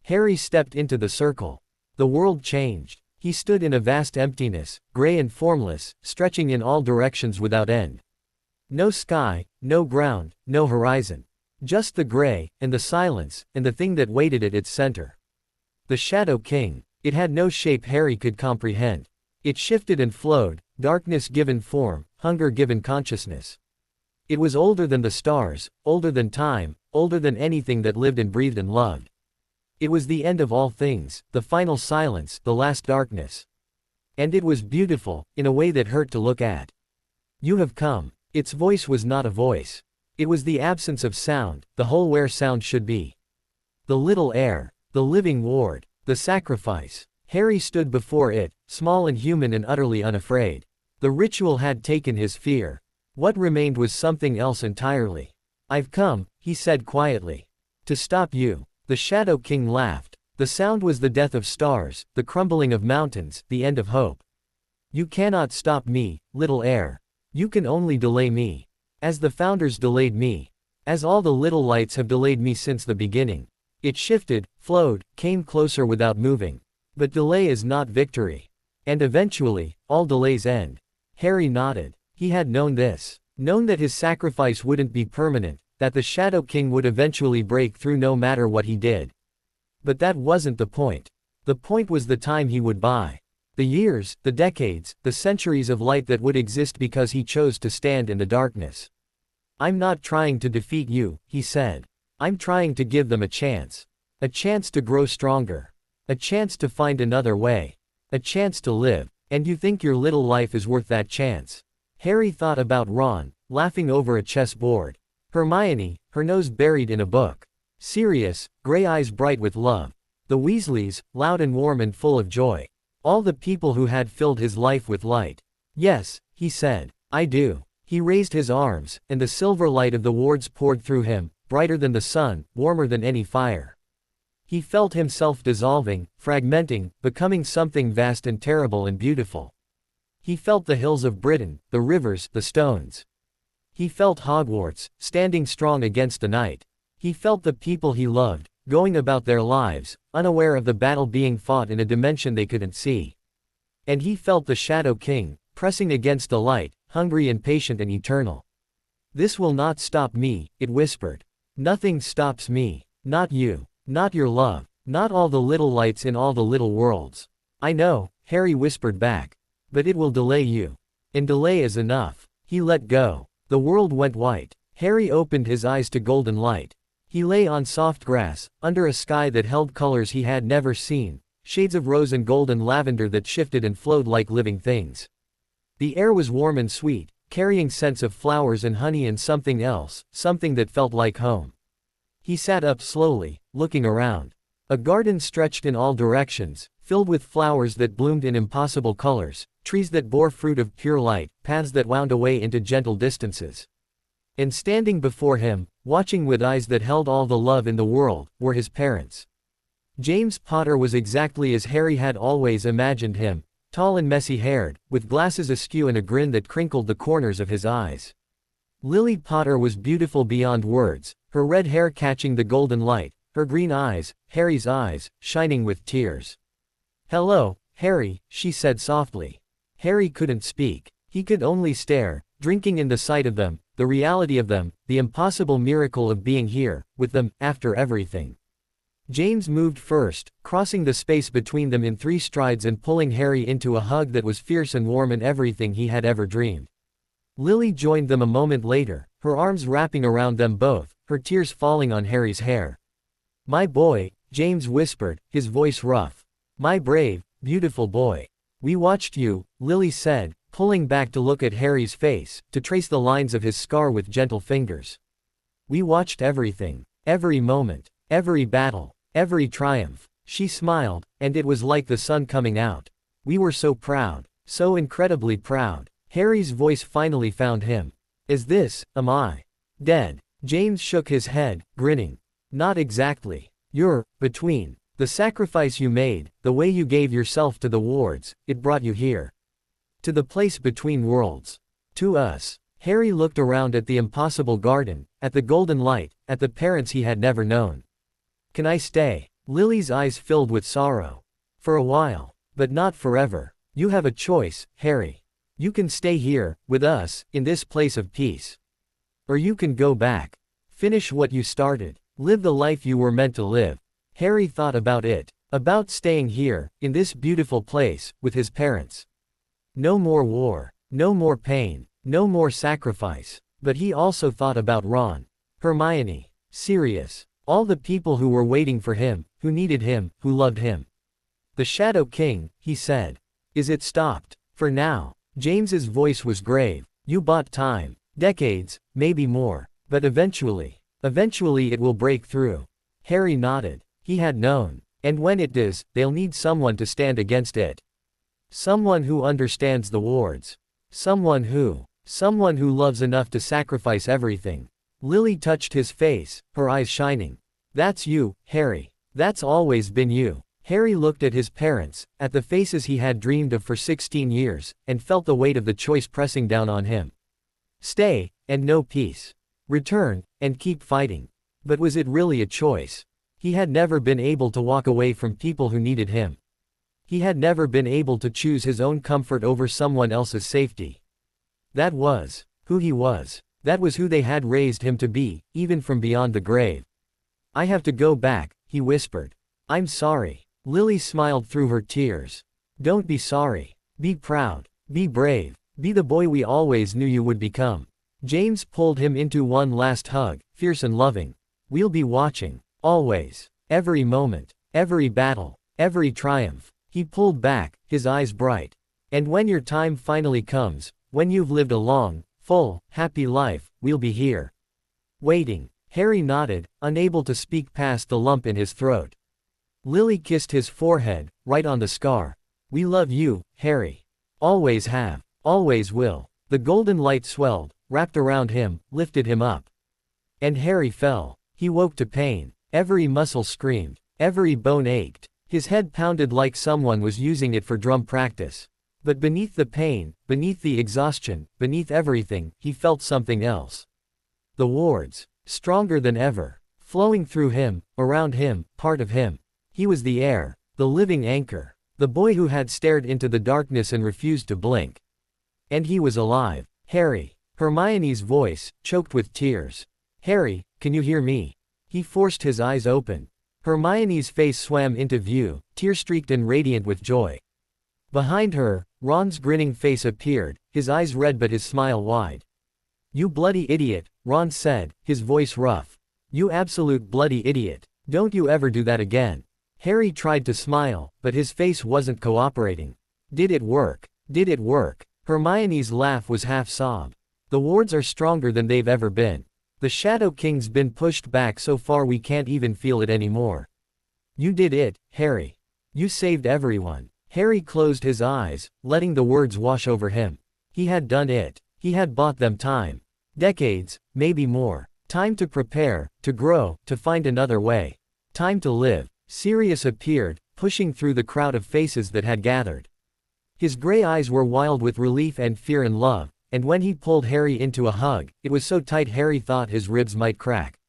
Harry stepped into the circle. The world changed. He stood in a vast emptiness, gray and formless, stretching in all directions without end. No sky, no ground, no horizon. Just the gray, and the silence, and the thing that waited at its center. The Shadow King. It had no shape Harry could comprehend. It shifted and flowed, darkness given form, hunger given consciousness. It was older than the stars, older than time, older than anything that lived and breathed and loved. It was the end of all things, the final silence, the last darkness. And it was beautiful, in a way that hurt to look at. You have come. Its voice was not a voice. It was the absence of sound, the hole where sound should be. The little heir, the living ward, the sacrifice. Harry stood before it, small and human and utterly unafraid. The ritual had taken his fear. What remained was something else entirely. I've come, he said quietly. To stop you. The Shadow King laughed. The sound was the death of stars, the crumbling of mountains, the end of hope. You cannot stop me, little heir. You can only delay me. As the founders delayed me. As all the little lights have delayed me since the beginning. It shifted, flowed, came closer without moving. But delay is not victory. And eventually, all delays end. Harry nodded. He had known this. Known that his sacrifice wouldn't be permanent, that the Shadow King would eventually break through no matter what he did. But that wasn't the point. The point was the time he would buy. The years, the decades, the centuries of light that would exist because he chose to stand in the darkness. I'm not trying to defeat you, he said. I'm trying to give them a chance. A chance to grow stronger. A chance to find another way. A chance to live. And you think your little life is worth that chance? Harry thought about Ron, laughing over a chessboard. Hermione, her nose buried in a book. Sirius, gray eyes bright with love. The Weasleys, loud and warm and full of joy. All the people who had filled his life with light. Yes, he said. I do. He raised his arms, and the silver light of the wards poured through him, brighter than the sun, warmer than any fire. He felt himself dissolving, fragmenting, becoming something vast and terrible and beautiful. He felt the hills of Britain, the rivers, the stones. He felt Hogwarts, standing strong against the night. He felt the people he loved, going about their lives, unaware of the battle being fought in a dimension they couldn't see. And he felt the Shadow King, pressing against the light, hungry and patient and eternal. This will not stop me, it whispered. Nothing stops me. Not you. Not your love. Not all the little lights in all the little worlds. I know, Harry whispered back. But it will delay you. And delay is enough. He let go. The world went white. Harry opened his eyes to golden light. He lay on soft grass, under a sky that held colors he had never seen, shades of rose and gold and lavender that shifted and flowed like living things. The air was warm and sweet, carrying scents of flowers and honey and something else, something that felt like home. He sat up slowly, looking around. A garden stretched in all directions, filled with flowers that bloomed in impossible colors, trees that bore fruit of pure light, paths that wound away into gentle distances. And standing before him, watching with eyes that held all the love in the world, were his parents. James Potter was exactly as Harry had always imagined him, tall and messy-haired, with glasses askew and a grin that crinkled the corners of his eyes. Lily Potter was beautiful beyond words, her red hair catching the golden light, her green eyes, Harry's eyes, shining with tears. "Hello, Harry," she said softly. Harry couldn't speak. He could only stare, drinking in the sight of them, the reality of them, the impossible miracle of being here, with them, after everything. James moved first, crossing the space between them in 3 strides and pulling Harry into a hug that was fierce and warm and everything he had ever dreamed. Lily joined them a moment later, her arms wrapping around them both, her tears falling on Harry's hair. "My boy," James whispered, his voice rough. "My brave, beautiful boy. We watched you," Lily said, pulling back to look at Harry's face, to trace the lines of his scar with gentle fingers. "We watched everything. Every moment. Every battle. Every triumph." She smiled, and it was like the sun coming out. "We were so proud. So incredibly proud." Harry's voice finally found him. Am I dead?" James shook his head, grinning. "Not exactly. You're between. The sacrifice you made, the way you gave yourself to the wards, it brought you here. To the place between worlds. To us." Harry looked around at the impossible garden, at the golden light, at the parents he had never known. "Can I stay?" Lily's eyes filled with sorrow. "For a while. But not forever. You have a choice, Harry. You can stay here, with us, in this place of peace. Or you can go back. Finish what you started. Live the life you were meant to live." Harry thought about it. About staying here, in this beautiful place, with his parents. No more war. No more pain. No more sacrifice. But he also thought about Ron. Hermione. Sirius. All the people who were waiting for him, who needed him, who loved him. "The Shadow King," he said. "Is it stopped? For now?" James's voice was grave. "You bought time. Decades, maybe more. But eventually it will break through." Harry nodded. He had known. And when it does, they'll need someone to stand against it. Someone who understands the wards. Someone who loves enough to sacrifice everything. Lily touched his face, her eyes shining. "That's you, Harry. That's always been you." Harry looked at his parents, at the faces he had dreamed of for 16 years, and felt the weight of the choice pressing down on him. Stay, and know peace. Return, and keep fighting. But was it really a choice? He had never been able to walk away from people who needed him. He had never been able to choose his own comfort over someone else's safety. That was who he was. That was who they had raised him to be, even from beyond the grave. "I have to go back," he whispered. "I'm sorry." Lily smiled through her tears. "Don't be sorry. Be proud. Be brave. Be the boy we always knew you would become." James pulled him into one last hug, fierce and loving. "We'll be watching. Always. Every moment. Every battle. Every triumph." He pulled back, his eyes bright. "And when your time finally comes, when you've lived a long, full, happy life, we'll be here. Waiting." Harry nodded, unable to speak past the lump in his throat. Lily kissed his forehead, right on the scar. "We love you, Harry. Always have. Always will." The golden light swelled, wrapped around him, lifted him up. And Harry fell. He woke to pain. Every muscle screamed. Every bone ached. His head pounded like someone was using it for drum practice. But beneath the pain, beneath the exhaustion, beneath everything, he felt something else. The wards. Stronger than ever. Flowing through him, around him, part of him. He was the air, the living anchor. The boy who had stared into the darkness and refused to blink. And he was alive. "Harry." Hermione's voice, choked with tears. "Harry, can you hear me?" He forced his eyes open. Hermione's face swam into view, tear-streaked and radiant with joy. Behind her, Ron's grinning face appeared, his eyes red but his smile wide. "You bloody idiot," Ron said, his voice rough. "You absolute bloody idiot. Don't you ever do that again." Harry tried to smile, but his face wasn't cooperating. "Did it work? Did it work?" Hermione's laugh was half sob. "The wards are stronger than they've ever been. The Shadow King's been pushed back so far we can't even feel it anymore. You did it, Harry. You saved everyone." Harry closed his eyes, letting the words wash over him. He had done it. He had bought them time. Decades, maybe more. Time to prepare, to grow, to find another way. Time to live. Sirius appeared, pushing through the crowd of faces that had gathered. His gray eyes were wild with relief and fear and love, and when he pulled Harry into a hug, it was so tight Harry thought his ribs might crack.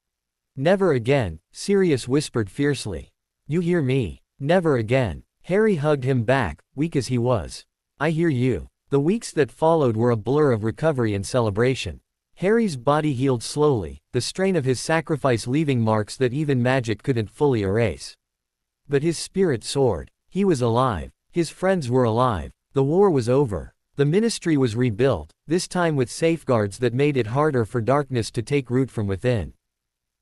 "Never again," Sirius whispered fiercely. "You hear me? Never again." Harry hugged him back, weak as he was. "I hear you." The weeks that followed were a blur of recovery and celebration. Harry's body healed slowly, the strain of his sacrifice leaving marks that even magic couldn't fully erase. But his spirit soared. He was alive. His friends were alive. The war was over. The ministry was rebuilt, this time with safeguards that made it harder for darkness to take root from within.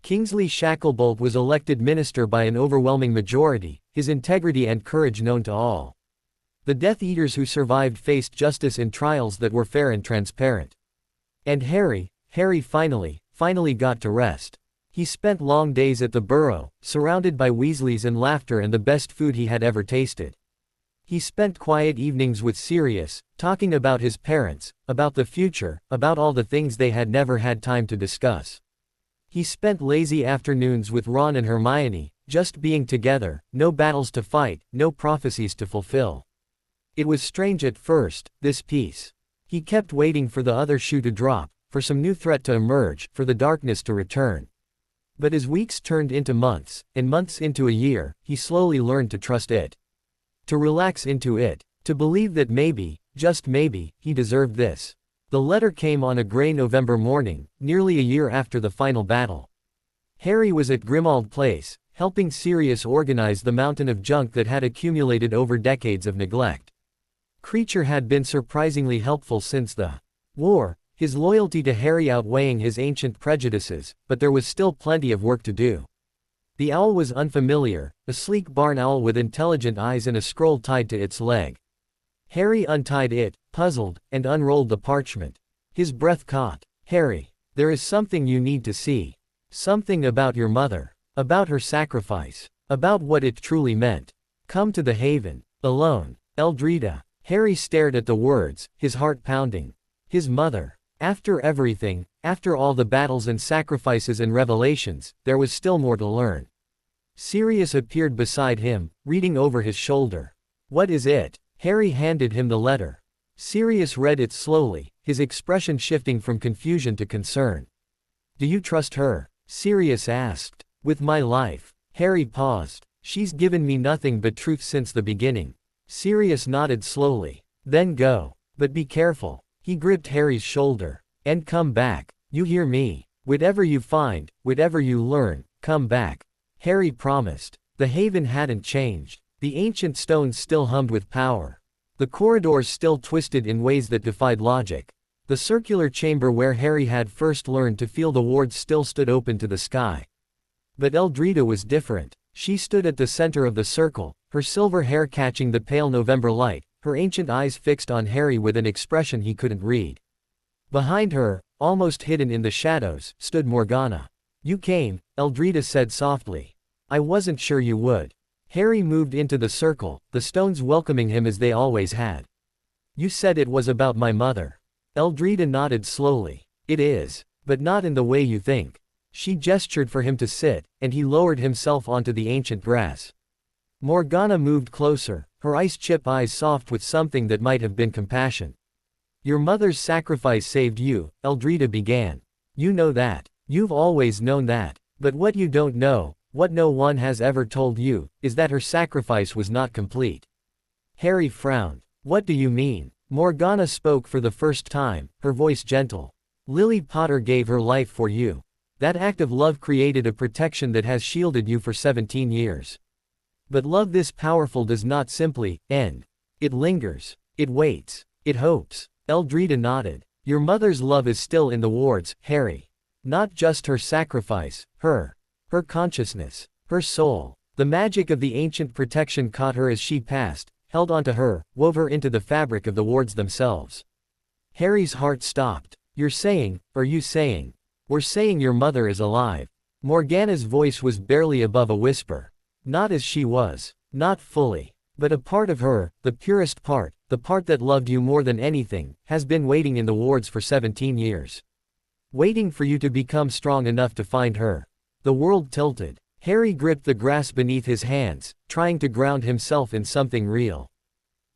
Kingsley Shacklebolt was elected minister by an overwhelming majority, his integrity and courage known to all. The Death Eaters who survived faced justice in trials that were fair and transparent. And Harry finally got to rest. He spent long days at the Burrow, surrounded by Weasleys and laughter and the best food he had ever tasted. He spent quiet evenings with Sirius, talking about his parents, about the future, about all the things they had never had time to discuss. He spent lazy afternoons with Ron and Hermione, just being together, no battles to fight, no prophecies to fulfill. It was strange at first, this peace. He kept waiting for the other shoe to drop, for some new threat to emerge, for the darkness to return. But as weeks turned into months, and months into a year, he slowly learned to trust it. To relax into it. To believe that maybe, just maybe, he deserved this. The letter came on a gray November morning, nearly a year after the final battle. Harry was at Grimmauld Place, helping Sirius organize the mountain of junk that had accumulated over decades of neglect. Creature had been surprisingly helpful since the war, his loyalty to Harry outweighing his ancient prejudices, but there was still plenty of work to do. The owl was unfamiliar, a sleek barn owl with intelligent eyes and a scroll tied to its leg. Harry untied it, puzzled, and unrolled the parchment. His breath caught. Harry, there is something you need to see. Something about your mother. About her sacrifice. About what it truly meant. Come to the Haven. Alone. Eldrita. Harry stared at the words, his heart pounding. His mother. After everything, after all the battles and sacrifices and revelations, there was still more to learn. Sirius appeared beside him, reading over his shoulder. What is it? Harry handed him the letter. Sirius read it slowly, his expression shifting from confusion to concern. Do you trust her? Sirius asked. With my life. Harry paused. She's given me nothing but truth since the beginning. Sirius nodded slowly. Then go. But be careful. He gripped Harry's shoulder. And come back. You hear me? Whatever you find, whatever you learn, come back. Harry promised. The Haven hadn't changed. The ancient stones still hummed with power. The corridors still twisted in ways that defied logic. The circular chamber where Harry had first learned to feel the wards still stood open to the sky. But Eldrita was different. She stood at the center of the circle, her silver hair catching the pale November light, her ancient eyes fixed on Harry with an expression he couldn't read. Behind her, almost hidden in the shadows, stood Morgana. You came, Eldrita said softly. I wasn't sure you would. Harry moved into the circle, the stones welcoming him as they always had. You said it was about my mother. Eldrita nodded slowly. It is. But not in the way you think. She gestured for him to sit, and he lowered himself onto the ancient grass. Morgana moved closer, her ice-chip eyes soft with something that might have been compassion. Your mother's sacrifice saved you, Eldrita began. You know that. You've always known that. But what you don't know, what no one has ever told you, is that her sacrifice was not complete. Harry frowned. What do you mean? Morgana spoke for the first time, her voice gentle. Lily Potter gave her life for you. That act of love created a protection that has shielded you for 17 years. But love this powerful does not simply end. It lingers. It waits. It hopes. Eldrita nodded. Your mother's love is still in the wards, Harry. Not just her sacrifice, her consciousness, her soul. The magic of the ancient protection caught her as she passed, held onto her, wove her into the fabric of the wards themselves. Harry's heart stopped. You're saying, we're saying your mother is alive. Morgana's voice was barely above a whisper. Not as she was. Not fully. But a part of her, the purest part, the part that loved you more than anything, has been waiting in the wards for 17 years. Waiting for you to become strong enough to find her. The world tilted. Harry gripped the grass beneath his hands, trying to ground himself in something real.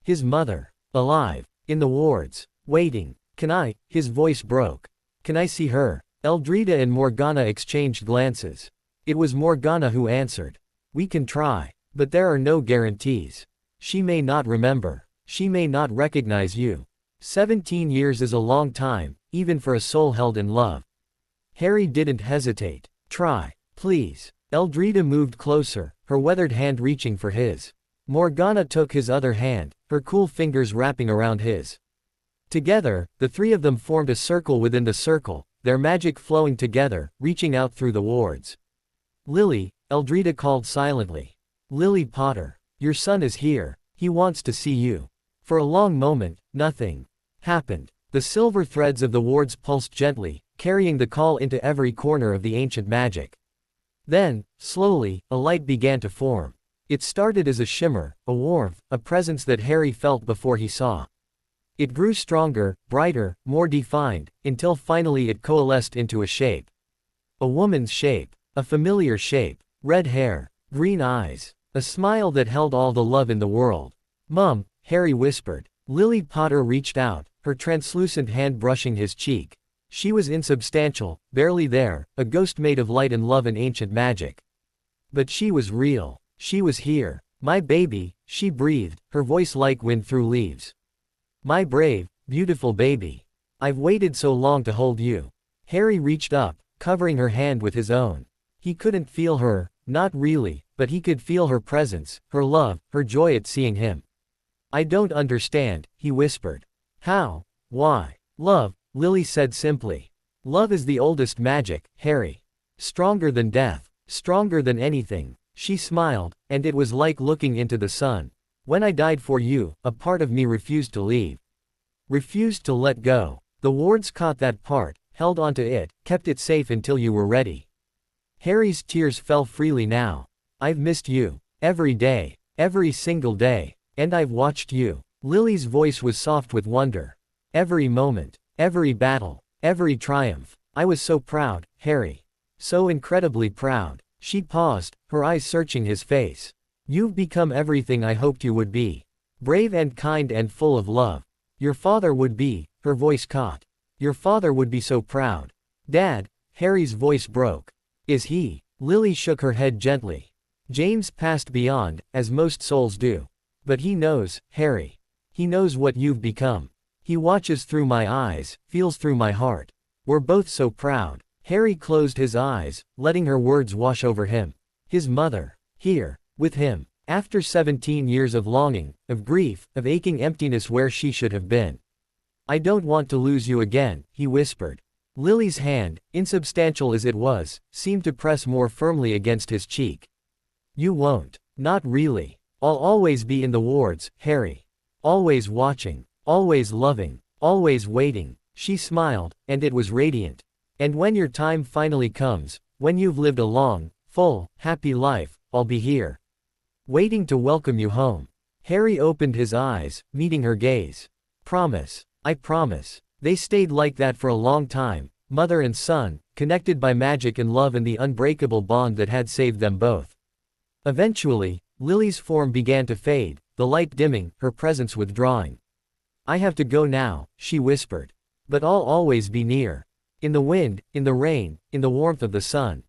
His mother. Alive. In the wards. Waiting. Can I? His voice broke. Can I see her? Eldrita and Morgana exchanged glances. It was Morgana who answered. We can try. But there are no guarantees. She may not remember. She may not recognize you. 17 years is a long time, even for a soul held in love. Harry didn't hesitate. Try, please. Eldrita moved closer, her weathered hand reaching for his. Morgana took his other hand, her cool fingers wrapping around his. Together, the three of them formed a circle within the circle, their magic flowing together, reaching out through the wards. Lily, Eldrita called silently. Lily Potter, your son is here. He wants to see you. For a long moment, nothing happened. The silver threads of the wards pulsed gently, carrying the call into every corner of the ancient magic. Then, slowly, a light began to form. It started as a shimmer, a warmth, a presence that Harry felt before he saw. It grew stronger, brighter, more defined, until finally it coalesced into a shape. A woman's shape. A familiar shape. Red hair. Green eyes. A smile that held all the love in the world. "Mum," Harry whispered. Lily Potter reached out, her translucent hand brushing his cheek. She was insubstantial, barely there, a ghost made of light and love and ancient magic. But she was real. She was here. "My baby," she breathed, her voice like wind through leaves. "My brave, beautiful baby. I've waited so long to hold you." Harry reached up, covering her hand with his own. He couldn't feel her, not really, but he could feel her presence, her love, her joy at seeing him. "I don't understand," he whispered. "How? Why?" "Love," Lily said simply. "Love is the oldest magic, Harry. Stronger than death. Stronger than anything." She smiled, and it was like looking into the sun. "When I died for you, a part of me refused to leave. Refused to let go." The wards caught that part, held onto it, kept it safe until you were ready. Harry's tears fell freely now. "I've missed you. Every day. Every single day. And I've watched you." Lily's voice was soft with wonder. "Every moment. Every battle. Every triumph. I was so proud, Harry. So incredibly proud." She paused, her eyes searching his face. "You've become everything I hoped you would be. Brave and kind and full of love. Your father would be," her voice caught. "Your father would be so proud." "Dad," Harry's voice broke. "Is he?" Lily shook her head gently. "James passed beyond, as most souls do. But he knows, Harry. He knows what you've become. He watches through my eyes, feels through my heart. We're both so proud." Harry closed his eyes, letting her words wash over him. His mother. Here. With him. After 17 years of longing, of grief, of aching emptiness where she should have been. "I don't want to lose you again," he whispered. Lily's hand, insubstantial as it was, seemed to press more firmly against his cheek. "You won't. Not really. I'll always be in the wards, Harry. Always watching. Always loving. Always waiting." She smiled, and it was radiant. "And when your time finally comes, when you've lived a long, full, happy life, I'll be here. Waiting to welcome you home." Harry opened his eyes, meeting her gaze. "Promise." "I promise." They stayed like that for a long time, mother and son, connected by magic and love and the unbreakable bond that had saved them both. Eventually, Lily's form began to fade, the light dimming, her presence withdrawing. "I have to go now," she whispered. "But I'll always be near. In the wind, in the rain, in the warmth of the sun.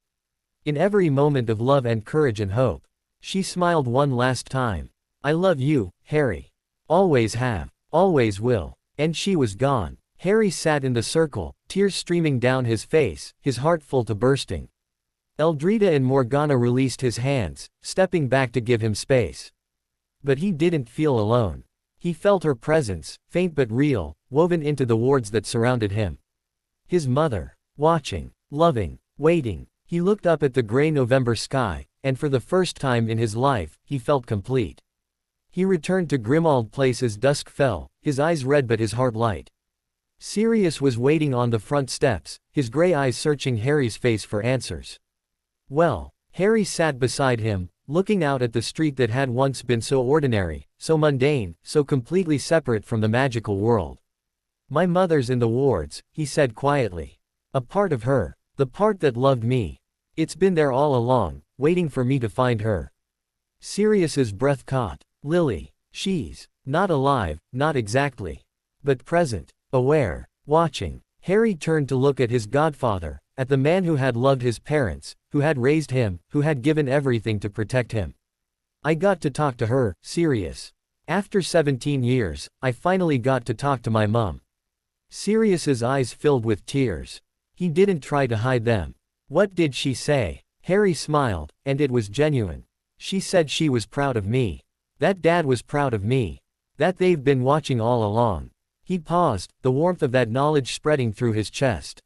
In every moment of love and courage and hope." She smiled one last time. "I love you, Harry. Always have. Always will." And she was gone. Harry sat in the circle, tears streaming down his face, his heart full to bursting. Eldrita and Morgana released his hands, stepping back to give him space. But he didn't feel alone. He felt her presence, faint but real, woven into the wards that surrounded him. His mother. Watching. Loving. Waiting. He looked up at the gray November sky, and for the first time in his life, he felt complete. He returned to Grimmauld Place as dusk fell, his eyes red but his heart light. Sirius was waiting on the front steps, his gray eyes searching Harry's face for answers. "Well," Harry sat beside him, looking out at the street that had once been so ordinary, so mundane, so completely separate from the magical world. "My mother's in the wards," he said quietly. "A part of her. The part that loved me. It's been there all along, waiting for me to find her." Sirius's breath caught. "Lily. She's not alive, not exactly. But present. Aware. Watching." Harry turned to look at his godfather, at the man who had loved his parents, who had raised him, who had given everything to protect him. "I got to talk to her, Sirius. After 17 years, I finally got to talk to my mum. Sirius's eyes filled with tears. He didn't try to hide them. What did she say? Harry smiled, and it was genuine. She said she was proud of me. That Dad was proud of me. That they've been watching all along. He paused, the warmth of that knowledge spreading through his chest.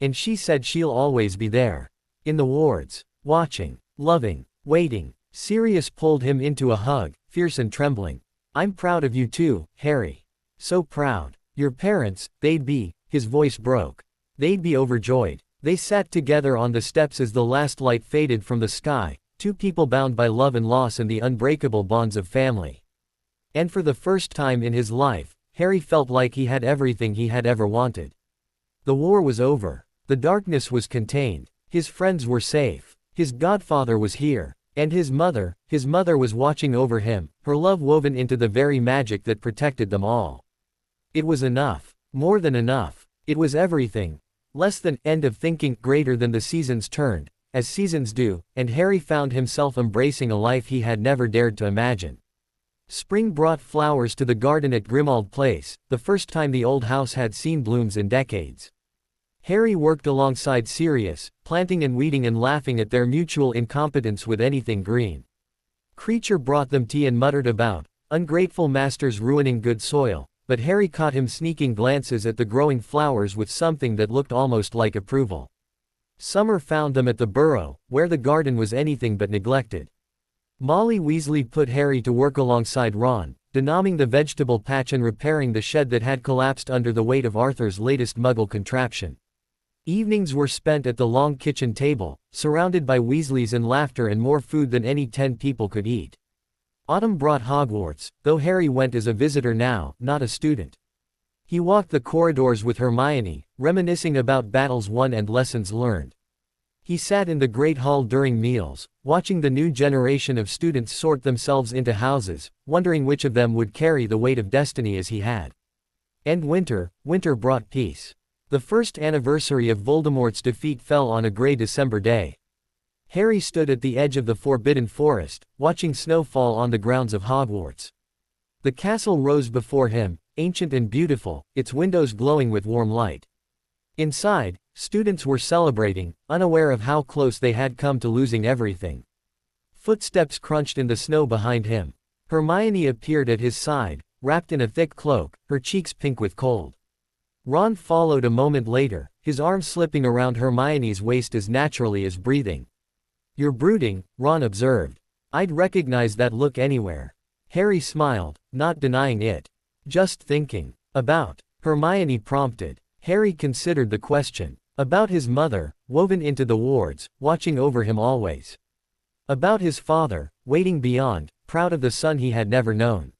And she said she'll always be there. In the wards. Watching. Loving. Waiting. Sirius pulled him into a hug, fierce and trembling. I'm proud of you too, Harry. So proud. Your parents, they'd be, his voice broke. They'd be overjoyed. They sat together on the steps as the last light faded from the sky, two people bound by love and loss and the unbreakable bonds of family. And for the first time in his life, Harry felt like he had everything he had ever wanted. The war was over. The darkness was contained. His friends were safe. His godfather was here. And his mother was watching over him, her love woven into the very magic that protected them all. It was enough. More than enough. It was everything. Less than, end of thinking, greater than. The seasons turned, as seasons do, and Harry found himself embracing a life he had never dared to imagine. Spring brought flowers to the garden at Grimmauld Place, the first time the old house had seen blooms in decades. Harry worked alongside Sirius, planting and weeding and laughing at their mutual incompetence with anything green. Creature brought them tea and muttered about ungrateful masters ruining good soil, but Harry caught him sneaking glances at the growing flowers with something that looked almost like approval. Summer found them at the Burrow, where the garden was anything but neglected. Molly Weasley put Harry to work alongside Ron, denaming the vegetable patch and repairing the shed that had collapsed under the weight of Arthur's latest Muggle contraption. Evenings were spent at the long kitchen table, surrounded by Weasleys and laughter and more food than any 10 people could eat. Autumn brought Hogwarts, though Harry went as a visitor now, not a student. He walked the corridors with Hermione, reminiscing about battles won and lessons learned. He sat in the Great Hall during meals, watching the new generation of students sort themselves into houses, wondering which of them would carry the weight of destiny as he had. And winter brought peace. The first anniversary of Voldemort's defeat fell on a gray December day. Harry stood at the edge of the Forbidden Forest, watching snow fall on the grounds of Hogwarts. The castle rose before him, ancient and beautiful, its windows glowing with warm light. Inside, students were celebrating, unaware of how close they had come to losing everything. Footsteps crunched in the snow behind him. Hermione appeared at his side, wrapped in a thick cloak, her cheeks pink with cold. Ron followed a moment later, his arm slipping around Hermione's waist as naturally as breathing. You're brooding, Ron observed. I'd recognize that look anywhere. Harry smiled, not denying it. Just thinking. About. Hermione prompted. Harry considered the question. About his mother, woven into the wards, watching over him always. About his father, waiting beyond, proud of the son he had never known.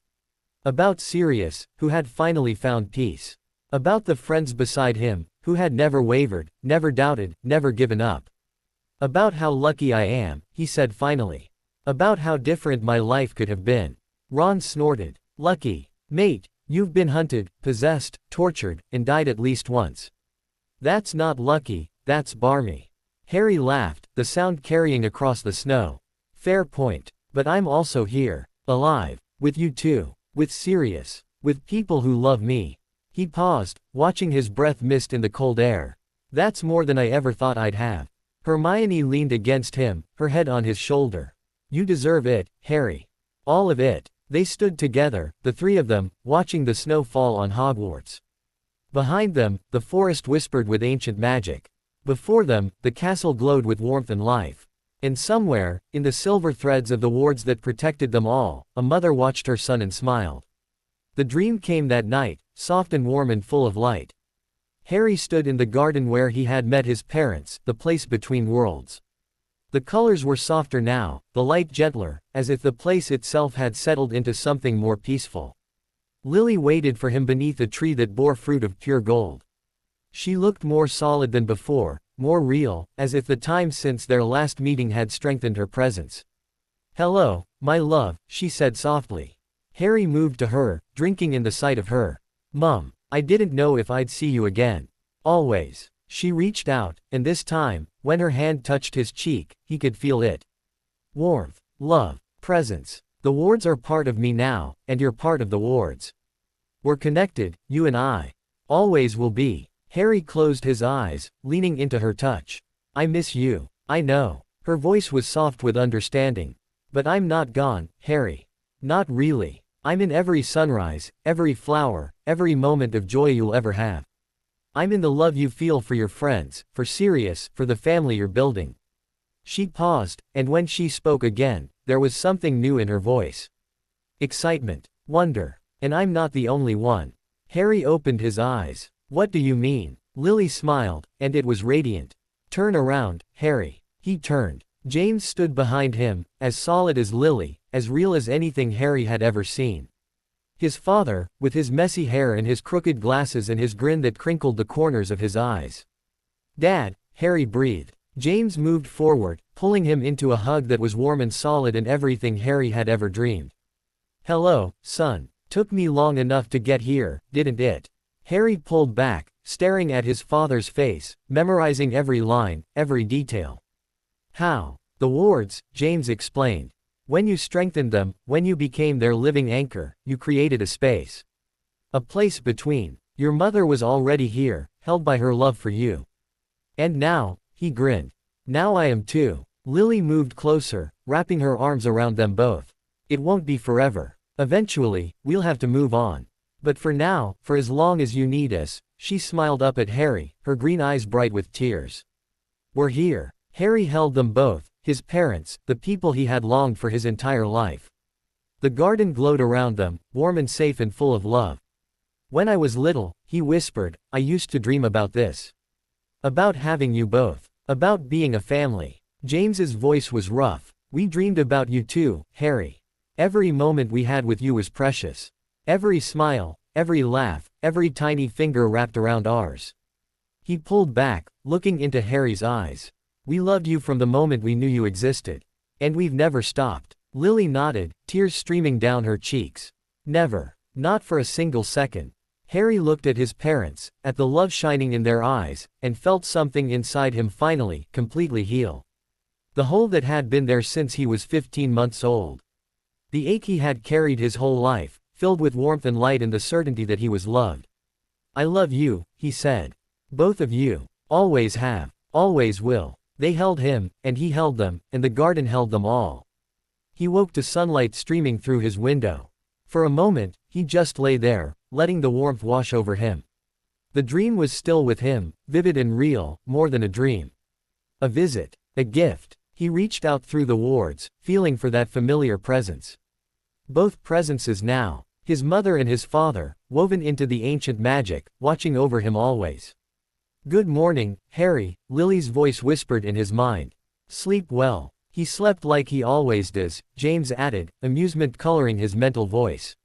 About Sirius, who had finally found peace. About the friends beside him, who had never wavered, never doubted, never given up. About how lucky I am, he said finally. About how different my life could have been. Ron snorted. Lucky. Mate, you've been hunted, possessed, tortured, and died at least once. That's not lucky, that's barmy. Harry laughed, the sound carrying across the snow. Fair point. But I'm also here, alive, with you too, with Sirius, with people who love me. He paused, watching his breath mist in the cold air. That's more than I ever thought I'd have. Hermione leaned against him, her head on his shoulder. You deserve it, Harry. All of it. They stood together, the three of them, watching the snow fall on Hogwarts. Behind them, the forest whispered with ancient magic. Before them, the castle glowed with warmth and life. And somewhere, in the silver threads of the wards that protected them all, a mother watched her son and smiled. The dream came that night, soft and warm and full of light. Harry stood in the garden where he had met his parents, the place between worlds. The colors were softer now, the light gentler, as if the place itself had settled into something more peaceful. Lily waited for him beneath a tree that bore fruit of pure gold. She looked more solid than before, more real, as if the time since their last meeting had strengthened her presence. Hello, my love, she said softly. Harry moved to her, drinking in the sight of her. Mum, I didn't know if I'd see you again. Always. She reached out, and this time, when her hand touched his cheek, he could feel it. Warmth, love, presence. The wards are part of me now, and you're part of the wards. We're connected, you and I. Always will be. Harry closed his eyes, leaning into her touch. I miss you. I know. Her voice was soft with understanding. But I'm not gone, Harry. Not really. I'm in every sunrise, every flower, every moment of joy you'll ever have. I'm in the love you feel for your friends, for Sirius, for the family you're building. She paused, and when she spoke again, there was something new in her voice. Excitement. Wonder. And I'm not the only one. Harry opened his eyes. What do you mean? Lily smiled, and it was radiant. Turn around, Harry. He turned. James stood behind him, as solid as Lily, as real as anything Harry had ever seen. His father, with his messy hair and his crooked glasses and his grin that crinkled the corners of his eyes. Dad, Harry breathed. James moved forward, pulling him into a hug that was warm and solid and everything Harry had ever dreamed. Hello, son. Took me long enough to get here, didn't it? Harry pulled back, staring at his father's face, memorizing every line, every detail. How? The wards, James explained. When you strengthened them, when you became their living anchor, you created a space. A place between. Your mother was already here, held by her love for you. And now, he grinned. Now I am too. Lily moved closer, wrapping her arms around them both. It won't be forever. Eventually, we'll have to move on. But for now, for as long as you need us, she smiled up at Harry, her green eyes bright with tears. We're here. Harry held them both, his parents, the people he had longed for his entire life. The garden glowed around them, warm and safe and full of love. When I was little, he whispered, I used to dream about this. About having you both. About being a family. James's voice was rough. We dreamed about you too, Harry. Every moment we had with you was precious. Every smile, every laugh, every tiny finger wrapped around ours. He pulled back, looking into Harry's eyes. We loved you from the moment we knew you existed. And we've never stopped. Lily nodded, tears streaming down her cheeks. Never. Not for a single second. Harry looked at his parents, at the love shining in their eyes, and felt something inside him finally, completely heal. The hole that had been there since he was 15 months old. The ache he had carried his whole life, filled with warmth and light and the certainty that he was loved. I love you, he said. Both of you. Always have. Always will. They held him, and he held them, and the garden held them all. He woke to sunlight streaming through his window. For a moment, he just lay there, letting the warmth wash over him. The dream was still with him, vivid and real, more than a dream. A visit. A gift. He reached out through the wards, feeling for that familiar presence. Both presences now. His mother and his father, woven into the ancient magic, watching over him always. Good morning, Harry, Lily's voice whispered in his mind. Sleep well. He slept like he always does, James added, amusement coloring his mental voice.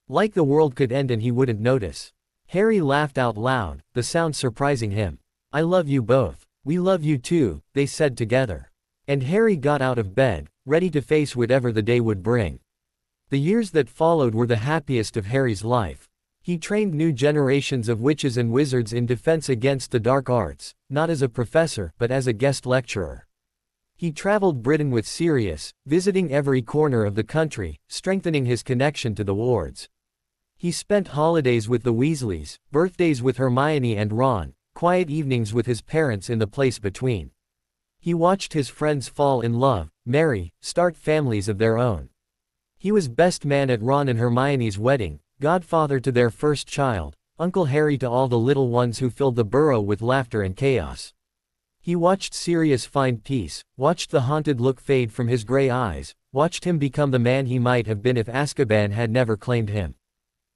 Like the world could end and he wouldn't notice. Harry laughed out loud, the sound surprising him. I love you both. We love you too, they said together. And Harry got out of bed, ready to face whatever the day would bring. The years that followed were the happiest of Harry's life. He trained new generations of witches and wizards in defense against the dark arts, not as a professor but as a guest lecturer. He traveled Britain with Sirius, visiting every corner of the country, strengthening his connection to the wards. He spent holidays with the Weasleys, birthdays with Hermione and Ron, quiet evenings with his parents in the place between. He watched his friends fall in love, marry, start families of their own. He was best man at Ron and Hermione's wedding, godfather to their first child, Uncle Harry to all the little ones who filled the burrow with laughter and chaos. He watched Sirius find peace, watched the haunted look fade from his gray eyes, watched him become the man he might have been if Azkaban had never claimed him.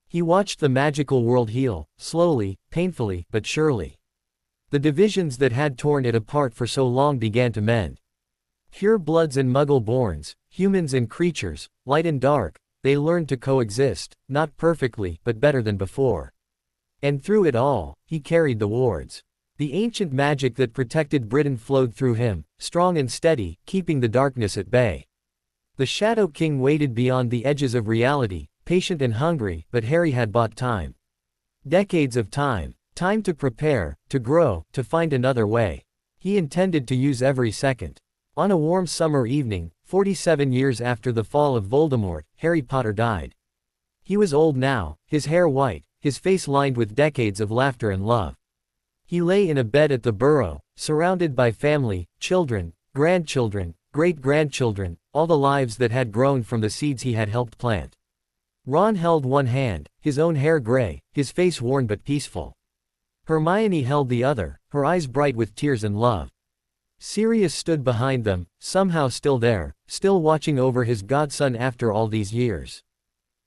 He watched the magical world heal, slowly, painfully, but surely. The divisions that had torn it apart for so long began to mend. Pure bloods and muggle-borns, humans and creatures, light and dark, they learned to coexist, not perfectly, but better than before. And through it all, he carried the wards. The ancient magic that protected Britain flowed through him, strong and steady, keeping the darkness at bay. The Shadow King waited beyond the edges of reality, patient and hungry, but Harry had bought time. Decades of time. Time to prepare, to grow, to find another way. He intended to use every second. On a warm summer evening, 47 years after the fall of Voldemort, Harry Potter died. He was old now, his hair white, his face lined with decades of laughter and love. He lay in a bed at the Burrow, surrounded by family, children, grandchildren, great-grandchildren, all the lives that had grown from the seeds he had helped plant. Ron held one hand, his own hair gray, his face worn but peaceful. Hermione held the other, her eyes bright with tears and love. Sirius stood behind them, somehow still there, still watching over his godson after all these years.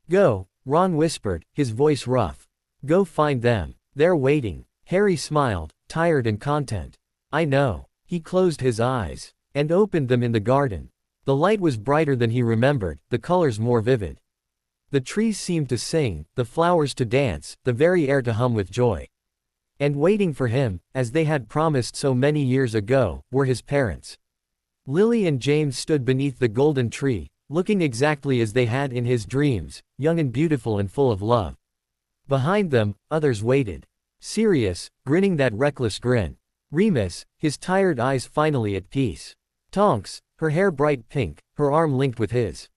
"Go," Ron whispered, his voice rough. "Go find them. They're waiting." Harry smiled, tired and content. "I know." He closed his eyes and opened them in the garden. The light was brighter than he remembered, the colors more vivid. The trees seemed to sing, the flowers to dance, the very air to hum with joy. And waiting for him, as they had promised so many years ago, were his parents. Lily and James stood beneath the golden tree, looking exactly as they had in his dreams, young and beautiful and full of love. Behind them, others waited. Sirius, grinning that reckless grin. Remus, his tired eyes finally at peace. Tonks, her hair bright pink, her arm linked with his.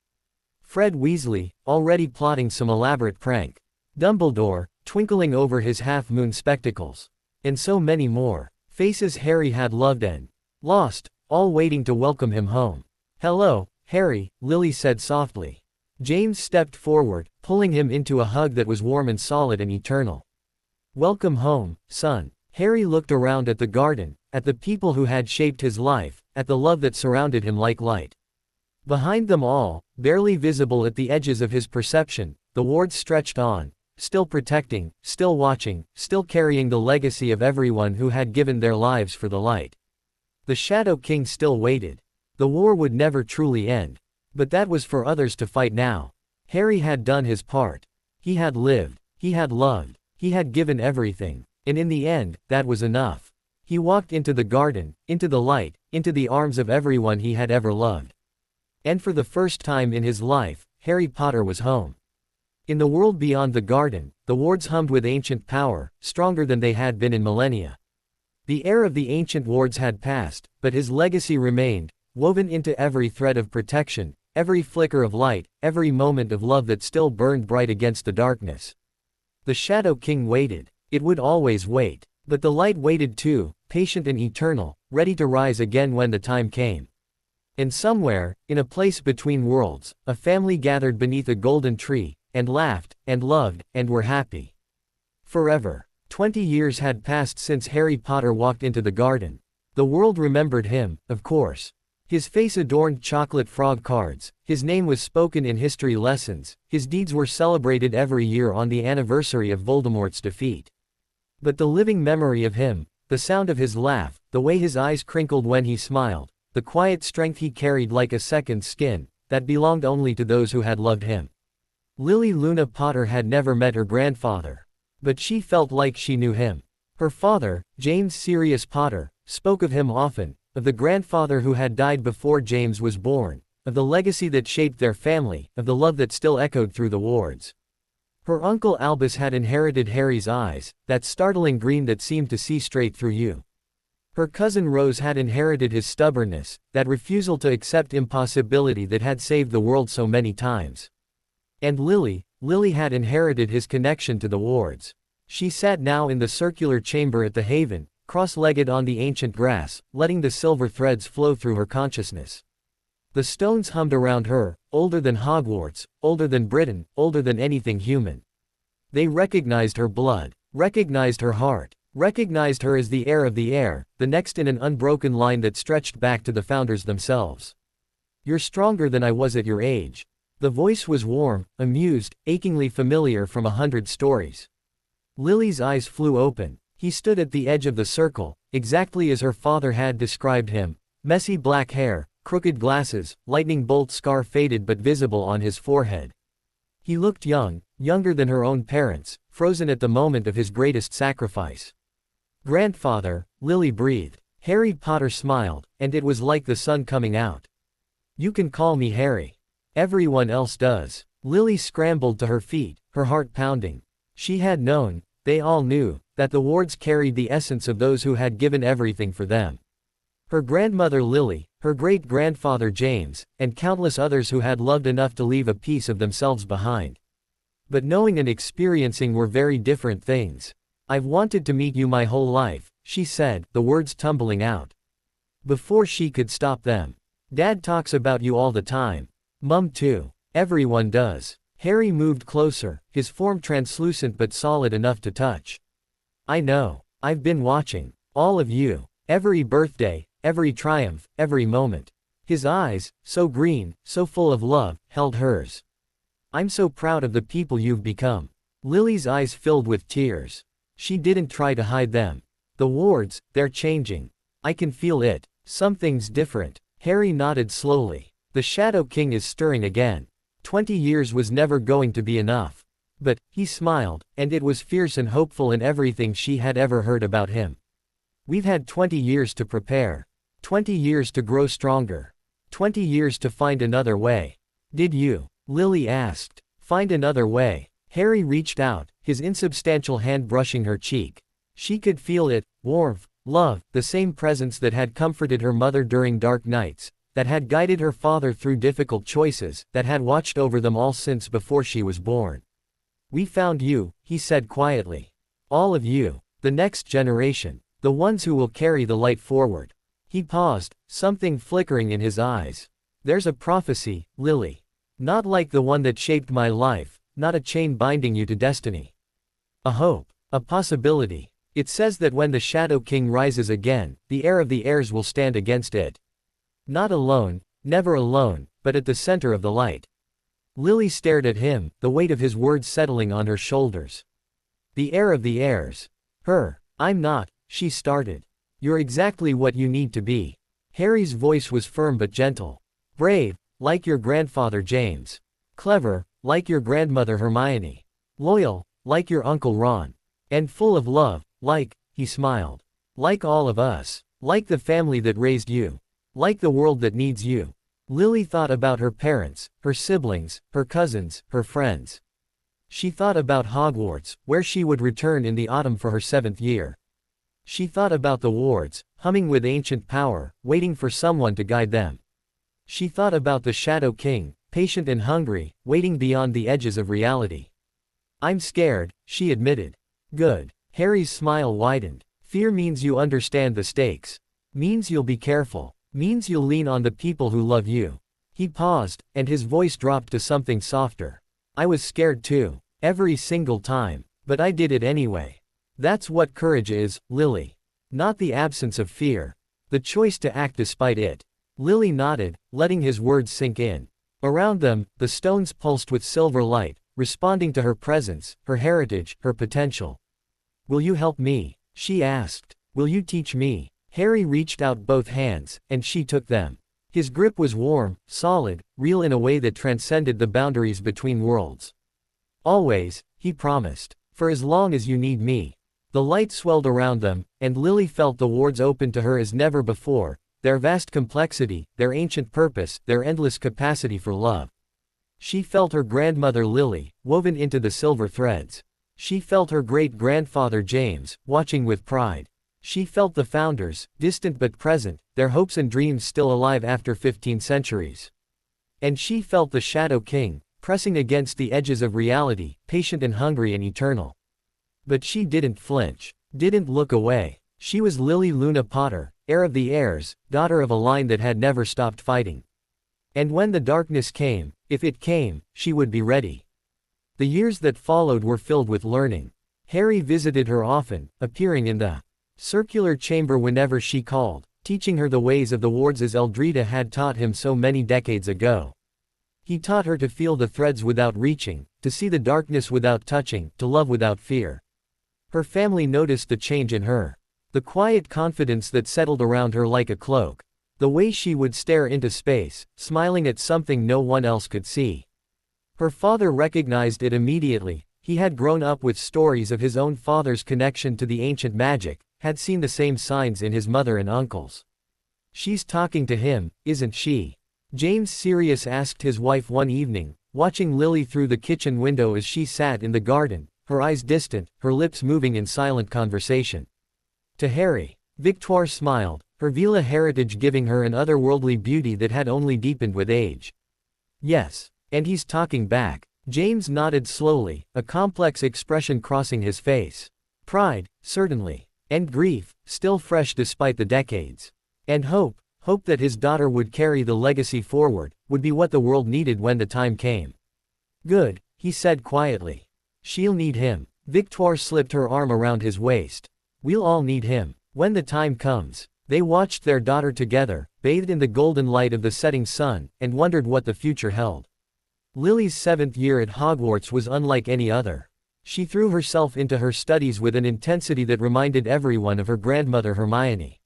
Fred Weasley, already plotting some elaborate prank. Dumbledore, twinkling over his half-moon spectacles. And so many more. Faces Harry had loved and lost, all waiting to welcome him home. "Hello, Harry," Lily said softly. James stepped forward, pulling him into a hug that was warm and solid and eternal. "Welcome home, son." Harry looked around at the garden, at the people who had shaped his life, at the love that surrounded him like light. Behind them all, barely visible at the edges of his perception, the wards stretched on, still protecting, still watching, still carrying the legacy of everyone who had given their lives for the light. The Shadow King still waited. The war would never truly end. But that was for others to fight now. Harry had done his part. He had lived. He had loved. He had given everything. And in the end, that was enough. He walked into the garden, into the light, into the arms of everyone he had ever loved. And for the first time in his life, Harry Potter was home. In the world beyond the garden, the wards hummed with ancient power, stronger than they had been in millennia. The era of the ancient wards had passed, but his legacy remained, woven into every thread of protection, every flicker of light, every moment of love that still burned bright against the darkness. The Shadow King waited. It would always wait. But the light waited too, patient and eternal, ready to rise again when the time came. And somewhere, in a place between worlds, a family gathered beneath a golden tree, and laughed, and loved, and were happy. Forever. 20 years had passed since Harry Potter walked into the garden. The world remembered him, of course. His face adorned chocolate frog cards, his name was spoken in history lessons, his deeds were celebrated every year on the anniversary of Voldemort's defeat. But the living memory of him, the sound of his laugh, the way his eyes crinkled when he smiled, the quiet strength he carried like a second skin, that belonged only to those who had loved him. Lily Luna Potter had never met her grandfather. But she felt like she knew him. Her father, James Sirius Potter, spoke of him often, of the grandfather who had died before James was born, of the legacy that shaped their family, of the love that still echoed through the wards. Her uncle Albus had inherited Harry's eyes, that startling green that seemed to see straight through you. Her cousin Rose had inherited his stubbornness, that refusal to accept impossibility that had saved the world so many times. And Lily had inherited his connection to the wards. She sat now in the circular chamber at the Haven, cross-legged on the ancient grass, letting the silver threads flow through her consciousness. The stones hummed around her, older than Hogwarts, older than Britain, older than anything human. They recognized her blood, recognized her heart, recognized her as the heir of the heir, the next in an unbroken line that stretched back to the founders themselves. "You're stronger than I was at your age." The voice was warm, amused, achingly familiar from 100 stories. Lily's eyes flew open. He stood at the edge of the circle, exactly as her father had described him, messy black hair, crooked glasses, lightning bolt scar faded but visible on his forehead. He looked young, younger than her own parents, frozen at the moment of his greatest sacrifice. "Grandfather," Lily breathed. Harry Potter smiled, and it was like the sun coming out. "You can call me Harry. Everyone else does." Lily scrambled to her feet, her heart pounding. She had known, they all knew, that the wards carried the essence of those who had given everything for them. Her grandmother Lily, her great-grandfather James, and countless others who had loved enough to leave a piece of themselves behind. But knowing and experiencing were very different things. "I've wanted to meet you my whole life," she said, the words tumbling out before she could stop them. "Dad talks about you all the time. Mum too. Everyone does." Harry moved closer, his form translucent but solid enough to touch. "I know. I've been watching. All of you. Every birthday, every triumph, every moment." His eyes, so green, so full of love, held hers. "I'm so proud of the people you've become." Lily's eyes filled with tears. She didn't try to hide them. "The wards, they're changing. I can feel it. Something's different." Harry nodded slowly. "The Shadow King is stirring again. 20 years was never going to be enough." But, he smiled, and it was fierce and hopeful in everything she had ever heard about him. "We've had 20 years to prepare. 20 years to grow stronger. 20 years to find another way." "Did you?" Lily asked. "Find another way?" Harry reached out, his insubstantial hand brushing her cheek. She could feel it, warmth, love, the same presence that had comforted her mother during dark nights, that had guided her father through difficult choices, that had watched over them all since before she was born. "We found you," he said quietly. "All of you. The next generation. The ones who will carry the light forward." He paused, something flickering in his eyes. "There's a prophecy, Lily. Not like the one that shaped my life, not a chain binding you to destiny. A hope. A possibility. It says that when the Shadow King rises again, the heir of the heirs will stand against it. Not alone, never alone, but at the center of the light." Lily stared at him, the weight of his words settling on her shoulders. "The heir of the heirs. Her. I'm not," she started. "You're exactly what you need to be." Harry's voice was firm but gentle. "Brave, like your grandfather James. Clever, like your grandmother Hermione. Loyal, like your Uncle Ron. And full of love, he smiled. "Like all of us. Like the family that raised you. Like the world that needs you." Lily thought about her parents, her siblings, her cousins, her friends. She thought about Hogwarts, where she would return in the autumn for her 7th year. She thought about the wards, humming with ancient power, waiting for someone to guide them. She thought about the Shadow King, patient and hungry, waiting beyond the edges of reality. "I'm scared," she admitted. "Good." Harry's smile widened. "Fear means you understand the stakes. Means you'll be careful. Means you'll lean on the people who love you." He paused, and his voice dropped to something softer. "I was scared too. Every single time. But I did it anyway. That's what courage is, Lily. Not the absence of fear. The choice to act despite it." Lily nodded, letting his words sink in. Around them, the stones pulsed with silver light, responding to her presence, her heritage, her potential. "Will you help me?" she asked. "Will you teach me?" Harry reached out both hands, and she took them. His grip was warm, solid, real in a way that transcended the boundaries between worlds. "Always," he promised. "For as long as you need me." The light swelled around them, and Lily felt the wards open to her as never before, their vast complexity, their ancient purpose, their endless capacity for love. She felt her grandmother Lily, woven into the silver threads. She felt her great-grandfather James, watching with pride. She felt the founders, distant but present, their hopes and dreams still alive after 15 centuries. And she felt the Shadow King, pressing against the edges of reality, patient and hungry and eternal. But she didn't flinch, didn't look away. She was Lily Luna Potter, heir of the heirs, daughter of a line that had never stopped fighting. And when the darkness came, if it came, she would be ready. The years that followed were filled with learning. Harry visited her often, appearing in the circular chamber whenever she called, teaching her the ways of the wards as Eldrita had taught him so many decades ago. He taught her to feel the threads without reaching, to see the darkness without touching, to love without fear. Her family noticed the change in her. The quiet confidence that settled around her like a cloak. The way she would stare into space, smiling at something no one else could see. Her father recognized it immediately. He had grown up with stories of his own father's connection to the ancient magic, had seen the same signs in his mother and uncles. "She's talking to him, isn't she?" James Sirius asked his wife one evening, watching Lily through the kitchen window as she sat in the garden, her eyes distant, her lips moving in silent conversation. To Harry, Victoire smiled, her Vila heritage giving her an otherworldly beauty that had only deepened with age. Yes. And he's talking back. James nodded slowly, a complex expression crossing his face. Pride, certainly. And grief, still fresh despite the decades. And hope that his daughter would carry the legacy forward, would be what the world needed when the time came. Good, he said quietly. She'll need him. Victoire slipped her arm around his waist. We'll all need him. When the time comes. They watched their daughter together, bathed in the golden light of the setting sun, and wondered what the future held. Lily's 7th year at Hogwarts was unlike any other. She threw herself into her studies with an intensity that reminded everyone of her grandmother Hermione.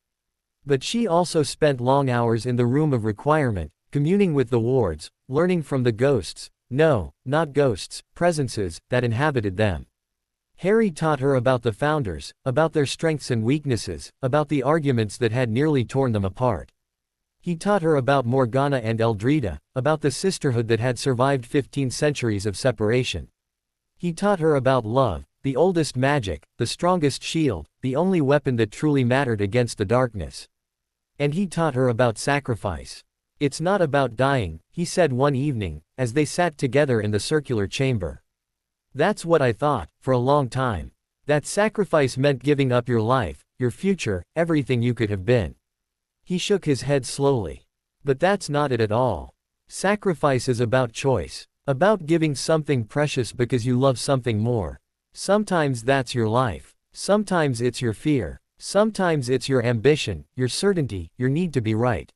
But she also spent long hours in the room of requirement, communing with the wards, learning from the ghosts, no, not ghosts, presences, that inhabited them. Harry taught her about the founders, about their strengths and weaknesses, about the arguments that had nearly torn them apart. He taught her about Morgana and Eldreda, about the sisterhood that had survived 15 centuries of separation. He taught her about love, the oldest magic, the strongest shield, the only weapon that truly mattered against the darkness. And he taught her about sacrifice. It's not about dying, he said one evening, as they sat together in the circular chamber. That's what I thought, for a long time. That sacrifice meant giving up your life, your future, everything you could have been. He shook his head slowly. But that's not it at all. Sacrifice is about choice. About giving something precious because you love something more. Sometimes that's your life. Sometimes it's your fear. Sometimes it's your ambition, your certainty, your need to be right.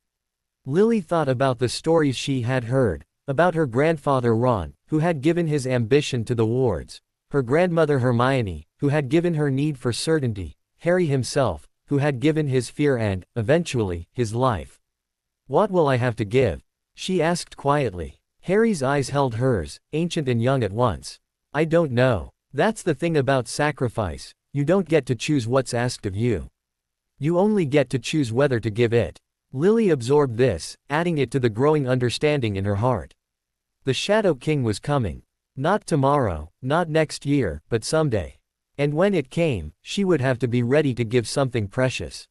Lily thought about the stories she had heard, about her grandfather Ron, who had given his ambition to the wards, her grandmother Hermione, who had given her need for certainty, Harry himself, who had given his fear and, eventually, his life. What will I have to give? She asked quietly. Harry's eyes held hers, ancient and young at once. I don't know. That's the thing about sacrifice, you don't get to choose what's asked of you. You only get to choose whether to give it. Lily absorbed this, adding it to the growing understanding in her heart. The Shadow King was coming. Not tomorrow, not next year, but someday. And when it came, she would have to be ready to give something precious.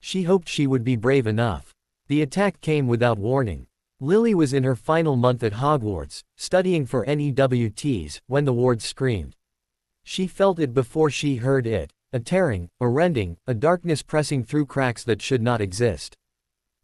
She hoped she would be brave enough. The attack came without warning. Lily was in her final month at Hogwarts, studying for NEWTs, when the wards screamed. She felt it before she heard it, a tearing, a rending, a darkness pressing through cracks that should not exist.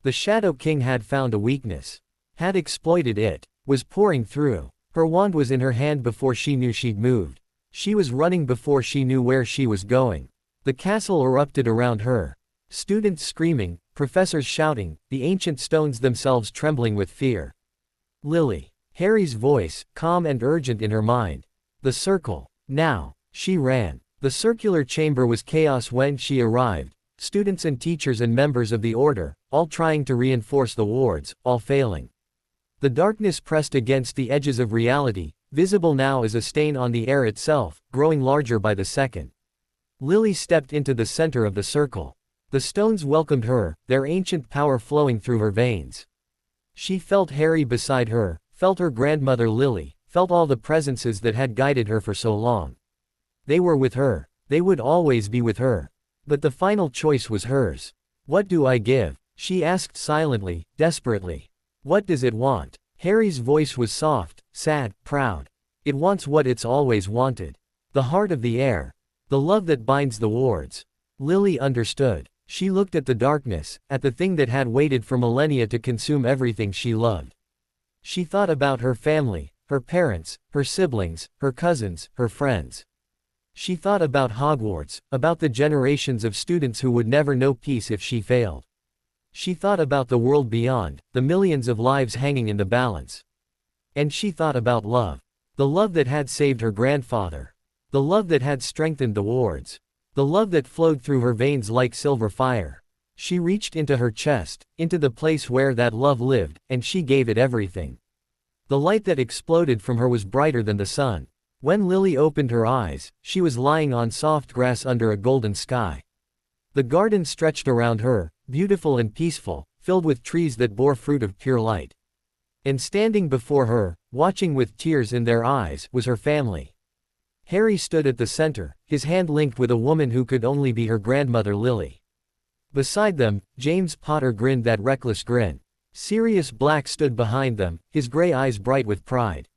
The Shadow King had found a weakness. Had exploited it. Was pouring through. Her wand was in her hand before she knew she'd moved. She was running before she knew where she was going. The castle erupted around her. Students screaming, professors shouting, the ancient stones themselves trembling with fear. Lily. Harry's voice, calm and urgent in her mind. The circle. Now. She ran. The circular chamber was chaos when she arrived. Students and teachers and members of the order, all trying to reinforce the wards, all failing. The darkness pressed against the edges of reality, visible now as a stain on the air itself, growing larger by the second. Lily stepped into the center of the circle. The stones welcomed her, their ancient power flowing through her veins. She felt Harry beside her, felt her grandmother Lily, felt all the presences that had guided her for so long. They were with her. They would always be with her. But the final choice was hers. What do I give? She asked silently, desperately. What does it want? Harry's voice was soft, sad, proud. It wants what it's always wanted. The heart of the air. The love that binds the wards. Lily understood. She looked at the darkness, at the thing that had waited for millennia to consume everything she loved. She thought about her family, her parents, her siblings, her cousins, her friends. She thought about Hogwarts, about the generations of students who would never know peace if she failed. She thought about the world beyond, the millions of lives hanging in the balance. And she thought about love. The love that had saved her grandfather. The love that had strengthened the wards. The love that flowed through her veins like silver fire. She reached into her chest, into the place where that love lived, and she gave it everything. The light that exploded from her was brighter than the sun. When Lily opened her eyes, she was lying on soft grass under a golden sky. The garden stretched around her, beautiful and peaceful, filled with trees that bore fruit of pure light. And standing before her, watching with tears in their eyes, was her family. Harry stood at the center, his hand linked with a woman who could only be her grandmother Lily. Beside them, James Potter grinned that reckless grin. Sirius Black stood behind them, his gray eyes bright with pride.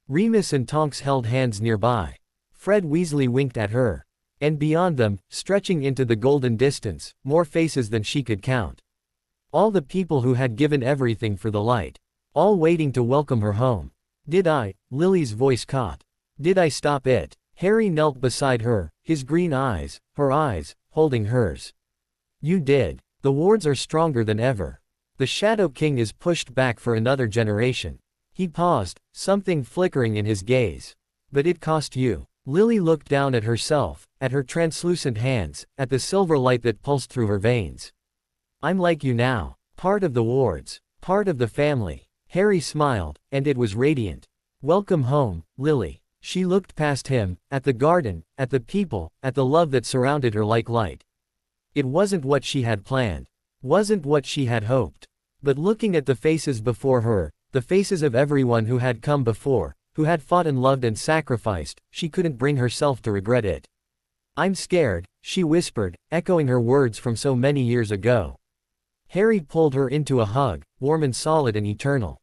Remus and Tonks held hands nearby. Fred Weasley winked at her. And beyond them, stretching into the golden distance, more faces than she could count. All the people who had given everything for the light. All waiting to welcome her home. Lily's voice caught. Did I stop it? Harry knelt beside her, his green eyes, her eyes, holding hers. You did. The wards are stronger than ever. The Shadow King is pushed back for another generation. He paused, something flickering in his gaze. But it cost you. Lily looked down at herself, at her translucent hands, at the silver light that pulsed through her veins. I'm like you now. Part of the wards. Part of the family. Harry smiled, and it was radiant. Welcome home, Lily. She looked past him, at the garden, at the people, at the love that surrounded her like light. It wasn't what she had planned. Wasn't what she had hoped. But looking at the faces before her, the faces of everyone who had come before, who had fought and loved and sacrificed, she couldn't bring herself to regret it. I'm scared, she whispered, echoing her words from so many years ago. Harry pulled her into a hug, warm and solid and eternal.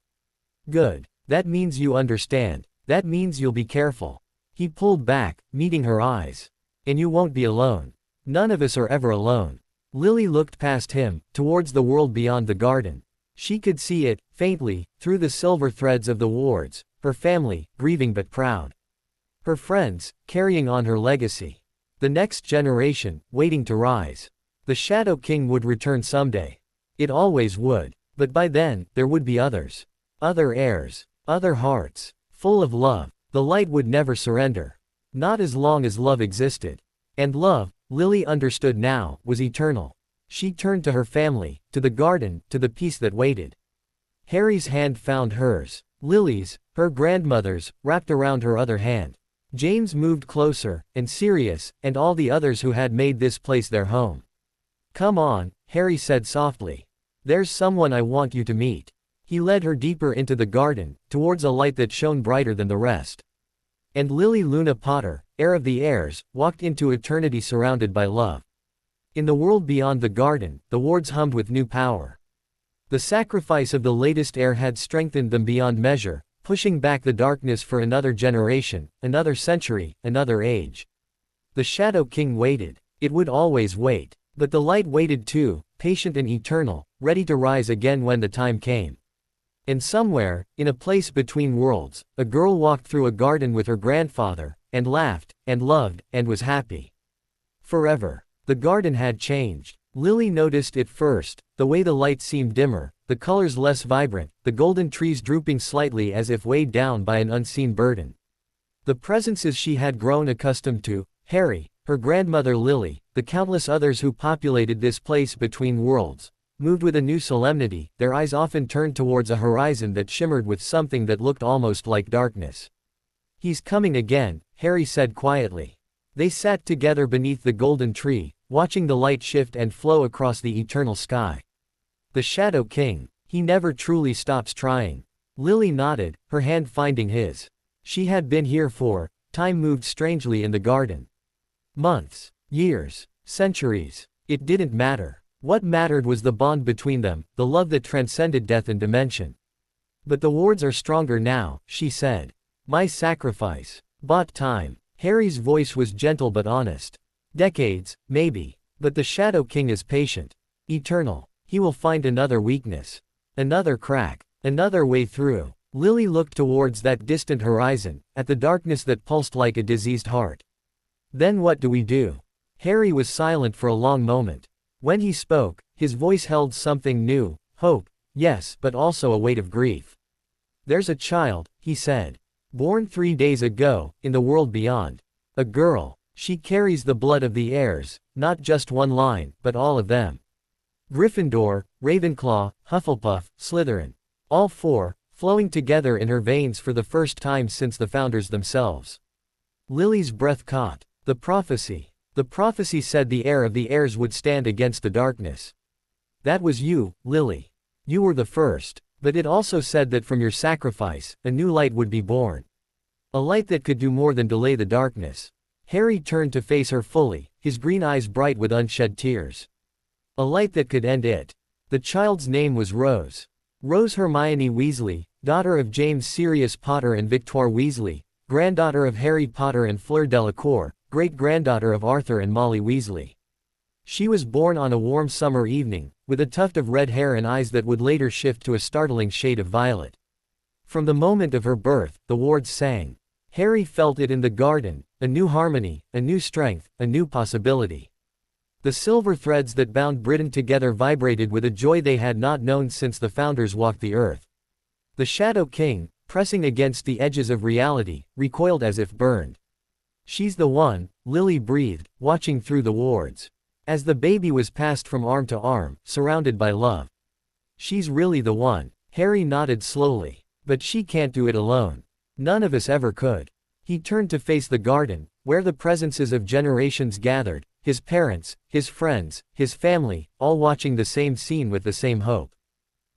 Good. That means you understand. That means you'll be careful. He pulled back, meeting her eyes. And you won't be alone. None of us are ever alone. Lily looked past him, towards the world beyond the garden. She could see it, faintly, through the silver threads of the wards, her family, grieving but proud. Her friends, carrying on her legacy. The next generation, waiting to rise. The Shadow King would return someday. It always would. But by then, there would be others. Other heirs. Other hearts. Full of love. The light would never surrender. Not as long as love existed. And love, Lily understood now, was eternal. She turned to her family, to the garden, to the peace that waited. Harry's hand found hers. Lily's, her grandmother's, wrapped around her other hand. James moved closer, and Sirius, and all the others who had made this place their home. Come on, Harry said softly. There's someone I want you to meet. He led her deeper into the garden, towards a light that shone brighter than the rest. And Lily Luna Potter, heir of the heirs, walked into eternity surrounded by love. In the world beyond the garden, the wards hummed with new power. The sacrifice of the latest heir had strengthened them beyond measure, pushing back the darkness for another generation, another century, another age. The Shadow King waited. It would always wait. But the light waited too, patient and eternal, ready to rise again when the time came. And somewhere, in a place between worlds, a girl walked through a garden with her grandfather, and laughed, and loved, and was happy. Forever. The garden had changed. Lily noticed it first, the way the light seemed dimmer, the colors less vibrant, the golden trees drooping slightly as if weighed down by an unseen burden. The presences she had grown accustomed to, Harry, her grandmother Lily, the countless others who populated this place between worlds, moved with a new solemnity, their eyes often turned towards a horizon that shimmered with something that looked almost like darkness. He's coming again, Harry said quietly. They sat together beneath the golden tree, watching the light shift and flow across the eternal sky. The Shadow King. He never truly stops trying. Lily nodded, her hand finding his. She had been here for, time moved strangely in the garden. Months, years, centuries. It didn't matter. What mattered was the bond between them, the love that transcended death and dimension. But the wards are stronger now, she said. My sacrifice bought time. Harry's voice was gentle but honest. Decades, maybe. But the Shadow King is patient. Eternal. He will find another weakness. Another crack. Another way through. Lily looked towards that distant horizon, at the darkness that pulsed like a diseased heart. Then what do we do? Harry was silent for a long moment. When he spoke, his voice held something new, hope, yes, but also a weight of grief. There's a child, he said. Born 3 days ago, in the world beyond. A girl. She carries the blood of the heirs, not just one line, but all of them. Gryffindor, Ravenclaw, Hufflepuff, Slytherin. All 4, flowing together in her veins for the first time since the founders themselves. Lily's breath caught. The prophecy. The prophecy said the heir of the heirs would stand against the darkness. That was you, Lily. You were the first. But it also said that from your sacrifice, a new light would be born. A light that could do more than delay the darkness. Harry turned to face her fully, his green eyes bright with unshed tears. A light that could end it. The child's name was Rose. Rose Hermione Weasley, daughter of James Sirius Potter and Victoire Weasley, granddaughter of Harry Potter and Fleur Delacour, great-granddaughter of Arthur and Molly Weasley. She was born on a warm summer evening, with a tuft of red hair and eyes that would later shift to a startling shade of violet. From the moment of her birth, the wards sang. Harry felt it in the garden, a new harmony, a new strength, a new possibility. The silver threads that bound Britain together vibrated with a joy they had not known since the founders walked the earth. The Shadow King, pressing against the edges of reality, recoiled as if burned. "She's the one," Lily breathed, watching through the wards. As the baby was passed from arm to arm, surrounded by love. "She's really the one," Harry nodded slowly. "But she can't do it alone. None of us ever could." He turned to face the garden, where the presences of generations gathered, his parents, his friends, his family, all watching the same scene with the same hope.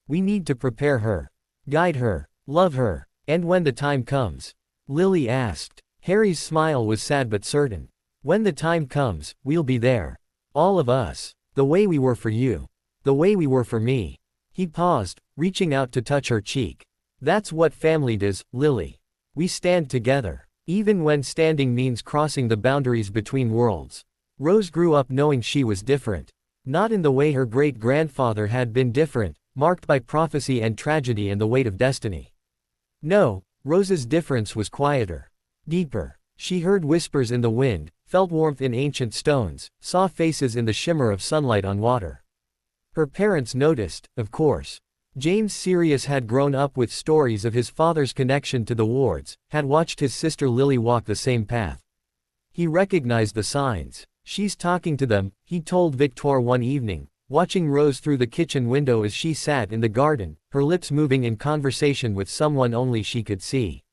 "We need to prepare her. Guide her. Love her. And when the time comes?" Lily asked. Harry's smile was sad but certain. "When the time comes, we'll be there. All of us. The way we were for you. The way we were for me." He paused, reaching out to touch her cheek. "That's what family does, Lily. We stand together. Even when standing means crossing the boundaries between worlds." Rose grew up knowing she was different. Not in the way her great-grandfather had been different, marked by prophecy and tragedy and the weight of destiny. No, Rose's difference was quieter. Deeper. She heard whispers in the wind, felt warmth in ancient stones, saw faces in the shimmer of sunlight on water. Her parents noticed, of course. James Sirius had grown up with stories of his father's connection to the wards, had watched his sister Lily walk the same path. He recognized the signs. "She's talking to them," he told Victoire one evening, watching Rose through the kitchen window as she sat in the garden, her lips moving in conversation with someone only she could see.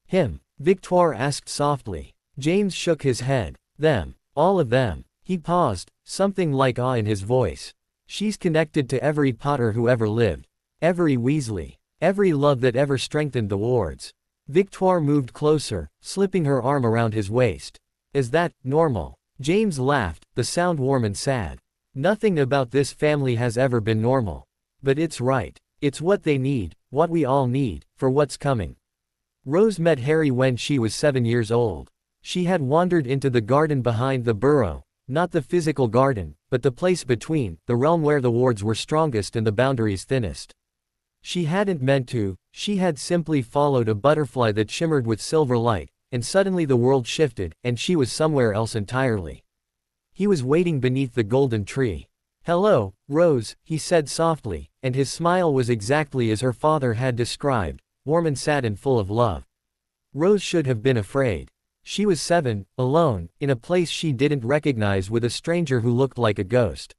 "Him?" Victoire asked softly. James shook his head. "Them. All of them." He paused, something like awe in his voice. "She's connected to every Potter who ever lived. Every Weasley. Every love that ever strengthened the wards." Victoire moved closer, slipping her arm around his waist. "Is that normal?" James laughed, the sound warm and sad. "Nothing about this family has ever been normal. But it's right. It's what they need, what we all need, for what's coming." Rose met Harry when she was 7 years old. She had wandered into the garden behind the burrow, not the physical garden, but the place between, the realm where the wards were strongest and the boundaries thinnest. She hadn't meant to, she had simply followed a butterfly that shimmered with silver light, and suddenly the world shifted, and she was somewhere else entirely. He was waiting beneath the golden tree. "Hello, Rose," he said softly, and his smile was exactly as her father had described, warm and sad and full of love. Rose should have been afraid. She was 7, alone, in a place she didn't recognize with a stranger who looked like a ghost.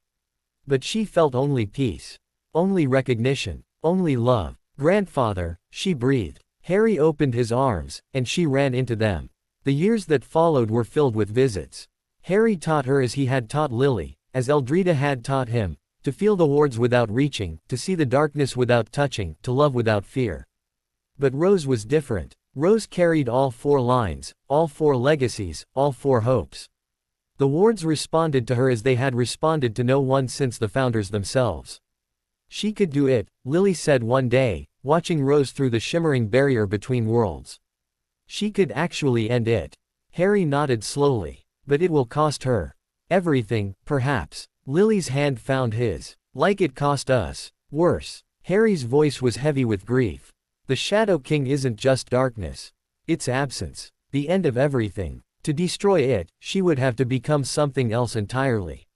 But she felt only peace. Only recognition. Only love. "Grandfather," she breathed. Harry opened his arms, and she ran into them. The years that followed were filled with visits. Harry taught her as he had taught Lily, as Eldreda had taught him, to feel the wards without reaching, to see the darkness without touching, to love without fear. But Rose was different. Rose carried all 4 lines, all 4 legacies, all 4 hopes. The wards responded to her as they had responded to no one since the founders themselves. "She could do it," Lily said one day, watching Rose through the shimmering barrier between worlds. "She could actually end it." Harry nodded slowly. "But it will cost her. Everything, perhaps." Lily's hand found his. "Like it cost us. Worse." Harry's voice was heavy with grief. "The Shadow King isn't just darkness. It's absence. The end of everything. To destroy it, she would have to become something else entirely.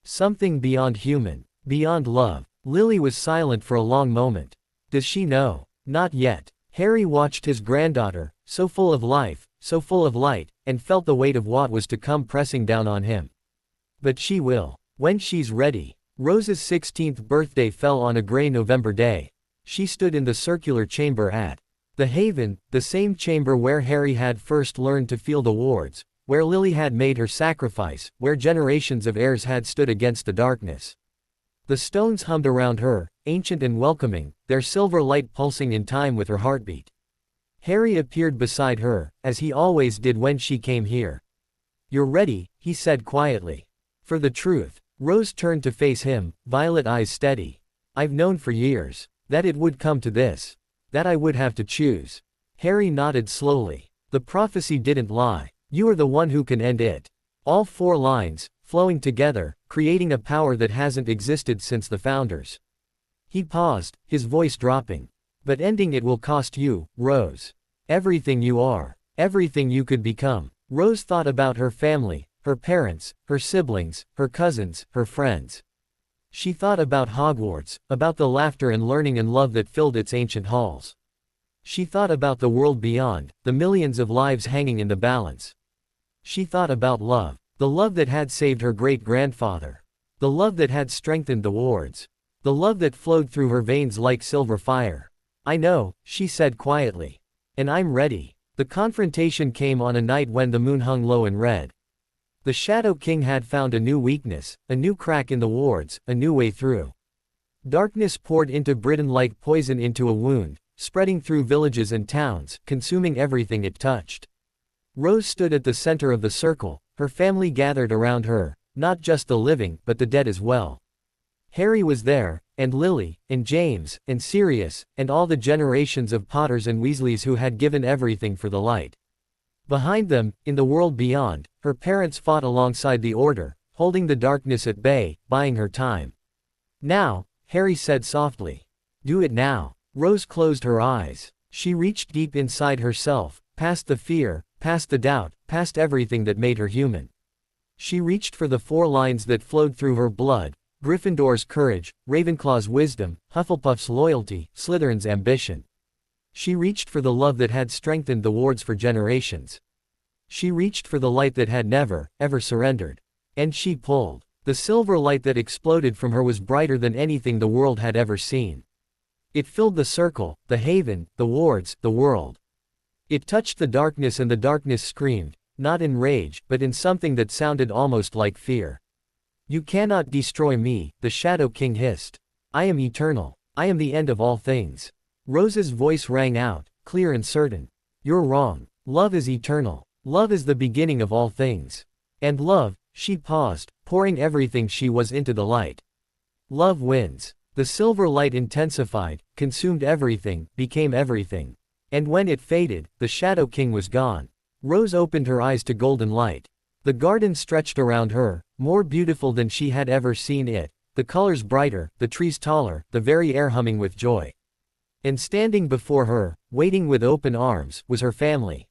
Something beyond human. Beyond love." Lily was silent for a long moment. "Does she know?" "Not yet." Harry watched his granddaughter, so full of life, so full of light, and felt the weight of what was to come pressing down on him. "But she will. When she's ready." Rose's 16th birthday fell on a gray November day. She stood in the circular chamber at the Haven, the same chamber where Harry had first learned to feel the wards, where Lily had made her sacrifice, where generations of heirs had stood against the darkness. The stones hummed around her, ancient and welcoming, their silver light pulsing in time with her heartbeat. Harry appeared beside her, as he always did when she came here. "You're ready," he said quietly. "For the truth." Rose turned to face him, violet eyes steady. I've known for years that it would come to this. That I would have to choose. Harry nodded slowly. The prophecy didn't lie. You are the one who can end it. All 4 lines, flowing together, creating a power that hasn't existed since the founders. He paused, his voice dropping. But ending it will cost you, Rose. Everything you are. Everything you could become. Rose thought about her family, her parents, her siblings, her cousins, her friends. She thought about Hogwarts, about the laughter and learning and love that filled its ancient halls. She thought about the world beyond, the millions of lives hanging in the balance. She thought about love, the love that had saved her great-grandfather. The love that had strengthened the wards. The love that flowed through her veins like silver fire. I know, she said quietly. And I'm ready. The confrontation came on a night when the moon hung low and red. The Shadow King had found a new weakness, a new crack in the wards, a new way through. Darkness poured into Britain like poison into a wound, spreading through villages and towns, consuming everything it touched. Rose stood at the center of the circle, her family gathered around her, not just the living, but the dead as well. Harry was there, and Lily, and James, and Sirius, and all the generations of Potters and Weasleys who had given everything for the light. Behind them, in the world beyond, her parents fought alongside the Order, holding the darkness at bay, buying her time. Now, Harry said softly. Do it now. Rose closed her eyes. She reached deep inside herself, past the fear, past the doubt, past everything that made her human. She reached for the 4 lines that flowed through her blood, Gryffindor's courage, Ravenclaw's wisdom, Hufflepuff's loyalty, Slytherin's ambition. She reached for the love that had strengthened the wards for generations. She reached for the light that had never, ever surrendered. And she pulled. The silver light that exploded from her was brighter than anything the world had ever seen. It filled the circle, the haven, the wards, the world. It touched the darkness and the darkness screamed, not in rage, but in something that sounded almost like fear. You cannot destroy me, the Shadow King hissed. I am eternal. I am the end of all things. Rose's voice rang out, clear and certain. You're wrong. Love is eternal. Love is the beginning of all things. And love, she paused, pouring everything she was into the light. Love wins. The silver light intensified, consumed everything, became everything. And when it faded, the Shadow King was gone. Rose opened her eyes to golden light. The garden stretched around her, more beautiful than she had ever seen it, the colors brighter, the trees taller, the very air humming with joy. And standing before her, waiting with open arms, was her family.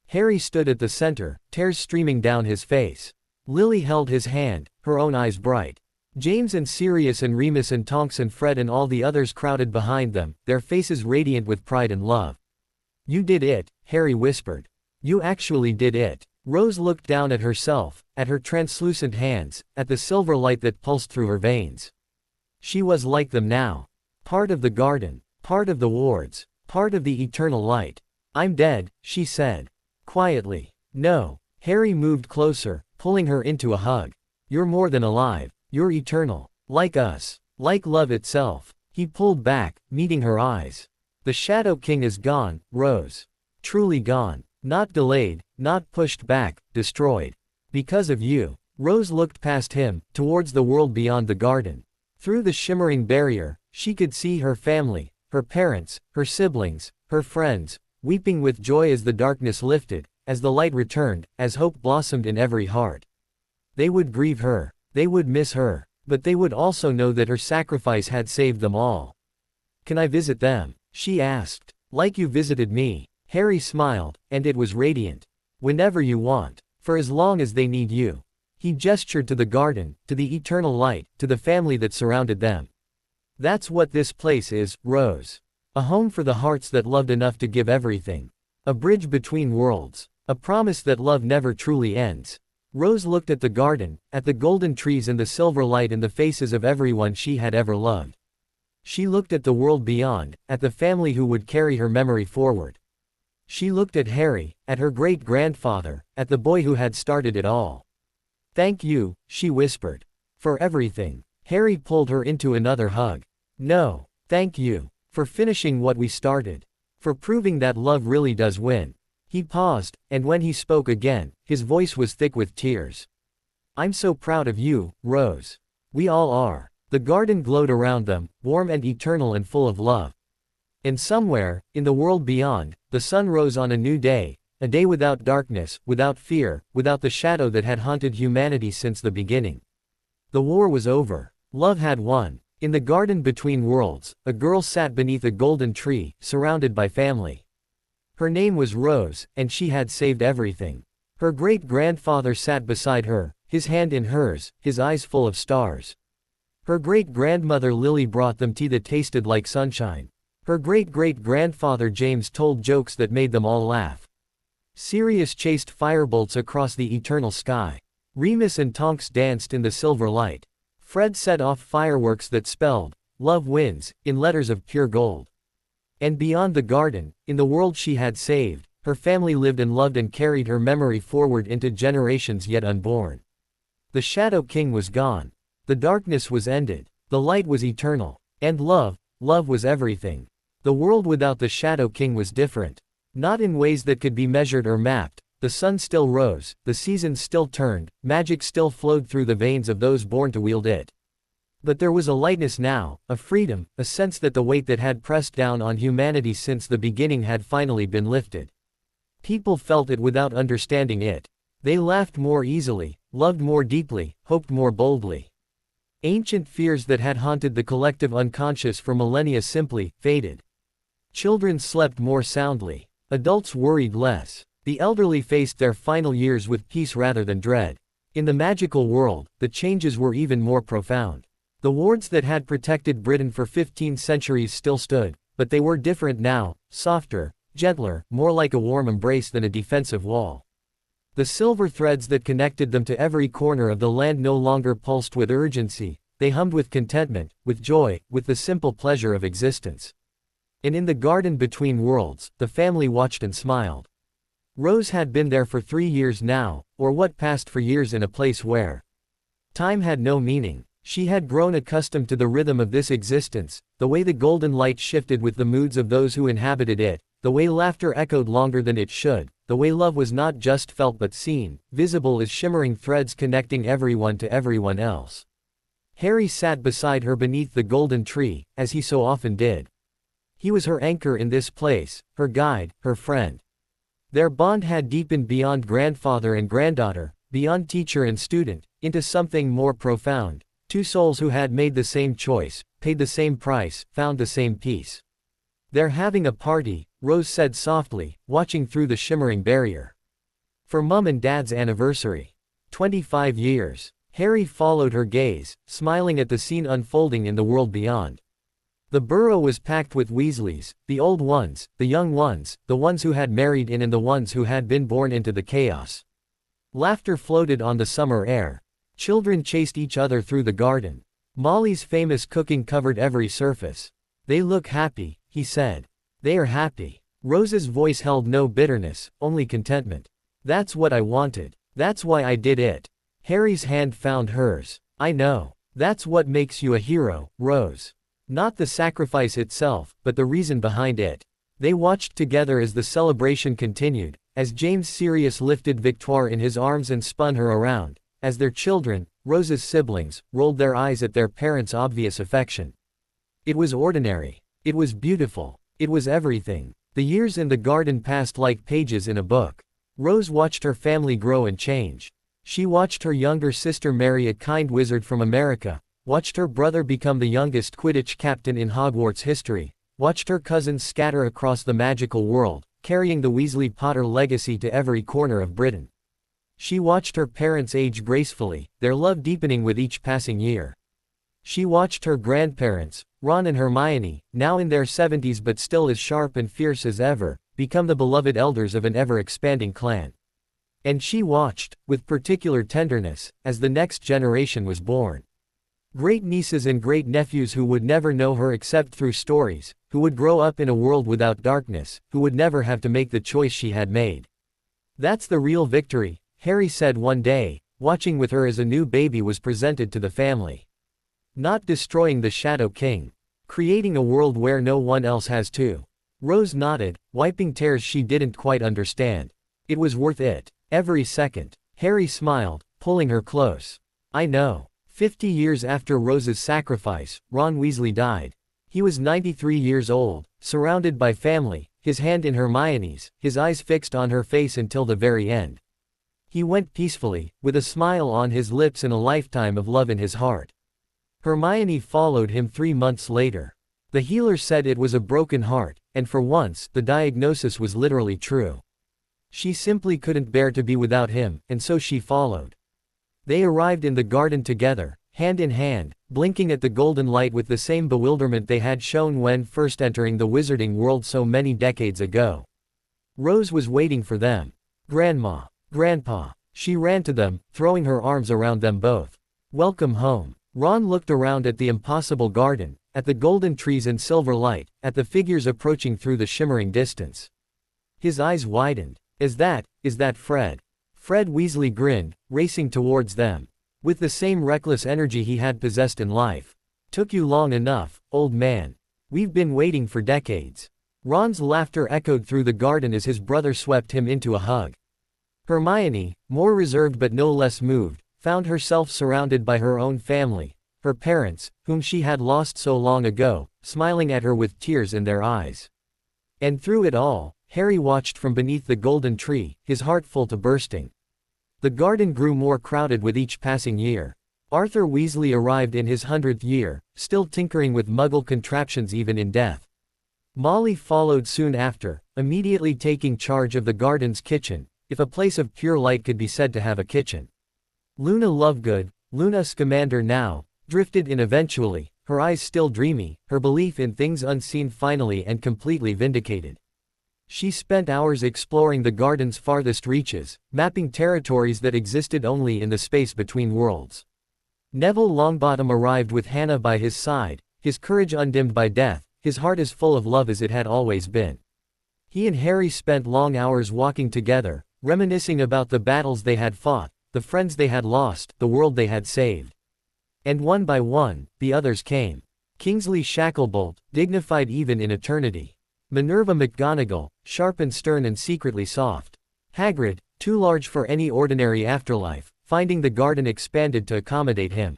Harry stood at the center, tears streaming down his face. Lily held his hand, her own eyes bright. James and Sirius and Remus and Tonks and Fred and all the others crowded behind them, their faces radiant with pride and love. You did it, Harry whispered. You actually did it. Rose looked down at herself, at her translucent hands, at the silver light that pulsed through her veins. She was like them now. Part of the garden, part of the wards, part of the eternal light. I'm dead, she said. Quietly. No. Harry moved closer, pulling her into a hug. You're more than alive. You're eternal. Like us. Like love itself. He pulled back, meeting her eyes. The Shadow King is gone, Rose. Truly gone. Not delayed, not pushed back, destroyed. Because of you. Rose looked past him, towards the world beyond the garden. Through the shimmering barrier, she could see her family, her parents, her siblings, her friends, weeping with joy as the darkness lifted, as the light returned, as hope blossomed in every heart. They would grieve her. They would miss her. But they would also know that her sacrifice had saved them all. Can I visit them? She asked. Like you visited me. Harry smiled, and it was radiant. Whenever you want. For as long as they need you. He gestured to the garden, to the eternal light, to the family that surrounded them. That's what this place is, Rose. A home for the hearts that loved enough to give everything. A bridge between worlds. A promise that love never truly ends. Rose looked at the garden, at the golden trees and the silver light in the faces of everyone she had ever loved. She looked at the world beyond, at the family who would carry her memory forward. She looked at Harry, at her great-grandfather, at the boy who had started it all. Thank you, she whispered. For everything. Harry pulled her into another hug. No. Thank you. For finishing what we started. For proving that love really does win. He paused, and when he spoke again, his voice was thick with tears. I'm so proud of you, Rose. We all are. The garden glowed around them, warm and eternal and full of love. And somewhere, in the world beyond, the sun rose on a new day, a day without darkness, without fear, without the shadow that had haunted humanity since the beginning. The war was over. Love had won. In the garden between worlds, a girl sat beneath a golden tree, surrounded by family. Her name was Rose, and she had saved everything. Her great-grandfather sat beside her, his hand in hers, his eyes full of stars. Her great-grandmother Lily brought them tea that tasted like sunshine. Her great-great-grandfather James told jokes that made them all laugh. Sirius chased firebolts across the eternal sky. Remus and Tonks danced in the silver light. Fred set off fireworks that spelled, "Love wins," in letters of pure gold. And beyond the garden, in the world she had saved, her family lived and loved and carried her memory forward into generations yet unborn. The Shadow King was gone. The darkness was ended. The light was eternal. And love was everything. The world without the Shadow King was different. Not in ways that could be measured or mapped. The sun still rose, the seasons still turned, magic still flowed through the veins of those born to wield it. But there was a lightness now, a freedom, a sense that the weight that had pressed down on humanity since the beginning had finally been lifted. People felt it without understanding it. They laughed more easily, loved more deeply, hoped more boldly. Ancient fears that had haunted the collective unconscious for millennia simply faded. Children slept more soundly. Adults worried less. The elderly faced their final years with peace rather than dread. In the magical world, the changes were even more profound. The wards that had protected Britain for 15 centuries still stood, but they were different now, softer, gentler, more like a warm embrace than a defensive wall. The silver threads that connected them to every corner of the land no longer pulsed with urgency, they hummed with contentment, with joy, with the simple pleasure of existence. And in the garden between worlds, the family watched and smiled. Rose had been there for 3 years now, or what passed for years in a place where time had no meaning. She had grown accustomed to the rhythm of this existence, the way the golden light shifted with the moods of those who inhabited it, the way laughter echoed longer than it should, the way love was not just felt but seen, visible as shimmering threads connecting everyone to everyone else. Harry sat beside her beneath the golden tree, as he so often did. He was her anchor in this place, her guide, her friend. Their bond had deepened beyond grandfather and granddaughter, beyond teacher and student, into something more profound. Two souls who had made the same choice, paid the same price, found the same peace. "They're having a party," Rose said softly, watching through the shimmering barrier. "For Mum and Dad's anniversary. 25 years. Harry followed her gaze, smiling at the scene unfolding in the world beyond. The burrow was packed with Weasleys, the old ones, the young ones, the ones who had married in and the ones who had been born into the chaos. Laughter floated on the summer air. Children chased each other through the garden. Molly's famous cooking covered every surface. "They look happy," he said. "They are happy." Rose's voice held no bitterness, only contentment. "That's what I wanted. That's why I did it." Harry's hand found hers. "I know. That's what makes you a hero, Rose. Not the sacrifice itself, but the reason behind it." They watched together as the celebration continued, as James Sirius lifted Victoire in his arms and spun her around, as their children, Rose's siblings, rolled their eyes at their parents' obvious affection. It was ordinary. It was beautiful. It was everything. The years in the garden passed like pages in a book. Rose watched her family grow and change. She watched her younger sister marry a kind wizard from America, watched her brother become the youngest Quidditch captain in Hogwarts history, watched her cousins scatter across the magical world, carrying the Weasley Potter legacy to every corner of Britain. She watched her parents age gracefully, their love deepening with each passing year. She watched her grandparents, Ron and Hermione, now in their 70s but still as sharp and fierce as ever, become the beloved elders of an ever-expanding clan. And she watched, with particular tenderness, as the next generation was born. Great-nieces and great-nephews who would never know her except through stories, who would grow up in a world without darkness, who would never have to make the choice she had made. "That's the real victory," Harry said one day, watching with her as a new baby was presented to the family. "Not destroying the Shadow King. Creating a world where no one else has to." Rose nodded, wiping tears she didn't quite understand. It was worth it. Every second. Harry smiled, pulling her close. I know. 50 years after Rose's sacrifice, Ron Weasley died. He was 93 years old, surrounded by family, his hand in Hermione's, his eyes fixed on her face until the very end. He went peacefully, with a smile on his lips and a lifetime of love in his heart. Hermione followed him 3 months later. The healer said it was a broken heart, and for once, the diagnosis was literally true. She simply couldn't bear to be without him, and so she followed. They arrived in the garden together, hand in hand, blinking at the golden light with the same bewilderment they had shown when first entering the wizarding world so many decades ago. Rose was waiting for them. Grandma, Grandpa. She ran to them, throwing her arms around them both. Welcome home. Ron looked around at the impossible garden, at the golden trees and silver light, at the figures approaching through the shimmering distance. His eyes widened. Is that Fred? Fred Weasley grinned, racing towards them. With the same reckless energy he had possessed in life. Took you long enough, old man. We've been waiting for decades. Ron's laughter echoed through the garden as his brother swept him into a hug. Hermione, more reserved but no less moved, found herself surrounded by her own family, her parents, whom she had lost so long ago, smiling at her with tears in their eyes. And through it all, Harry watched from beneath the golden tree, his heart full to bursting. The garden grew more crowded with each passing year. Arthur Weasley arrived in his 100th year, still tinkering with Muggle contraptions even in death. Molly followed soon after, immediately taking charge of the garden's kitchen, if a place of pure light could be said to have a kitchen. Luna Lovegood, Luna Scamander now, drifted in eventually, her eyes still dreamy, her belief in things unseen finally and completely vindicated. She spent hours exploring the garden's farthest reaches, mapping territories that existed only in the space between worlds. Neville Longbottom arrived with Hannah by his side, his courage undimmed by death, his heart as full of love as it had always been. He and Harry spent long hours walking together, reminiscing about the battles they had fought, the friends they had lost, the world they had saved. And one by one, the others came. Kingsley Shacklebolt, dignified even in eternity. Minerva McGonagall, sharp and stern and secretly soft. Hagrid, too large for any ordinary afterlife, finding the garden expanded to accommodate him.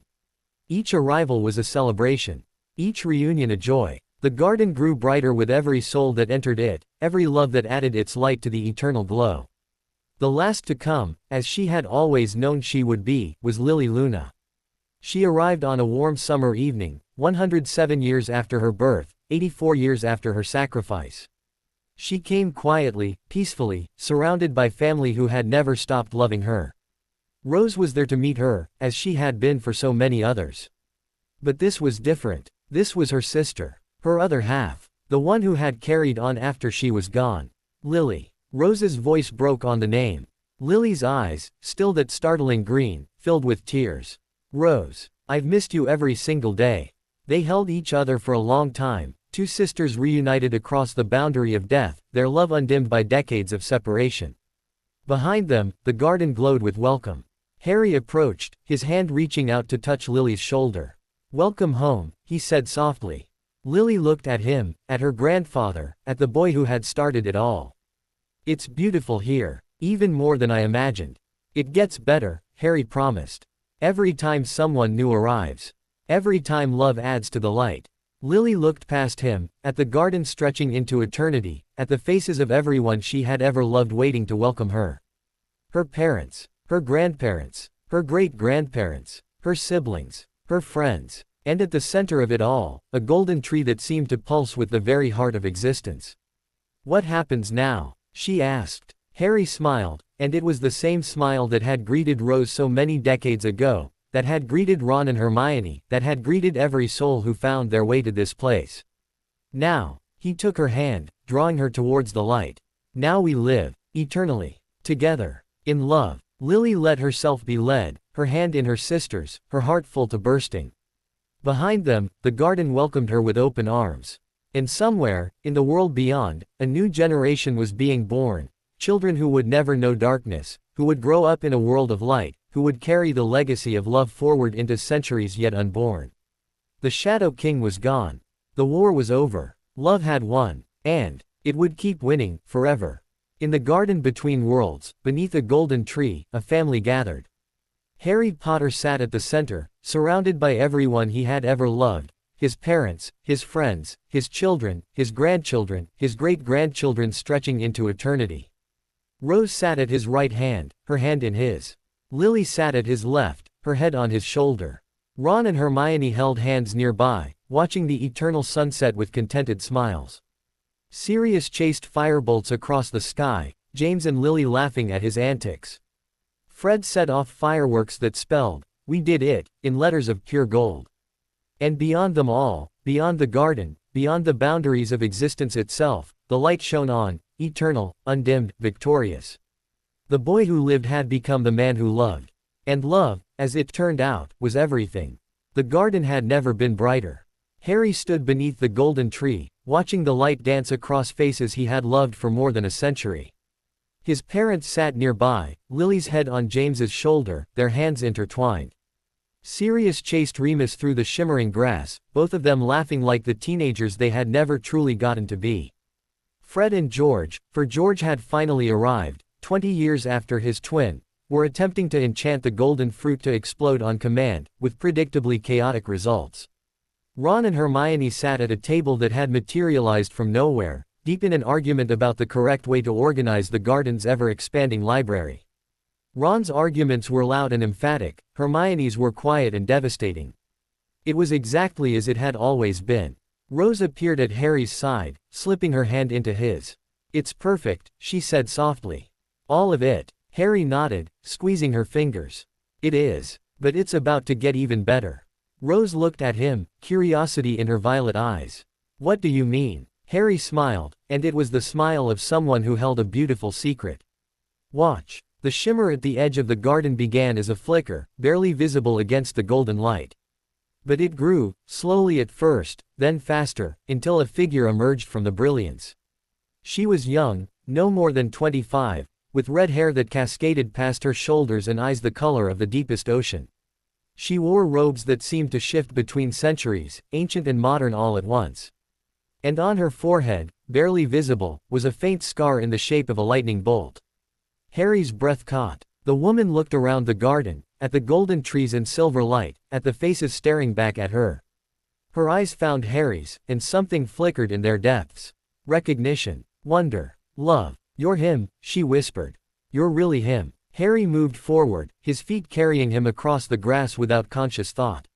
Each arrival was a celebration. Each reunion a joy. The garden grew brighter with every soul that entered it, every love that added its light to the eternal glow. The last to come, as she had always known she would be, was Lily Luna. She arrived on a warm summer evening, 107 years after her birth, 84 years after her sacrifice. She came quietly, peacefully, surrounded by family who had never stopped loving her. Rose was there to meet her, as she had been for so many others. But this was different. This was her sister. Her other half. The one who had carried on after she was gone. Lily. Rose's voice broke on the name. Lily's eyes, still that startling green, filled with tears. Rose. I've missed you every single day. They held each other for a long time, two sisters reunited across the boundary of death, their love undimmed by decades of separation. Behind them, the garden glowed with welcome. Harry approached, his hand reaching out to touch Lily's shoulder. Welcome home, he said softly. Lily looked at him, at her grandfather, at the boy who had started it all. It's beautiful here, even more than I imagined. It gets better, Harry promised. Every time someone new arrives. Every time love adds to the light. Lily looked past him, at the garden stretching into eternity, at the faces of everyone she had ever loved waiting to welcome her. Her parents, her grandparents, her great-grandparents, her siblings, her friends, and at the center of it all, a golden tree that seemed to pulse with the very heart of existence. What happens now? She asked. Harry smiled, and it was the same smile that had greeted Rose so many decades ago, that had greeted Ron and Hermione, that had greeted every soul who found their way to this place. Now, he took her hand, drawing her towards the light. Now we live, eternally, together, in love. Lily let herself be led, her hand in her sister's, her heart full to bursting. Behind them, the garden welcomed her with open arms. And somewhere, in the world beyond, a new generation was being born, children who would never know darkness, who would grow up in a world of light, who would carry the legacy of love forward into centuries yet unborn. The Shadow King was gone. The war was over. Love had won. And it would keep winning, forever. In the garden between worlds, beneath a golden tree, a family gathered. Harry Potter sat at the center, surrounded by everyone he had ever loved, his parents, his friends, his children, his grandchildren, his great-grandchildren stretching into eternity. Rose sat at his right hand, her hand in his. Lily sat at his left, her head on his shoulder. Ron and Hermione held hands nearby, watching the eternal sunset with contented smiles. Sirius chased firebolts across the sky, James and Lily laughing at his antics. Fred set off fireworks that spelled, "We did it," in letters of pure gold. And beyond them all, beyond the garden, beyond the boundaries of existence itself, the light shone on, eternal, undimmed, victorious. The boy who lived had become the man who loved. And love, as it turned out, was everything. The garden had never been brighter. Harry stood beneath the golden tree, watching the light dance across faces he had loved for more than a century. His parents sat nearby, Lily's head on James's shoulder, their hands intertwined. Sirius chased Remus through the shimmering grass, both of them laughing like the teenagers they had never truly gotten to be. Fred and George, for George had finally arrived, 20 years after his twin, were attempting to enchant the golden fruit to explode on command, with predictably chaotic results. Ron and Hermione sat at a table that had materialized from nowhere, deep in an argument about the correct way to organize the garden's ever-expanding library. Ron's arguments were loud and emphatic, Hermione's were quiet and devastating. It was exactly as it had always been. Rose appeared at Harry's side, slipping her hand into his. "It's perfect," she said softly. "All of it." Harry nodded, squeezing her fingers. "It is. But it's about to get even better." Rose looked at him, curiosity in her violet eyes. "What do you mean?" Harry smiled, and it was the smile of someone who held a beautiful secret. "Watch." The shimmer at the edge of the garden began as a flicker, barely visible against the golden light. But it grew, slowly at first, then faster, until a figure emerged from the brilliance. She was young, no more than 25, with red hair that cascaded past her shoulders and eyes the color of the deepest ocean. She wore robes that seemed to shift between centuries, ancient and modern all at once. And on her forehead, barely visible, was a faint scar in the shape of a lightning bolt. Harry's breath caught. The woman looked around the garden, at the golden trees and silver light, at the faces staring back at her. Her eyes found Harry's, and something flickered in their depths. Recognition. Wonder. Love. "You're him," she whispered. "You're really him." Harry moved forward, his feet carrying him across the grass without conscious thought.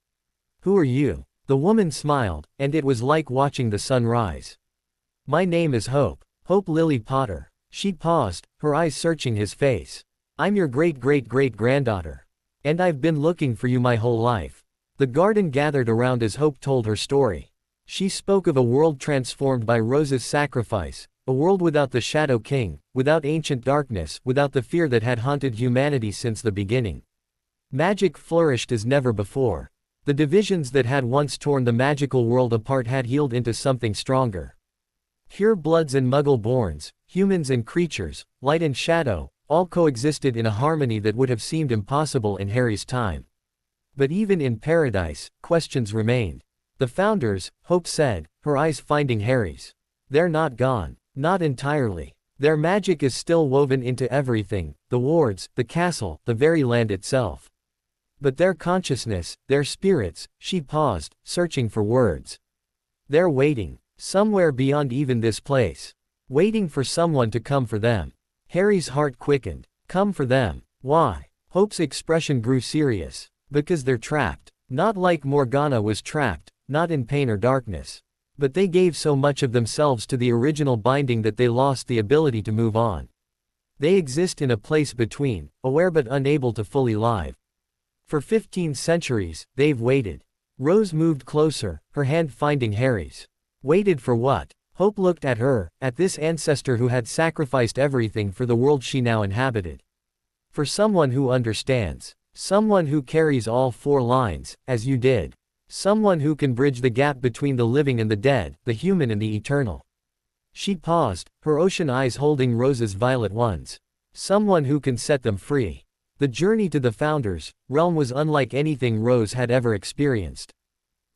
"Who are you?" The woman smiled, and it was like watching the sun rise. "My name is Hope. Hope Lily Potter." She paused, her eyes searching his face. "I'm your great-great-great-granddaughter. And I've been looking for you my whole life." The garden gathered around as Hope told her story. She spoke of a world transformed by Rose's sacrifice, a world without the Shadow King, without ancient darkness, without the fear that had haunted humanity since the beginning. Magic flourished as never before. The divisions that had once torn the magical world apart had healed into something stronger. Pure bloods and muggle-borns, humans and creatures, light and shadow, all coexisted in a harmony that would have seemed impossible in Harry's time. But even in paradise, questions remained. "The founders," Hope said, her eyes finding Harry's. "They're not gone. Not entirely. Their magic is still woven into everything, the wards, the castle, the very land itself. But their consciousness, their spirits," she paused, searching for words. "They're waiting. Somewhere beyond even this place. Waiting for someone to come for them." Harry's heart quickened. Come for them. Why? Hope's expression grew serious. Because they're trapped. Not like Morgana was trapped, not in pain or darkness. But they gave so much of themselves to the original binding that they lost the ability to move on. They exist in a place between, aware but unable to fully live. For 15 centuries, they've waited. Rose moved closer, her hand finding Harry's. Waited for what? Hope looked at her, at this ancestor who had sacrificed everything for the world she now inhabited. For someone who understands. Someone who carries all 4 lines, as you did. Someone who can bridge the gap between the living and the dead, the human and the eternal. She paused, her ocean eyes holding Rose's violet ones. Someone who can set them free. The journey to the Founders' realm was unlike anything Rose had ever experienced.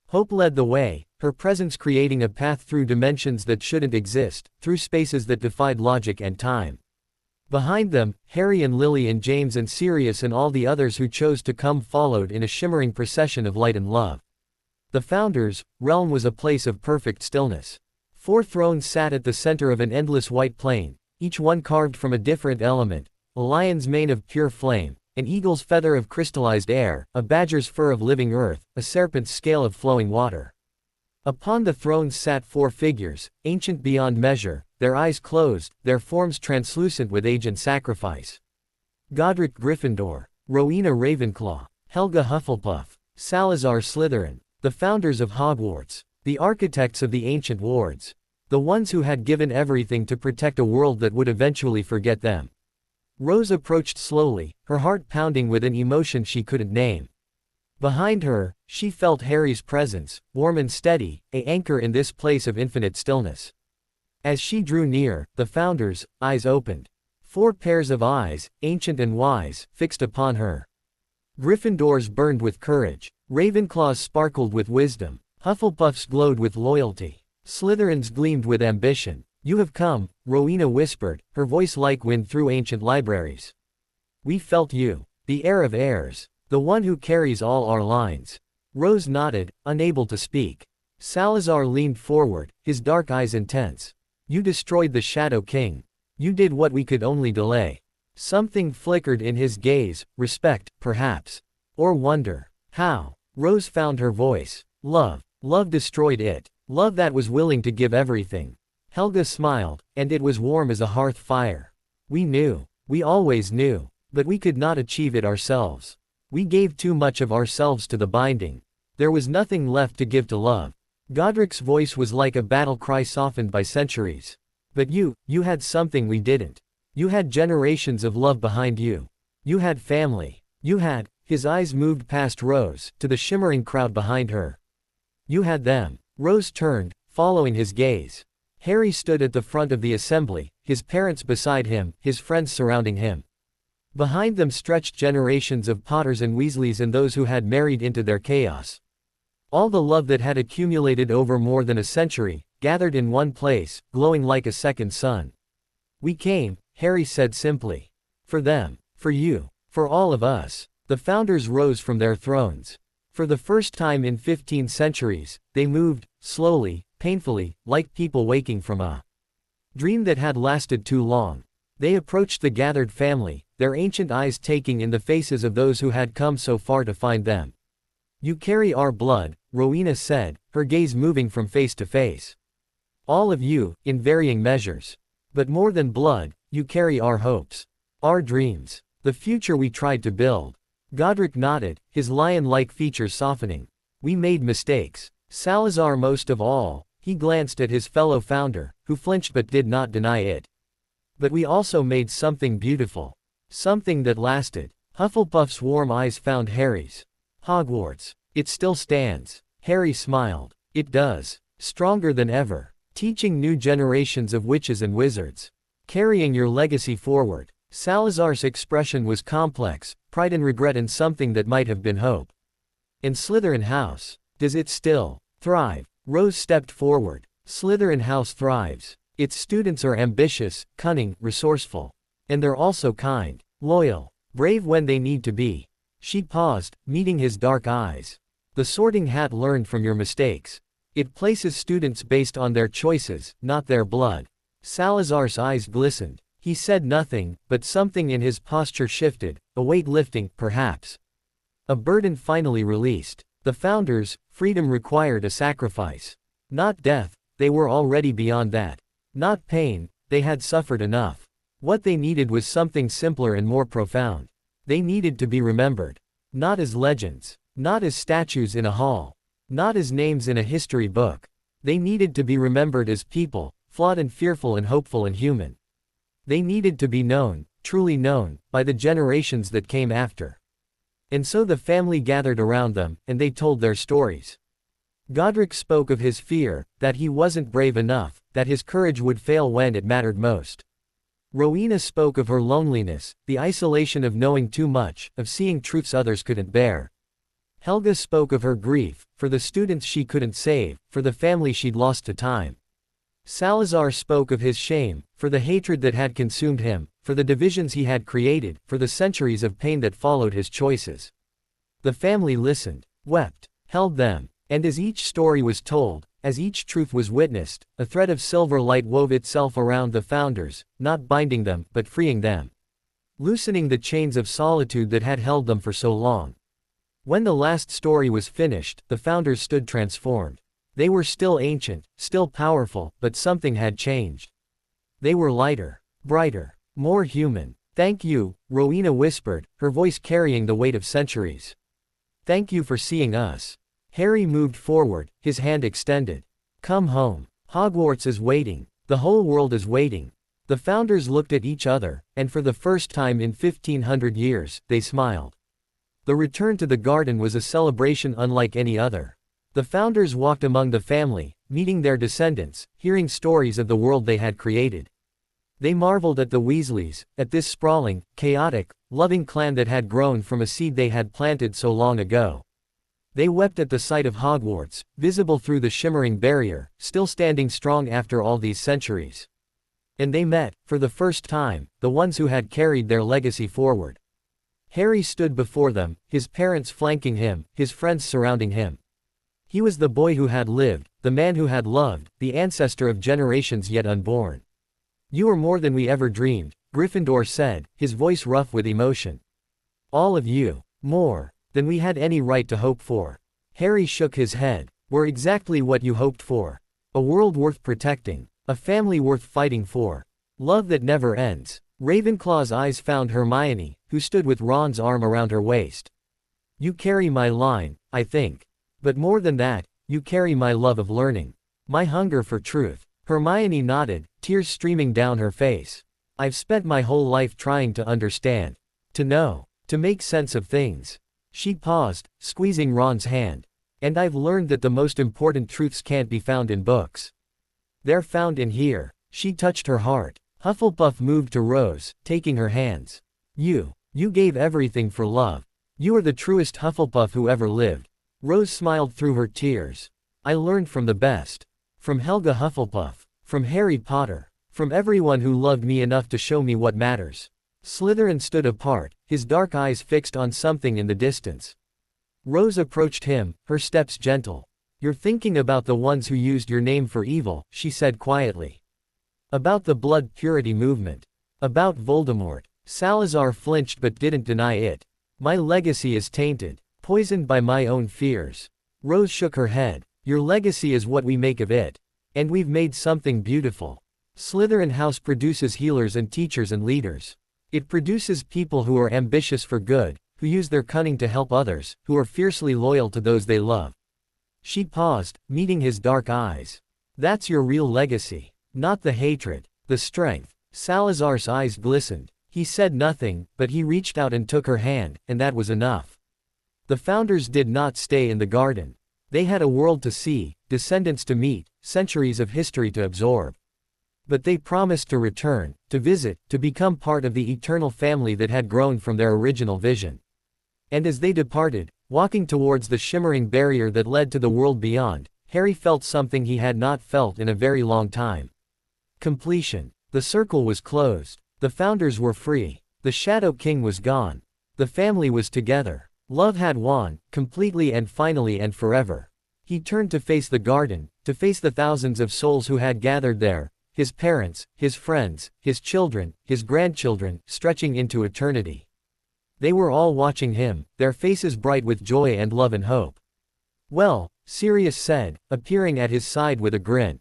Hope led the way, her presence creating a path through dimensions that shouldn't exist, through spaces that defied logic and time. Behind them, Harry and Lily and James and Sirius and all the others who chose to come followed in a shimmering procession of light and love. The Founders' realm was a place of perfect stillness. 4 thrones sat at the center of an endless white plain, each one carved from a different element: a lion's mane of pure flame, an eagle's feather of crystallized air, a badger's fur of living earth, a serpent's scale of flowing water. Upon the thrones sat 4 figures, ancient beyond measure, their eyes closed, their forms translucent with age and sacrifice. Godric Gryffindor, Rowena Ravenclaw, Helga Hufflepuff, Salazar Slytherin, the founders of Hogwarts, the architects of the ancient wards, the ones who had given everything to protect a world that would eventually forget them. Rose approached slowly, her heart pounding with an emotion she couldn't name. Behind her, she felt Harry's presence, warm and steady, an anchor in this place of infinite stillness. As she drew near, the Founders' eyes opened. 4 pairs of eyes, ancient and wise, fixed upon her. Gryffindor's burned with courage, Ravenclaw's sparkled with wisdom, Hufflepuff's glowed with loyalty, Slytherin's gleamed with ambition. "You have come," Rowena whispered, her voice like wind through ancient libraries. "We felt you. The heir of heirs. The one who carries all our lines." Rose nodded, unable to speak. Salazar leaned forward, his dark eyes intense. "You destroyed the Shadow King. You did what we could only delay." Something flickered in his gaze, respect, perhaps. Or wonder. How? Rose found her voice. Love. Love destroyed it. Love that was willing to give everything. Helga smiled, and it was warm as a hearth fire. "We knew. We always knew. But we could not achieve it ourselves. We gave too much of ourselves to the binding. There was nothing left to give to love." Godric's voice was like a battle cry softened by centuries. "But you had something we didn't. You had generations of love behind you. You had family. You had—" his eyes moved past Rose, to the shimmering crowd behind her. "You had them." Rose turned, following his gaze. Harry stood at the front of the assembly, his parents beside him, his friends surrounding him. Behind them stretched generations of Potters and Weasleys and those who had married into their chaos. All the love that had accumulated over more than a century, gathered in one place, glowing like a second sun. "We came," Harry said simply. "For them. For you. For all of us." The Founders rose from their thrones. For the first time in 15 centuries, they moved, slowly, painfully, like people waking from a dream that had lasted too long. They approached the gathered family, their ancient eyes taking in the faces of those who had come so far to find them. "You carry our blood," Rowena said, her gaze moving from face to face. "All of you, in varying measures. But more than blood, you carry our hopes. Our dreams. The future we tried to build." Godric nodded, his lion-like features softening. "We made mistakes. Salazar most of all." He glanced at his fellow founder, who flinched but did not deny it. "But we also made something beautiful. Something that lasted." Hufflepuff's warm eyes found Harry's. "Hogwarts. It still stands." Harry smiled. "It does. Stronger than ever. Teaching new generations of witches and wizards. Carrying your legacy forward." Salazar's expression was complex, pride and regret in something that might have been hope. "And Slytherin House. Does it still thrive?" Rose stepped forward. "Slytherin House thrives. Its students are ambitious, cunning, resourceful. And they're also kind, loyal, brave when they need to be." She paused, meeting his dark eyes. "The Sorting Hat learned from your mistakes. It places students based on their choices, not their blood." Salazar's eyes glistened. He said nothing, but something in his posture shifted, a weight lifting, perhaps. A burden finally released. The Founders' freedom required a sacrifice. Not death, they were already beyond that. Not pain, they had suffered enough. What they needed was something simpler and more profound. They needed to be remembered. Not as legends. Not as statues in a hall. Not as names in a history book. They needed to be remembered as people, flawed and fearful and hopeful and human. They needed to be known, truly known, by the generations that came after. And so the family gathered around them, and they told their stories. Godric spoke of his fear, that he wasn't brave enough, that his courage would fail when it mattered most. Rowena spoke of her loneliness, the isolation of knowing too much, of seeing truths others couldn't bear. Helga spoke of her grief, for the students she couldn't save, for the family she'd lost to time. Salazar spoke of his shame, for the hatred that had consumed him, for the divisions he had created, for the centuries of pain that followed his choices. The family listened, wept, held them, and as each story was told, as each truth was witnessed, a thread of silver light wove itself around the founders, not binding them, but freeing them. Loosening the chains of solitude that had held them for so long. When the last story was finished, the founders stood transformed. They were still ancient, still powerful, but something had changed. They were lighter, brighter, more human. "Thank you," Rowena whispered, her voice carrying the weight of centuries. "Thank you for seeing us." Harry moved forward, his hand extended. "Come home. Hogwarts is waiting. The whole world is waiting." The founders looked at each other, and for the first time in 1500 years, they smiled. The return to the garden was a celebration unlike any other. The founders walked among the family, meeting their descendants, hearing stories of the world they had created. They marveled at the Weasleys, at this sprawling, chaotic, loving clan that had grown from a seed they had planted so long ago. They wept at the sight of Hogwarts, visible through the shimmering barrier, still standing strong after all these centuries. And they met, for the first time, the ones who had carried their legacy forward. Harry stood before them, his parents flanking him, his friends surrounding him. He was the boy who had lived, the man who had loved, the ancestor of generations yet unborn. "You are more than we ever dreamed," Gryffindor said, his voice rough with emotion. "All of you. More than we had any right to hope for." Harry shook his head. "We're exactly what you hoped for. A world worth protecting. A family worth fighting for. Love that never ends." Ravenclaw's eyes found Hermione, who stood with Ron's arm around her waist. "You carry my line, I think. But more than that, you carry my love of learning. My hunger for truth." Hermione nodded, tears streaming down her face. "I've spent my whole life trying to understand. To know. To make sense of things." She paused, squeezing Ron's hand. "And I've learned that the most important truths can't be found in books. They're found in here." She touched her heart. Hufflepuff moved to Rose, taking her hands. You gave everything for love. You are the truest Hufflepuff who ever lived." Rose smiled through her tears. "I learned from the best. From Helga Hufflepuff. From Harry Potter. From everyone who loved me enough to show me what matters." Slytherin stood apart, his dark eyes fixed on something in the distance. Rose approached him, her steps gentle. "You're thinking about the ones who used your name for evil," she said quietly. "About the blood purity movement. About Voldemort." Salazar flinched but didn't deny it. "My legacy is tainted. Poisoned by my own fears." Rose shook her head. "Your legacy is what we make of it. And we've made something beautiful. Slytherin House produces healers and teachers and leaders. It produces people who are ambitious for good, who use their cunning to help others, who are fiercely loyal to those they love." She paused, meeting his dark eyes. "That's your real legacy. Not the hatred. The strength." Salazar's eyes glistened. He said nothing, but he reached out and took her hand, and that was enough. The founders did not stay in the garden. They had a world to see, descendants to meet, centuries of history to absorb. But they promised to return, to visit, to become part of the eternal family that had grown from their original vision. And as they departed, walking towards the shimmering barrier that led to the world beyond, Harry felt something he had not felt in a very long time. Completion. The circle was closed. The founders were free. The Shadow King was gone. The family was together. Love had won, completely and finally and forever. He turned to face the garden, to face the thousands of souls who had gathered there, his parents, his friends, his children, his grandchildren, stretching into eternity. They were all watching him, their faces bright with joy and love and hope. "Well," Sirius said, appearing at his side with a grin.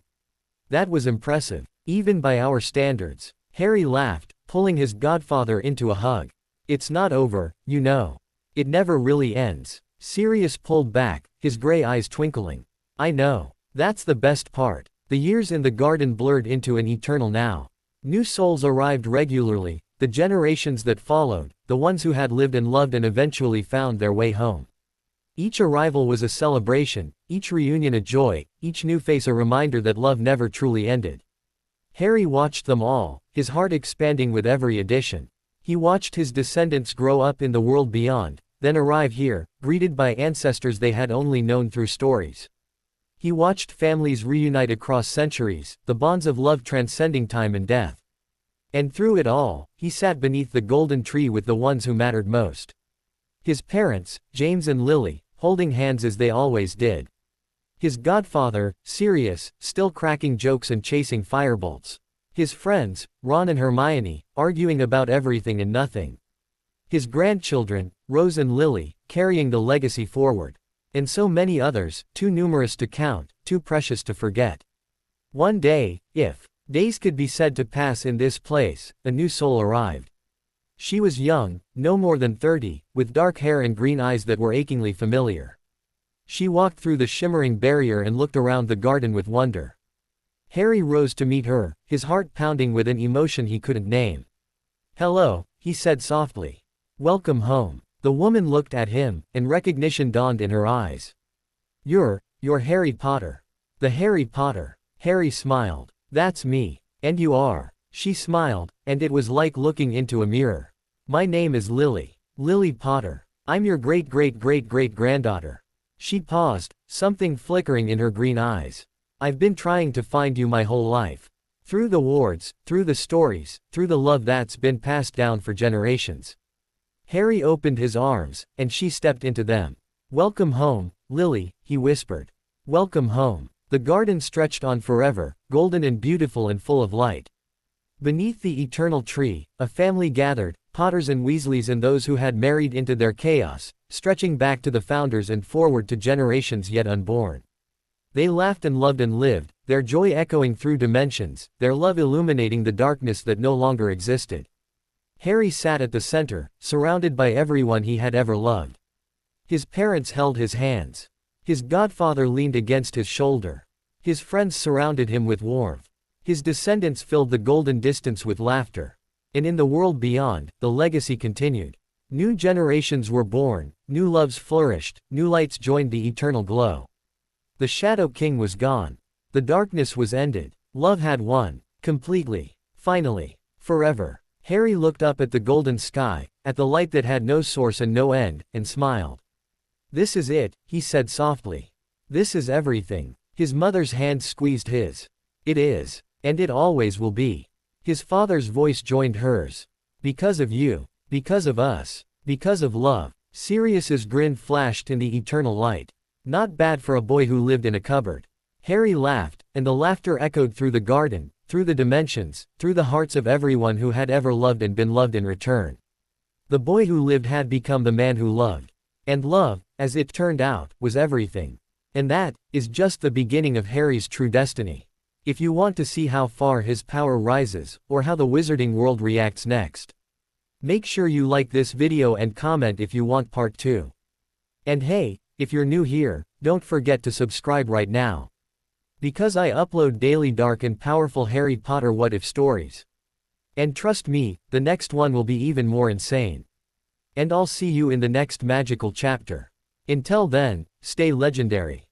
"That was impressive, even by our standards." Harry laughed, pulling his godfather into a hug. "It's not over, you know. It never really ends." Sirius pulled back, his gray eyes twinkling. "I know. That's the best part." The years in the garden blurred into an eternal now. New souls arrived regularly, the generations that followed, the ones who had lived and loved and eventually found their way home. Each arrival was a celebration, each reunion a joy, each new face a reminder that love never truly ended. Harry watched them all, his heart expanding with every addition. He watched his descendants grow up in the world beyond, then arrive here, greeted by ancestors they had only known through stories. He watched families reunite across centuries, the bonds of love transcending time and death. And through it all, he sat beneath the golden tree with the ones who mattered most. His parents, James and Lily, holding hands as they always did. His godfather, Sirius, still cracking jokes and chasing firebolts. His friends, Ron and Hermione, arguing about everything and nothing. His grandchildren, Rose and Lily, carrying the legacy forward. And so many others, too numerous to count, too precious to forget. One day, if days could be said to pass in this place, a new soul arrived. She was young, no more than 30, with dark hair and green eyes that were achingly familiar. She walked through the shimmering barrier and looked around the garden with wonder. Harry rose to meet her, his heart pounding with an emotion he couldn't name. "Hello," he said softly. "Welcome home." The woman looked at him, and recognition dawned in her eyes. You're Harry Potter." "The Harry Potter." Harry smiled. "That's me. And you are." She smiled, and it was like looking into a mirror. "My name is Lily. Lily Potter. I'm your great-great-great-great-granddaughter." She paused, something flickering in her green eyes. "I've been trying to find you my whole life. Through the wards, through the stories, through the love that's been passed down for generations." Harry opened his arms, and she stepped into them. "Welcome home, Lily," he whispered. "Welcome home." The garden stretched on forever, golden and beautiful and full of light. Beneath the eternal tree, a family gathered, Potters and Weasleys and those who had married into their chaos, stretching back to the founders and forward to generations yet unborn. They laughed and loved and lived, their joy echoing through dimensions, their love illuminating the darkness that no longer existed. Harry sat at the center, surrounded by everyone he had ever loved. His parents held his hands. His godfather leaned against his shoulder. His friends surrounded him with warmth. His descendants filled the golden distance with laughter. And in the world beyond, the legacy continued. New generations were born, new loves flourished, new lights joined the eternal glow. The Shadow King was gone. The darkness was ended. Love had won. Completely. Finally. Forever. Harry looked up at the golden sky, at the light that had no source and no end, and smiled. "This is it," he said softly. "This is everything." His mother's hand squeezed his. "It is. And it always will be." His father's voice joined hers. "Because of you. Because of us. Because of love." Sirius's grin flashed in the eternal light. Not bad for a boy who lived in a cupboard. Harry laughed, and the laughter echoed through the garden, through the dimensions, through the hearts of everyone who had ever loved and been loved in return. The boy who lived had become the man who loved. And love, as it turned out, was everything. And that is just the beginning of Harry's true destiny. If you want to see how far his power rises, or how the wizarding world reacts next, make sure you like this video and comment if you want part 2. And hey, if you're new here, don't forget to subscribe right now. Because I upload daily dark and powerful Harry Potter what-if stories. And trust me, the next one will be even more insane. And I'll see you in the next magical chapter. Until then, stay legendary.